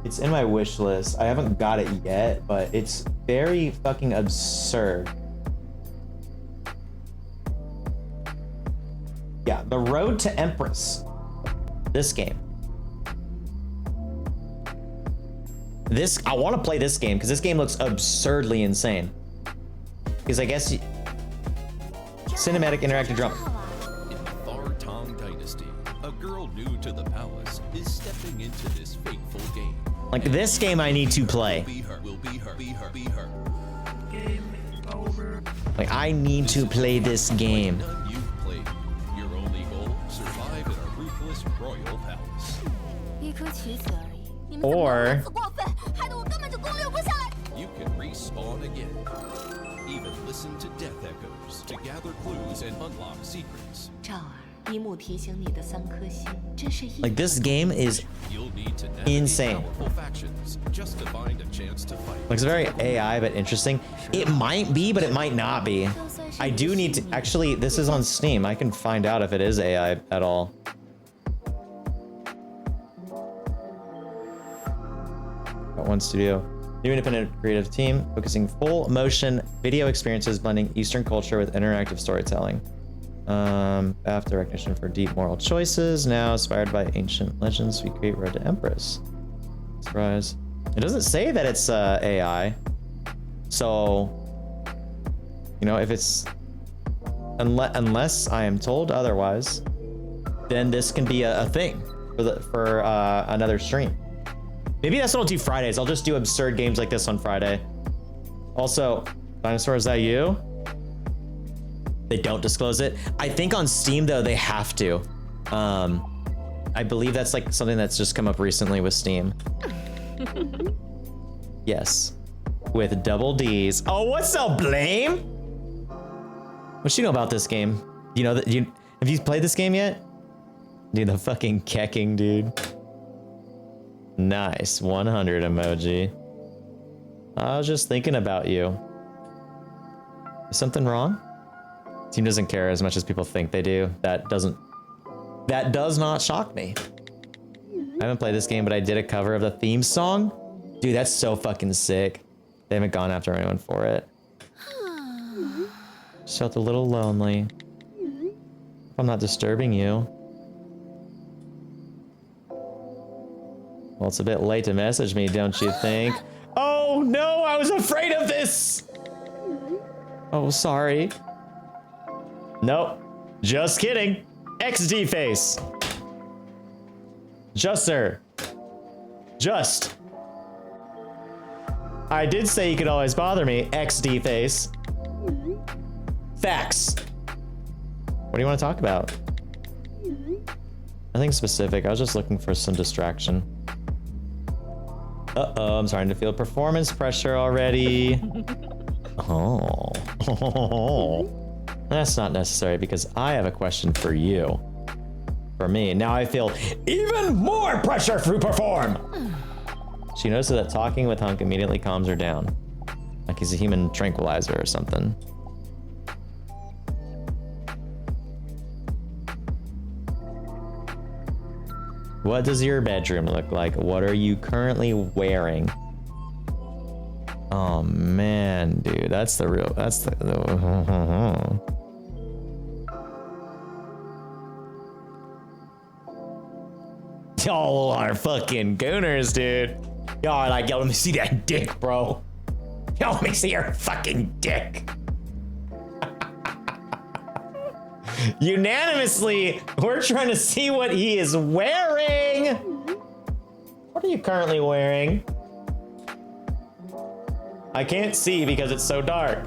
It's in my wish list. I haven't got it yet, but it's very fucking absurd. Yeah, The Road to Empress. This game. I want to play this game because this game looks absurdly insane. Because I guess cinematic interactive drama. In the Far Tong Dynasty, a girl new to the palace is stepping into this fateful game. Like this game I need to play. Will be her. Like I need to play this game. None you've played. Your only goal, survive in a ruthless royal palace. Or You can respawn again. Even listen to death echoes to gather clues and unlock secrets. like this game is You'll need to navigate insane. powerful factions just to find a chance to fight. Like it's very AI but interesting. It might be, but it might not be. I do need to actually. This is on Steam. I can find out if it is AI at all. Got one studio. New independent creative team focusing full motion video experiences blending Eastern culture with interactive storytelling. After recognition for deep moral choices, now inspired by ancient legends, we create Road to Empress. Surprise. It doesn't say that it's AI. So, you know, if it's unless I am told otherwise, then this can be a thing for another stream. Maybe that's what I'll do Fridays. I'll just do absurd games like this on Friday. Also, Dinosaur, is that you? They don't disclose it. I think on Steam though, they have to. I believe that's like something that's just come up recently with Steam. Yes. With double D's. Oh, what's up, Blame? What you know about this game? You know that have you played this game yet? Dude, the fucking kecking, dude. Nice. 100 emoji. I was just thinking about you. Is something wrong? Team doesn't care as much as people think they do. That does not shock me. I haven't played this game, but I did a cover of the theme song. Dude, that's so fucking sick. They haven't gone after anyone for it. Just felt a little lonely. I'm not disturbing you. Well, it's a bit late to message me, don't you think? Oh no, I was afraid of this! Oh, sorry. Nope. Just kidding. XD face. Just, sir. Just. I did say you could always bother me, XD face. Facts. What do you want to talk about? Nothing specific. I was just looking for some distraction. Uh-oh, I'm starting to feel performance pressure already. Oh. That's not necessary because I have a question for you. For me, now I feel even more pressure to perform. She notices that talking with Hunk immediately calms her down. Like he's a human tranquilizer or something. What does your bedroom look like? What are you currently wearing? Oh man, dude, that's the real, that's the Y'all are fucking gooners, dude. Y'all are like, yo, let me see that dick, bro. Yo, let me see your fucking dick. Unanimously, we're trying to see what he is wearing. What are you currently wearing? I can't see because it's so dark.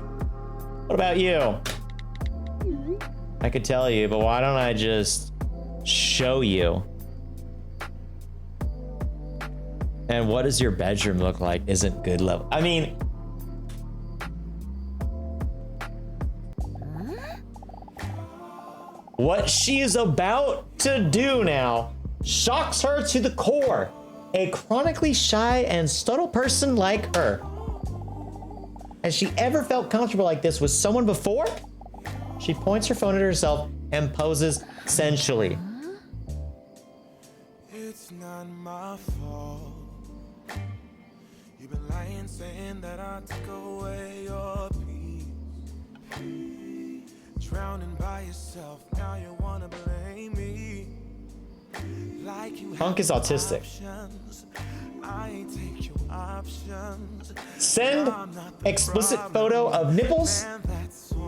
What about you? I could tell you, but why don't I just show you? And what does your bedroom look like? Isn't good level. I mean, what she is about to do now shocks her to the core. A chronically shy and subtle person like her. Has she ever felt comfortable like this with someone before? She points her phone at herself and poses sensually. It's not my fault. You've been lying, saying that I took away your peace. Drowning by yourself, now you wanna blame me. Like you Hunk is autistic. I ain't take your options. Send explicit photo of nipples,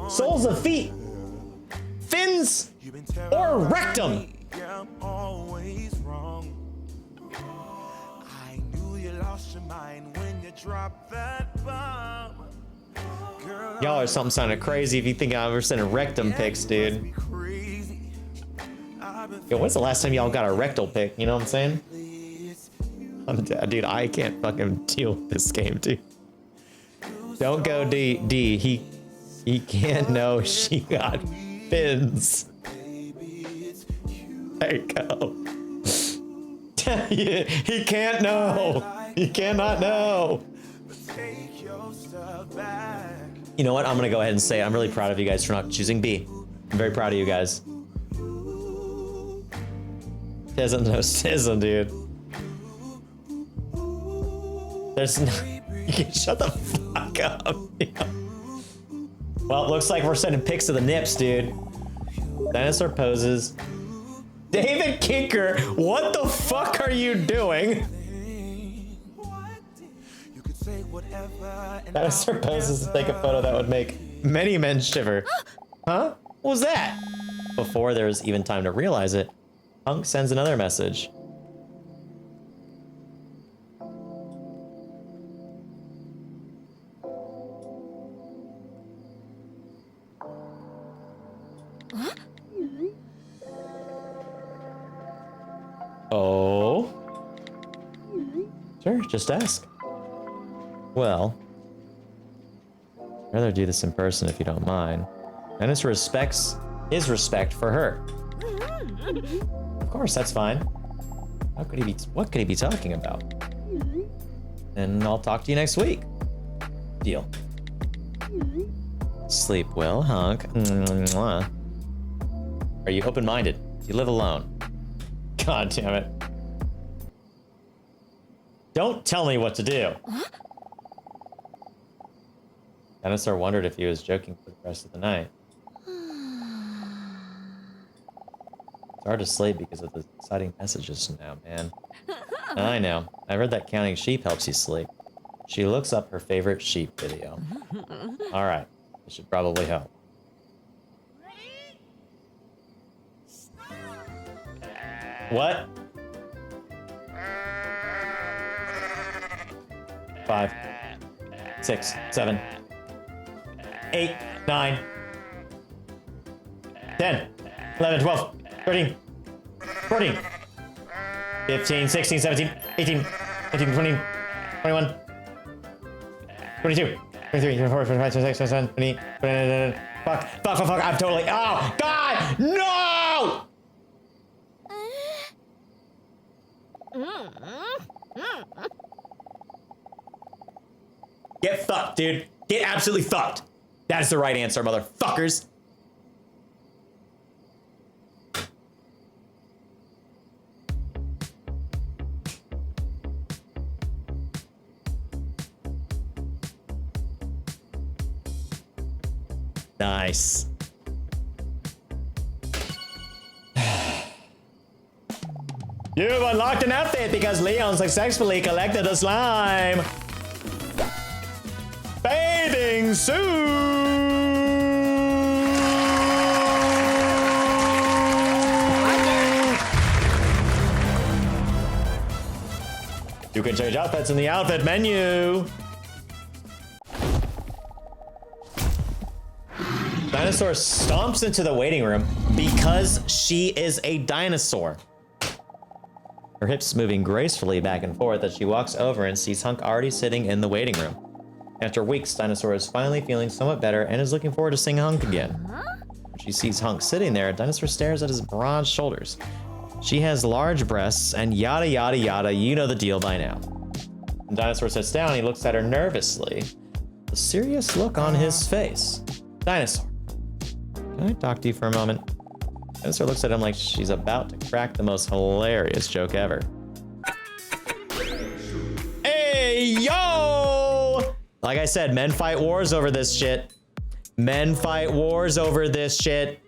soles of feet, fins, or rectum. Yeah, I'm always wrong. I knew you lost your mind when you dropped that bomb. Girl, Y'all are something sounding crazy if you think I'm ever sending rectum pics, dude. Yo, when's the last time y'all got a rectal pic? You know what I'm saying? Dude, I can't fucking deal with this game, dude. Don't go D. He can't know she got fins. There you go. He can't know. He cannot know. You know what? I'm gonna go ahead and say I'm really proud of you guys for not choosing B. I'm very proud of you guys. Doesn't know Sizzle, dude. There's no... You can shut the fuck up. Well, it looks like we're sending pics of the nips, dude. Dinosaur poses. David Kinker, what the fuck are you doing? Dinosaur poses to take a photo that would make many men shiver. Huh? What was that? Before there was even time to realize it, Hunk sends another message. Oh? Sure, just ask. Well, I'd rather do this in person if you don't mind. And this respects his respect for her. Of course, that's fine. What could he be talking about? And I'll talk to you next week. Deal. Sleep well, hunk. Mwah. Are you open-minded? Do you live alone? God damn it. Don't tell me what to do. Dinosaur wondered if he was joking for the rest of the night. It's hard to sleep because of the exciting messages now, man. I know. I read that counting sheep helps you sleep. She looks up her favorite sheep video. Alright. It should probably help. What? 5, 6, 7, 8, 9, 10, 11, 12, 13, 14, 15, 16, 17, 18, 19, 20, 21, 22, 23, 24, 25, 26, 27, 28, 29, fuck, I'm totally, oh, God, no! Get fucked, dude. Get absolutely fucked. That is the right answer, motherfuckers. Nice. You've unlocked an outfit because Leon successfully collected the slime. Bathing suit! You can change outfits in the outfit menu. Dinosaur stomps into the waiting room because she is a dinosaur. Her hips moving gracefully back and forth as she walks over and sees Hunk already sitting in the waiting room. After weeks, Dinosaur is finally feeling somewhat better and is looking forward to seeing Hunk again. When she sees Hunk sitting there, Dinosaur stares at his broad shoulders. She has large breasts and yada yada yada, you know the deal by now. When Dinosaur sits down, he looks at her nervously, a serious look on his face. Dinosaur, can I talk to you for a moment? Dinosaur looks at him like she's about to crack the most hilarious joke ever. Hey, yo! Like I said, men fight wars over this shit. Men fight wars over this shit.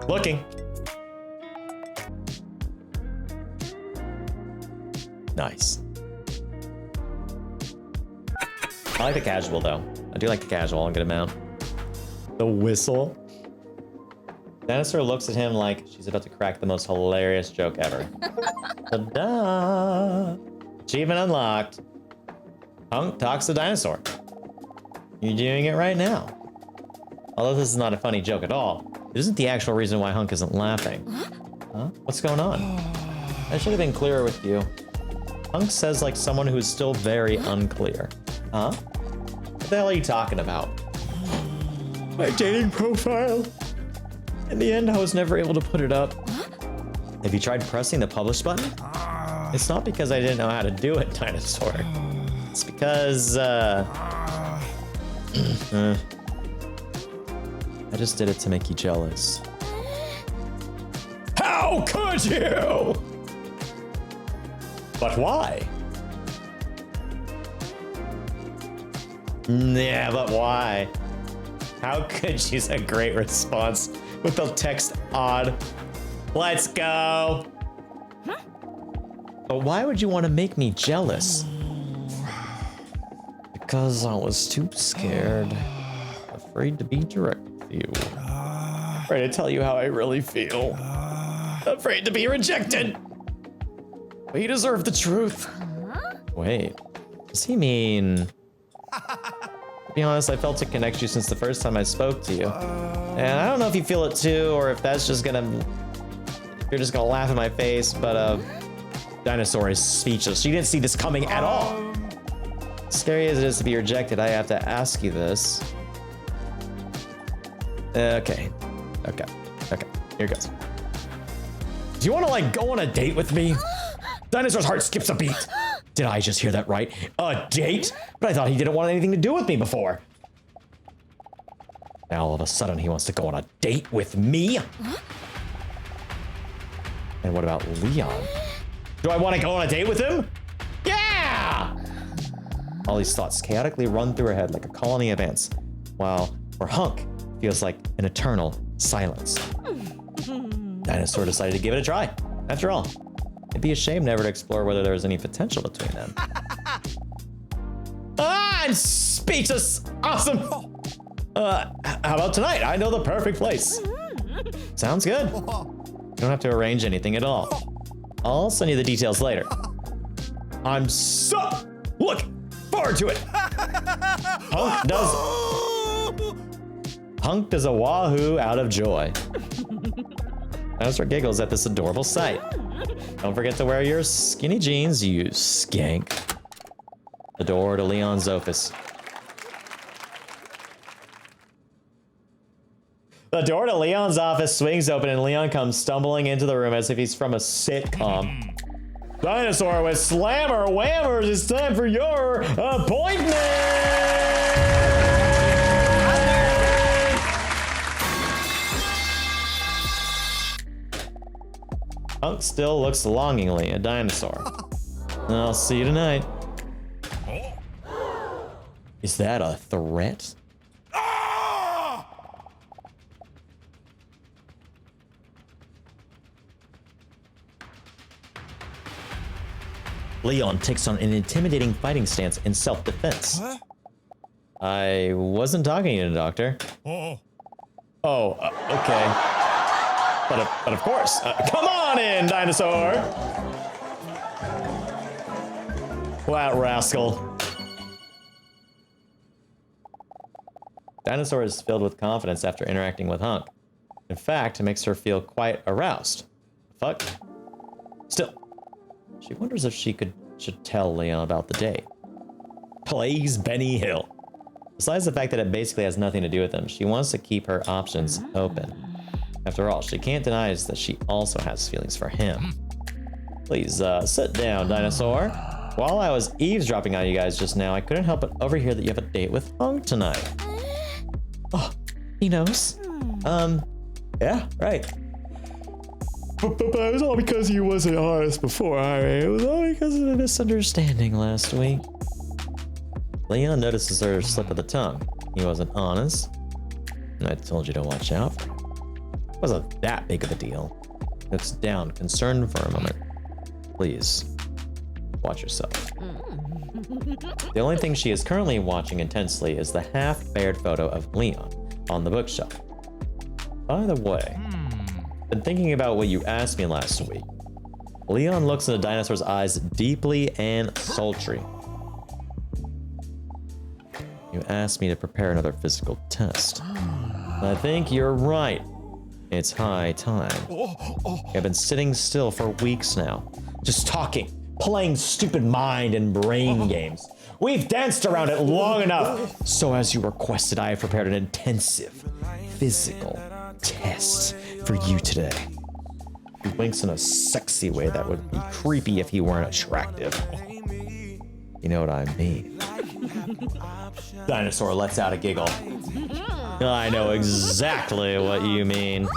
Looking. Nice. I like the casual, though. I do like the casual a good amount. The whistle. Dinosaur looks at him like she's about to crack the most hilarious joke ever. Ta-da! Achievement unlocked. Hunk talks to Dinosaur. You're doing it right now. Although this is not a funny joke at all, it isn't the actual reason why Hunk isn't laughing. Huh? What's going on? I should have been clearer with you. Hunk says like someone who is still very unclear. Huh? What the hell are you talking about? My dating profile. In the end, I was never able to put it up. Have you tried pressing the publish button? It's not because I didn't know how to do it, Dinosaur. It's because, I just did it to make you jealous. How could you? But why? Yeah, but why? How could? She's a great response with the text odd. Let's go. But why would you want to make me jealous? Because I was too scared. Afraid to be direct with you. Afraid to tell you how I really feel. Afraid to be rejected. But you deserve the truth. Wait, does he mean... To be honest, I felt to connect you since the first time I spoke to you. And I don't know if you feel it too, or if that's just gonna... If you're just gonna laugh in my face, but Dinosaur is speechless. She didn't see this coming at all. Scary as it is to be rejected, I have to ask you this. Okay. Here goes. Do you want to like go on a date with me? Dinosaur's heart skips a beat. Did I just hear that right? A date? But I thought he didn't want anything to do with me before. Now all of a sudden he wants to go on a date with me? And what about Leon? Do I want to go on a date with him? Yeah! All these thoughts chaotically run through her head like a colony of ants, while for Hunk feels like an eternal silence. Dinosaur decided to give it a try. After all, it'd be a shame never to explore whether there was any potential between them. I'm speechless! Awesome! How about tonight? I know the perfect place. Sounds good. You don't have to arrange anything at all. I'll send you the details later. I'm so looking forward to it. Hunk does a wahoo out of joy. Dinosaur giggles at this adorable sight. Don't forget to wear your skinny jeans, you skank. The door to Leon's office. The door to Leon's office swings open and Leon comes stumbling into the room as if he's from a sitcom. Dinosaur with slammer whammers, it's time for your appointment! Hunk still looks longingly at Dinosaur. I'll see you tonight. Is that a threat? Leon takes on an intimidating fighting stance in self-defense. Huh? I wasn't talking to you, Doctor. Okay. But of course. Come on in, Dinosaur! That rascal. Dinosaur is filled with confidence after interacting with Hunk. In fact, it makes her feel quite aroused. Fuck. Still, she wonders if she should tell Leon about the date. Please, Benny Hill. Besides the fact that it basically has nothing to do with him, she wants to keep her options open. After all, she can't deny that she also has feelings for him. Please, sit down, Dinosaur. While I was eavesdropping on you guys just now, I couldn't help but overhear that you have a date with Hunk tonight. Oh, he knows? Yeah, right. But it was all because you wasn't honest before, It was all because of a misunderstanding last week. Leon notices her slip of the tongue. He wasn't honest. And I told you to watch out for him. It wasn't that big of a deal. He looks down, concerned for a moment. Please, watch yourself. The only thing she is currently watching intensely is the half-bared photo of Leon on the bookshelf. By the way, been thinking about what you asked me last week. Leon looks into Dinosaur's eyes deeply and sultry. You asked me to prepare another physical test. I think you're right. It's high time. I've been sitting still for weeks now, just talking, playing stupid mind and brain games. We've danced around it long enough. So as you requested, I have prepared an intensive physical test for you today. He winks in a sexy way that would be creepy if he weren't attractive. You know what I mean? Dinosaur lets out a giggle. I know exactly what you mean.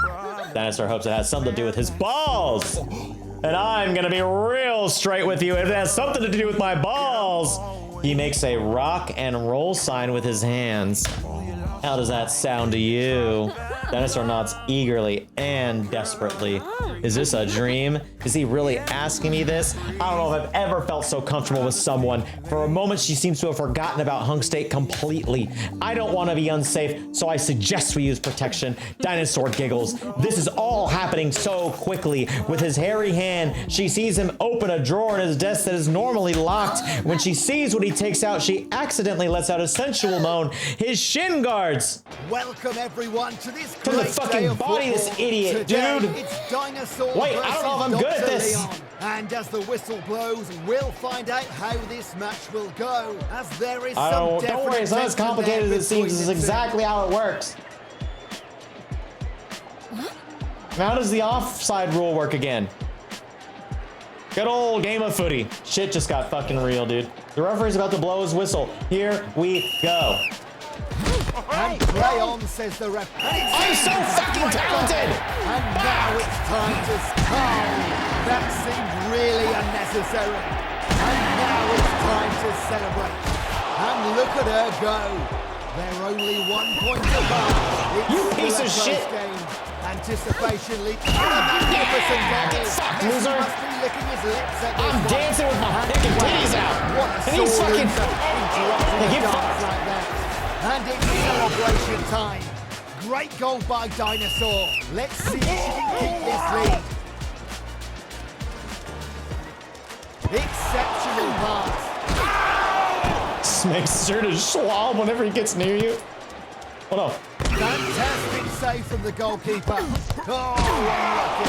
Dinosaur hopes it has something to do with his balls. And I'm gonna be real straight with you. If it has something to do with my balls. He makes a rock and roll sign with his hands. How does that sound to you? Dinosaur nods eagerly and desperately. Is this a dream? Is he really asking me this? I don't know if I've ever felt so comfortable with someone. For a moment, she seems to have forgotten about Hunk's date completely. I don't want to be unsafe, so I suggest we use protection. Dinosaur giggles. This is all happening so quickly. With his hairy hand, she sees him open a drawer in his desk that is normally locked. When she sees what he takes out, she accidentally lets out a sensual moan. His shin guards. Welcome everyone to this To the fucking body, this idiot, Today, dude. It's Dinosaur Wait, I don't know if I'm good at Dr. this. Leon. And as the whistle blows, we'll find out how this match will go. As there is some Don't worry, it's not as complicated as it seems. This is exactly how it works. How does the offside rule work again? Good old game of footy. Shit just got fucking real, dude. The referee's about to blow his whistle. Here we go. And play on, says the ref. I'm so fucking talented! And now it's time to start. That seemed really unnecessary. And now it's time to celebrate. And look at her go. They're only 1 point apart. It's You still piece a of close shit. game. Anticipation leads to a magnificent goal. Get fucked, Messi loser. must be licking his lips at this I'm one. dancing with my fucking titties out. What a And he's sore fucking... loser interrupting Like, a you dance fucked. like that. And it's celebration time. Great goal by Dinosaur. Let's see if she can keep this lead. Exceptional pass. Just makes sure to schwab whenever he gets near you. Oh no. Fantastic save from the goalkeeper. Oh, unlucky.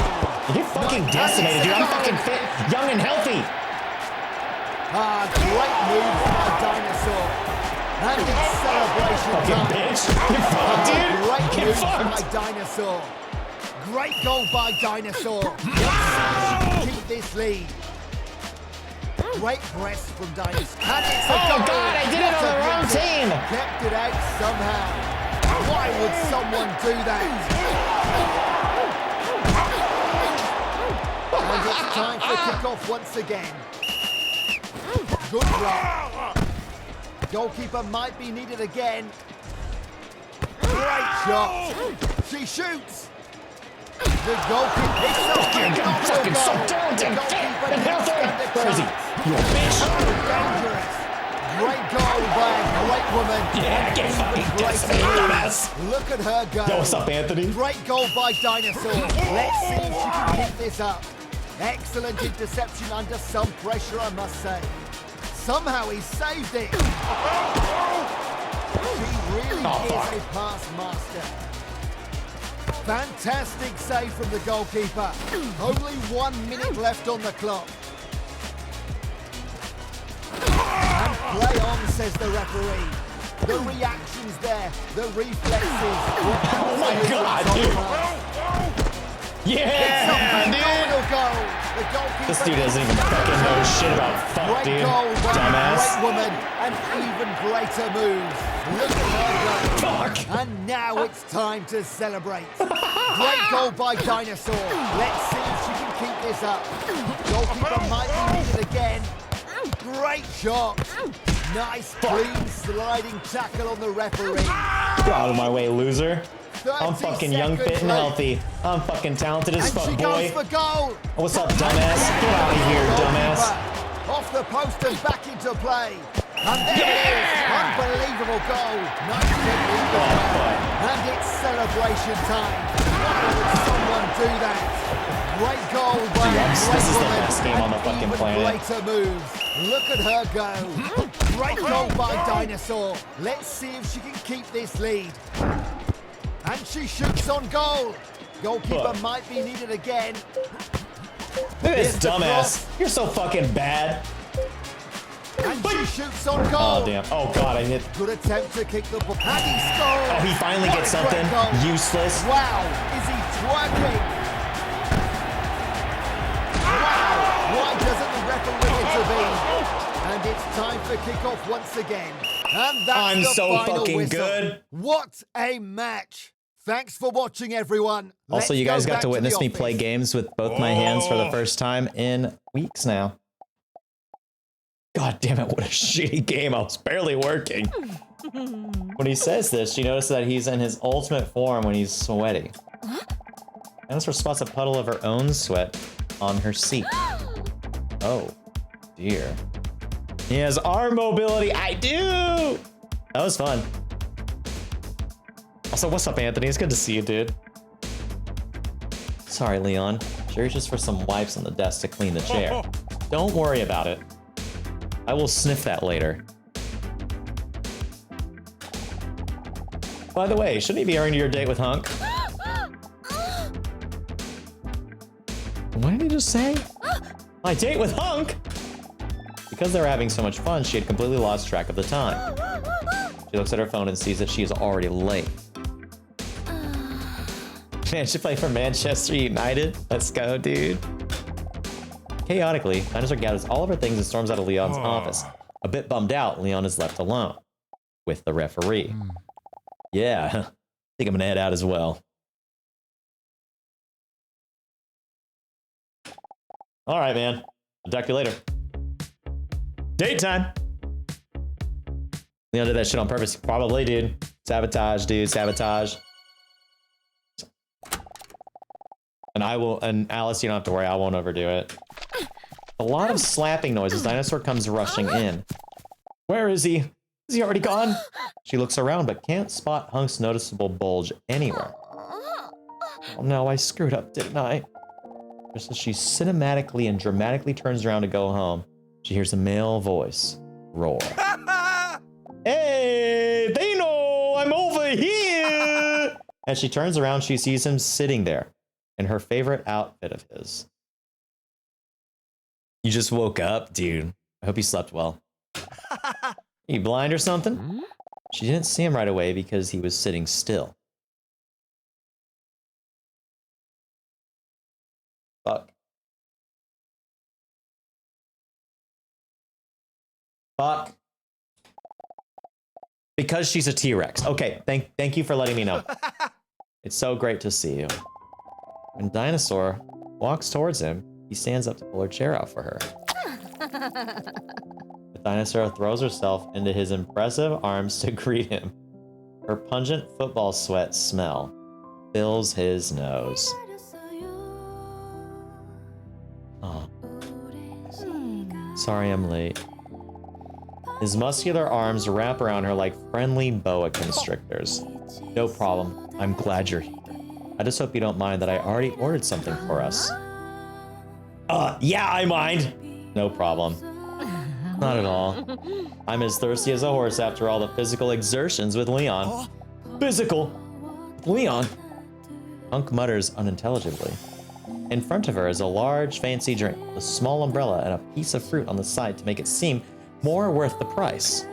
You get fucking decimated, dude. I'm fucking fit, young and healthy. Ah, great moves by Dinosaur. And it's celebration Fucking time. bitch. You're fucked, dude. Great Get moves fucked. by Dinosaur. Great goal by Dinosaur. Let's see if she can keep this lead. Great press from Dinosaur. And it's a Oh, goal. God, I did it on What a the wrong victory. team. Kept it out somehow. Why would someone do that? And it's time for kickoff once again. Good block. Goalkeeper might be needed again. Great shot. She shoots. The goalkeeper hits the Fucking so talented, fit, and healthy. Where is he? You a bitch. Dangerous. Great goal by a great woman. Yeah, get fucking decimated, dumbass. Look at her go. Yo, what's up, Anthony? Great goal by Dinosaur. Let's see if she can keep this up. Excellent interception under some pressure, I must say. Somehow he saved it. She really is a pass master. Fantastic save from the goalkeeper. Only 1 minute left on the clock. And play on, says the referee. The reactions there, the reflexes. Oh my God, dude. Yeah, dude. This dude doesn't even fucking know shit about fuck, Great dude. goal by Dumbass. a great woman and even greater moves. Look at her go. Fuck. And now it's time to celebrate. Great goal by Dinosaur. Let's see if she can keep this up. Goalkeeper might be needed again. Great shot. Nice, clean, sliding tackle on the referee. Get out of my way, loser. I'm 30 fucking young, fit, and seconds healthy. I'm fucking talented as And fuck, she boy. goes for goal. What's up, dumbass? Get out of here, dumbass. Goalkeeper off the post and back into play. And there it is. Unbelievable goal. Nice technique as well. And it's celebration time. Why would someone do that? Great goal by a This great is the woman best game on the and fucking even planet. greater moves. Look at her go. Great goal by Dinosaur. Let's see if she can keep this lead. And she shoots on goal. Goalkeeper Fuck. might be needed again. Look at this Here's the dumbass. cross. You're so fucking bad. And she shoots on goal. Oh, damn. Oh, God, I hit. Good attempt to kick the ball. And he scores. Oh, he finally What gets a great something. goal. Useless. Wow, is he twerking? Wow, why doesn't the referee intervene? And it's time for kickoff once again. And that's I'm the so final fucking whistle. good. What a match. Thanks for watching, everyone. Also, Let's you guys go got back to witness the me play office. games with both my hands for the first time in weeks now. God damn it, what a shitty game. I was barely working. When he says this, she notices that he's in his ultimate form when he's sweaty. Dinosaur spots a puddle of her own sweat on her seat. Oh, dear. He has arm mobility. I do! That was fun. Also, what's up, Anthony? It's good to see you, dude. Sorry, Leon. She reaches for some wipes on the desk to clean the chair. Don't worry about it. I will sniff that later. By the way, shouldn't he be earning your date with Hunk? What did he just say? My date with Hunk? Because they were having so much fun, she had completely lost track of the time. She looks at her phone and sees that she is already late. Man should play for Manchester United. Let's go, dude. Chaotically, Dinosaur gathers all of her things and storms out of Leon's office. A bit bummed out, Leon is left alone with the referee. Yeah, I think I'm gonna head out as well. All right, man. I'll talk to you later. Daytime. Leon did that shit on purpose. Probably, dude. Sabotage, dude. Sabotage. And Alice, you don't have to worry. I won't overdo it. A lot of slapping noises. Dinosaur comes rushing in. Where is he? Is he already gone? She looks around but can't spot Hunk's noticeable bulge anywhere. Oh no, I screwed up, didn't I? Just as she cinematically and dramatically turns around to go home, she hears a male voice roar. Hey, Dino, I'm over here! As she turns around, she sees him sitting there in her favorite outfit of his. You just woke up, dude. I hope you slept well. You blind or something? She didn't see him right away because he was sitting still. Fuck. Fuck. Because she's a T-Rex. Okay, thank you for letting me know. It's so great to see you. When Dinosaur walks towards him, he stands up to pull her chair out for her. The Dinosaur throws herself into his impressive arms to greet him. Her pungent football sweat smell fills his nose. Oh. Sorry I'm late. His muscular arms wrap around her like friendly boa constrictors. No problem. I'm glad you're here. I just hope you don't mind that I already ordered something for us. Yeah, I mind. No problem. Not at all. I'm as thirsty as a horse after all the physical exertions with Leon. Physical? Leon? Hunk mutters unintelligibly. In front of her is a large, fancy drink, a small umbrella, and a piece of fruit on the side to make it seem more worth the price.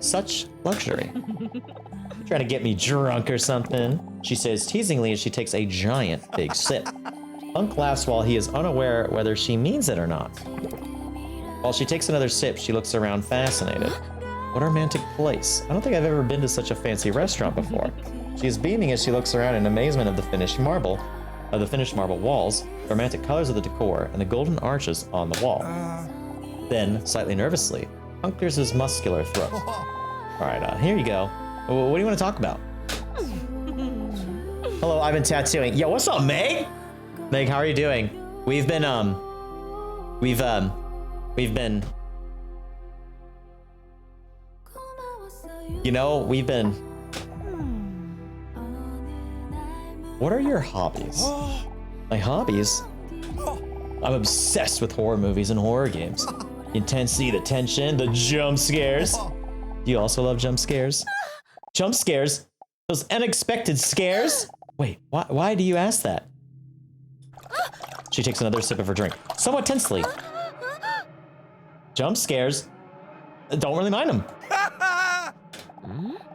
Such luxury. Trying to get me drunk or something? She says teasingly as she takes a giant big sip. Hunk laughs while he is unaware whether she means it or not. While she takes another sip, she looks around fascinated. What a romantic place. I don't think I've ever been to such a fancy restaurant before. She is beaming as she looks around in amazement of the finished marble walls, the romantic colors of the decor, and the golden arches on the wall. Then, slightly nervously, Hunk clears his muscular throat. Alright, here you go. What do you want to talk about? Hello, I've been tattooing. Yo, what's up, Meg? Meg, how are you doing? We've been, What are your hobbies? My hobbies? I'm obsessed with horror movies and horror games. The intensity, the tension, the jump scares. Do you also love jump scares? Jump scares? Those unexpected scares? Wait, why do you ask that? She takes another sip of her drink, somewhat tensely. Jump scares? Don't really mind them.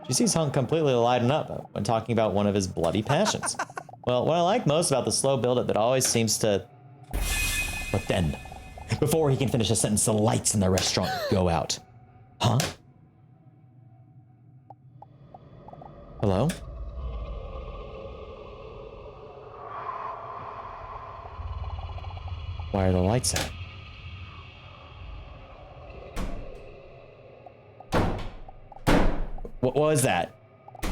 She sees Hunk completely lighten up when talking about one of his bloody passions. Well, what I like most about the slow build-up that always seems to... But then, before he can finish a sentence, the lights in the restaurant go out. Huh? Hello? Why are the lights out? What was that? I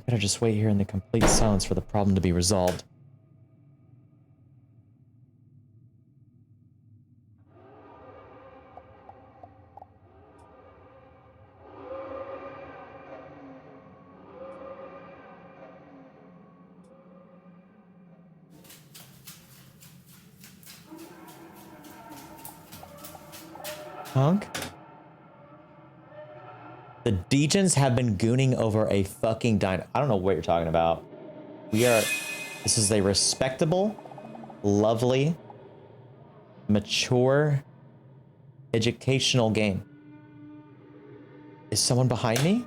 better just wait here in the complete silence for the problem to be resolved. Hunk? The Degens have been gooning over a fucking dino. I don't know what you're talking about. This is a respectable, lovely, mature, educational game. Is someone behind me?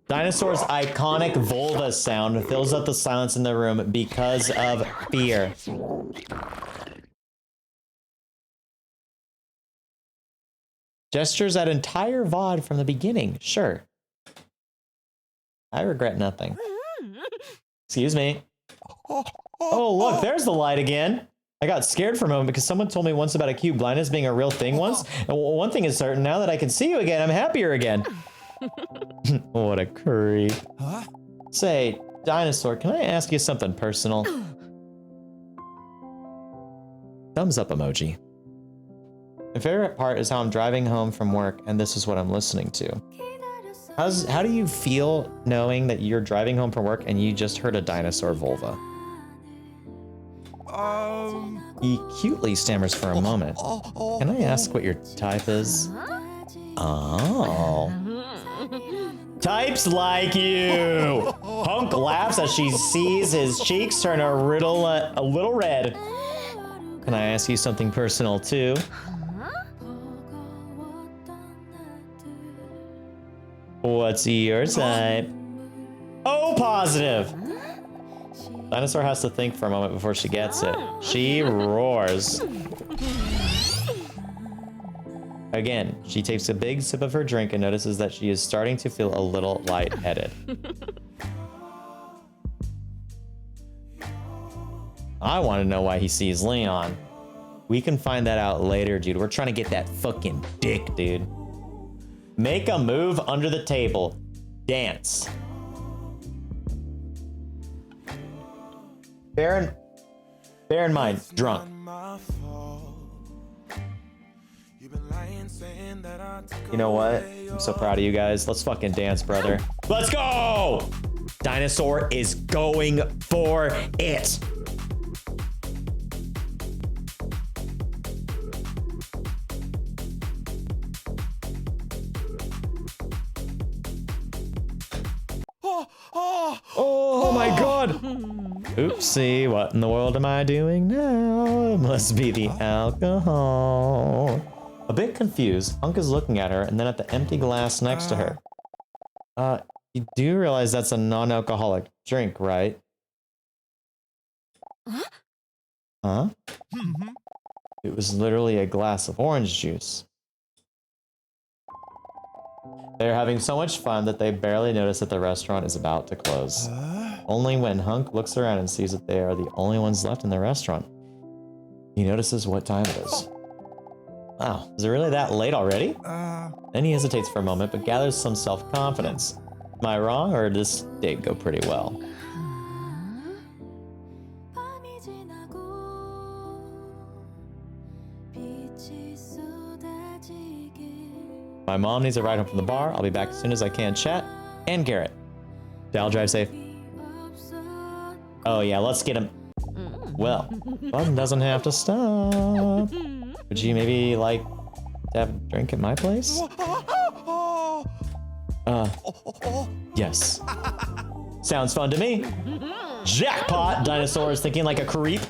Dinosaur's iconic vulva sound fills up the silence in the room because of fear. Gestures that entire VOD from the beginning, sure. I regret nothing. Excuse me. Oh, look, there's the light again. I got scared for a moment because someone told me once about acute blindness being a real thing once. And one thing is certain, now that I can see you again, I'm happier again. What a creep. Huh? Say, Dinosaur, can I ask you something personal? Thumbs up emoji. My favorite part is how I'm driving home from work and this is what I'm listening to. How do you feel knowing that you're driving home from work and you just heard a dinosaur vulva? He cutely stammers for a moment. Can I ask what your type is? Oh. Types like you! Hunk laughs as she sees his cheeks turn a little red. Can I ask you something personal too? What's your type? Oh, positive! Dinosaur has to think for a moment before she gets it. She roars. Again, she takes a big sip of her drink and notices that she is starting to feel a little lightheaded. I want to know why he sees Leon. We can find that out later, dude. We're trying to get that fucking dick, dude. Make a move under the table. Dance. Bear in mind, drunk. You know what? I'm so proud of you guys. Let's fucking dance, brother. Let's go! Dinosaur is going for it. Oh my god! Oopsie, what in the world am I doing now? It must be the alcohol. A bit confused, Hunk is looking at her and then at the empty glass next to her. You do realize that's a non-alcoholic drink, right? Huh? It was literally a glass of orange juice. They're having so much fun that they barely notice that the restaurant is about to close. Only when Hunk looks around and sees that they are the only ones left in the restaurant, he notices what time it is. Wow, is it really that late already? Then he hesitates for a moment, but gathers some self-confidence. Am I wrong, or did this date go pretty well? My mom needs a ride home from the bar. I'll be back as soon as I can. Chat and Garrett. Dal, drive safe. Oh yeah, let's get him. Well, fun doesn't have to stop. Would you maybe like to have a drink at my place? Yes. Sounds fun to me. Jackpot! Dinosaur is thinking like a creep.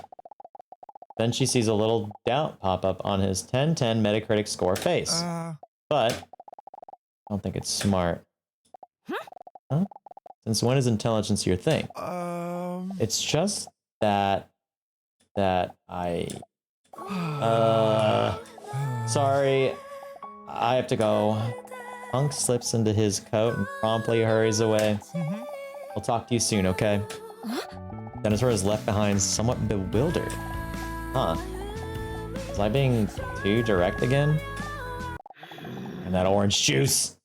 Then she sees a little doubt pop up on his 10/10 Metacritic score face. But I don't think it's smart. Huh? Since when is intelligence your thing? It's just that I sorry, I have to go. Hunk slips into his coat and promptly hurries away. I'll talk to you soon, okay? Dinosaur is left behind, somewhat bewildered. Huh. Was I being too direct again? And that orange juice.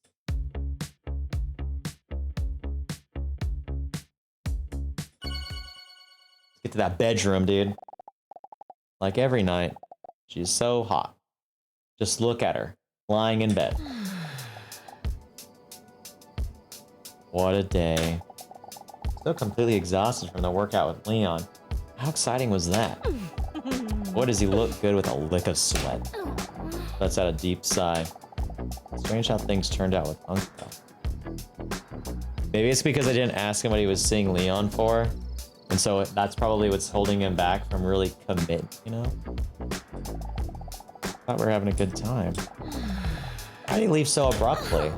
Let's get to that bedroom, dude. Like every night, she's so hot. Just look at her, lying in bed. What a day. Still completely exhausted from the workout with Leon. How exciting was that? Boy, does he look good with a lick of sweat. Lets out a deep sigh. Strange how things turned out with Hunk. Maybe it's because I didn't ask him what he was seeing Leon for. And so that's probably what's holding him back from really committing, you know? Thought we were having a good time. Why do you leave so abruptly?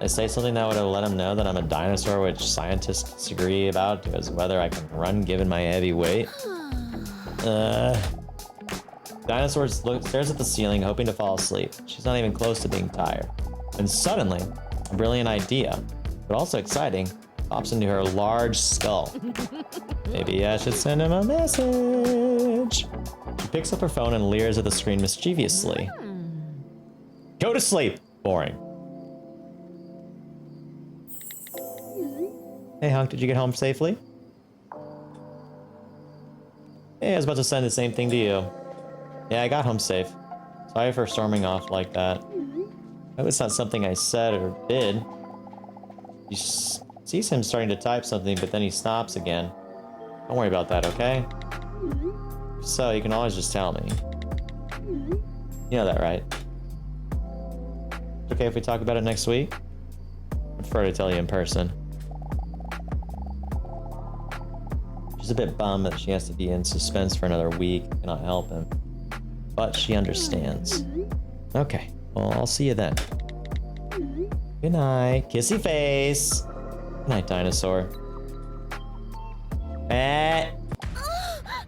I say something that would have let him know that I'm a dinosaur, which scientists disagree about as whether I can run given my heavy weight. Dinosaur stares at the ceiling, hoping to fall asleep. She's not even close to being tired. And suddenly, a brilliant idea, but also exciting, pops into her large skull. Maybe I should send him a message. She picks up her phone and leers at the screen mischievously. Go to sleep. Boring. Hey, Hunk, did you get home safely? Hey, I was about to send the same thing to you. Yeah, I got home safe. Sorry for storming off like that. I hope it's not something I said or did. You sees him starting to type something, but then he stops again. Don't worry about that, okay? If so, you can always just tell me. You know that, right? It's okay if we talk about it next week? I prefer to tell you in person. She's a bit bummed that she has to be in suspense for another week and not help him. But she understands. Okay, well, I'll see you then. Good night. Kissy face. Good night, dinosaur.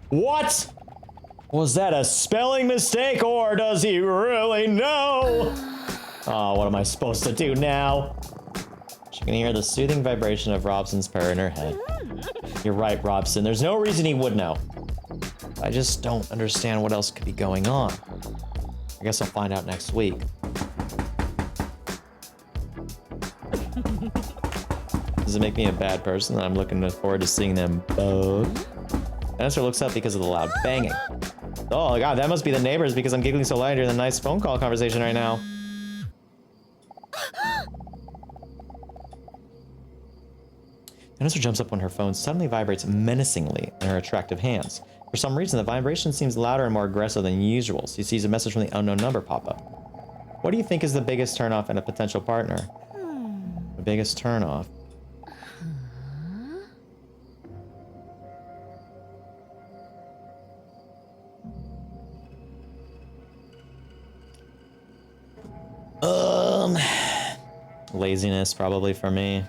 What? Was that a spelling mistake, or does he really know? Oh, what am I supposed to do now? She can hear the soothing vibration of Robson's purr in her head. You're right, Robson. There's no reason he would know. I just don't understand what else could be going on. I guess I'll find out next week. Does it make me a bad person? I'm looking forward to seeing them both. Dinosaur looks up because of the loud banging. Oh god, that must be the neighbors because I'm giggling so loud during the nice phone call conversation right now. Dinosaur jumps up when her phone suddenly vibrates menacingly in her attractive hands. For some reason, the vibration seems louder and more aggressive than usual. She sees a message from the unknown number pop up. What do you think is the biggest turnoff in a potential partner? The biggest turnoff? Laziness probably for me.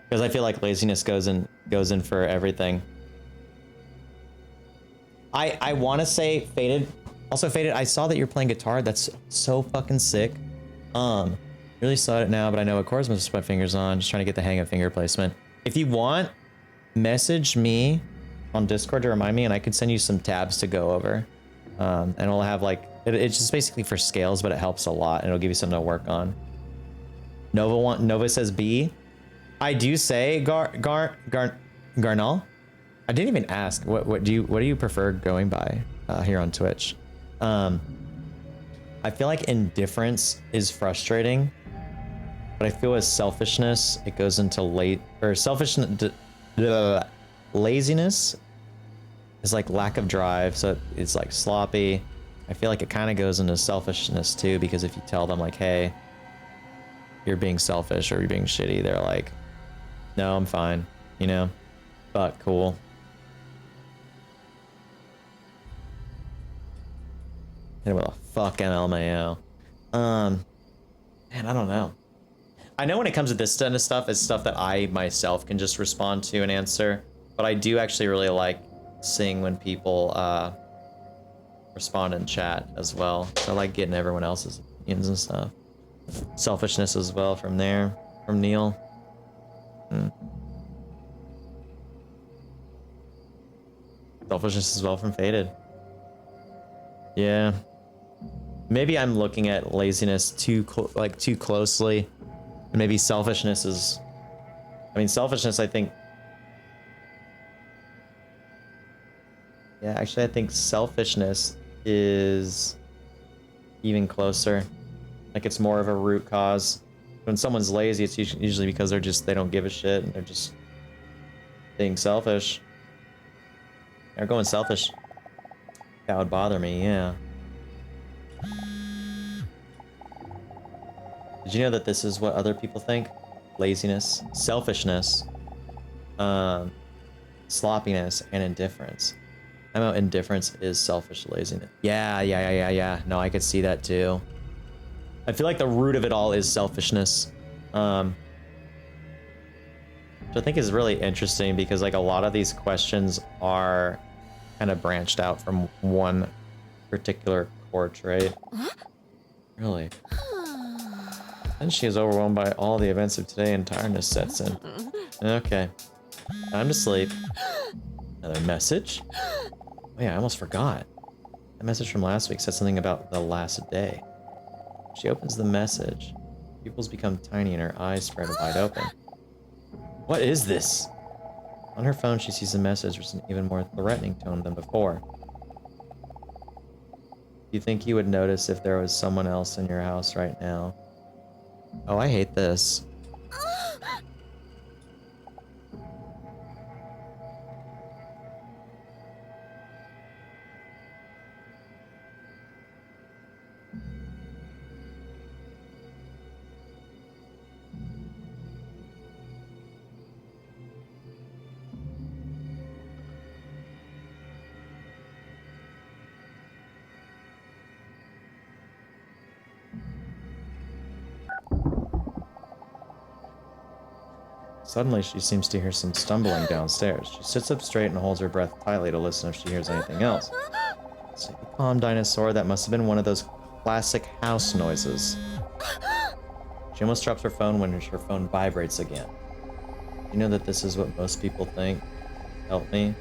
Because I feel like laziness goes in for everything. I want to say Faded. Also Faded, I saw that you're playing guitar. That's so fucking sick. Really saw it now, but I know what chords I'm supposed to put my fingers on. Just trying to get the hang of finger placement. If you want, message me on Discord to remind me, and I could send you some tabs to go over. And it'll have like it's just basically for scales, but it helps a lot, and it'll give you something to work on. Nova says B. I do say Garnal. I didn't even ask. What do you prefer going by here on Twitch? I feel like indifference is frustrating, but I feel as selfishness it goes into laziness is like lack of drive, so it's like sloppy. I feel like it kind of goes into selfishness too, because if you tell them like, hey, you're being selfish or you're being shitty, they're like, no, I'm fine, you know, but cool. Hit it with a fucking LMAO. Man, I don't know. I know when it comes to this kind of stuff, it's stuff that I myself can just respond to and answer, but I do actually really like seeing when people respond in chat as well. So I like getting everyone else's opinions and stuff. Selfishness as well from there, from Neil. Selfishness as well from Faded. Yeah. Maybe I'm looking at laziness too closely, and maybe selfishness is. I mean, selfishness. I think. Yeah, actually, I think selfishness is even closer. Like it's more of a root cause. When someone's lazy, it's usually because they don't give a shit and they're just being selfish. They're going selfish. That would bother me, yeah. Did you know that this is what other people think? Laziness, selfishness, sloppiness, and indifference. I'm out. Indifference is selfish laziness. Yeah. No, I could see that too. I feel like the root of it all is selfishness. Which I think is really interesting because like a lot of these questions are kind of branched out from one particular core trait. Really? Then she is overwhelmed by all the events of today and tiredness sets in. Okay. Time to sleep. Another message. Oh yeah, I almost forgot. That message from last week said something about the last day. She opens the message. Pupils become tiny and her eyes spread wide open. What is this? On her phone, she sees a message with an even more threatening tone than before. You think you would notice if there was someone else in your house right now? Oh, I hate this. Suddenly, she seems to hear some stumbling downstairs. She sits up straight and holds her breath tightly to listen if she hears anything else. Stay calm, Dinosaur. That must have been one of those classic house noises. She almost drops her phone when her phone vibrates again. You know that this is what most people think? Help me?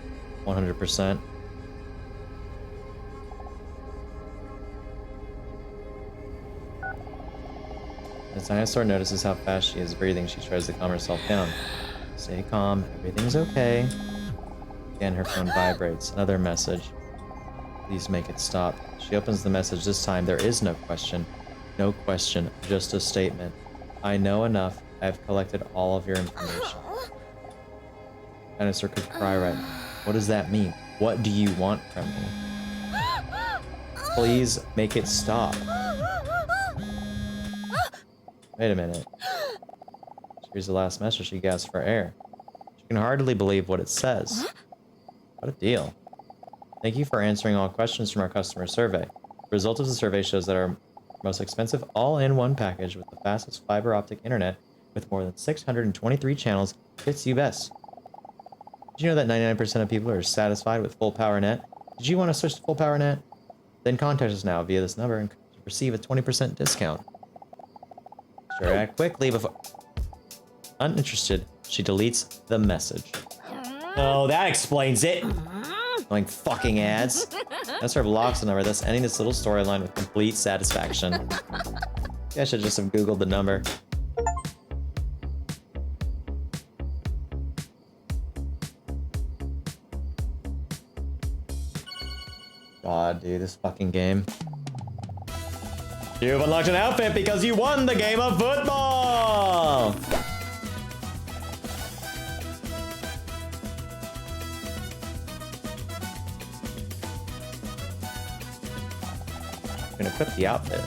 100%. As Dinosaur notices how fast she is breathing, she tries to calm herself down. Stay calm, everything's okay. Again, her phone vibrates. Another message. Please make it stop. She opens the message. This time, there is no question. No question, just a statement. I know enough. I've collected all of your information. Dinosaur could cry right now. What does that mean? What do you want from me? Please make it stop. Wait a minute. Here's the last message. She gasps for air. She can hardly believe what it says. What a deal. Thank you for answering all questions from our customer survey. The result of the survey shows that our most expensive all-in-one package with the fastest fiber optic internet with more than 623 channels fits you best. Did you know that 99% of people are satisfied with full power net? Did you want to switch to full power net? Then contact us now via this number and receive a 20% discount. Sure, act quickly before... Uninterested, she deletes the message. Oh, that explains it. Going fucking ads. Dinosaur blocks the number, thus ending this little storyline with complete satisfaction. I should just have Googled the number. God, dude, this fucking game. You've unlocked an outfit because you won the game of football! I'm gonna equip the outfit.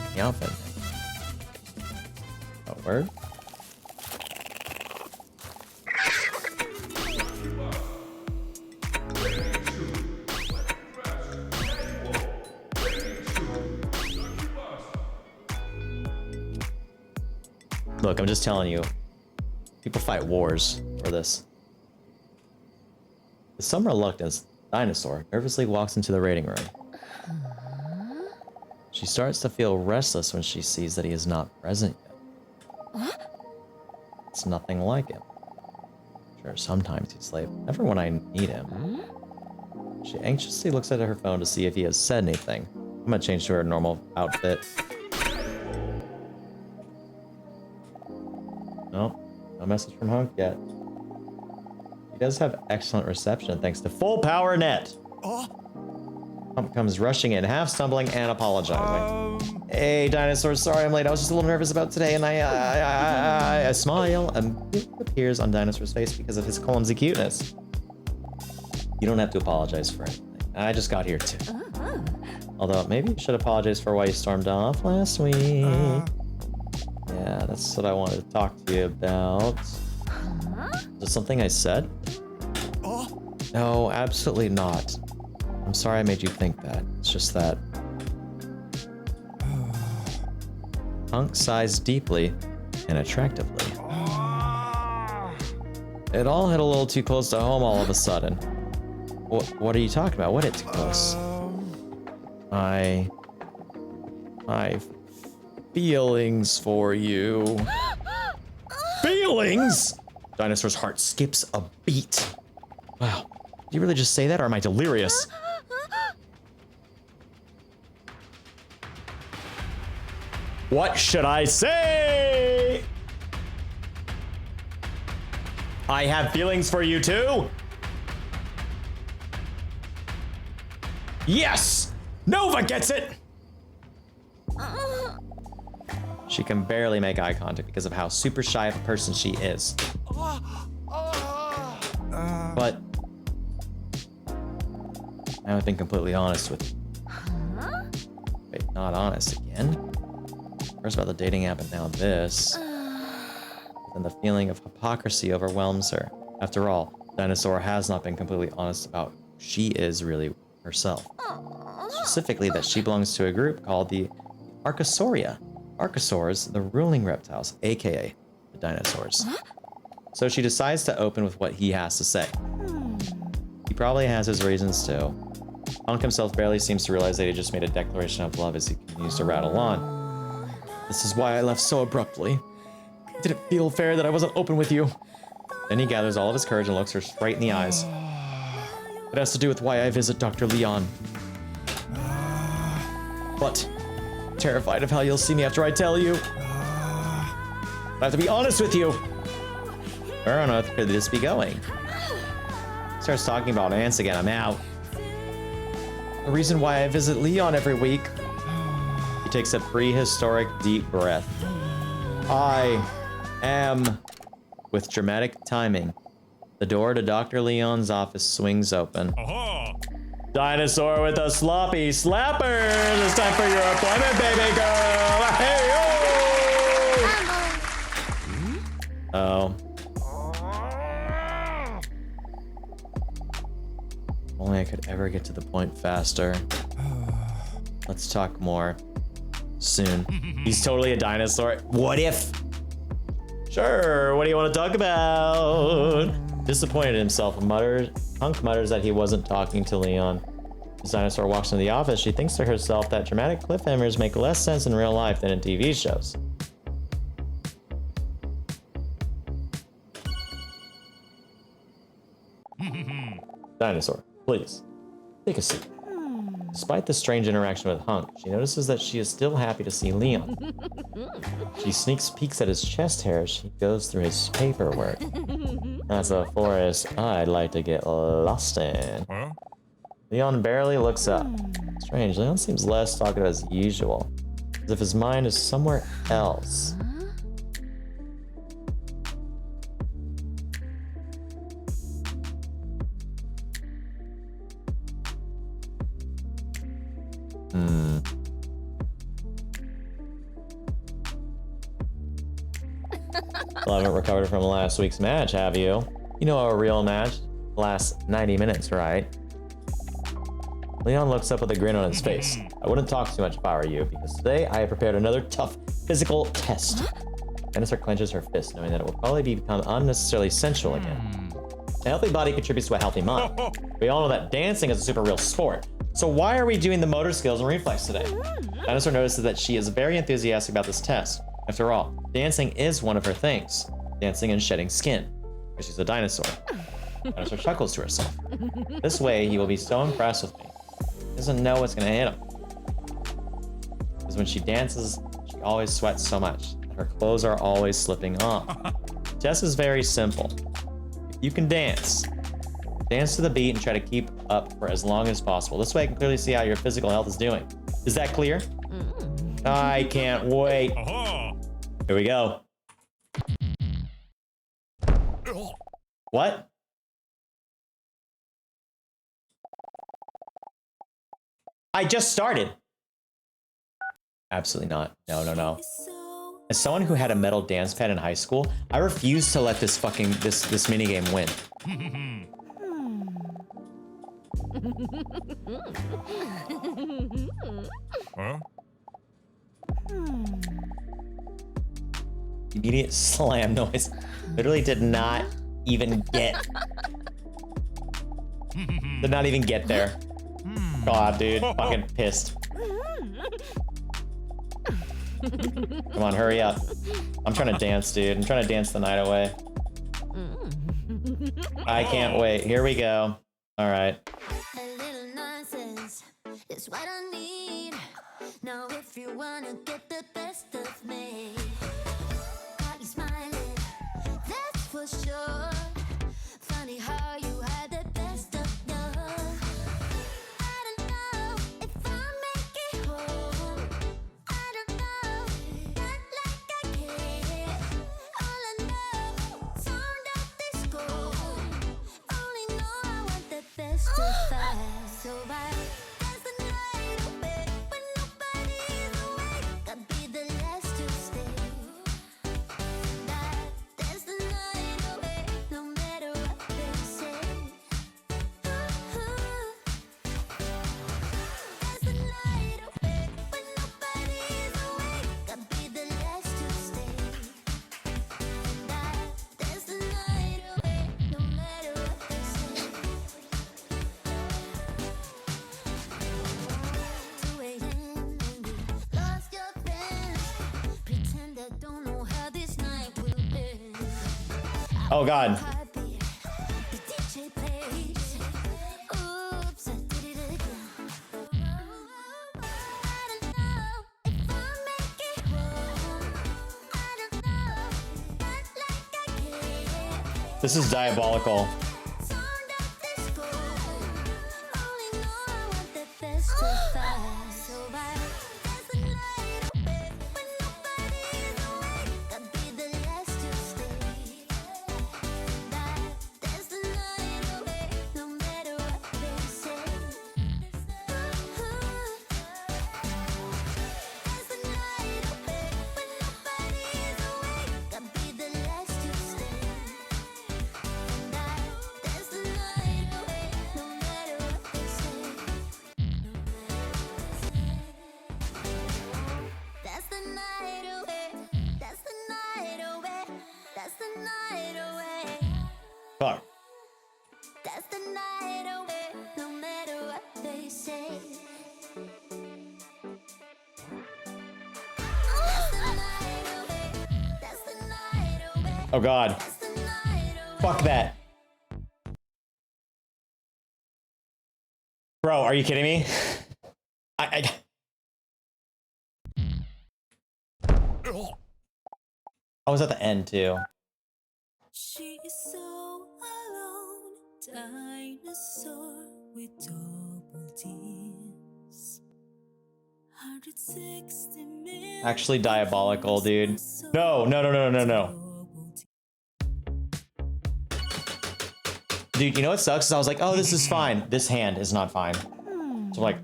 Oh, word? Look, I'm just telling you. People fight wars for this. With some reluctance, Dinosaur nervously walks into the rating room. She starts to feel restless when she sees that he is not present yet. It's nothing like him. Sure, sometimes he's late, but never when I need him. She anxiously looks at her phone to see if he has said anything. I'm gonna change to her normal outfit. No, no message from Hunk yet. He does have excellent reception thanks to full power net. Hump comes rushing in, half stumbling and apologizing. Hey, Dinosaur, sorry I'm late. I was just a little nervous about today, and I smile. A bit appears on Dinosaur's face because of his clumsy cuteness. You don't have to apologize for anything. I just got here too. Although maybe you should apologize for why you stormed off last week. Yeah, that's what I wanted to talk to you about. Is there something I said? No, absolutely not. I'm sorry I made you think that. It's just that... Hunk sighs deeply and attractively. It all hit a little too close to home all of a sudden. What are you talking about? What hit too close? My feelings for you. Feelings? Dinosaur's heart skips a beat. Wow. Did you really just say that, or am I delirious? What should I say? I have feelings for you too. Yes! Nova gets it! She can barely make eye contact because of how super shy of a person she is. But I haven't been completely honest with you. Wait, not honest again? First about the dating app and now this. And the feeling of hypocrisy overwhelms her. After all, Dinosaur has not been completely honest about who she is really herself. Specifically that she belongs to a group called the Archosauria. Archosaurs, the ruling reptiles, aka the dinosaurs. So she decides to open with what he has to say. He probably has his reasons too. Hunk himself barely seems to realize that he just made a declaration of love as he continues to rattle on. This is why I left so abruptly. It didn't feel fair that I wasn't open with you. Then he gathers all of his courage and looks her straight in the eyes. It has to do with why I visit Dr. Leon. But terrified of how you'll see me after I tell you. I have to be honest with you. Where on earth could this be going? Starts talking about ants again. I'm out. The reason why I visit Leon every week. He takes a prehistoric deep breath. I am... With dramatic timing, the door to Dr. Leon's office swings open. Dinosaur with a sloppy slapper. It's time for your appointment, baby girl. Hey, oh. Only I could ever get to the point faster. Let's talk more soon. He's totally a dinosaur. What if? Sure, what do you want to talk about? Disappointed in himself, Hunk mutters that he wasn't talking to Leon. As Dinosaur walks into the office, she thinks to herself that dramatic cliffhangers make less sense in real life than in TV shows. Dinosaur, please, take a seat. Despite the strange interaction with Hunk, she notices that she is still happy to see Leon. She sneaks peeks at his chest hair as she goes through his paperwork. That's a forest I'd like to get lost in. Huh? Leon barely looks up. Strange, Leon seems less talkative as usual, as if his mind is somewhere else. Still haven't recovered from last week's match, have you? You know a real match lasts 90 minutes, right? Leon looks up with a grin on his face. I wouldn't talk too much if I were you, because today I have prepared another tough physical test. Dinosaur clenches her fist, knowing that it will probably become unnecessarily sensual again. A healthy body contributes to a healthy mind. We all know that dancing is a super real sport. So why are we doing the motor skills and reflex today? Dinosaur notices that she is very enthusiastic about this test. After all, dancing is one of her things. Dancing and shedding skin. Because she's a dinosaur. Dinosaur chuckles to herself. This way, he will be so impressed with me. He doesn't know what's gonna hit him. Because when she dances, she always sweats so much. Her clothes are always slipping off. The test is very simple. If you can dance to the beat and try to keep up for as long as possible. This way I can clearly see how your physical health is doing. Is that clear? I can't wait. Here we go. What? I just started. Absolutely not. No, no, no. As someone who had a metal dance pad in high school, I refuse to let this minigame win. Huh? Immediate slam noise. Literally did not even get. Did not even get there. God, dude. Fucking pissed. Come on, hurry up. I'm trying to dance, dude. I'm trying to dance the night away. I can't wait. Here we go. All right. A little nonsense is what I need. Now if you wanna get the best of me, got you smiling, that's for sure. Funny how you had the best of love. I don't know if I'll make it home. I don't know, not like I care. All I know, sound of disco. Only know I want the best of us. So I dance the night away when nobody's awake. Gotta be the last to stay. Dance the night away, no matter what they say. Dance the night away when nobody's awake. Gotta be the last to stay. Dance the night away, no matter what they say. 2 a.m. and you lost your friends. Pretend I don't know how this night will end. Oh, God. Heartbeat, the DJ plays. Oops, I did it again. I don't know if I'll make it home. I don't know, not like I care. This is diabolical. Sound of disco. Only know I want the best of us. So I dance the night away when nobody's awake. Gotta be the last to stay. Dance the night away, no matter what they say. Dance the night away when nobody's awake. Gotta be the last to stay. Dance the night away, no matter what they say. That's the night away. That's the night away. That's the night away. Fuck. That's the night away, no matter what they say. That's the night away. That's the night away. Oh, God. That's the night away. Fuck that. Bro, are you kidding me? I was at the end, too. She is so alone, dinosaur with double D's. 160 million. Actually diabolical, dude. No, no, no, no, no, no. Dude, you know what sucks? Is I was like, oh, this is fine. This hand is not fine. So like,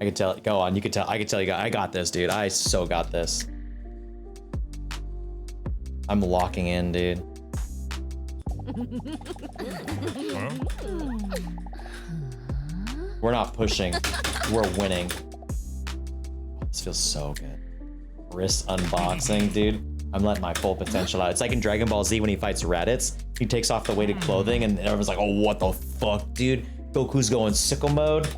I could tell. Go on. You could tell. I could tell you. I got this, dude. I so got this. I'm locking in, dude. We're not pushing. We're winning. This feels so good. Wrist unboxing, dude. I'm letting my full potential out. It's like in Dragon Ball Z when he fights Raditz. He takes off the weighted clothing and everyone's like, oh, what the fuck, dude? Goku's going sicko mode.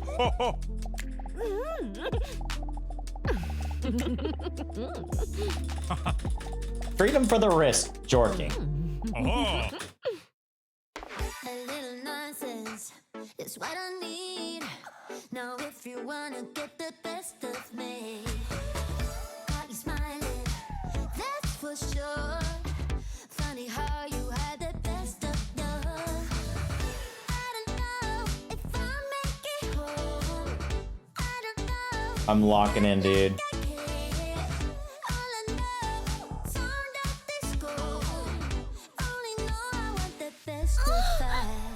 Freedom for the wrist, jorking. A little nonsense is what I need. Now if you wanna get the best of me, got you smiling, that's for sure. Funny how you had the best of love. I don't know if I'll make it home. I don't know. I'm locking in, dude.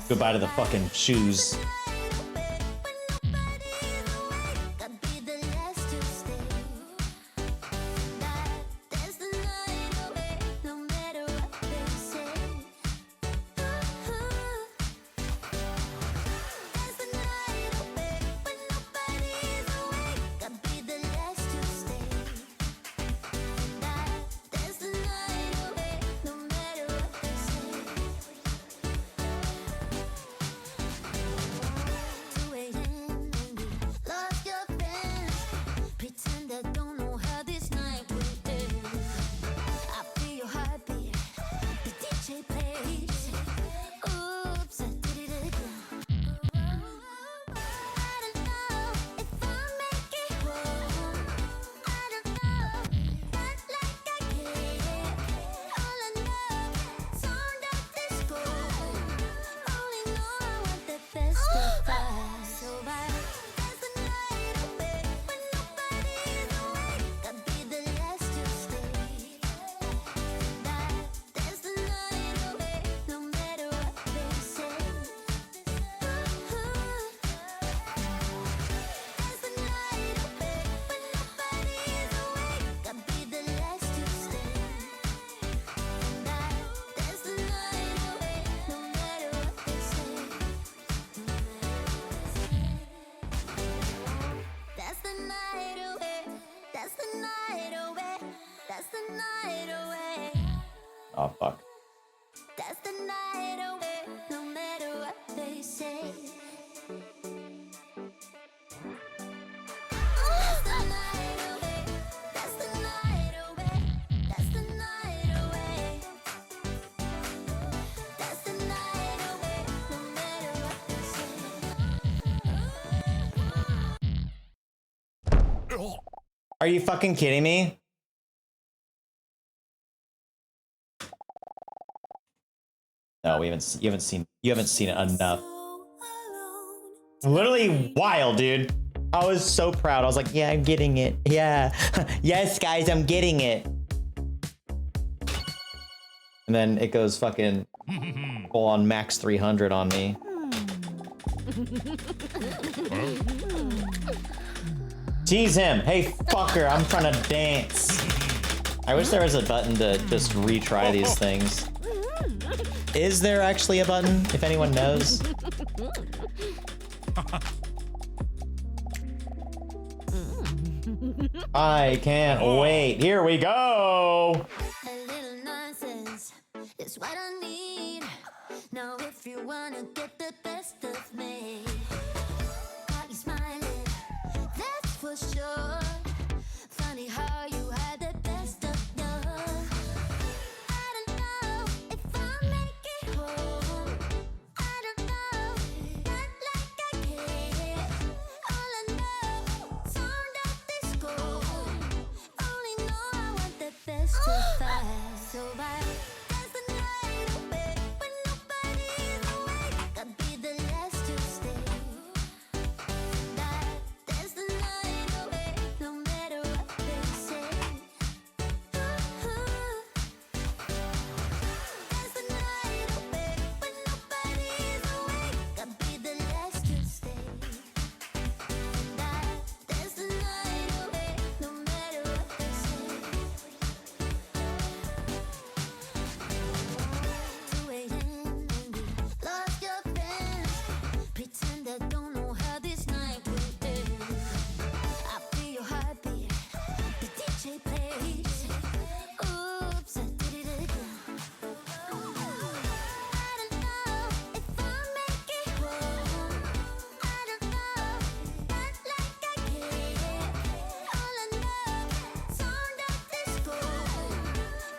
Goodbye to the fucking shoes. Oh, fuck. That's the night away, no matter what they say. That's the night away, that's the night away, that's the night away. That's the night away, no matter what they say. Are you fucking kidding me? No, you haven't seen it enough. Literally wild, dude. I was so proud. I was like, yeah, I'm getting it. Yeah. Yes, guys, I'm getting it. And then it goes fucking full on max 300 on me. Tease him. Hey, fucker, I'm trying to dance. I wish there was a button to just retry these things. Is there actually a button, if anyone knows? I can't wait. Here we go. A little nonsense is what I need. Now if you wanna get the best of me, got you smiling, that's for sure. Funny how you had the best of love. I don't know if I'll make it home. I don't know, not like I care. All I know, turned out this gold. Only know I want the best of us. So I dance the night away when nobody's awake. Gotta be the last to stay. Dance the night away, no matter what they say. Dance the night away when nobody's awake. Gotta be the last to stay. Dance the night away, no matter what they say. 2 a.m. and we lost your friends. Pretend I don't know how this night will end. I feel your heartbeat, the DJ plays. Oops, I did it again. I don't know if I'll make it home. I don't know, not like I care. All I know, turned out this gold.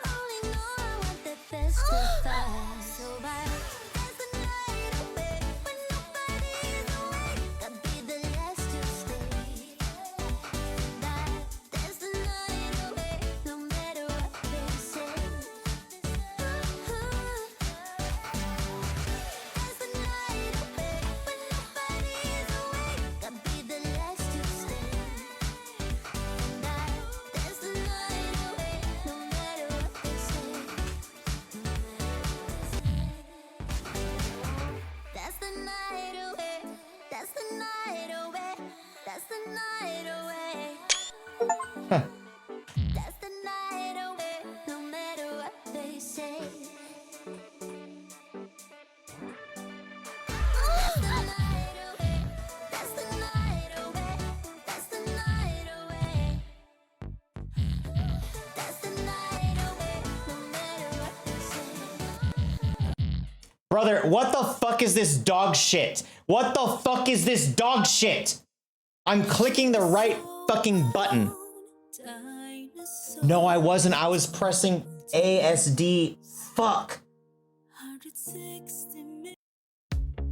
Only know I want the best of us. So I dance the night away when nobody's awake. Gotta be the last to stay. Dance the night away, no matter what they say. Dance the night away when nobody's awake. Gotta be the last to stay. Dance the night away, no matter what they say. That's the night away. That's the night away. That's the night away. That's the night away, no matter what they say. That's the night away. That's the night away. That's the night away. That's the night away, no matter what they say. Brother, what the fuck is this dog shit? What the fuck is this dog shit? I'm clicking the right fucking button. No, I wasn't. I was pressing ASD. Fuck.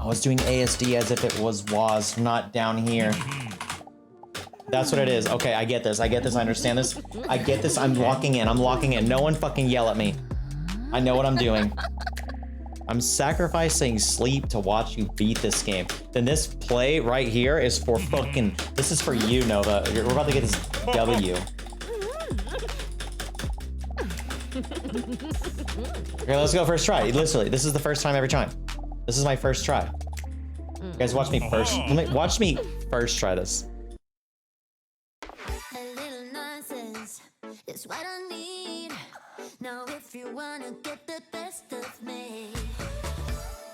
I was doing ASD as if it was not down here. That's what it is. Okay, I get this. I understand this. I get this. I'm locking in. No one fucking yell at me. I know what I'm doing. I'm sacrificing sleep to watch you beat this game. Then this play right here is for fucking... This is for you, Nova. We're about to get this W. Okay, let's go first try. Literally, this is the first time every time. This is my first try. You guys watch me first. Watch me first try this. A little nonsense is what I need. Now if you wanna get the best of me,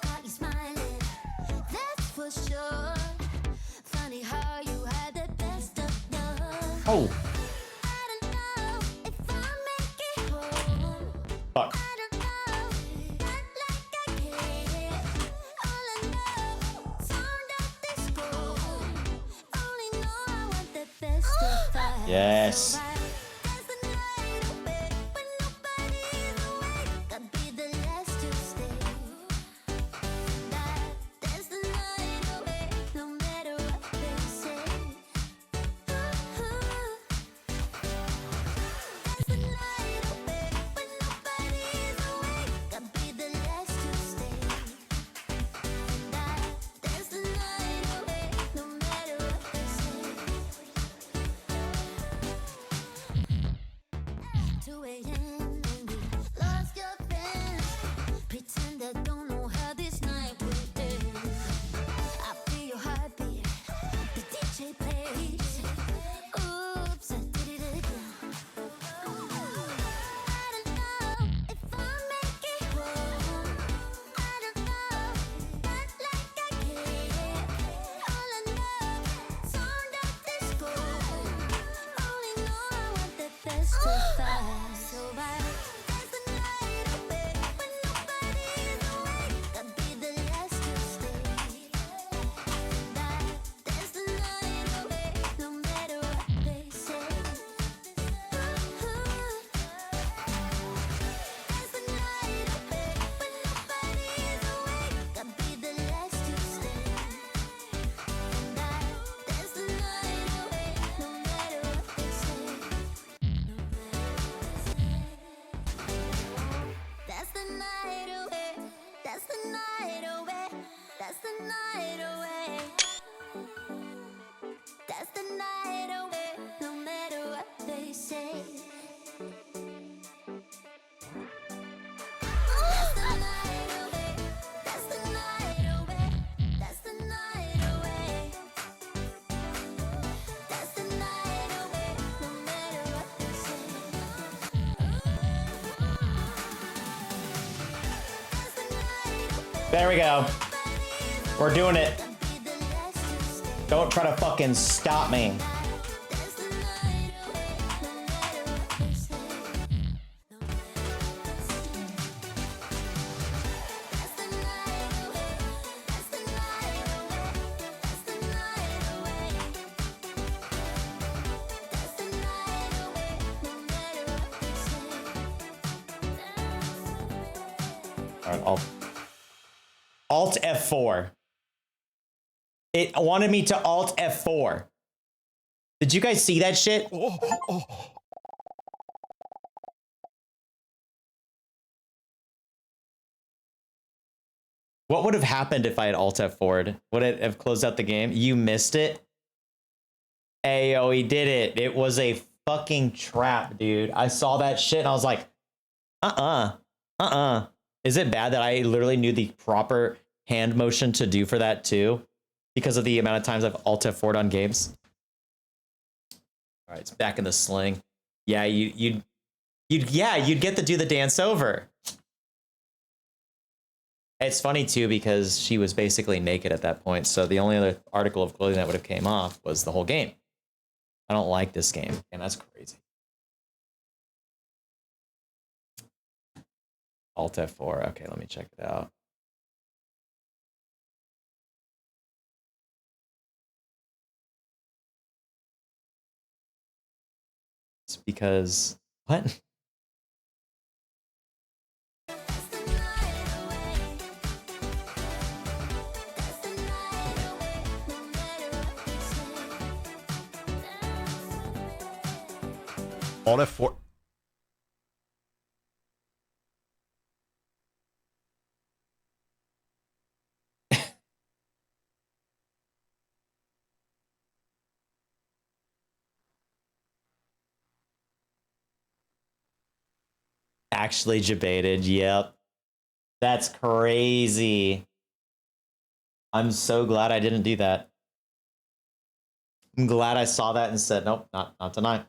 got you smiling, that's for sure. Funny how you had the best of love. Oh. I don't know if I'll make it home. Fuck. I don't know, Yes. Pretend I don't know how this night will end. I feel your heartbeat. The DJ plays. Oops, I did it again. I don't know if I'll make it home. I don't know, not like I care. All I know, sound of disco. Only know I want the best to find. So I dance the night away when nobody's awake. I'll be the last to stay. Dance the night away, no matter what they say. Dance the night away when nobody's awake. I'll be the last to stay. Dance the night away, no matter what they say. That's the night away. That's the night away. That's the night away. That's the night away, no matter what they say. That's the night away. That's the night away. That's the night away. That's the night away, no matter what they say. There we go. We're doing it. Don't try to fucking stop me. All right, Alt F4. It wanted me to Alt F4. Did you guys see that shit? What would have happened if I had Alt F4'd? Would it have closed out the game? You missed it? Ayo, he did it. It was a fucking trap, dude. I saw that shit and I was like, Is it bad that I literally knew the proper hand motion to do for that too? Because of the amount of times I've Alt F4'd on games. All right, it's back in the sling. Yeah, you'd get to do the dance over. It's funny too because she was basically naked at that point, so the only other article of clothing that would have came off was the whole game. I don't like this game, and that's crazy. Alt F4. Okay, let me check it out. It's because what? Alt F4. Actually debated. Yep. That's crazy. I'm so glad I didn't do that. I'm glad I saw that and said, nope, not tonight.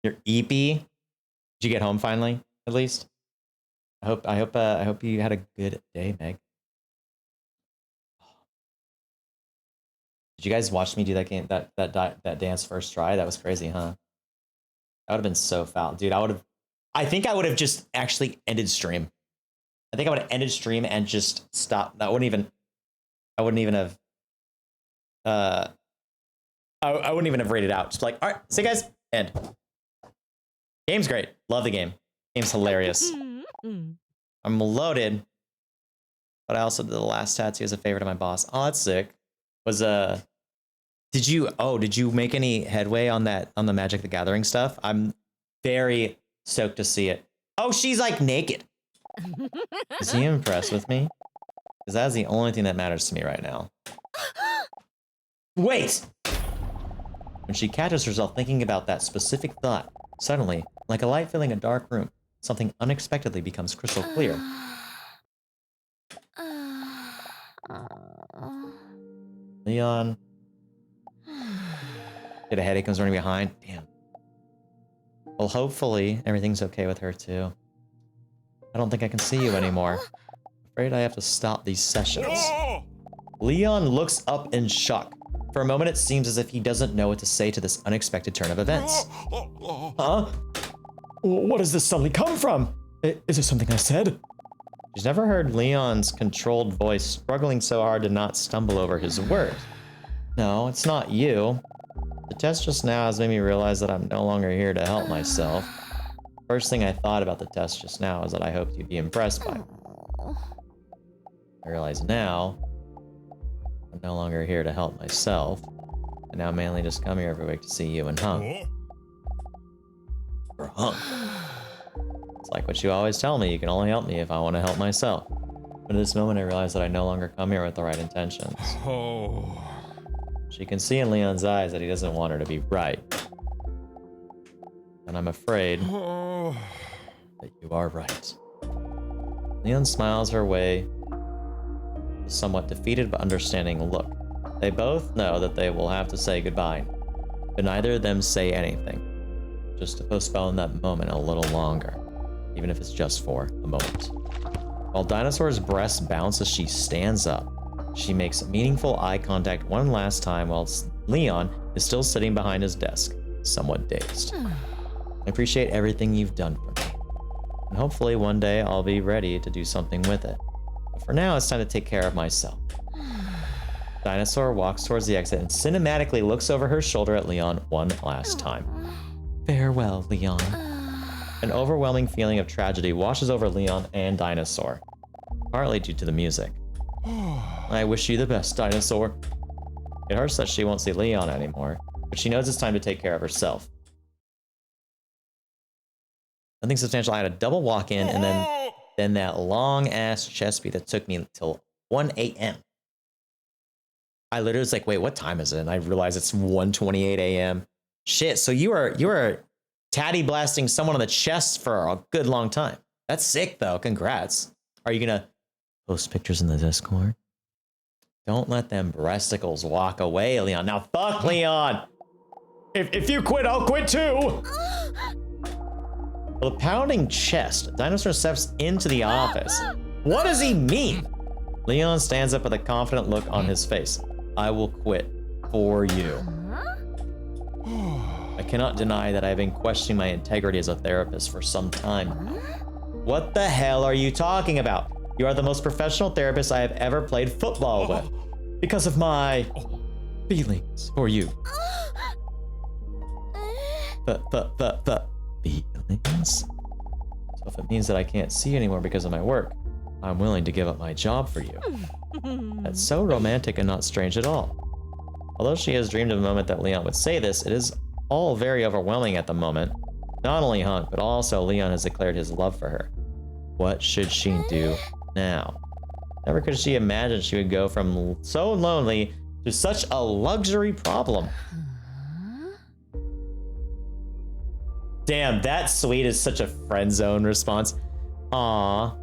Your EP? Did you get home finally, at least? I hope you had a good day, Meg. Did you guys watch me do that game, that dance first try? That was crazy, huh? That would have been so foul. Dude, I think I would have just actually ended stream. I think I would have ended stream and just stopped. I wouldn't even have, I wouldn't even have rated out. Just like, all right, see you guys, end. Game's great. Love the game. Game's hilarious. I'm loaded, but I also did the last tattoo as a favor to my boss. Oh, that's sick. Was did you make any headway on the Magic the Gathering stuff? I'm very stoked to see it. Oh, she's like naked. Is he impressed with me? Because that's the only thing that matters to me right now. Wait! When she catches herself thinking about that specific thought, suddenly, like a light filling a dark room, something unexpectedly becomes crystal clear. Leon. Get a headache, comes running behind. Damn. Well, hopefully everything's okay with her too. I don't think I can see you anymore. Afraid I have to stop these sessions. Leon looks up in shock. For a moment, it seems as if he doesn't know what to say to this unexpected turn of events. Huh? What does this suddenly come from? Is it something I said? She's never heard Leon's controlled voice struggling so hard to not stumble over his words. No, it's not you. The test just now has made me realize that I'm no longer here to help myself. First thing I thought about the test just now is that I hoped you'd be impressed by it. I realize now I'm no longer here to help myself. I now mainly just come here every week to see you and Hunk. Or Hunk. It's like what you always tell me, you can only help me if I want to help myself. But at this moment I realize that I no longer come here with the right intentions. Oh. She can see in Leon's eyes that he doesn't want her to be right. And I'm afraid that you are right. Leon smiles her way, a somewhat defeated but understanding look. They both know that they will have to say goodbye, but neither of them say anything, just to postpone that moment a little longer, even if it's just for a moment. While Dinosaur's breast bounces as she stands up, she makes meaningful eye contact one last time whilst Leon is still sitting behind his desk, somewhat dazed. I appreciate everything you've done for me, and hopefully one day I'll be ready to do something with it. But for now, it's time to take care of myself. Dinosaur walks towards the exit and cinematically looks over her shoulder at Leon one last time. Farewell, Leon. An overwhelming feeling of tragedy washes over Leon and Dinosaur, partly due to the music. I wish you the best, Dinosaur. It hurts that she won't see Leon anymore, but she knows it's time to take care of herself. Nothing substantial. I had a double walk-in and then that long-ass chest beat that took me until 1 a.m. I literally was like, wait, what time is it? And I realized it's 1:28 a.m. Shit, so you were tatty blasting someone on the chest for a good long time. That's sick, though. Congrats. Are you gonna post pictures in the Discord? Don't let them breasticles walk away, Leon. Now fuck Leon! If you quit, I'll quit too! With a pounding chest, Dinosaur steps into the office. What does he mean? Leon stands up with a confident look on his face. I will quit for you. I cannot deny that I've been questioning my integrity as a therapist for some time now. What the hell are you talking about? You are the most professional therapist I have ever played football with. Because of my feelings for you. Feelings? So if it means that I can't see you anymore because of my work, I'm willing to give up my job for you. That's so romantic and not strange at all. Although she has dreamed of a moment that Leon would say this, it is all very overwhelming at the moment. Not only Hunk, but also Leon has declared his love for her. What should she do now? Never could she imagine she would go from so lonely to such a luxury problem. Damn, that sweet is such a friend zone response. Aww.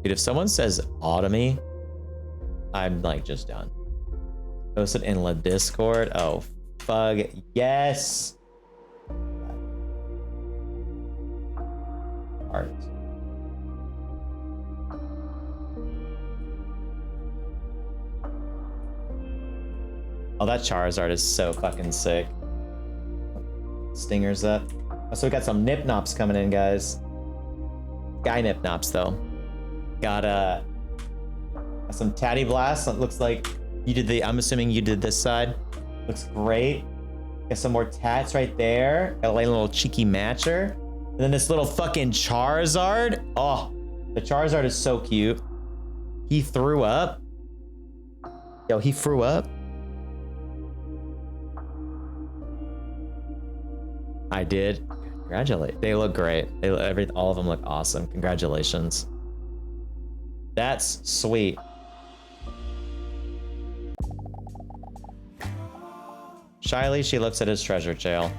Dude, if someone says aw to me, I'm like just done. Posted in the Discord. Oh, fuck. Yes. Heart. Oh, that Charizard is so fucking sick. Stingers up. So we got some Nip Nops coming in, guys. Guy Nip Nops, though. Got some Tatty Blast. It looks like you did I'm assuming you did this side. Looks great. Got some more tats right there. Got a little cheeky matcher. And then this little fucking Charizard. Oh, the Charizard is so cute. He threw up. Yo, he threw up. I did. Congratulate. They look great. All of them look awesome. Congratulations. That's sweet. Shyly, she looks at his treasure trail.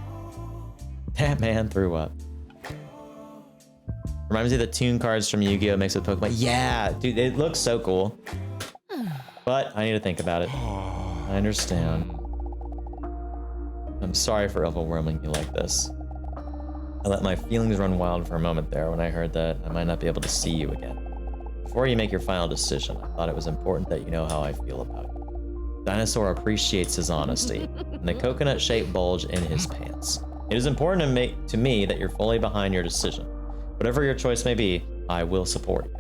That man threw up. Reminds me of the tune cards from Yu-Gi-Oh! Mixed with Pokemon. Yeah, dude, it looks so cool. But I need to think about it. I understand. I'm sorry for overwhelming you like this. I let my feelings run wild for a moment there when I heard that I might not be able to see you again. Before you make your final decision, I thought it was important that you know how I feel about you. Dinosaur appreciates his honesty and the coconut-shaped bulge in his pants. It is important to me that you're fully behind your decision. Whatever your choice may be, I will support you.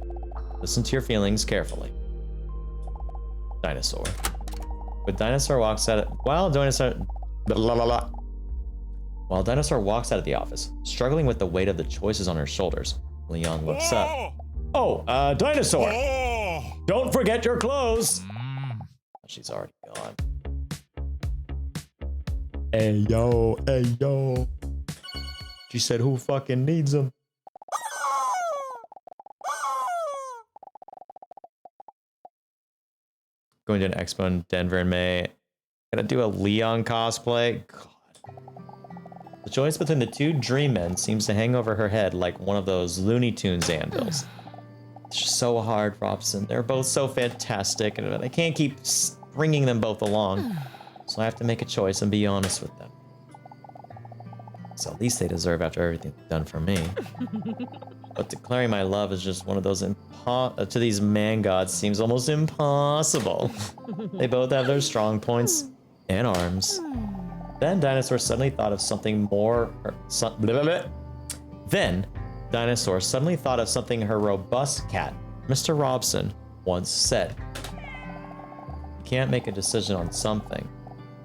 Listen to your feelings carefully. Dinosaur. While Dinosaur walks out of the office, struggling with the weight of the choices on her shoulders, Leon looks up. Oh, Dinosaur. Don't forget your clothes. She's already gone. Hey, yo, hey, yo. She said, who fucking needs them? Going to an expo in Denver in May. Gonna do a Leon cosplay. God. The choice between the two dream men seems to hang over her head like one of those Looney Tunes anvils. It's just so hard, Robson. They're both so fantastic, and I can't keep bringing them both along. So I have to make a choice and be honest with them. So at least they deserve after everything they've done for me. But declaring my love is just one of those to these man gods seems almost impossible. They both have their strong points and arms. Then Dinosaur suddenly thought of something Then Dinosaur suddenly thought of something her robust cat, Mr. Robson, once said. You can't make a decision on something.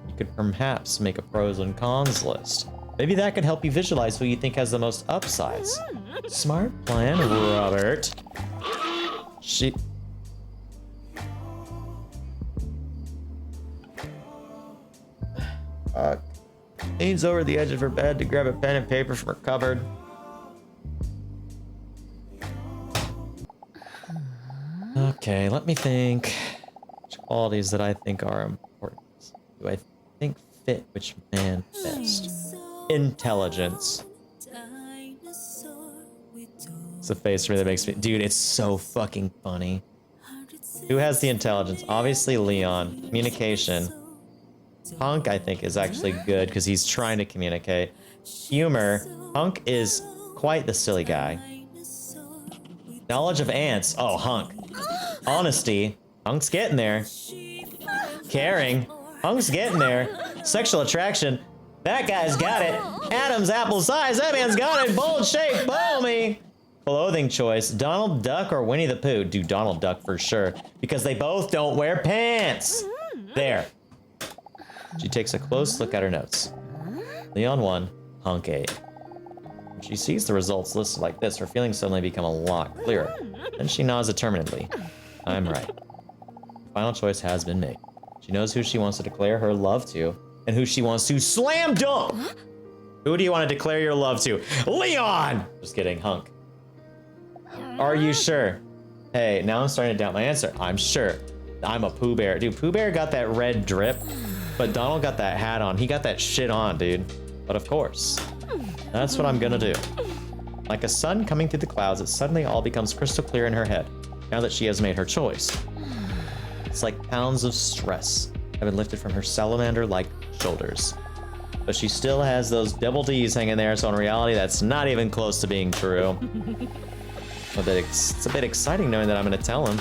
You could perhaps make a pros and cons list. Maybe that could help you visualize who you think has the most upsides. Smart plan, Robert. She... leans over the edge of her bed to grab a pen and paper from her cupboard. Okay, let me think. Which qualities that I think are important do I think fit which man best? Intelligence. It's a face for me that makes me... Dude, it's so fucking funny. Who has the intelligence? Obviously Leon. Communication. Hunk, I think, is actually good because he's trying to communicate. Humor. Hunk is quite the silly guy. Knowledge of ants. Oh, Hunk. Honesty. Hunk's getting there. Caring. Hunk's getting there. Sexual attraction. That guy's got it. Adam's apple size. That man's got it. Bold shape. Follow me. Clothing choice. Donald Duck or Winnie the Pooh? Do Donald Duck for sure. Because they both don't wear pants. There. She takes a close look at her notes. Leon 1, Hunk 8. When she sees the results listed like this, her feelings suddenly become a lot clearer. Then she nods determinedly. I'm right. Final choice has been made. She knows who she wants to declare her love to, and who she wants to slam dunk! Who do you want to declare your love to? Leon! Just kidding, Hunk. Are you sure? Hey, now I'm starting to doubt my answer. I'm sure. I'm a Pooh Bear. Dude, Pooh Bear got that red drip, but Donald got that hat on. He got that shit on, dude. But of course, that's what I'm gonna do. Like a sun coming through the clouds, it suddenly all becomes crystal clear in her head, now that she has made her choice. It's like pounds of stress have been lifted from her salamander-like shoulders. But she still has those D's hanging there, so in reality, that's not even close to being true. It's a bit exciting knowing that I'm gonna tell him.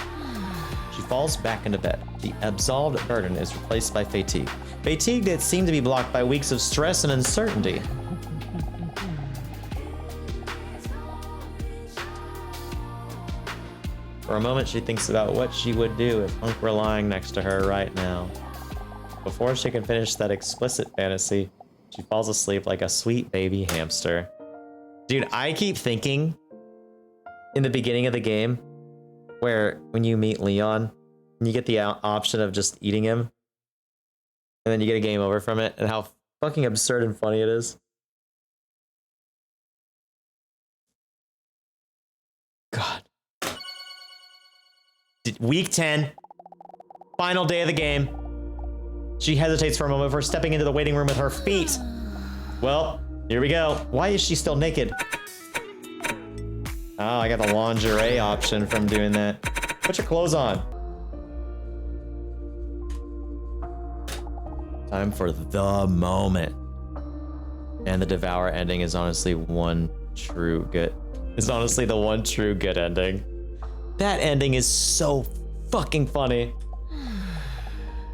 She falls back into bed. The absolved burden is replaced by fatigue. Fatigue that seemed to be blocked by weeks of stress and uncertainty. For a moment, she thinks about what she would do if Hunk were lying next to her right now. Before she can finish that explicit fantasy, she falls asleep like a sweet baby hamster. Dude, I keep thinking in the beginning of the game where when you meet Leon, you get the option of just eating him, and then you get a game over from it, and how fucking absurd and funny it is. God. Week 10, final day of the game. She hesitates for a moment before stepping into the waiting room with her feet. Well, here we go. Why is she still naked? Oh, I got the lingerie option from doing that. Put your clothes on. Time for the moment. And the Devour ending is honestly one true good. It's honestly the one true good ending. That ending is so fucking funny.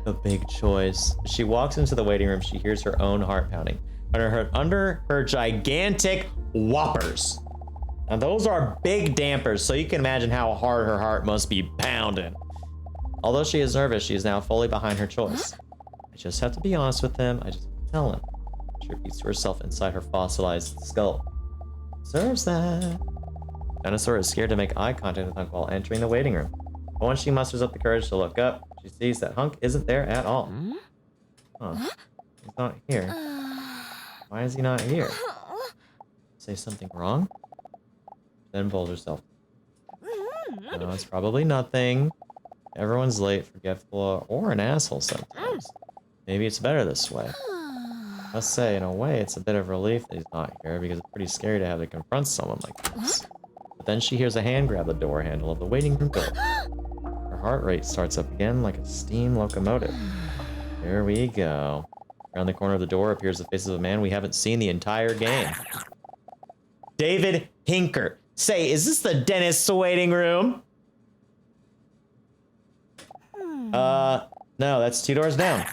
A big choice. As she walks into the waiting room, she hears her own heart pounding under her gigantic whoppers. Now those are big dampers, so you can imagine how hard her heart must be pounding. Although she is nervous, she is now fully behind her choice. I just have to be honest with him. I just tell him. She repeats to herself inside her fossilized skull. Deserves that. Ddinosaur is scared to make eye contact with Hunk while entering the waiting room. But once she musters up the courage to look up, she sees that Hunk isn't there at all. Huh. He's not here. Why is he not here? Say something wrong? Then pulls herself. No, it's probably nothing. Everyone's late, forgetful, or an asshole sometimes. Maybe it's better this way. I must say, in a way, it's a bit of relief that he's not here, because it's pretty scary to have to confront someone like this. But then she hears a hand grab the door handle of the waiting room door. Her heart rate starts up again like a steam locomotive. Here we go. Around the corner of the door appears the face of a man we haven't seen the entire game. David Hinker. Say, is this the dentist's waiting room? No, that's 2 doors down.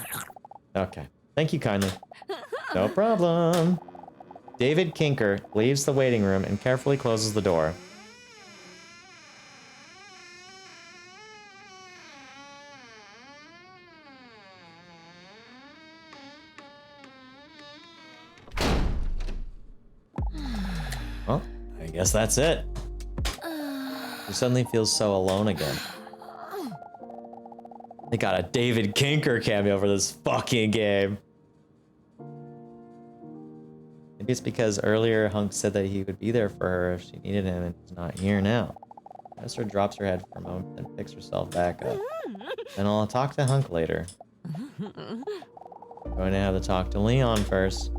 Okay. Thank you kindly. No problem. David Kinker leaves the waiting room and carefully closes the door. Well, I guess that's it. He suddenly feels so alone again. They got a David Kinker cameo for this fucking game. Maybe it's because earlier Hunk said that he would be there for her if she needed him, and he's not here now. Esther drops her head for a moment, then picks herself back up. Then I'll talk to Hunk later. I'm going to have to talk to Leon first.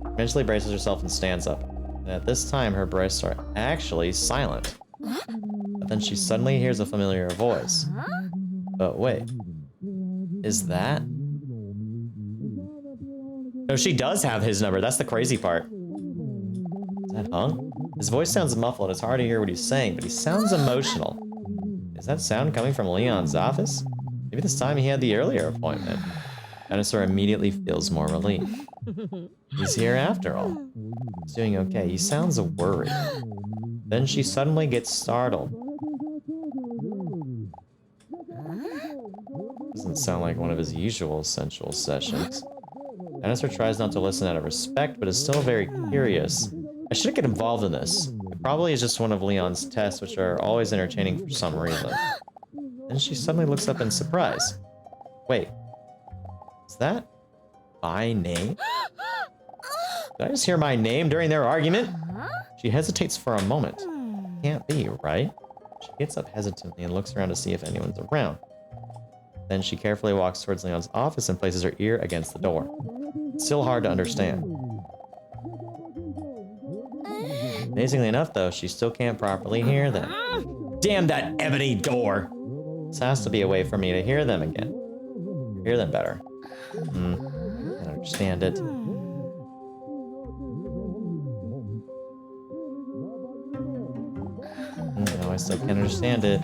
Eventually braces herself and stands up. And at this time, her breasts are actually silent. But then she suddenly hears a familiar voice. But wait. Is that? No, she does have his number. That's the crazy part. Is that Hunk? His voice sounds muffled. It's hard to hear what he's saying, but he sounds emotional. Is that sound coming from Leon's office? Maybe this time he had the earlier appointment. Ddinosaur immediately feels more relief. He's here after all. He's doing okay. He sounds worried. Then she suddenly gets startled. Doesn't sound like one of his usual sensual sessions. Ddinosaur tries not to listen out of respect, but is still very curious. I shouldn't get involved in this. It probably is just one of Leon's tests, which are always entertaining for some reason. Then she suddenly looks up in surprise. Wait. Is that my name? Did I just hear my name during their argument? She hesitates for a moment. Can't be, right? She gets up hesitantly and looks around to see if anyone's around. Then she carefully walks towards Leon's office and places her ear against the door. It's still hard to understand. Amazingly enough, though, she still can't properly hear them. Damn that ebony door! This has to be a way for me to hear them again. Hear them better. I don't understand it. No, I still can't understand it.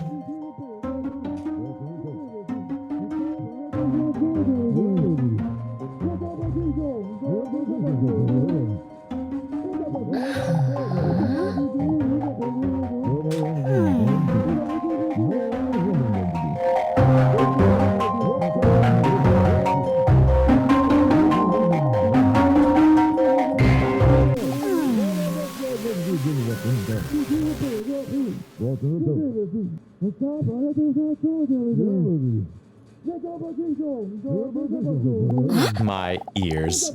My ears.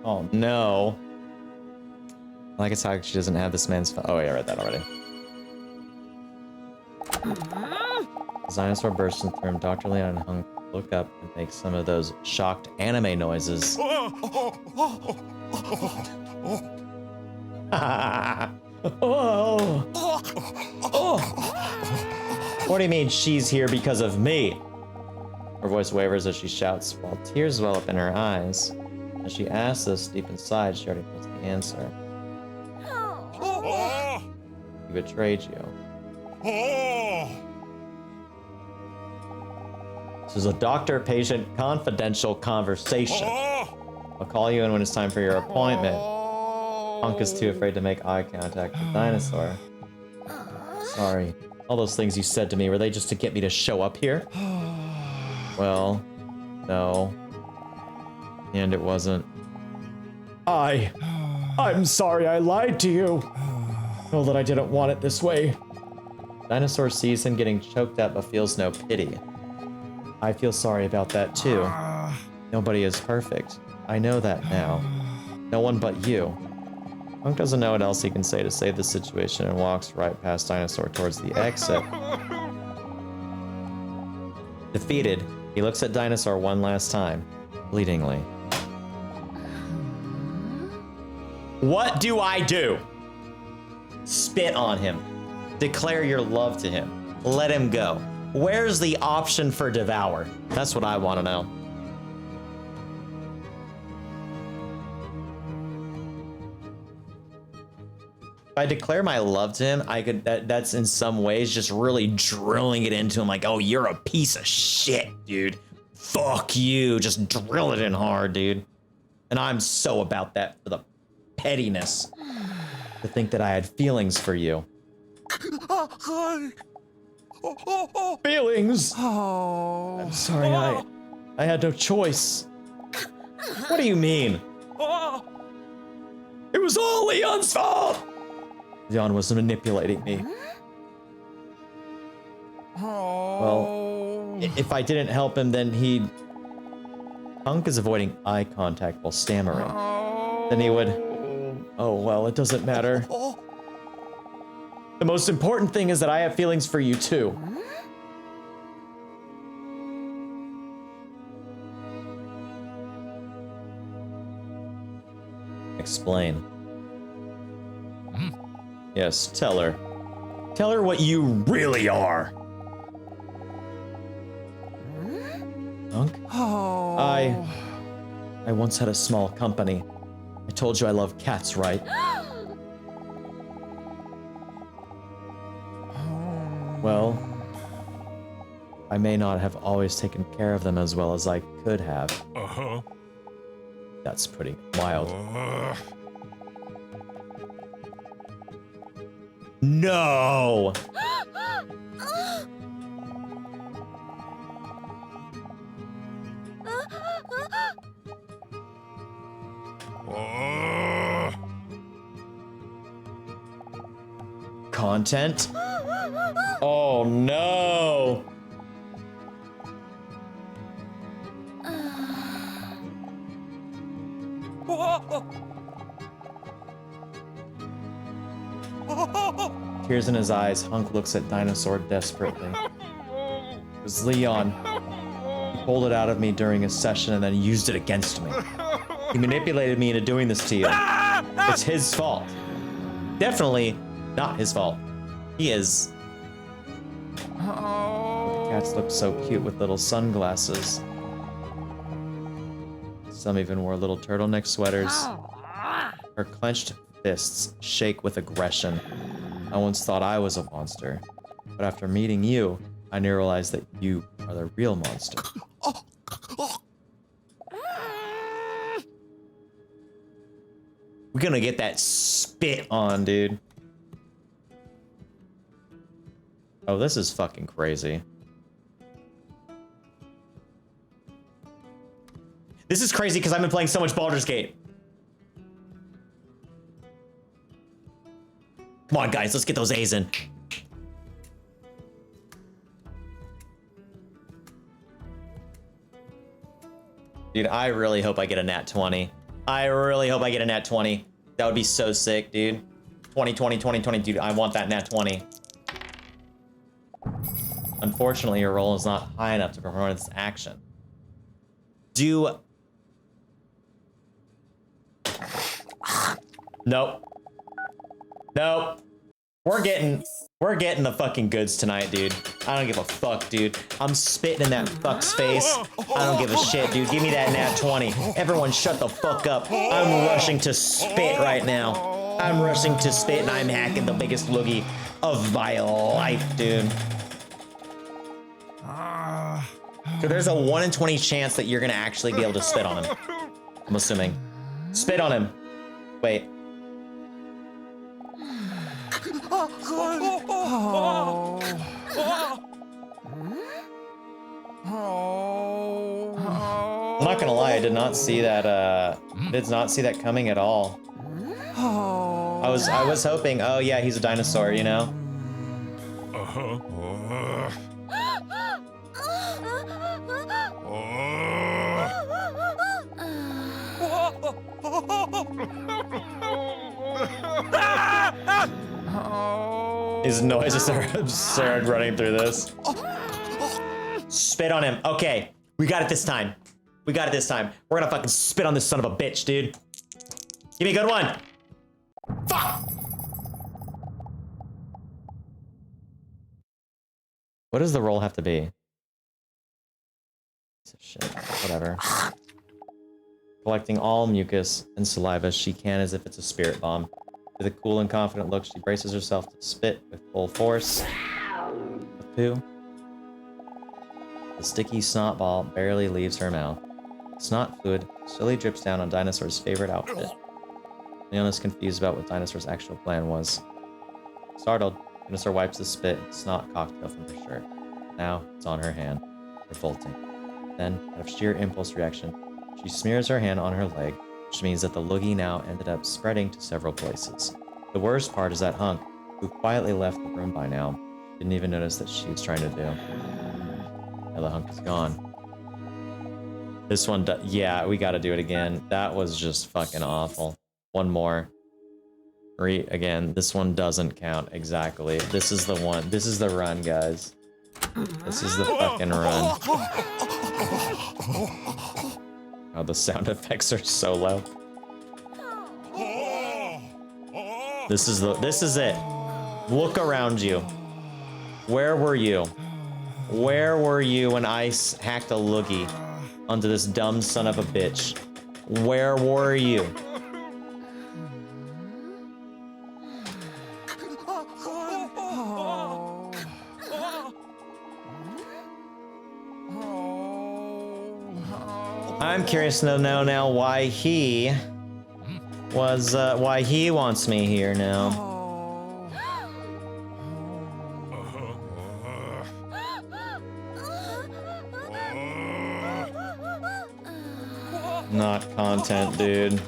Oh no. I like it's how she doesn't have this man's phone. Oh, yeah, I read that already. As Dinosaur bursts into the room, Dr. Leon and Hunk look up and make some of those shocked anime noises. What do you mean she's here because of me? Her voice wavers as she shouts, while tears well up in her eyes. As she asks this deep inside, she already knows the answer. He betrayed you. This is a doctor-patient confidential conversation. I'll call you in when it's time for your appointment. Hunk is too afraid to make eye contact with Dinosaur. Sorry. All those things you said to me, were they just to get me to show up here? Well, no. And it wasn't. I'm sorry I lied to you. Know that I didn't want it this way. Dinosaur sees him getting choked up but feels no pity. I feel sorry about that too. Nobody is perfect. I know that now. No one but you. Hunk doesn't know what else he can say to save the situation and walks right past Dinosaur towards the exit. Defeated, he looks at Dinosaur one last time, bleedingly. What do I do? Spit on him. Declare your love to him. Let him go. Where's the option for devour? That's what I want to know. If I declare my love to him, I could. That's in some ways just really drilling it into him, like, oh, you're a piece of shit, dude. Fuck you. Just drill it in hard, dude. And I'm so about that for the pettiness. To think that I had feelings for you. Feelings? Oh. I'm sorry, I had no choice. What do you mean? It was all Leon's fault! Leon was manipulating me. Well, if I didn't help him, then he'd... Hunk is avoiding eye contact while stammering. Then he would... Oh, well, it doesn't matter. The most important thing is that I have feelings for you, too. Explain. Yes, tell her. Tell her what you really are. Hunk? I once had a small company. I told you I love cats, right? Well, I may not have always taken care of them as well as I could have. That's pretty wild. No! Content? Oh no! Tears in his eyes, Hunk looks at Dinosaur desperately. It was Leon. He pulled it out of me during a session and then used it against me. He manipulated me into doing this to you. It's his fault. Definitely not his fault. He is... The Cats looked so cute with little sunglasses. Some even wore little turtleneck sweaters. Her clenched fists shake with aggression. I once thought I was a monster, but after meeting you, I now realized that you are the real monster. We're gonna get that spit on, dude. Oh, this is fucking crazy. This is crazy because I've been playing so much Baldur's Gate. Come on, guys, let's get those A's in. Dude, I really hope I get a nat 20. I really hope I get a nat 20. That would be so sick, dude. 20, 20, 20, 20. Dude, I want that nat 20. Unfortunately, your roll is not high enough to perform this action. Do... Nope. Nope. We're getting the fucking goods tonight, dude. I don't give a fuck, dude. I'm spitting in that fuck's face. I don't give a shit, dude. Give me that nat 20. Everyone shut the fuck up. I'm rushing to spit right now. I'm rushing to spit and I'm hacking the biggest loogie of my life, dude. So there's a 1 in 20 chance that you're gonna actually be able to spit on him. I'm assuming. Spit on him. Wait. I'm not gonna lie, I did not see that coming at all. I was hoping, oh yeah, he's a dinosaur, you know? His noises are absurd running through this. Spit on him. Okay, we got it this time. We got it this time. We're gonna fucking spit on this son of a bitch, dude. Give me a good one. Fuck! What does the roll have to be? Piece of shit. Whatever. Collecting all mucus and saliva she can as if it's a spirit bomb. With a cool and confident look, she braces herself to spit with full force. A poo. The sticky snot ball barely leaves her mouth. Snot fluid slowly drips down on Dinosaur's favorite outfit. Leon is confused about what Dinosaur's actual plan was. Startled, Dinosaur wipes the spit and snot cocktail from her shirt. Now it's on her hand, revolting. Then, out of sheer impulse reaction, she smears her hand on her leg, which means that the loogie now ended up spreading to several places. The worst part is that Hunk, who quietly left the room by now, didn't even notice that she was trying to do. Now the Hunk is gone. This one, yeah, we gotta do it again. That was just fucking awful. One more. Again, this one doesn't count exactly. This is the one. This is the run, guys. This is the fucking run. Oh, the sound effects are so low. This is it. Look around you. Where were you? Where were you when I hacked a loogie onto this dumb son of a bitch? Where were you? I'm curious to know now why he wants me here now. Not content, dude.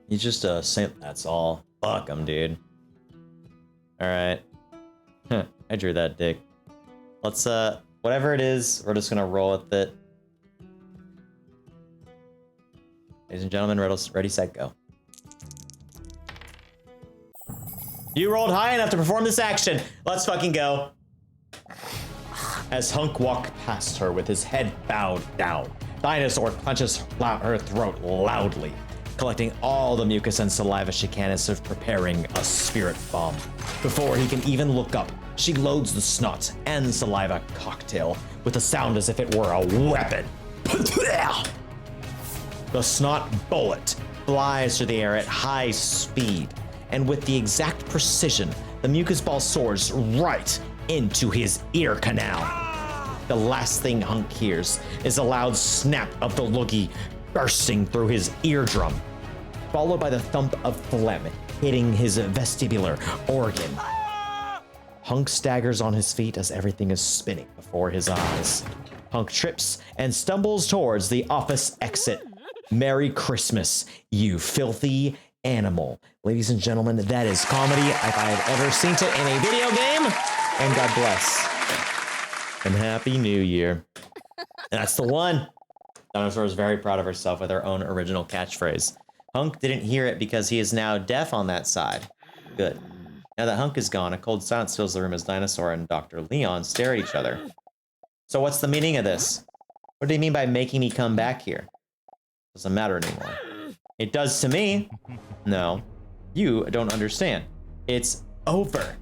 He's just a simp, that's all. Fuck him, dude. Alright. I drew that dick. Let's, whatever it is, we're just gonna roll with it. Ladies and gentlemen, ready, set, go. You rolled high enough to perform this action. Let's fucking go. As Hunk walked past her with his head bowed down, Dinosaur clenches her throat loudly, collecting all the mucus and saliva she can as if preparing a spirit bomb. Before he can even look up, she loads the snot and saliva cocktail with a sound as if it were a weapon. The snot bullet flies through the air at high speed, and with the exact precision, the mucus ball soars right into his ear canal. The last thing Hunk hears is a loud snap of the loogie bursting through his eardrum, followed by the thump of phlegm hitting his vestibular organ. Hunk staggers on his feet as everything is spinning before his eyes. Hunk trips and stumbles towards the office exit. Merry Christmas, you filthy animal. Ladies and gentlemen, that is comedy if I have ever seen it in a video game. And God bless. And Happy New Year. And that's the one. Dinosaur is very proud of herself with her own original catchphrase. Hunk didn't hear it because he is now deaf on that side. Good. Now that Hunk is gone, a cold silence fills the room as Dinosaur and Dr. Leon stare at each other. So what's the meaning of this? What do you mean by making me come back here? Doesn't matter anymore. It does to me. No, you don't understand. It's over.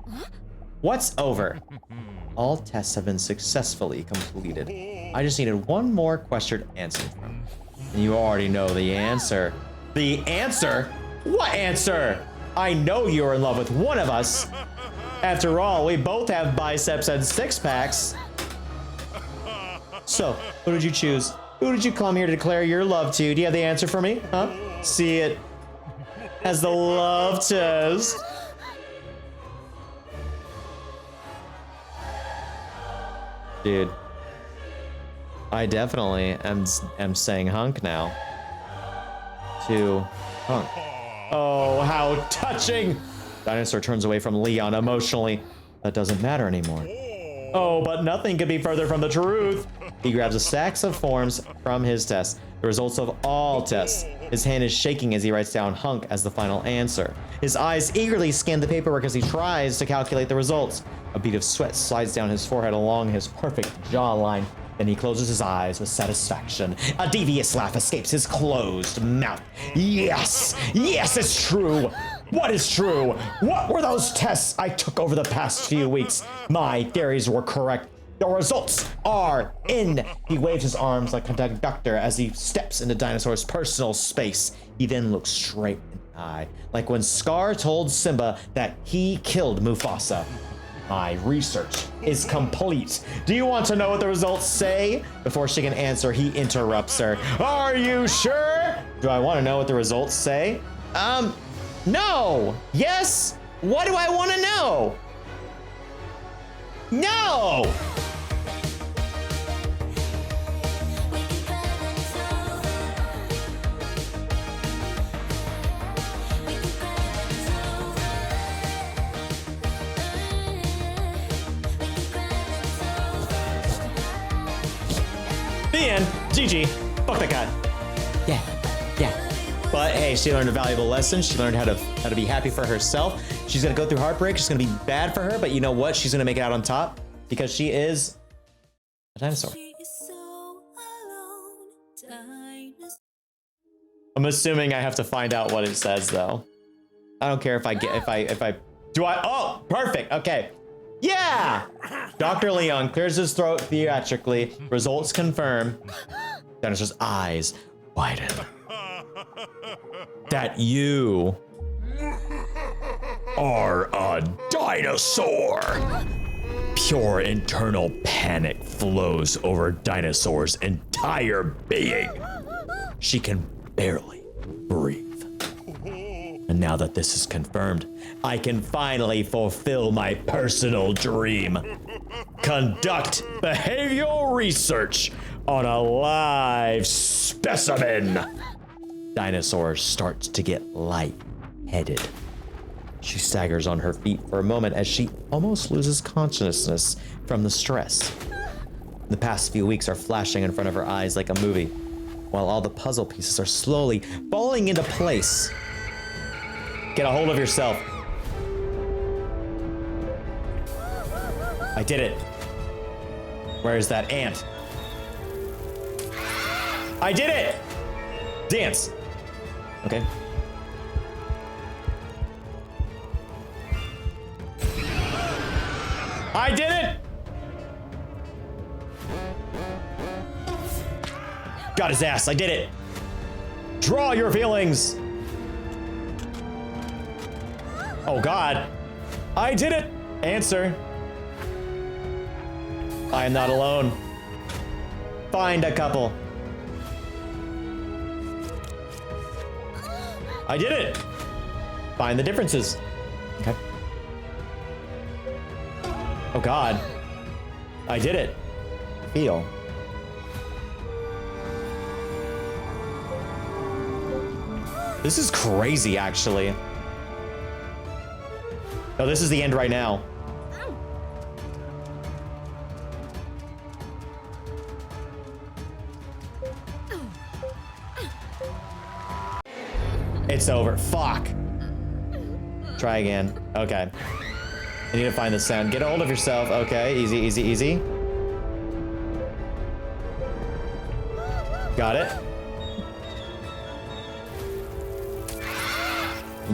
What's over? All tests have been successfully completed. I just needed one more question answered from. And you already know the answer. The answer? What answer? I know you're in love with one of us. After all, we both have biceps and six packs. So, who did you choose? Who did you come here to declare your love to? Do you have the answer for me? Huh? See it as the love test. Dude, I definitely am saying Hunk now. To Hunk. Oh, how touching! Dinosaur turns away from Leon emotionally. That doesn't matter anymore. Oh, but nothing could be further from the truth. He grabs a stack of forms from his test, the results of all tests. His hand is shaking as he writes down Hunk as the final answer. His eyes eagerly scan the paperwork as he tries to calculate the results. A bead of sweat slides down his forehead along his perfect jawline. Then he closes his eyes with satisfaction. A devious laugh escapes his closed mouth. Yes! Yes, it's true! What is true? What were those tests I took over the past few weeks? My theories were correct. The results are in. He waves his arms like a conductor as he steps into Dinosaur's personal space. He then looks straight in the eye, like when Scar told Simba that he killed Mufasa. My research is complete. Do you want to know what the results say? Before she can answer, he interrupts her. Are you sure? Do I want to know what the results say? No. Yes? What do I want to know? No! The end. GG. Fuck that guy. Yeah. But hey, she learned a valuable lesson. She learned how to be happy for herself. She's gonna go through heartbreak. It's gonna be bad for her, but you know what? She's gonna make it out on top because she is a dinosaur. I'm assuming I have to find out what it says though. I don't care if I oh, perfect. Okay. Yeah! Dr. Leon clears his throat theatrically. Results confirm. Dinosaur's eyes widen. That you are a dinosaur. Pure internal panic flows over Dinosaur's entire being. She can barely breathe. And now that this is confirmed, I can finally fulfill my personal dream. Conduct behavioral research on a live specimen. Dinosaur starts to get light-headed. She staggers on her feet for a moment as she almost loses consciousness from the stress. The past few weeks are flashing in front of her eyes like a movie, while all the puzzle pieces are slowly falling into place. Get a hold of yourself. I did it. Where's that ant? I did it! Dance. Okay. I did it! Got his ass, I did it. Draw your feelings. Oh God. I did it. Answer. I am not alone. Find a couple. I did it. Find the differences. Okay. Oh God. I did it. Feel. This is crazy, actually. Oh, this is the end right now. It's over. Fuck. Try again. Okay. I need to find the sound. Get a hold of yourself. Okay, easy, easy, easy. Got it.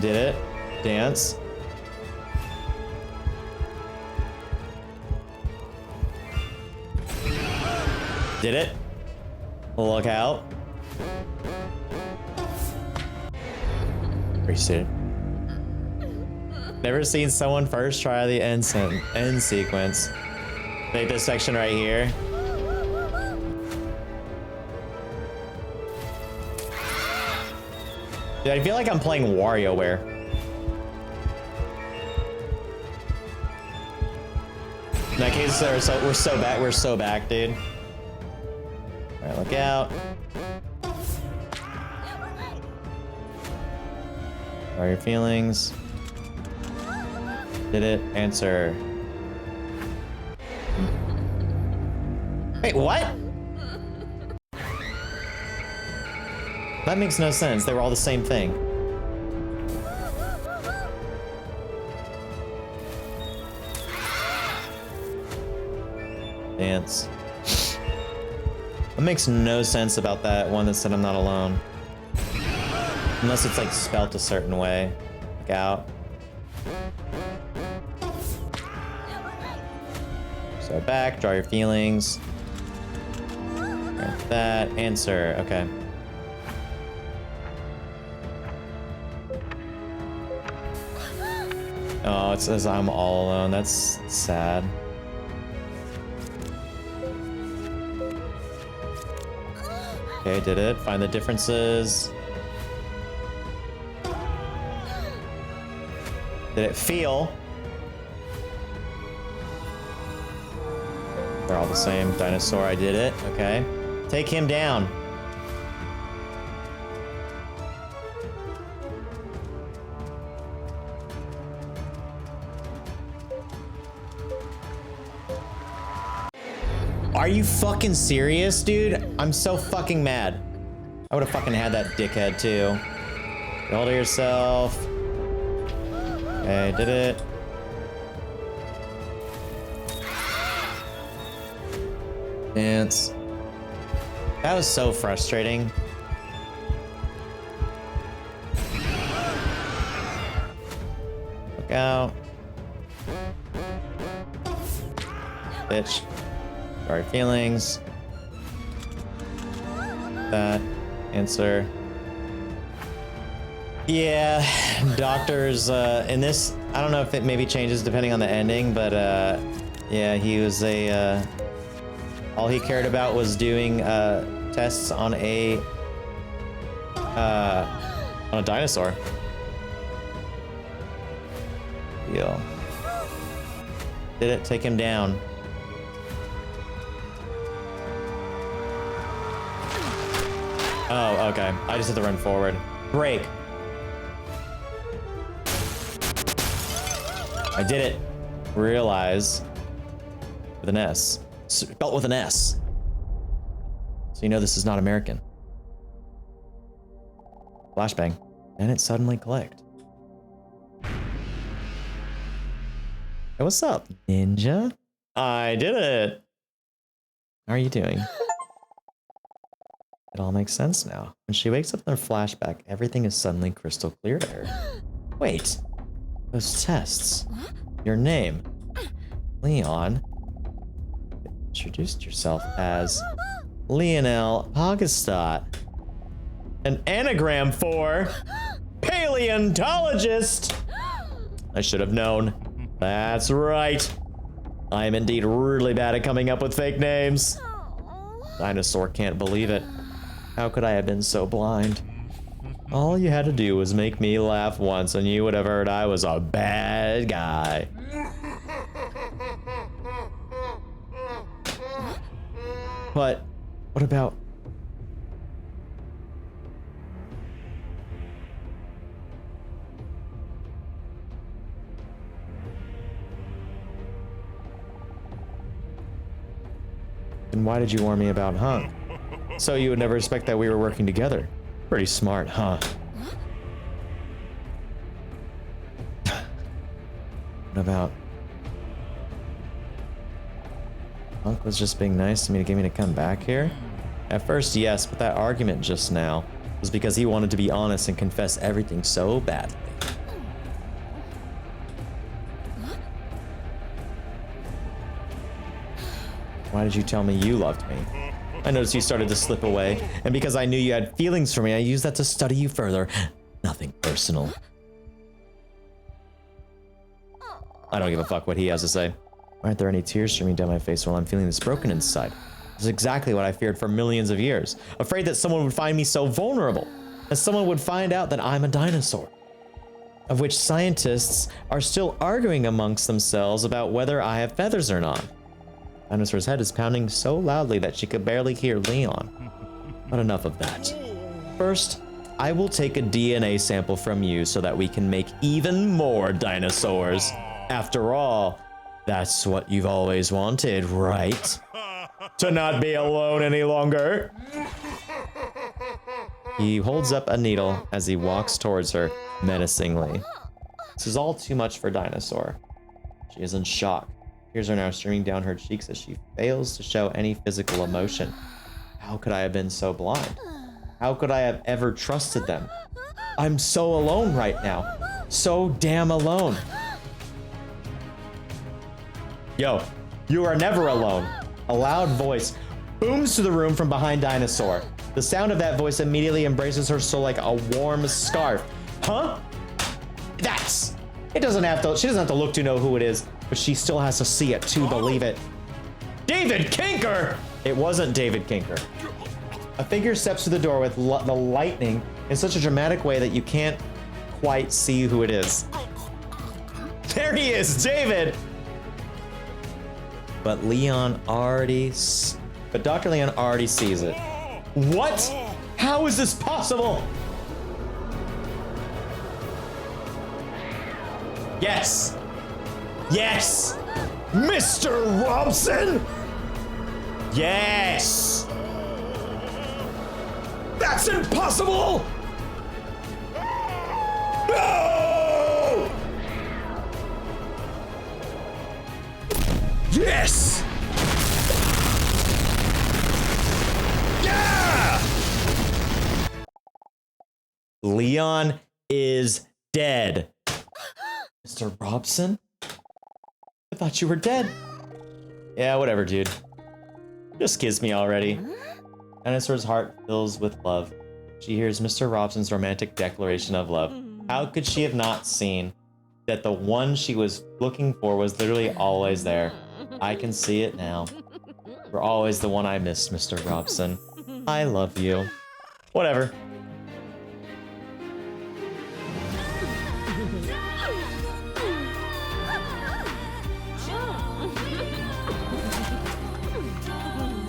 Did it. Dance. Did it. Look out. Appreciate it. Never seen someone first try the end sequence. Like this section right here. Dude, I feel like I'm playing WarioWare. In that case, we're so back, dude. All right, look out. What are your feelings? Did it? Answer. Wait, what? That makes no sense. They were all the same thing. Dance. That makes no sense about that one that said I'm not alone. Unless it's like spelt a certain way. Look out. So back, draw your feelings. Like that, answer, okay. Oh, it says I'm all alone. That's sad. Okay, did it. Find the differences. Did it feel? They're all the same. Dinosaur, I did it. Okay. Take him down. Are you fucking serious, dude? I'm so fucking mad. I would have fucking had that dickhead too. Get hold of yourself. Okay, did it. Dance. That was so frustrating. Look out. Bitch. Sorry, feelings. That. Answer. Yeah, doctors, in this, I don't know if it maybe changes depending on the ending, but, yeah, he was all he cared about was doing, tests on a dinosaur. Deal. Did it take him down? Oh, okay. I just have to run forward. Break. I did it. Realize. With an S. Spelt with an S. So you know this is not American. Flashbang. And it suddenly clicked. Hey, what's up, Ninja? I did it. How are you doing? It all makes sense now. When she wakes up in her flashback, everything is suddenly crystal clear to her. Wait, those tests. Your name, Leon. You introduced yourself as Lionel Pogastot. An anagram for paleontologist. I should have known. That's right. I am indeed really bad at coming up with fake names. Dinosaur can't believe it. How could I have been so blind? All you had to do was make me laugh once and you would have heard I was a bad guy. But what about... And why did you warn me about Hunk? So you would never expect that we were working together. Pretty smart, huh? What about... Hunk was just being nice to me to get me to come back here? At first, yes, but that argument just now was because he wanted to be honest and confess everything so badly. Why did you tell me you loved me? I noticed you started to slip away, and because I knew you had feelings for me, I used that to study you further. Nothing personal. I don't give a fuck what he has to say. Why aren't there any tears streaming down my face while I'm feeling this broken inside? This is exactly what I feared for millions of years. Afraid that someone would find me so vulnerable. That someone would find out that I'm a dinosaur. Of which scientists are still arguing amongst themselves about whether I have feathers or not. Dinosaur's head is pounding so loudly that she could barely hear Leon. But enough of that. First, I will take a DNA sample from you so that we can make even more dinosaurs. After all, that's what you've always wanted, right? To not be alone any longer. He holds up a needle as he walks towards her menacingly. This is all too much for Dinosaur. She is in shock. Tears are now streaming down her cheeks as she fails to show any physical emotion. How could I have been so blind? How could I have ever trusted them? I'm so alone right now. So damn alone. Yo, you are never alone. A loud voice booms to the room from behind Dinosaur. The sound of that voice immediately embraces her soul like a warm scarf. Huh? That's... She doesn't have to look to know who it is, but she still has to see it to believe it. David Kinker! It wasn't David Kinker. A figure steps through the door with the lightning in such a dramatic way that you can't quite see who it is. There he is, David! But Dr. Leon already sees it. What? How is this possible? Yes! Yes! Mr. Robson! Yes! That's impossible! No! Yes! Yeah! Leon is dead. Mr. Robson? I thought you were dead. Yeah, whatever, dude. Just kiss me already. Dinosaur's heart fills with love. She hears Mr. Robson's romantic declaration of love. How could she have not seen that the one she was looking for was literally always there? I can see it now. You're always the one I missed, Mr. Robson. I love you. Whatever.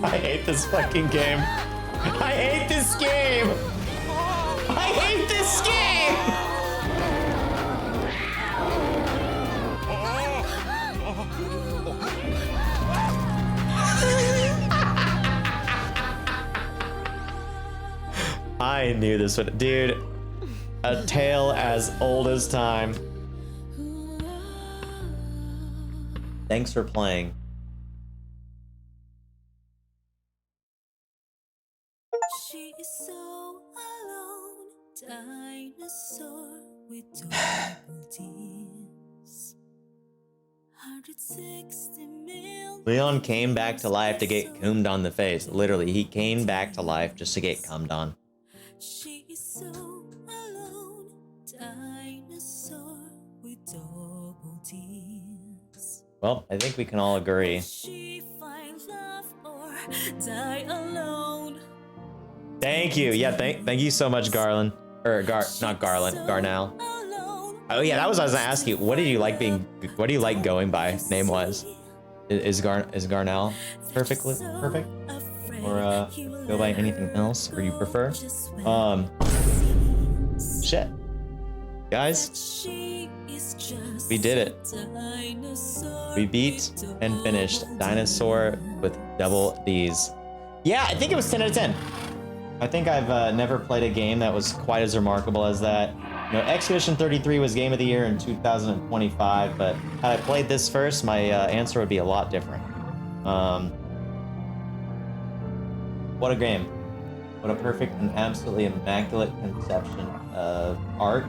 I hate this fucking game. I hate this game. I hate this game. I knew this would, dude. A tale as old as time. Thanks for playing. She alone, dinosaur with double D's. 160 million. Leon came back to life to get cummed on the face. Literally, he came back to life just to get cummed on. She's so alone, dinosaur with double D's. Well, I think we can all agree. She find love or die alone. Thank you. Yeah, thank you so much, Garland. Or not Garland, Garnell. Oh yeah, that was what I was gonna ask you. What do you like going by name-wise? Is Garnell perfect? Or go by anything else, or you prefer? Shit. Guys, we did it. We beat and finished Dinosaur with double D's. Yeah, I think it was 10 out of 10. I think I've never played a game that was quite as remarkable as that. You know, Expedition 33 was Game of the Year in 2025, but had I played this first, my answer would be a lot different. What a game. What a perfect and absolutely immaculate conception of art.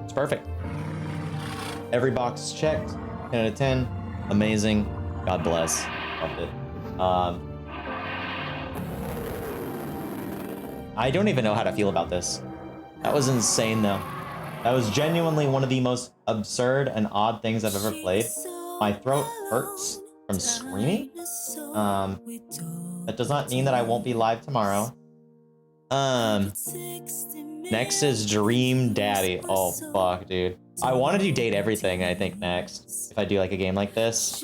It's perfect. Every box is checked. 10 out of 10. Amazing. God bless. Loved it. I don't even know how to feel about this. That was insane, though. That was genuinely one of the most absurd and odd things I've ever played. My throat hurts from screaming. That does not mean that I won't be live tomorrow. Next is Dream Daddy. Oh, fuck, dude. I want to do Date Everything, I think, next. If I do, like, a game like this.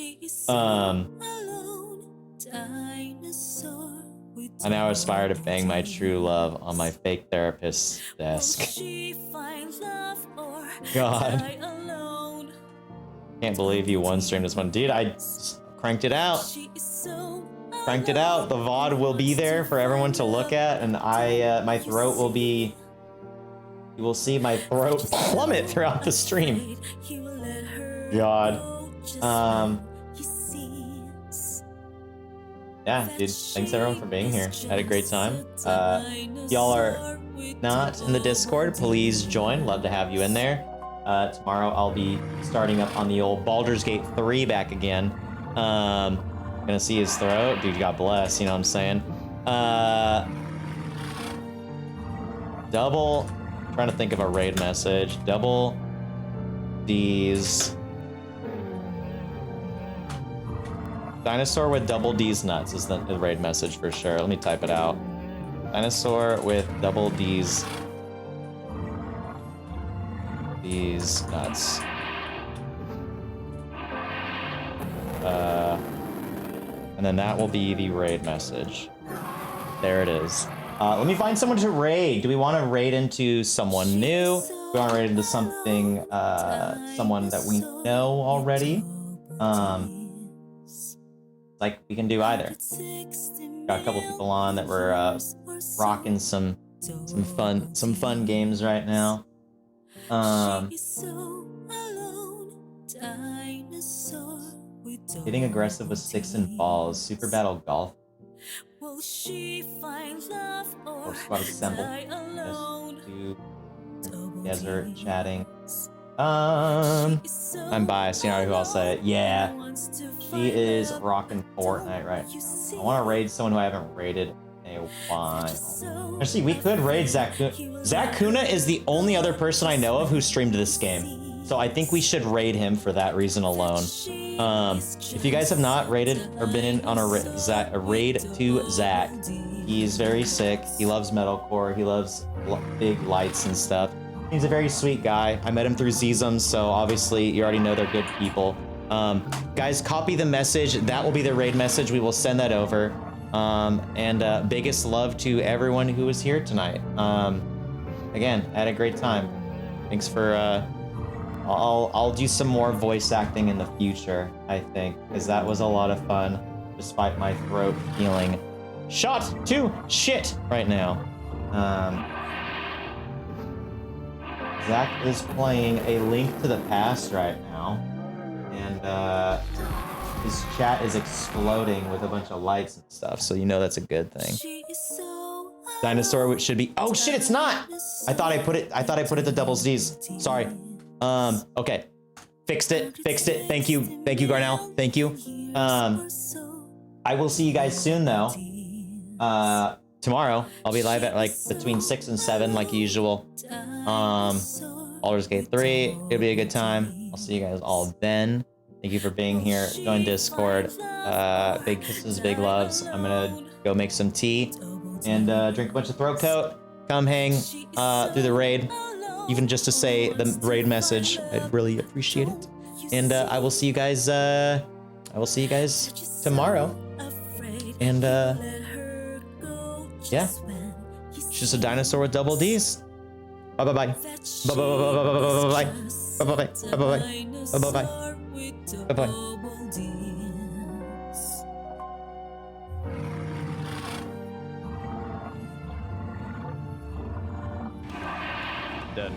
I now aspire to bang my true love on my fake therapist's desk. God. Can't believe you one-streamed this one. Dude, I cranked it out. Cranked it out. The VOD will be there for everyone to look at, and my throat will be... You will see my throat plummet throughout the stream. God. Yeah, dude, thanks everyone for being here. I had a great time. Y'all are not in the Discord, please join. Love to have you in there. Tomorrow I'll be starting up on the old Baldur's Gate 3 back again. Gonna see his throat. Dude, God bless, you know what I'm saying? Double, trying to think of a raid message. Double D's. Dinosaur with double D's nuts is the raid message for sure. Let me type it out. Dinosaur with double D's nuts. And then that will be the raid message. There it is. Let me find someone to raid. Do we want to raid into someone new? Do we want to raid into something, someone that we know already? Like, we can do either. Got a couple people on that were rocking some fun games right now. Getting aggressive with sticks and balls. Super Battle Golf. Or Squad Assemble. Desert chatting. I'm biased, you know who I'll say it. Yeah. She is rocking Fortnite right now. I want to raid someone who I haven't raided in a while. Actually, we could raid Zach Kuna. Zach Kuna is the only other person I know of who streamed this game. So I think we should raid him for that reason alone. If you guys have not raided or been in on a raid to Zach, he's very sick. He loves metalcore. He loves big lights and stuff. He's a very sweet guy. I met him through Zizum, so obviously you already know they're good people. Guys, copy the message. That will be the raid message. We will send that over. And biggest love to everyone who was here tonight. Again, I had a great time. Thanks for... I'll do some more voice acting in the future, I think, because that was a lot of fun, despite my throat feeling shot to shit right now. Zach is playing A Link to the Past right now, and His chat is exploding with a bunch of lights and stuff, so you know that's a good thing. Dinosaur should be. Oh shit, it's not. I thought I put it to double Z's. Sorry. Okay. Fixed it. Thank you, Garnell. Thank you. I will see you guys soon though. Tomorrow I'll be live at like between 6 and 7 like usual. Baldur's Gate 3. It'll be a good time. I'll see you guys all then. Thank you for being here. Join Discord. Big kisses, big loves. I'm gonna go make some tea and drink a bunch of throat coat. Come hang through the raid, even just to say the raid message. I'd really appreciate it. And I will see you guys. Tomorrow. And yeah, it's just a dinosaur with double D's. Bye bye bye. Bye bye bye bye bye bye bye bye bye bye bye bye bye bye. Done.